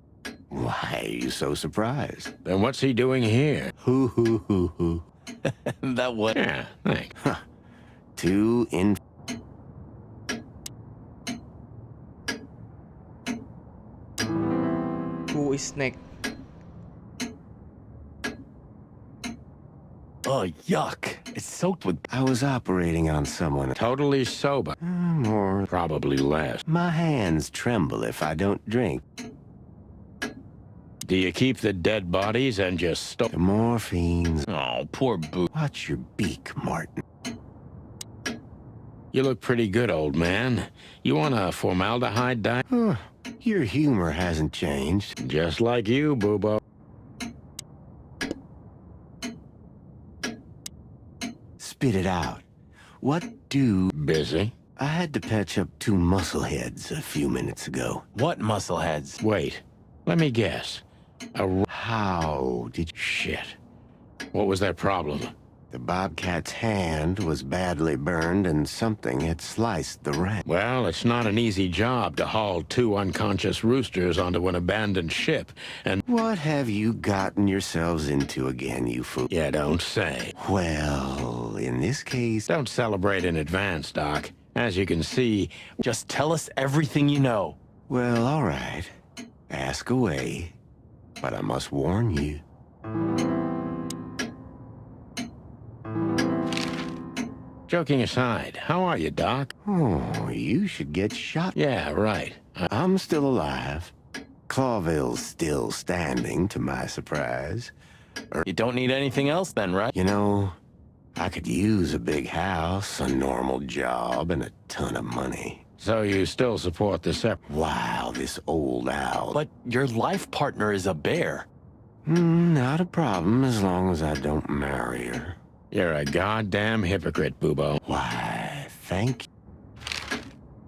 Why are you so surprised? Then what's he doing here? Who? That was... Yeah, thanks. Huh. Two in... Who is next? Oh, yuck. It's soaked with... I was operating on someone... Totally sober. Or probably less. My hands tremble if I don't drink. Do you keep the dead bodies and just stop? The morphines. Oh, poor Boo. Watch your beak, Martin. You look pretty good, old man. You want a formaldehyde diet? Your humor hasn't changed. Just like you, Bubo. Spit it out. What do... Busy. I had to patch up two muscleheads a few minutes ago. What muscleheads? Wait. Let me guess. How did you... Shit. What was their problem? The bobcat's hand was badly burned and something had sliced the ram. Well, it's not an easy job to haul two unconscious roosters onto an abandoned ship, and... What have you gotten yourselves into again, you fool? Yeah, don't say. Well, in this case... Don't celebrate in advance, Doc. As you can see... Just tell us everything you know. Well, all right. Ask away. But I must warn you. Joking aside, how are you, Doc? Oh, you should get shot. Yeah, right. I'm still alive. Clawville's still standing, to my surprise. You don't need anything else then, right? You know, I could use a big house, a normal job, and a ton of money. So you still support the Wow, this old owl. But your life partner is a bear. Not a problem as long as I don't marry her. You're a goddamn hypocrite, Bubo. Why, thank you.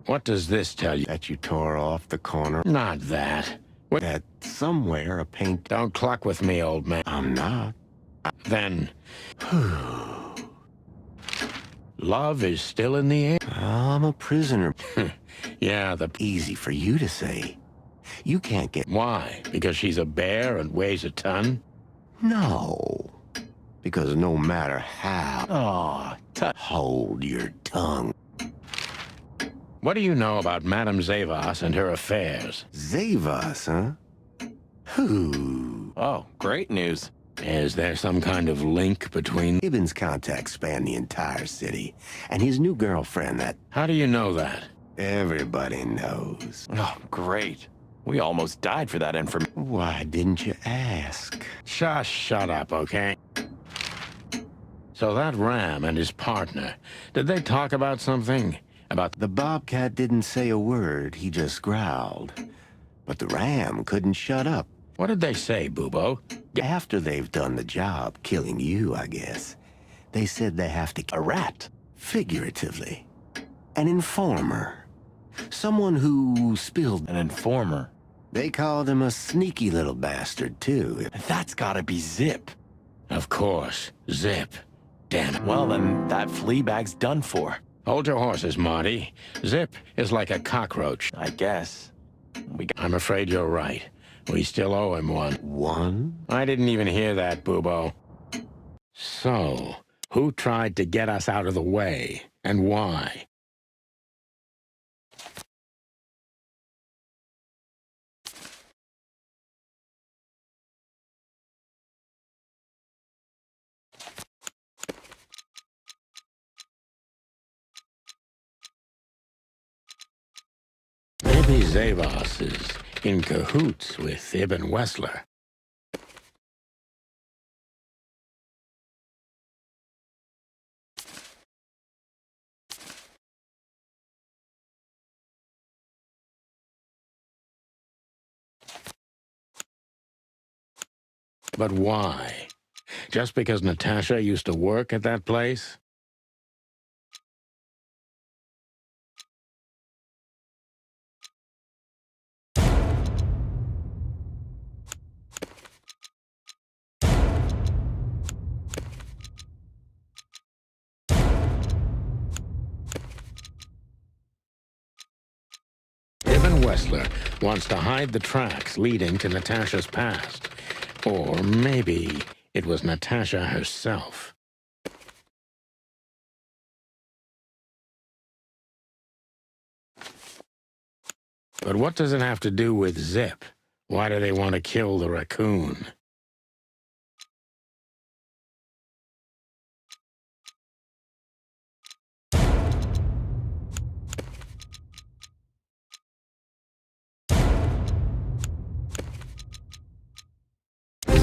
What does this tell you? That you tore off the corner? Not that. What? That somewhere a paint... Don't cluck with me, old man. I'm not. Then... Love is still in the air? I'm a prisoner. Yeah, Easy for you to say. You can't get... Why? Because she's a bear and weighs a ton? No. Because no matter how... Oh, hold your tongue. What do you know about Madame Zavas and her affairs? Zavas, huh? Who? Oh, great news. Is there some kind of link between... Gibbons' contacts span the entire city, and his new girlfriend, that... How do you know that? Everybody knows. Oh, great. We almost died for that information. Why didn't you ask? Just shut up, okay? So that Ram and his partner, did they talk about something? About the Bobcat didn't say a word, he just growled. But the Ram couldn't shut up. What did they say, Bubo? After they've done the job, killing you, I guess, they said they have to... A rat? Figuratively. An informer. Someone who spilled... An informer? They called him a sneaky little bastard, too. That's gotta be Zip. Of course, Zip. Damn it. Well, then that flea bag's done for. Hold your horses, Marty. Zip is like a cockroach. I guess. I'm afraid you're right. We still owe him one. One? I didn't even hear that, Bubo. So, who tried to get us out of the way, and why? Maybe Zavos is in cahoots with Ibn Wessler. But why? Just because Natasha used to work at that place? Ibn Wessler wants to hide the tracks leading to Natasha's past. Or maybe it was Natasha herself. But what does it have to do with Zip? Why do they want to kill the raccoon?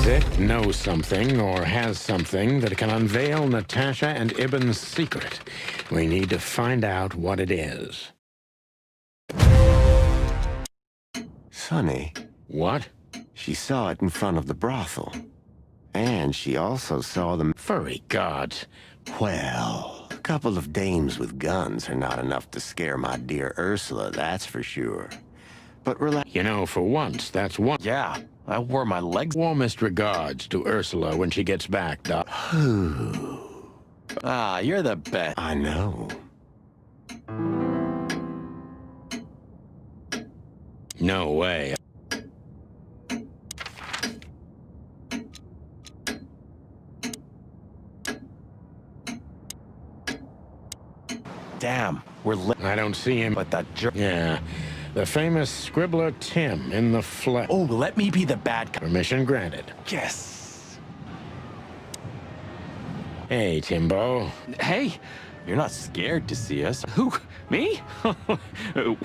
Zip knows something or has something that can unveil Natasha and Ibn's secret. We need to find out what it is. Sonny. What? She saw it in front of the brothel. And she also saw them... Furry gods. Well, a couple of dames with guns are not enough to scare my dear Ursula, that's for sure. But relax. You know, for once, that's one. Yeah, I wore my legs. Warmest regards to Ursula when she gets back, Doc. Ah, you're the best. I know. No way. Damn, we're lit. I don't see him. But that jerk. Yeah. The famous scribbler Tim in the flesh. Oh, let me be the bad guy. Permission granted. Yes. Hey, Timbo. Hey, you're not scared to see us. Who? Me?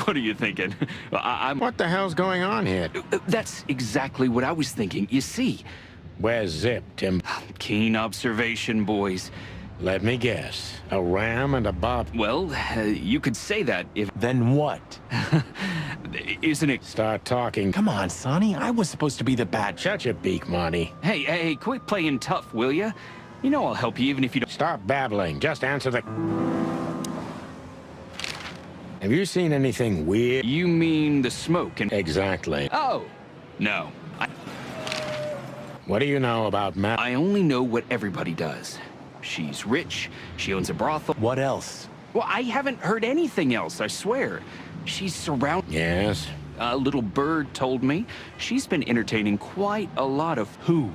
What are you thinking? I'm... What the hell's going on here? That's exactly what I was thinking. You see... Where's Zip, Tim? Keen observation, boys. Let me guess. A ram and a bob. Well, you could say that if... Then what? Isn't it... Start talking. Come on, Sonny. I was supposed to be the bad... Shut your beak, Marty. Hey, quit playing tough, will ya? You know I'll help you even if you don't... Stop babbling. Just answer the... Have you seen anything weird? You mean the smoke and... Exactly. Oh, no. What do you know about Matt? I only know what everybody does. She's rich, she owns a brothel. What else? Well, I haven't heard anything else, I swear. She's surrounded... Yes? A little bird told me she's been entertaining quite a lot of... Who?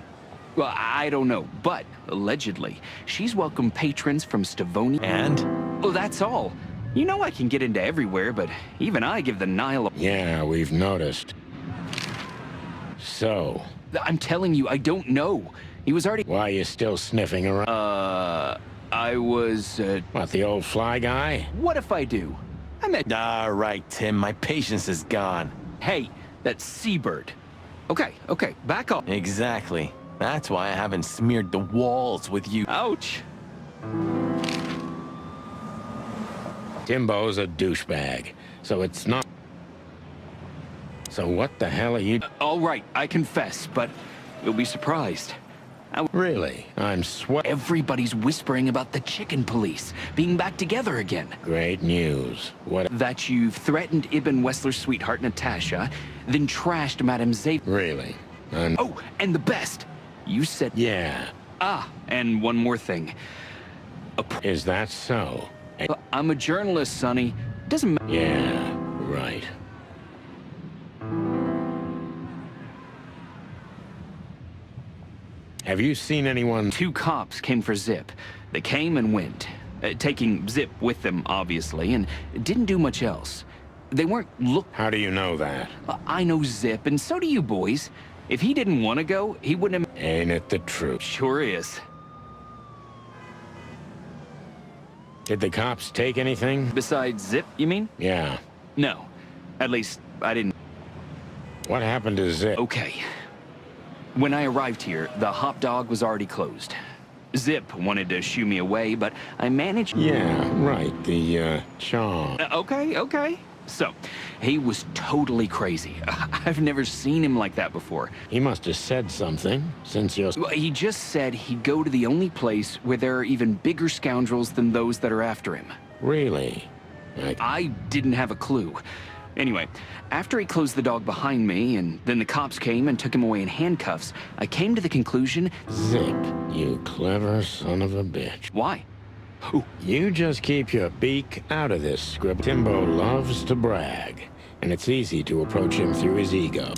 Well, I don't know, but allegedly, she's welcomed patrons from Stavonia. And? Well, that's all. You know I can get into everywhere, but even I give the Nile a... Yeah, we've noticed. So? I'm telling you, I don't know. He was already... Why are you still sniffing around? I was, What, the old fly guy? What if I do? I met... All right, Tim, my patience is gone. Hey, That seabird. Okay, back off. Exactly. That's why I haven't smeared the walls with you. Ouch. Timbo's a douchebag, so it's not... So what the hell are you... All right, I confess, but you'll be surprised. Really? I'm Everybody's whispering about the chicken police being back together again. Great news. What? That you've threatened Ibn Wessler's sweetheart Natasha, then trashed Madame Xavier. Really? Oh, and the best. You said... Yeah. Ah, and one more thing. Is that so? I'm a journalist, Sonny. Doesn't matter. Yeah, right. Have you seen anyone? 2 cops came for Zip. They came and went, taking Zip with them, obviously, and didn't do much else. They weren't How do you know that? I know Zip, and so do you boys. If he didn't want to go, he wouldn't have... Ain't it the truth? Sure is. Did the cops take anything? Besides Zip, you mean? Yeah. No. At least, I didn't... What happened to Zip? Okay. When I arrived here, the hot dog was already closed. Zip wanted to shoo me away, but I managed... Yeah, right. The, charm. Okay. So, he was totally crazy. I've never seen him like that before. He must have said something, since you're... Well, he just said he'd go to the only place where there are even bigger scoundrels than those that are after him. Really? I didn't have a clue. Anyway, after he closed the dog behind me, and then the cops came and took him away in handcuffs, I came to the conclusion... Zip, you clever son of a bitch. Why? You just keep your beak out of this scribble. Timbo loves to brag, and it's easy to approach him through his ego.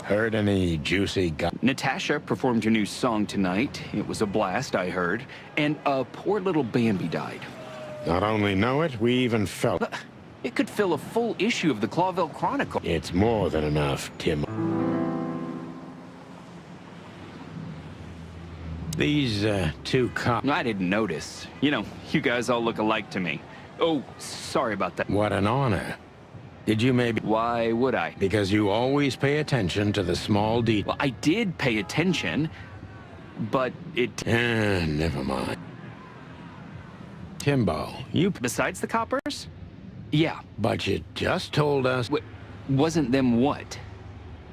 Heard any juicy Natasha performed your new song tonight. It was a blast, I heard. And a poor little Bambi died. Not only know it, we even felt... It could fill a full issue of the Clawville Chronicle. It's more than enough, Tim. These, 2 cops... I didn't notice. You know, you guys all look alike to me. Oh, sorry about that. What an honor. Did you maybe... Why would I? Because you always pay attention to the small details. Well, I did pay attention, but it... Never mind. Timbo, you... Besides the coppers? Yeah. But you just told us... Wasn't them what?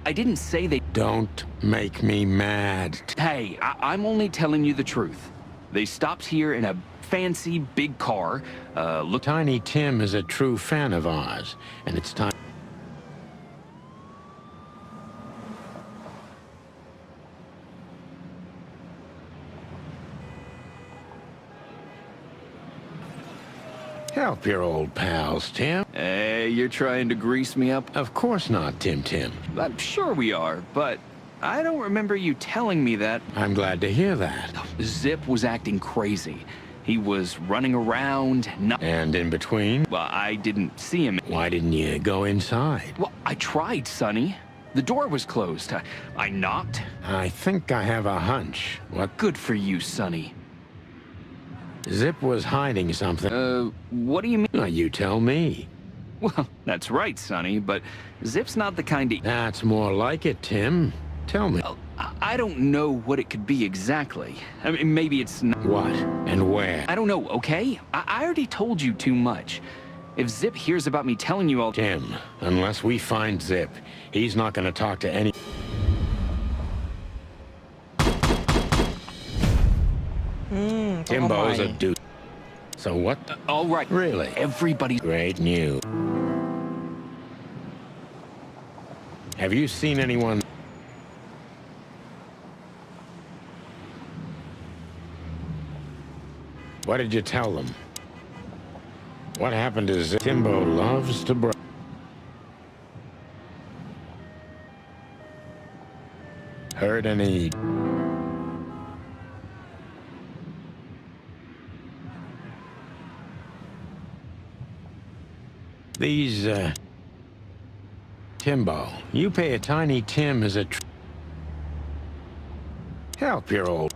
I didn't say they... Don't make me mad. Hey, I'm only telling you the truth. They stopped here in a fancy big car, look... Tiny Tim is a true fan of ours, and it's time... Help your old pals, Tim. Hey, you're trying to grease me up? Of course not, Tim. I'm sure we are, but I don't remember you telling me that. I'm glad to hear that. Zip was acting crazy. He was running around, And in between? Well, I didn't see him. Why didn't you go inside? Well, I tried, Sonny. The door was closed. I knocked. I think I have a hunch. What? Good for you, Sonny. Zip was hiding something. What do you mean? You tell me. Well, that's right, Sonny, but Zip's not the kind of... That's more like it, Tim. Tell me. Well, I don't know what it could be exactly. I mean, maybe it's not... What? And where? I don't know, okay? I already told you too much. If Zip hears about me telling you all... Tim, unless we find Zip, he's not going to talk to any... Timbo's a dude. So what? All right. Really? Everybody... Great news. Have you seen anyone... What did you tell them? What happened to Zip? Timbo loves to brag. Heard any... These, Timbo, you pay a Tiny Tim as a... Help your old...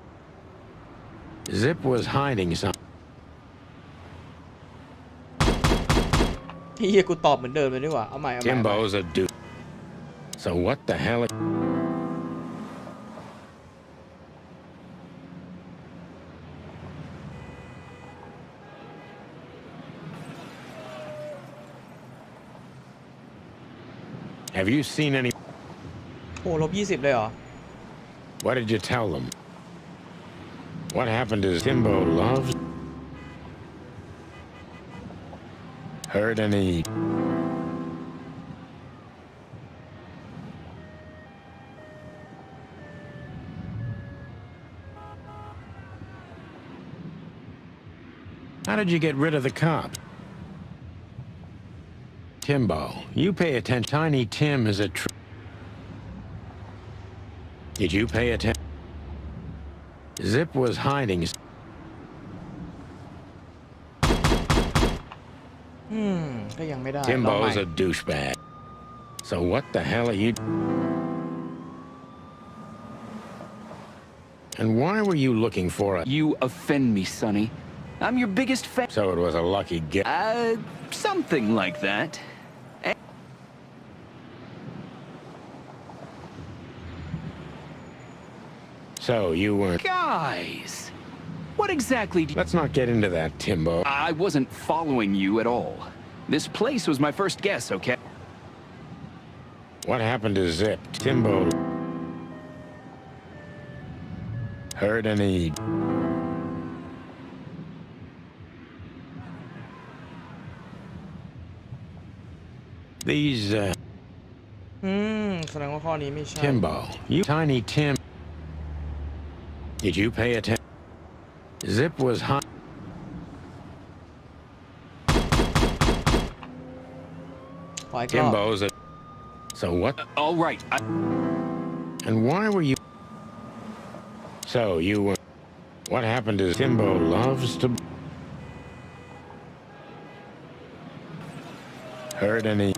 Zip was hiding some. เฮียกูตอบเหมือนเดิมเลยดีกว่าเอาใหม่ Timbo's a dude. So what the hell? Have you seen any? โอ้ลบ20เลยเหรอ What did you tell them? What happened is Timbo loves? Heard any? How did you get rid of the cop? Timbo, you pay attention. Tiny Tim is a Did you pay attention? Zip was hiding.ก็ยังไม่ได้ Timbo's a douchebag. So what the hell are you? And why were you looking for a? You offend me, Sonny. I'm your biggest fan. So it was a lucky gift. Something like that. So you weren't. Guys, what exactly do you... Let's not get into that, Timbo. I wasn't following you at all. This place was my first guess, okay? What happened to Zip? Timbo. Heard any? These, แสดงว่าข้อนี้ไม่ใช่ Timbo, you Tiny Tim. Did you pay attention? Zip was hot. Timbo's a. So what? All right. And why were you? So you were. What happened is Timbo loves to. Heard any?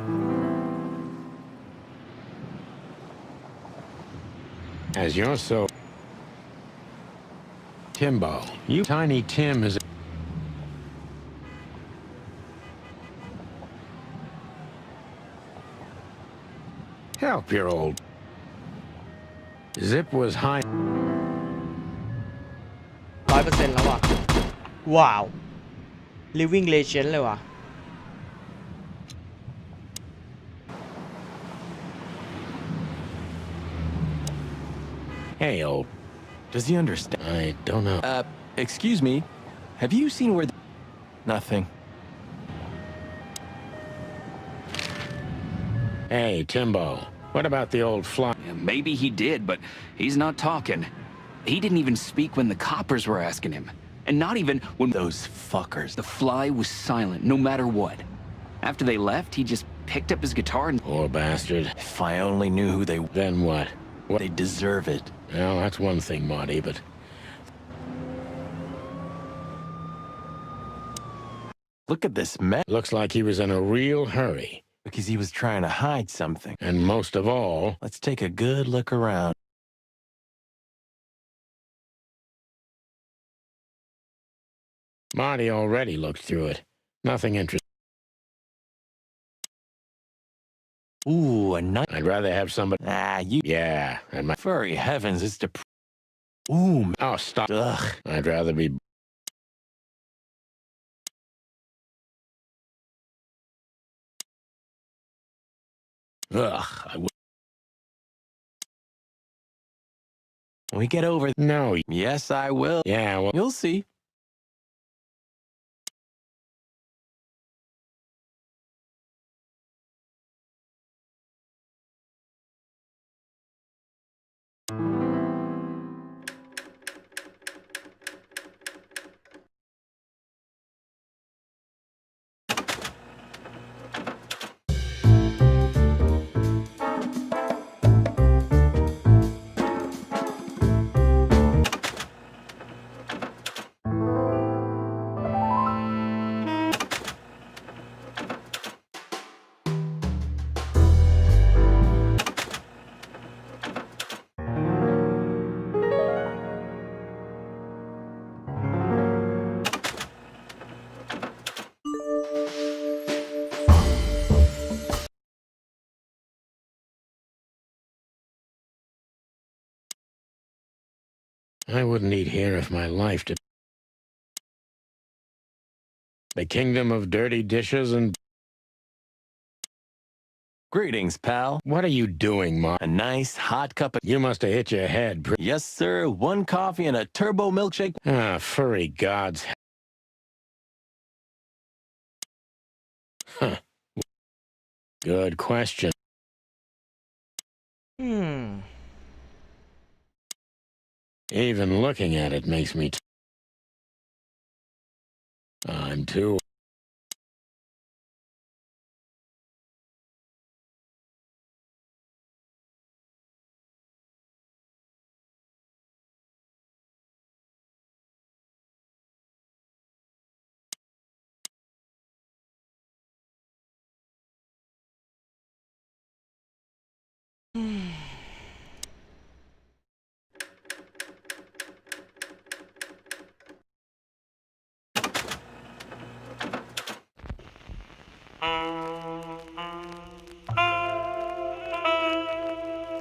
As you're so. Timbo, you Tiny Tim is. Help your old. Zip was high. 100%แล้วว่ะว้าว living legend เลยว่ะ Hey, old. Does he understand? I don't know. Excuse me. Have you seen where Nothing. Hey, Timbo. What about the old fly? Yeah, maybe he did, but he's not talking. He didn't even speak when the coppers were asking him. And not even when... Those fuckers. The fly was silent, no matter what. After they left, he just picked up his guitar and... Poor bastard. If I only knew who they... Then what? They deserve it. Well, that's one thing, Marty, but... Look at this mess. Looks like he was in a real hurry. Because he was trying to hide something. And most of all... Let's take a good look around. Marty already looked through it. Nothing interesting. Ooh, a night. I'd rather have somebody... you... Yeah, and my... Furry heavens, it's Ooh, oh, stop. Ugh. I'd rather be... Ugh, I would... We get over... No. Yes, I will. Yeah, well... You'll see. I wouldn't eat here if my life did. The kingdom of dirty dishes and... Greetings, pal. What are you doing, Mark? A nice hot cup of... You must have hit your head. Yes, sir. 1 coffee and a turbo milkshake. Ah, furry gods. Huh. Good question. Even looking at it makes me... I'm too...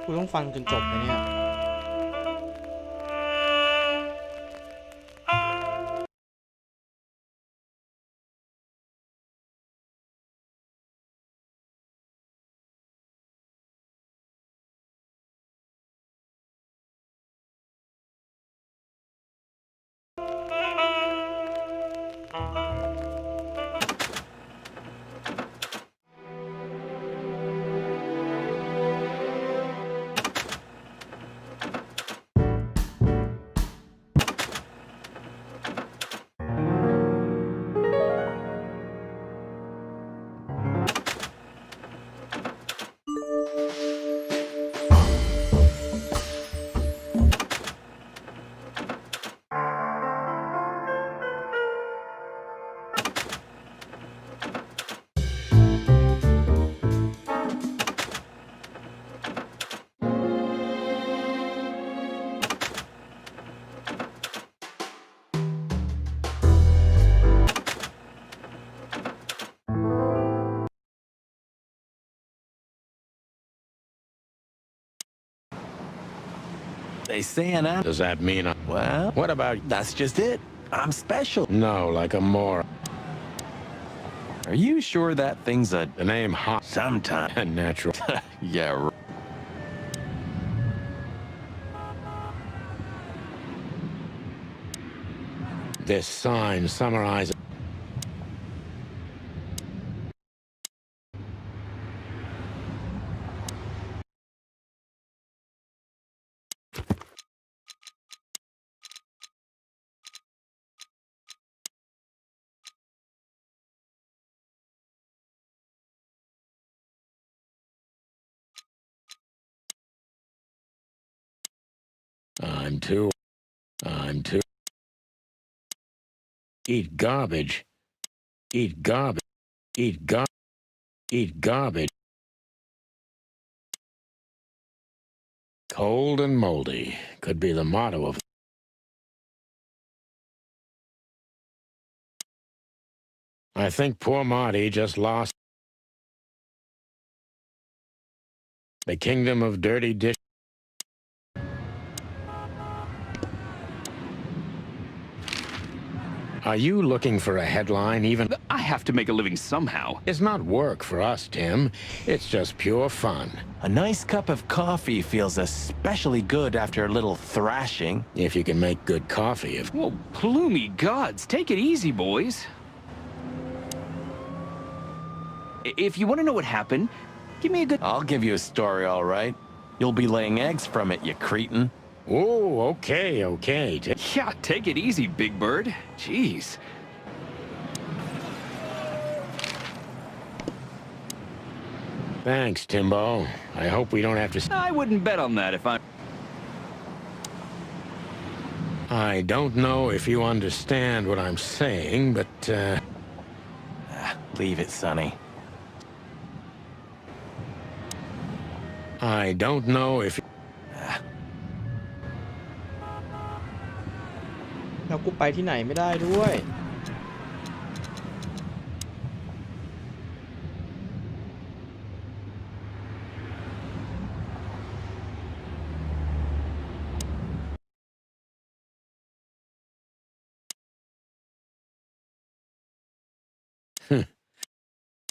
กูต้องฟังจนจบเลยเนี่ยThey say an animal. Does that mean I... Well, What about... that's just it. I'm special. No, like a more... Are you sure that thing's a... The name hot... Sometime. Natural. Yeah, This sign summarizes... I'm too... Eat garbage. Eat garbage. Eat garbage. Cold and moldy could be the motto of... I think poor Marty just lost... The kingdom of dirty dish... Are you looking for a headline even? I have to make a living somehow. It's not work for us, Tim. It's just pure fun. A nice cup of coffee feels especially good after a little thrashing. If you can make good coffee, if... Whoa, plumey gods. Take it easy, boys. If you want to know what happened, give me a good... I'll give you a story, all right. You'll be laying eggs from it, you cretin. Oh, okay. Yeah, take it easy, Big Bird. Jeez. Thanks, Timbo. I hope we don't have to... I wouldn't bet on that if I... I don't know if you understand what I'm saying, but, Leave it, Sonny. I don't know if... แล้วกูไปที่ไหนไม่ได้ด้วย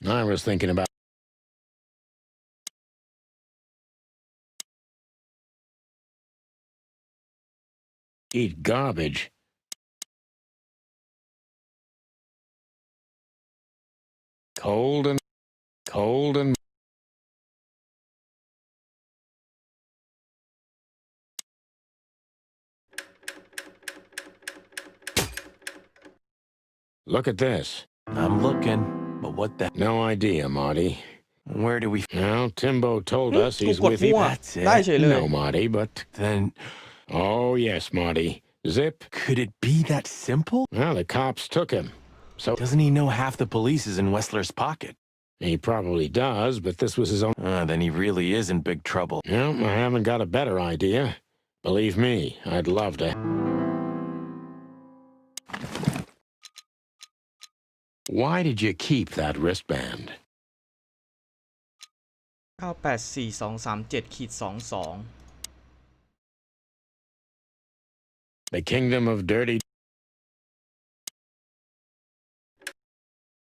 I was thinking about eat garbage. Cold and look at this. I'm looking, but what the... No idea, Marty. Where do we... Well, Timbo told us he's ถูกกด with มั่ you. ว That's it. ได้เฉยเลย No, Marty, but... Then... Oh, yes, Marty. Zip. Could it be that simple? Well, the cops took him. So... Doesn't he know half the police is in Wessler's pocket? He probably does, but this was his own... Then he really is in big trouble. Well, I haven't got a better idea. Believe me, I'd love to... Why did you keep that wristband? 984237-22 The kingdom of dirty...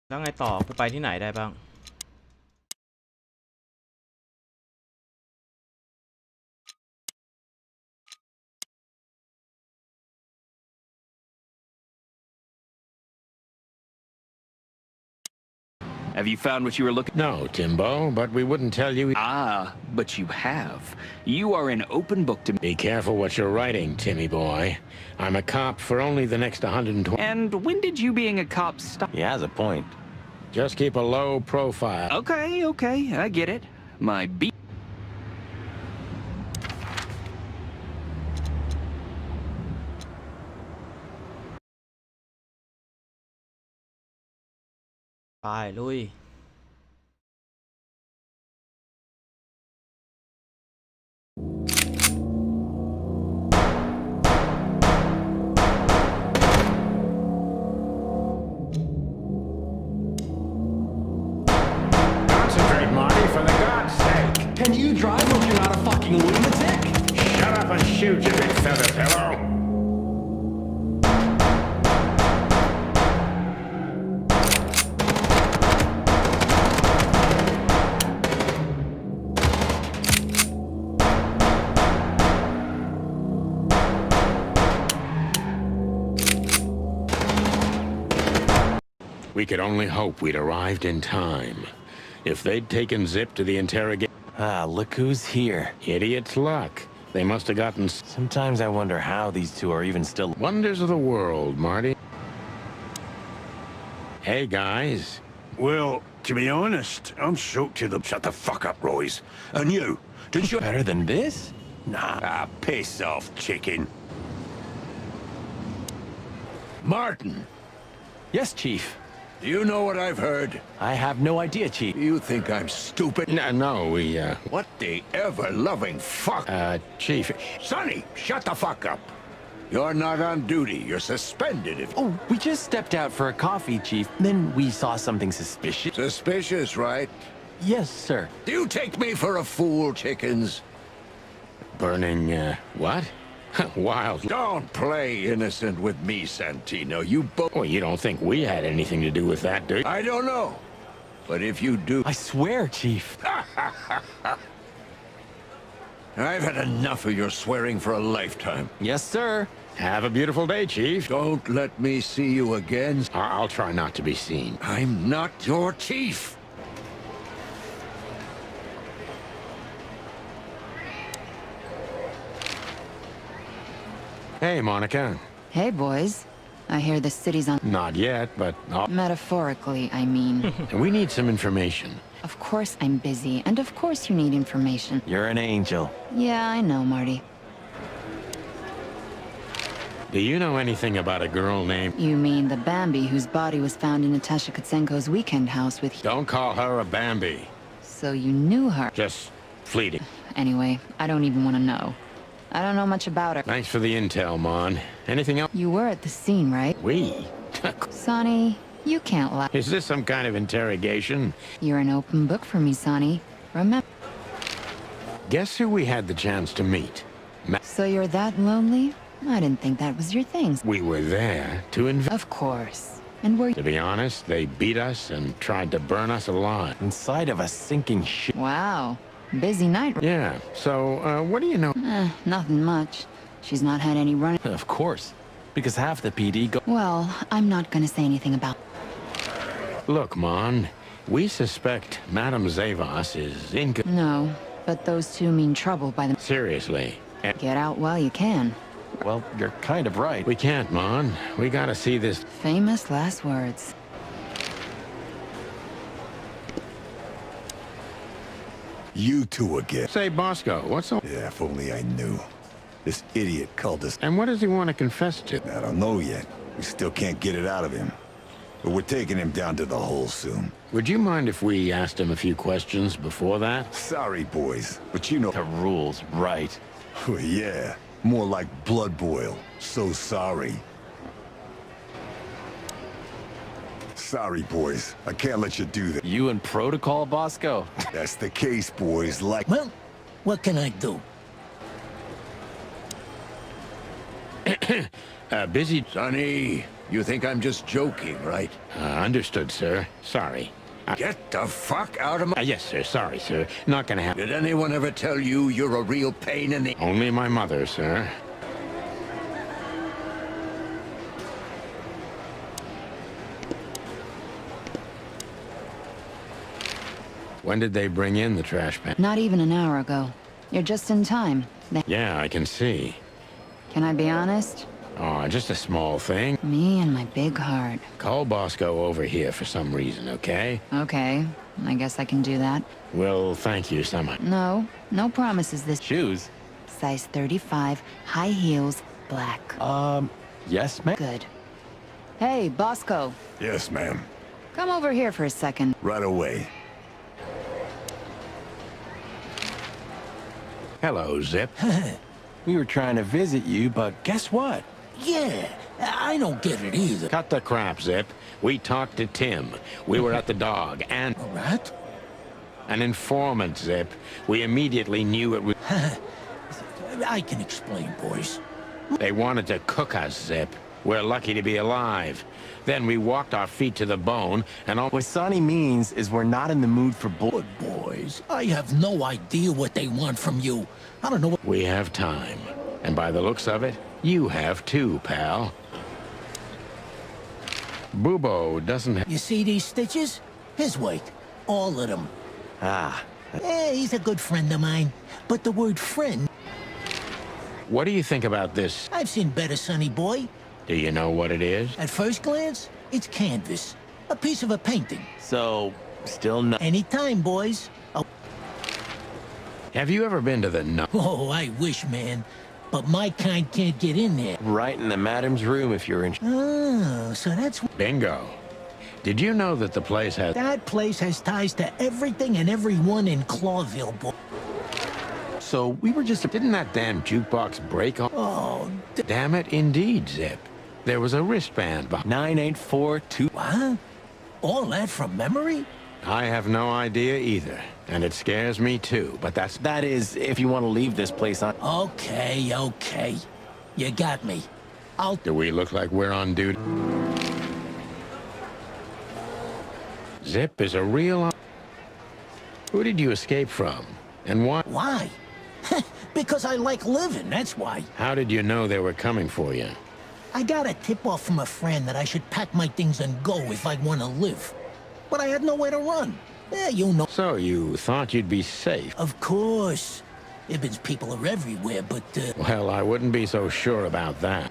แล้วไงต่อกูไปที่ไหนได้บ้าง Have you found what you were looking? No, Timbo, but we wouldn't tell you... Ah, but you have. You are an open book to me. Be careful what you're writing, Timmy boy. I'm a cop for only the next 120... And when did you being a cop stop? He has a point. Just keep a low profile. Okay, I get it. My beat. ไปลุย Concentrate, Marty, for the God's sake. Can you drive if you're not a fucking lunatic? Shut up and shoot, you big feather pillow. We could only hope we'd arrived in time. If they'd taken Zip to the interrogation... Ah, look who's here. Idiot's luck. They must have gotten... Sometimes I wonder how these two are even still... Wonders of the world, Marty. Hey, guys. Well, to be honest, I'm shocked to the... Shut the fuck up, Royce. And you, did you... Better than this? Nah. Ah, piss off, chicken. Martin. Yes, Chief. Do you know what I've heard? I have no idea, Chief. You think I'm stupid? No, we, What the ever-loving fuck? Chief... Sonny, shut the fuck up. You're not on duty. You're suspended if... Oh, we just stepped out for a coffee, Chief. Then we saw something suspicious. Suspicious, right? Yes, sir. Do you take me for a fool, chickens? Burning, what? Wild. Don't play innocent with me, Santino. You both... Well, you don't think we had anything to do with that, do you? I don't know. But if you do... I swear, Chief. I've had enough of your swearing for a lifetime. Yes, sir. Have a beautiful day, Chief. Don't let me see you again. I'll try not to be seen. I'm not your chief. Hey, Monica. Hey, boys. I hear the city's on... Not yet, but... Metaphorically, I mean. We need some information. Of course I'm busy, and of course you need information. You're an angel. Yeah, I know, Marty. Do you know anything about a girl named... You mean the Bambi whose body was found in Natasha Kutsenko's weekend house with... Don't call her a Bambi. So you knew her. Just fleeting. Anyway, I don't even want to know. I don't know much about her. Thanks for the intel, Mon. Anything else? You were at the scene, right? We? Sonny, you can't lie. Is this some kind of interrogation? You're an open book for me, Sonny. Remember... Guess who we had the chance to meet? So you're that lonely? I didn't think that was your thing. We were there to Of course. And were To be honest, they beat us and tried to burn us alive. Inside of a sinking ship. Wow. Busy night. Yeah, so, what do you know? Nothing much. She's not had any run. Of course. Because half the PD go. Well, I'm not gonna say anything about. Look, Mon, we suspect Madame Zavas is in... No, but those two mean trouble by them. Seriously. Get out while you can. Well, you're kind of right. We can't, Mon. We gotta see this... Famous last words. You two again. Say, Bosco, what's up? Yeah, if only I knew. This idiot called us... And what does he want to confess to? I don't know yet. We still can't get it out of him. But we're taking him down to the hole soon. Would you mind if we asked him a few questions before that? Sorry, boys, but you know... The rules, right. Yeah, more like blood boil. So sorry. Sorry, boys. I can't let you do that. You in protocol, Bosco? That's the case, boys. Like... Well, what can I do? Busy... Sonny, you think I'm just joking, right? Understood, sir. Sorry. Get the fuck out of my... Yes, sir. Sorry, sir. Not gonna happen. Did anyone ever tell you you're a real pain in the... Only my mother, sir. When did they bring in the trash pan? Not even an hour ago. You're just in time. Yeah, I can see. Can I be honest? Oh, just a small thing. Me and my big heart. Call Bosco over here for some reason, okay? Okay, I guess I can do that. Well, thank you so much. No promises this. Shoes? Size 35, high heels, black. Yes, ma'am. Good. Hey, Bosco. Yes, ma'am. Come over here for a second. Right away. Hello, Zip. We were trying to visit you, but guess what? Yeah, I don't get it either. Cut the crap, Zip. We talked to Tim. We were at the dog, and... A rat? An informant, Zip. We immediately knew it was... I can explain, boys. They wanted to cook us, Zip. We're lucky to be alive. Then we walked our feet to the bone, and all... What Sonny means is we're not in the mood for Good boys. I have no idea what they want from you. I don't know what... We have time. And by the looks of it, you have too, pal. Bubo doesn't have... You see these stitches? His weight. All of them. Ah. He's a good friend of mine. But the word friend... What do you think about this? I've seen better, sonny boy. Do you know what it is? At first glance, it's canvas. A piece of a painting. So, still no... Anytime, boys. Oh. Have you ever been to the... Oh, I wish, man. But my kind can't get in there. Right in the madam's room if you're in... Oh, so that's... Bingo. Did you know that the place has... That place has ties to everything and everyone in Clawville, boy. So, we were just... Didn't that damn jukebox break on... Oh, damn it, indeed, Zip. There was a wristband behind... 9842... What? All that from memory? I have no idea either. And it scares me too, but that's... That is, if you want to leave this place on... Okay. You got me. I'll... Do we look like we're on duty? Zip is a real... Who did you escape from? And why? Why? Because I like living, that's why. How did you know they were coming for you? I got a tip-off from a friend that I should pack my things and go if I want to live. But I had nowhere to run. Yeah, you know. So you thought you'd be safe? Of course. Ibben's people are everywhere, but, Well, I wouldn't be so sure about that.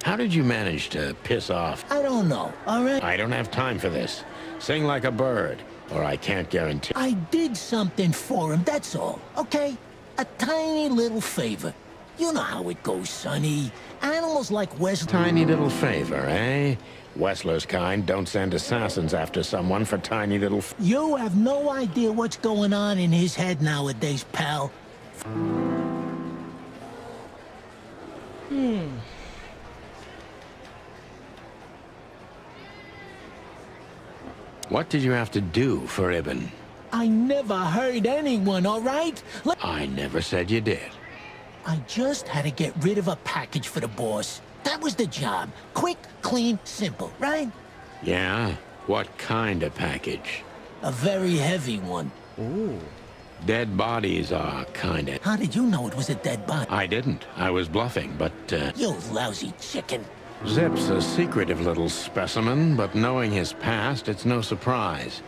How did you manage to piss off? I don't know, all right? I don't have time for this. Sing like a bird, or I can't guarantee... I did something for him, that's all, okay? A tiny little favor. You know how it goes, Sonny. Animals like Wessler... Tiny little favor, eh? Wessler's kind don't send assassins after someone for tiny little... You have no idea what's going on in his head nowadays, pal. What did you have to do for Ibben? I never hurt anyone, all right? I never said you did. I just had to get rid of a package for the boss. That was the job. Quick, clean, simple, right? Yeah? What kind of package? A very heavy one. Ooh. Dead bodies are kinda... How did you know it was a dead body? I didn't. I was bluffing, but, You lousy chicken. Zip's a secretive little specimen, but knowing his past, it's no surprise.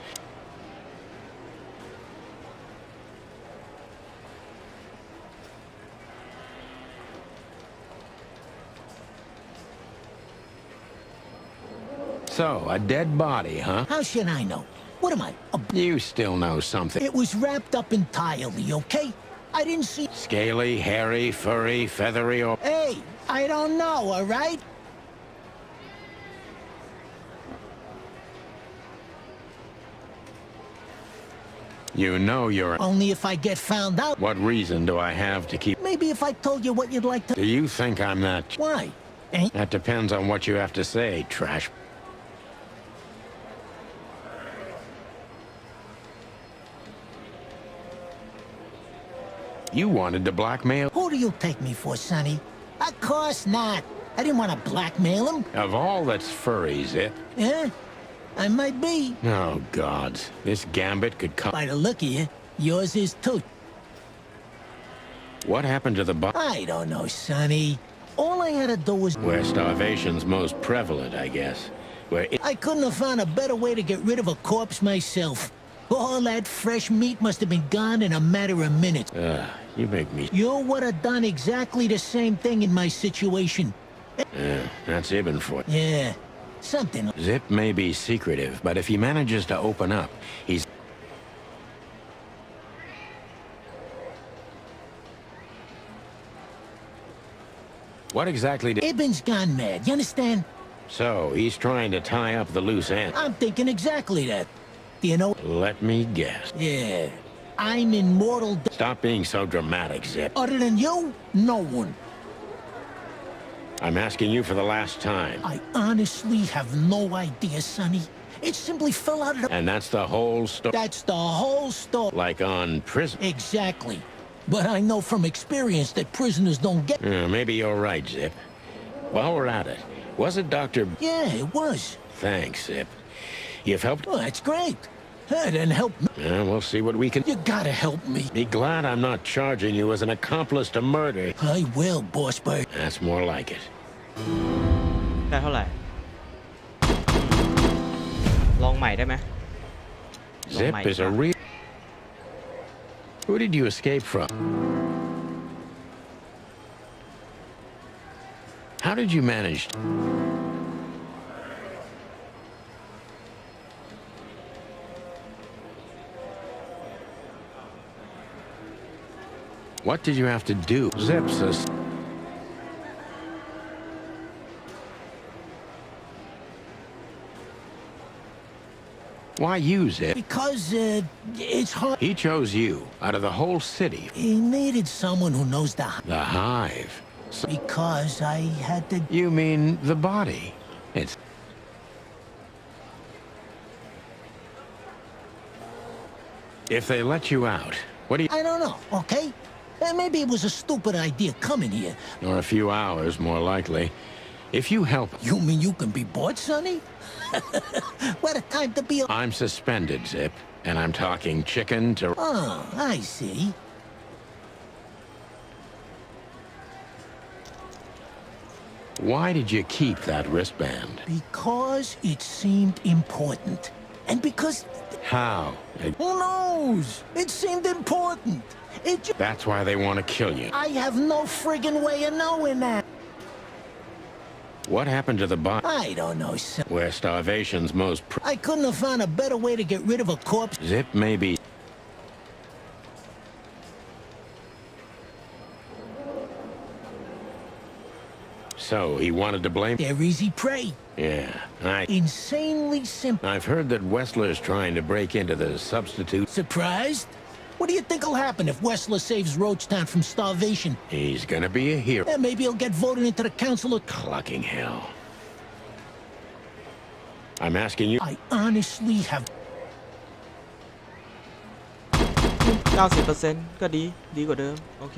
So, a dead body, huh? How should I know? What am I, You still know something. It was wrapped up entirely, okay? I didn't see... Scaly, hairy, furry, feathery, or... Hey, I don't know, all right? You know you're... Only if I get found out. What reason do I have to keep... Maybe if I told you what you'd like to... Do you think I'm that... Why? That depends on what you have to say, trash... You wanted to blackmail... Who do you take me for, Sonny? Of course not. I didn't want to blackmail him. Of all that's furry, Zip. Yeah? I might be. Oh, gods. This gambit could come... By the look of you, yours is too. What happened to the I don't know, Sonny. All I had to do was... Where starvation's most prevalent, I guess. Where I couldn't have found a better way to get rid of a corpse myself. All that fresh meat must have been gone in a matter of minutes. You make me... You would have done exactly the same thing in my situation. That's Ibn for... Yeah, something... Zip may be secretive, but if he manages to open up, he's... What exactly did... Ibn's gone mad, you understand? So, he's trying to tie up the loose end. I'm thinking exactly that. Do you know... Let me guess. Yeah, I'm in mortal... Stop being so dramatic, Zip. Other than you, no one. I'm asking you for the last time. I honestly have no idea, Sonny. It simply fell out of the... And that's the whole story? That's the whole story. Like on prison? Exactly. But I know from experience that prisoners don't get... Maybe you're right, Zip. While we're at it, was it Dr... Yeah, it was. Thanks, Zip. You've helped... Well, that's great. Then help me. We'll see what we can... You gotta help me. Be glad I'm not charging you as an accomplice to murder. I will, Boss Bird. That's more like it. ได้เท่าไหร่ ลองใหม่ได้ไหม Zip is a real... Who did you escape from? How did you manage... What did you have to do? Zip's a... Why use it? Because, it's hard... He chose you, out of the whole city. He needed someone who knows the... The hive. Because I had to... You mean the body? It's... If they let you out, what do you... I don't know, okay? Maybe it was a stupid idea coming here. Or a few hours, more likely. If you help... You mean you can be bored, Sonny? What a time to be... I'm suspended, Zip. And I'm talking chicken to... Oh, I see. Why did you keep that wristband? Because it seemed important. And because... How? Who knows? It seemed important. That's why they want to kill you. I have no friggin' way of knowing that. What happened to the body? I don't know, son. Where starvation's most... I couldn't have found a better way to get rid of a corpse. Zip maybe... So, he wanted to blame... They're easy prey. Yeah, Insanely simple. I've heard that Wessler's trying to break into the substitute... Surprised? What do you think will happen if Wessler saves Roachtown from starvation? He's gonna be a hero. Yeah, maybe he'll get voted into the council of... Clucking hell. I'm asking you... I honestly have... 90% ก็ดีกว่าเดิม โอเค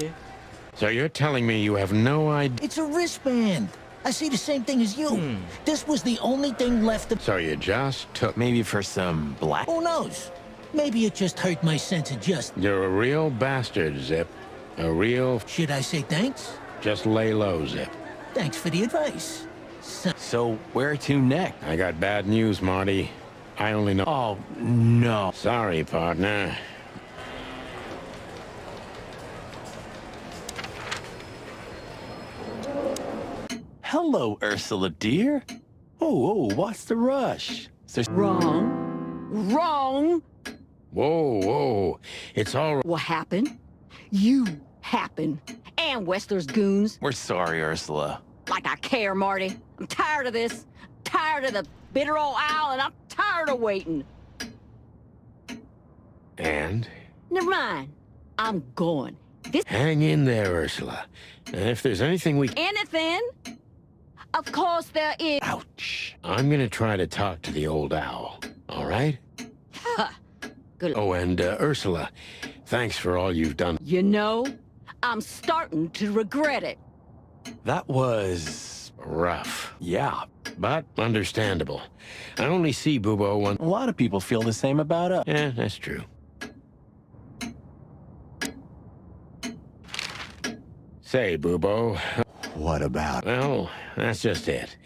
So you're telling me you have no idea? It's a wristband. I see the same thing as you. This was the only thing left of... So you just took... Maybe for some black... Who knows? Maybe it just hurt my sense of justice. You're a real bastard, Zip. A real... Should I say thanks? Just lay low, Zip. Thanks for the advice. So where to next? I got bad news, Marty. I only know... Oh, no. Sorry, partner. Hello, Ursula, dear. Oh, what's the rush? Wrong. Whoa. It's all right. What happened? You happened. And Wessler's goons. We're sorry, Ursula. Like I care, Marty. I'm tired of this. Tired of the bitter old owl, and I'm tired of waiting. And? Never mind. I'm going. Hang in there, Ursula. And if there's anything we... Anything? Of course there is. Ouch. I'm gonna try to talk to the old owl, all right? Good. Oh, and Ursula, thanks for all you've done. You know, I'm starting to regret it. That was... rough. Yeah. But understandable. I only see Bubo once. A lot of people feel the same about us. Yeah, that's true. Say, Bubo. What about? Well, that's just it.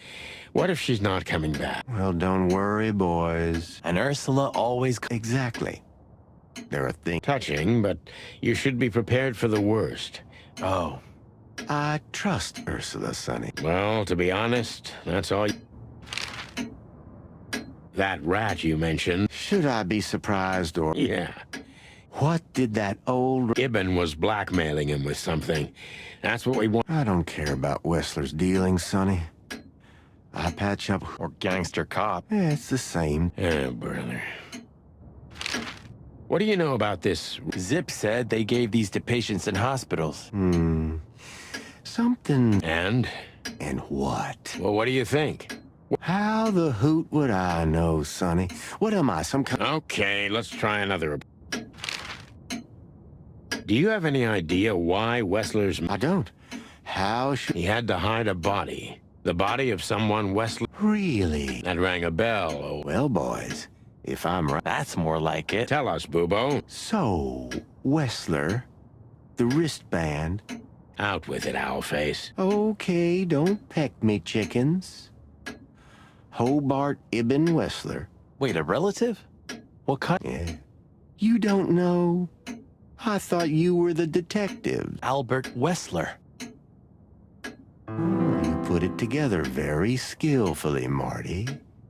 What if she's not coming back? Well, don't worry, boys. And Ursula always... Exactly. There are things... Touching, but you should be prepared for the worst. Oh. I trust Ursula, Sonny. Well, to be honest, that's all... That rat you mentioned... Should I be surprised or... Yeah. What did that old... Ibn was blackmailing him with something. That's what we want. I don't care about Wessler's dealings, Sonny. I patch up... Or gangster cop. Yeah, it's the same. Oh, brother. What do you know about this? Zip said they gave these to patients in hospitals. Something... And? And what? Well, what do you think? How the hoot would I know, Sonny? What am I, some kind... Okay, let's try another... Do you have any idea why Wessler's... I don't. How should... He had to hide a body. The body of someone Wessler... Really? That rang a bell. Oh. Well, boys, if I'm right... That's more like it. Tell us, Bubo. So, Wessler, the wristband... Out with it, Owlface. Okay, don't peck me, chickens. Hobart Ibn Wessler. Wait, a relative? What kind? Yeah. You don't know? I thought you were the detective. Albert Wessler. You put it together very skillfully, Marty.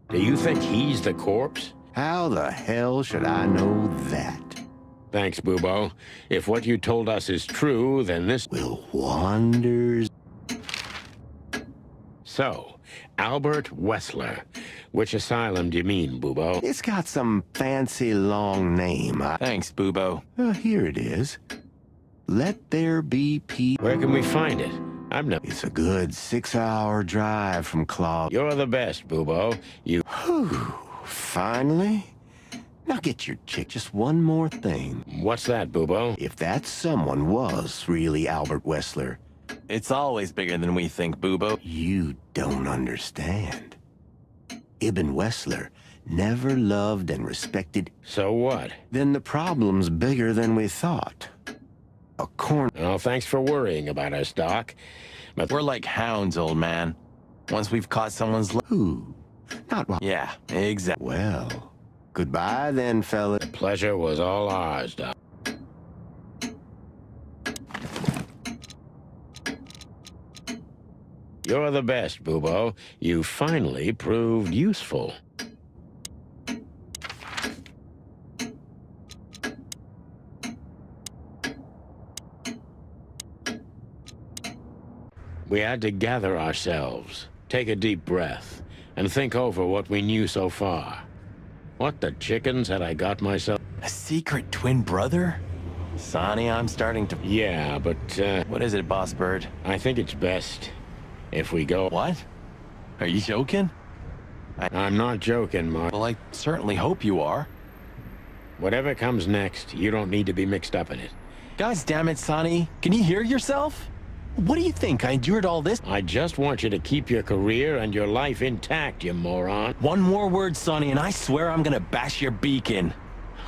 Do you think he's the corpse? How the hell should I know that? Thanks, Bubo. If what you told us is true, then this... Will wonders... So, Albert Wessler. Which asylum do you mean, Bubo? It's got some fancy long name. Thanks, Bubo. Here it is. Let there be peace. Where can we find it? I'm no... It's a good 6-hour drive from Claw. You're the best, Bubo. You... Whew. Finally? Now get your chick. Just one more thing. What's that, Bubo? If that someone was really Albert Wessler... It's always bigger than we think, Bubo. You don't understand. Ibn Wessler never loved and respected... So what? Then the problem's bigger than we thought. A corner... Well, thanks for worrying about us, Doc. But we're like hounds, old man. Once we've caught someone's... Who? Not what... Yeah, exactly. Well, goodbye then, fella. The pleasure was all ours, Doc. You're the best, Bubo. You finally proved useful. We had to gather ourselves, take a deep breath, and think over what we knew so far. What the chickens had I got myself? A secret twin brother? Sonny, I'm starting to... Yeah, but, What is it, Boss Bird? I think it's best if we go... What? Are you joking? I'm not joking, Mark. Well, I certainly hope you are. Whatever comes next, you don't need to be mixed up in it. God damn it, Sonny. Can you hear yourself? What do you think? I endured all this? I just want you to keep your career and your life intact, you moron. One more word, Sonny, and I swear I'm gonna bash your beak in.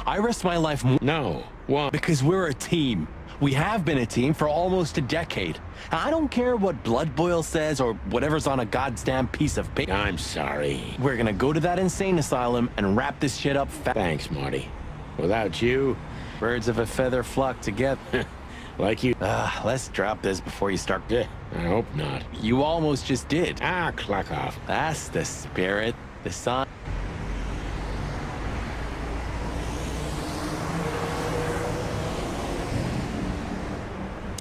I risk my life No. Why? because we're a team. We have been a team for almost a decade. I don't care what Blood Boil says or whatever's on a goddamn piece of paper. I'm sorry. We're gonna go to that insane asylum and wrap this shit up fast. Thanks, Marty. Without you, Birds of a feather flock together. like you... Let's drop this before you start. I hope not. You almost just did. Clock off. That's the spirit. The sun.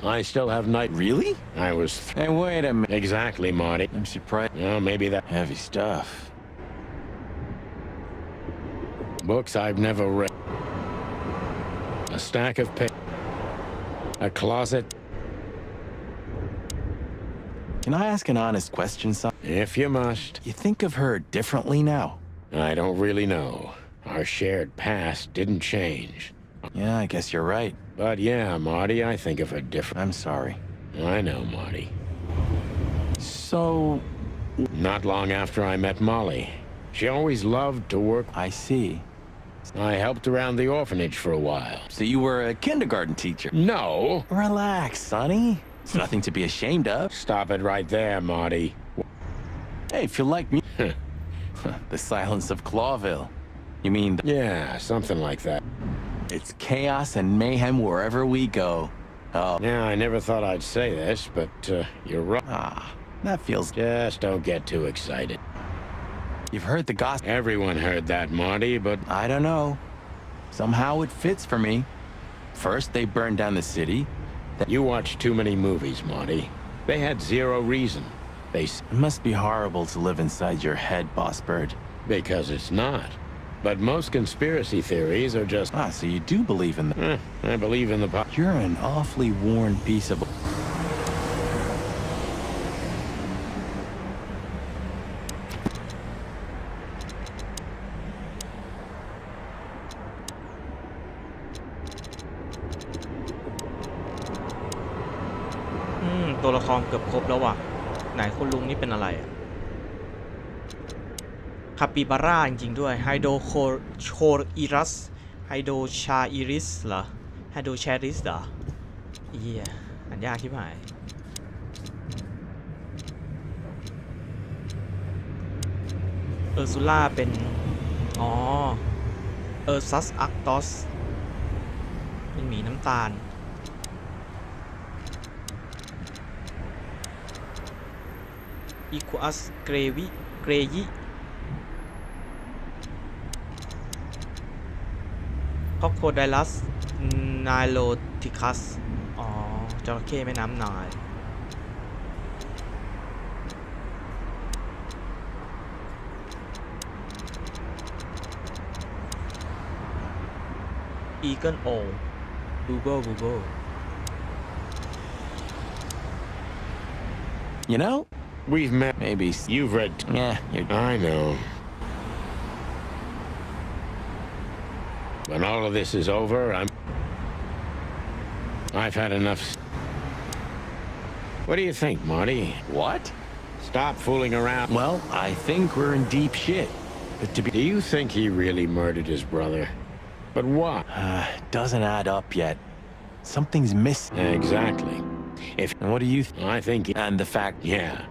I still have night... Really? I was... Hey, wait a minute. Exactly, Marty. I'm surprised. Well, maybe that... Heavy stuff. Books I've never read. A stack of papers. A closet. Can I ask an honest question, son? If you must. You think of her differently now? I don't really know. Our shared past didn't change. Yeah, I guess you're right. But yeah, Marty, I think of her different. I'm sorry. I know, Marty. So... Not long after I met Molly. She always loved to work. I see. I helped around the orphanage for a while. So you were a kindergarten teacher? No. Relax, Sonny. It's nothing to be ashamed of. Stop it right there, Marty. Hey, if you like me... The silence of Clawville. You mean... Yeah, something like that. It's chaos and mayhem wherever we go. Oh. Yeah, I never thought I'd say this, but you're right. That feels... Just don't get too excited. You've heard the gossip. Everyone heard that, Marty, but... I don't know. Somehow it fits for me. First, they burned down the city. You watch too many movies, Marty. They had zero reason. It must be horrible to live inside your head, Boss Bird. Because it's not. But most conspiracy theories are just... So you do believe in them? I believe in the... You're an awfully worn piece of...ตัวละครเกือบครบแล้วว่ะไหนคุณลุงนี่เป็นอะไรคาปิบาร่าจริงๆด้วยไฮโดโคโชอิรัสไฮโดชาอิริสเหรอไฮโดแชริสเหรอเฮียอ่านยากที่ไหนเออร์ซูล่าเป็นเออร์ซัสอัคตอสเป็นหมีน้ำตาลอีควอัสเกรยิคอโคไดลัสไนโลติคัสจระเข้แม่น้ำไนล์อีเกิลโอGoogle You know? We've met. Maybe. You've read. Yeah, I know. When all of this is over, I've had enough. What do you think, Marty? What? Stop fooling around. Well, I think we're in deep shit. But do you think he really murdered his brother? But what? Doesn't add up yet. Something's missing. Exactly. And what do you I think... And the fact... Yeah.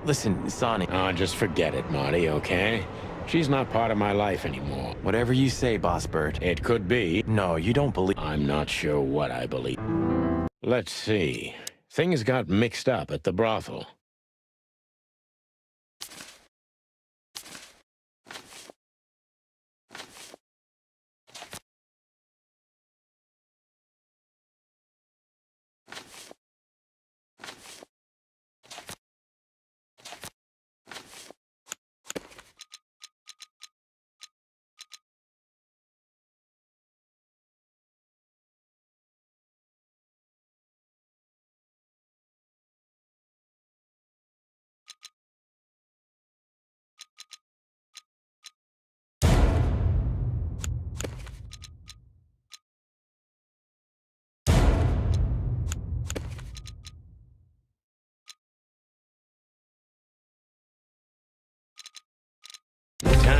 Listen, Sonny... just forget it, Marty, okay? She's not part of my life anymore. Whatever you say, Boss Bird. It could be. No, you don't believe... I'm not sure what I believe. Let's see. Things got mixed up at the brothel.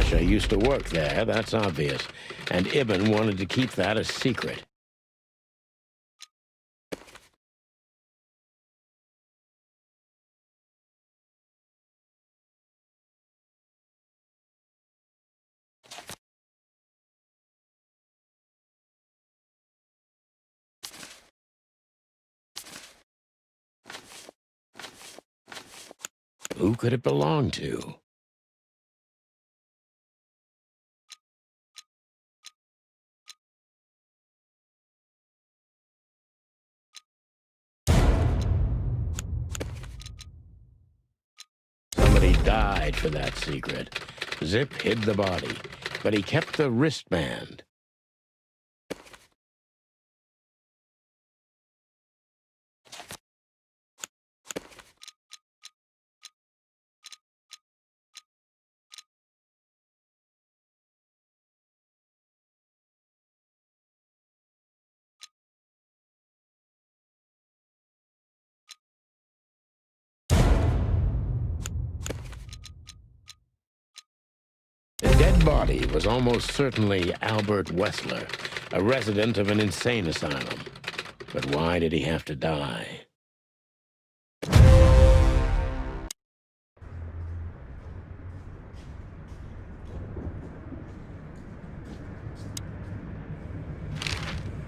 Russia used to work there, that's obvious. And Ibn wanted to keep that a secret. Who could it belong to? Somebody died for that secret. Zip hid the body, but he kept the wristband. The dead body was almost certainly Albert Wessler, a resident of an insane asylum. But why did he have to die?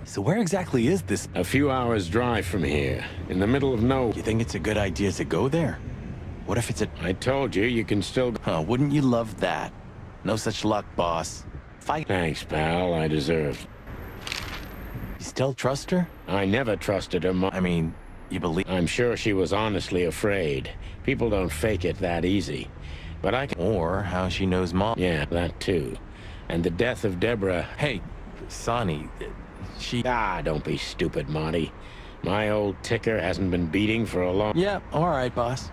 So where exactly is this? A few hours' drive from here, in the middle of nowhere. You think it's a good idea to go there? What if it's a... I told you, you can still... Huh, wouldn't you love that? No such luck, boss. Fight. Thanks, pal, I deserve. You still trust her? I never trusted her. I mean, you believe... I'm sure she was honestly afraid. People don't fake it that easy. But I can... Or how she knows Mom. Yeah, that too. And the death of Deborah... Hey, Sonny, she... Ah, don't be stupid, Monty. My old ticker hasn't been beating for a long... Yeah, all right, boss.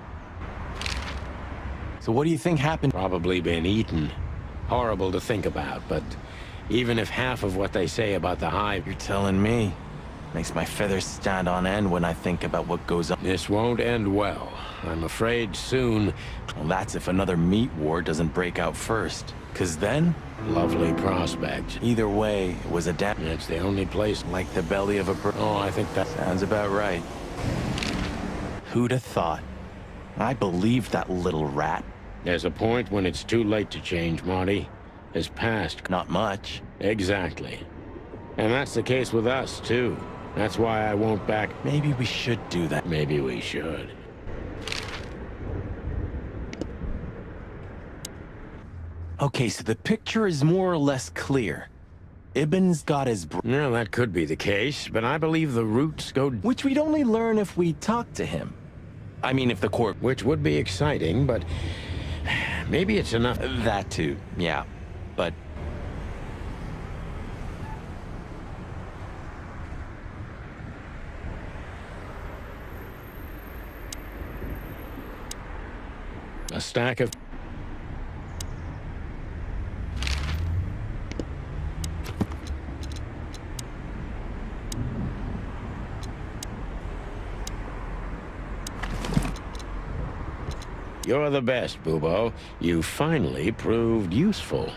So what do you think happened? Probably been eaten. Horrible to think about, but even if half of what they say about the hive... You're telling me. Makes my feathers stand on end when I think about what goes on. This won't end well. I'm afraid soon... Well, that's if another meat war doesn't break out first. 'Cause then... Lovely prospect. Either way, it was a damn... It's the only place... Like the belly of a bird. Oh, I think that... Sounds about right. Who'd have thought? I believed that little rat. There's a point when it's too late to change, Marty. Has passed. Not much. Exactly. And that's the case with us, too. That's why I won't back... Maybe we should do that. Maybe we should. Okay, so the picture is more or less clear. Ibn's got his... No, that could be the case, but I believe the roots go... Which we'd only learn if we talk to him. I mean, if the court... Which would be exciting, but... Maybe it's enough... That too, yeah. But... A stack of... You're the best, Bubo. You finally proved useful.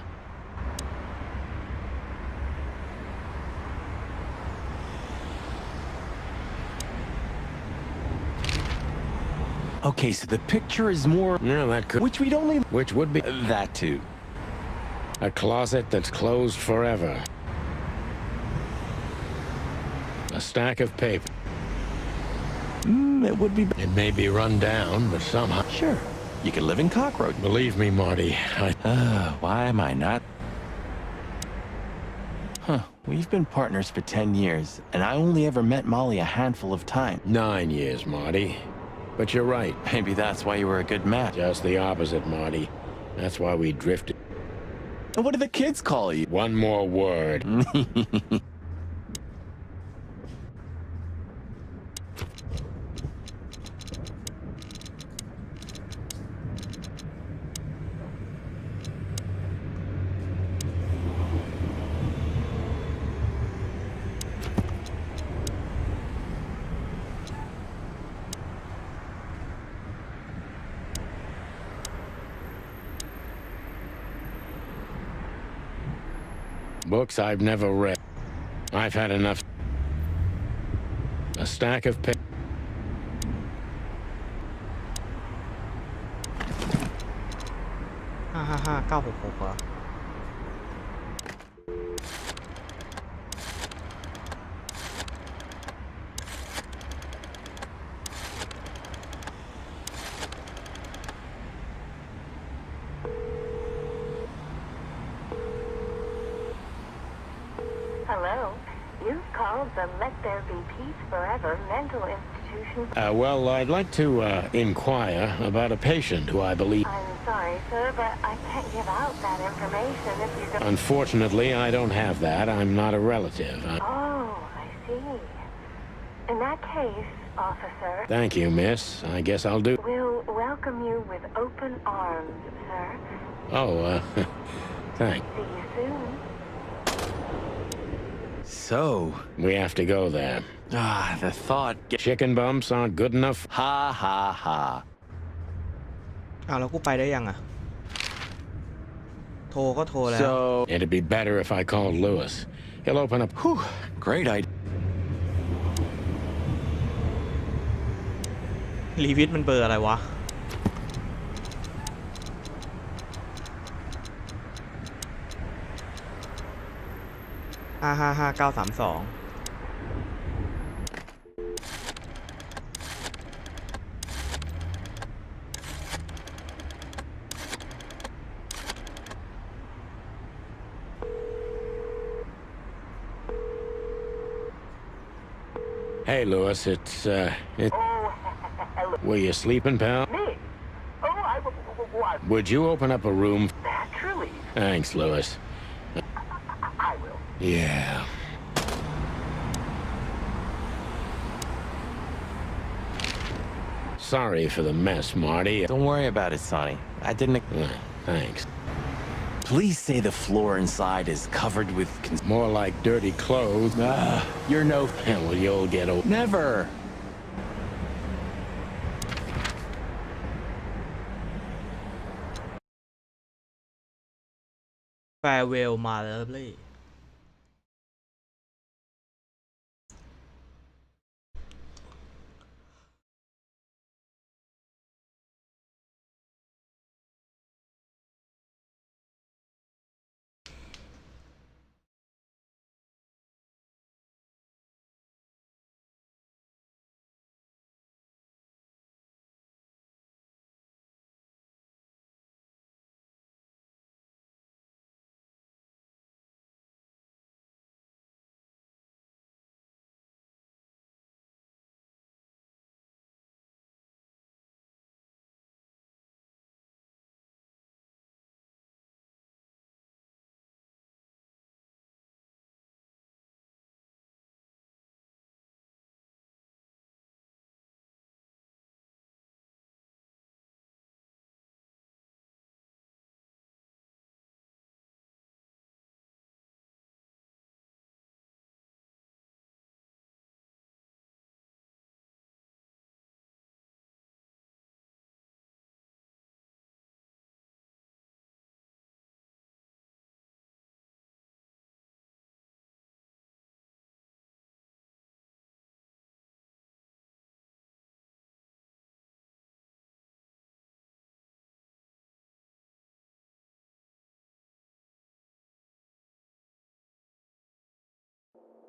Okay, so the picture is more... No, that could... Which we'd only... Which would be... That too. A closet that's closed forever. A stack of paper. It would be... It may be run down, but somehow... Sure. You could live in Cockroach. Believe me, Marty, why am I not? Huh. We've been partners for 10 years, and I only ever met Molly a handful of times. 9 years, Marty. But you're right. Maybe that's why you were a good match. Just the opposite, Marty. That's why we drifted. And what do the kids call you? One more word. Books I've never read. I've had enough. A stack of papers. 555 966เหรอ Hello. You've called the Let There Be Peace Forever mental institution. Well, I'd like to inquire about a patient who I believe... I'm sorry, sir, but I can't give out that information if you don't... Unfortunately, I don't have that. I'm not a relative. Oh, I see. In that case, officer... Thank you, miss. I guess I'll do... We'll welcome you with open arms, sir. Oh, thanks. See you soon. So, we have to go there. The thought... Chicken bumps aren't good enough? Ha ha ha. แล้วกูไปได้ยังอ่ะ โทรก็โทรแล้ว So, it'd be better if I called Lewis. He'll open up... Whew, great idea. ลีวิทมันเบอร์อะไรวะ 555932 Hey, Lewis, it's... Were you sleeping, pal? Me? Oh, what? Would you open up a room? Naturally. Thanks, Lewis. I will. Yeah. Sorry for the mess, Marty. Don't worry about it, Sonny. I didn't... Thanks. Please say the floor inside is covered with... More like dirty clothes. You're no... Well, you'll get old. Never. Farewell my lovely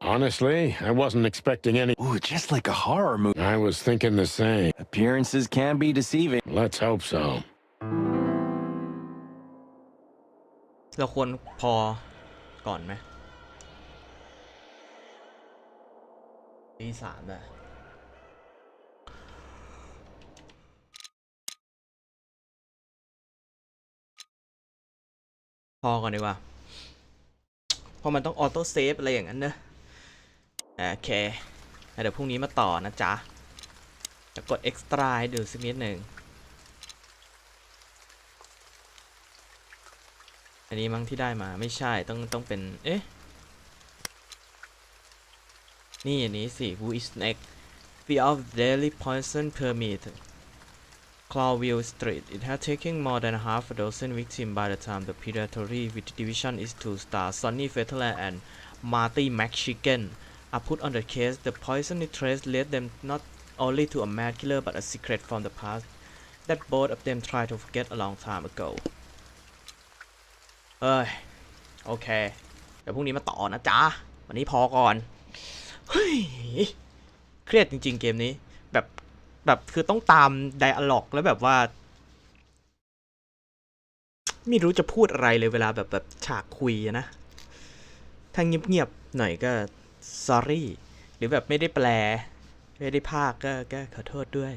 'Honestly, I wasn't expecting any... Ooh, just like a horror movie. I was thinking the same. Appearances can be deceiving. Let's hope so. เราควรพอก่อนไหมตี 3อะพอก่อนดีกว่าเพราะมันต้องออโต้เซฟอะไรอย่างนั้นเนอะโอเคเดี๋ยวพรุ่งนี้มาต่อนะจ๊ะจะกด extra ให้ดูสักนิดหนึ่งอันนี้มั้งที่ได้มาไม่ใช่ต้องเป็นเอ๊ะนี่อันนี้สิ Who is next Fear of Deadly Poison Permit Clawville Street. It had taken more than half a dozen victims by the time the predatory division is two stars, Sonny Fetterland and Marty McChicken, are put on the case. The poisonous trace led them not only to a mad killer but a secret from the past that both of them tried to forget a long time ago. โอเคเดี๋ยวพรุ่งนี้มาต่อนะจ๊ะวันนี้พอก่อนเฮ้ยเครียดจริงๆเกมนี้แบบคือต้องตามไดอะล็อกแล้วแบบว่าไม่รู้จะพูดอะไรเลยเวลาแบบฉากคุยนะถ้าเงียบๆหน่อยก็ sorry หรือแบบไม่ได้แปลไม่ได้พากย์ก็ขอโทษด้วย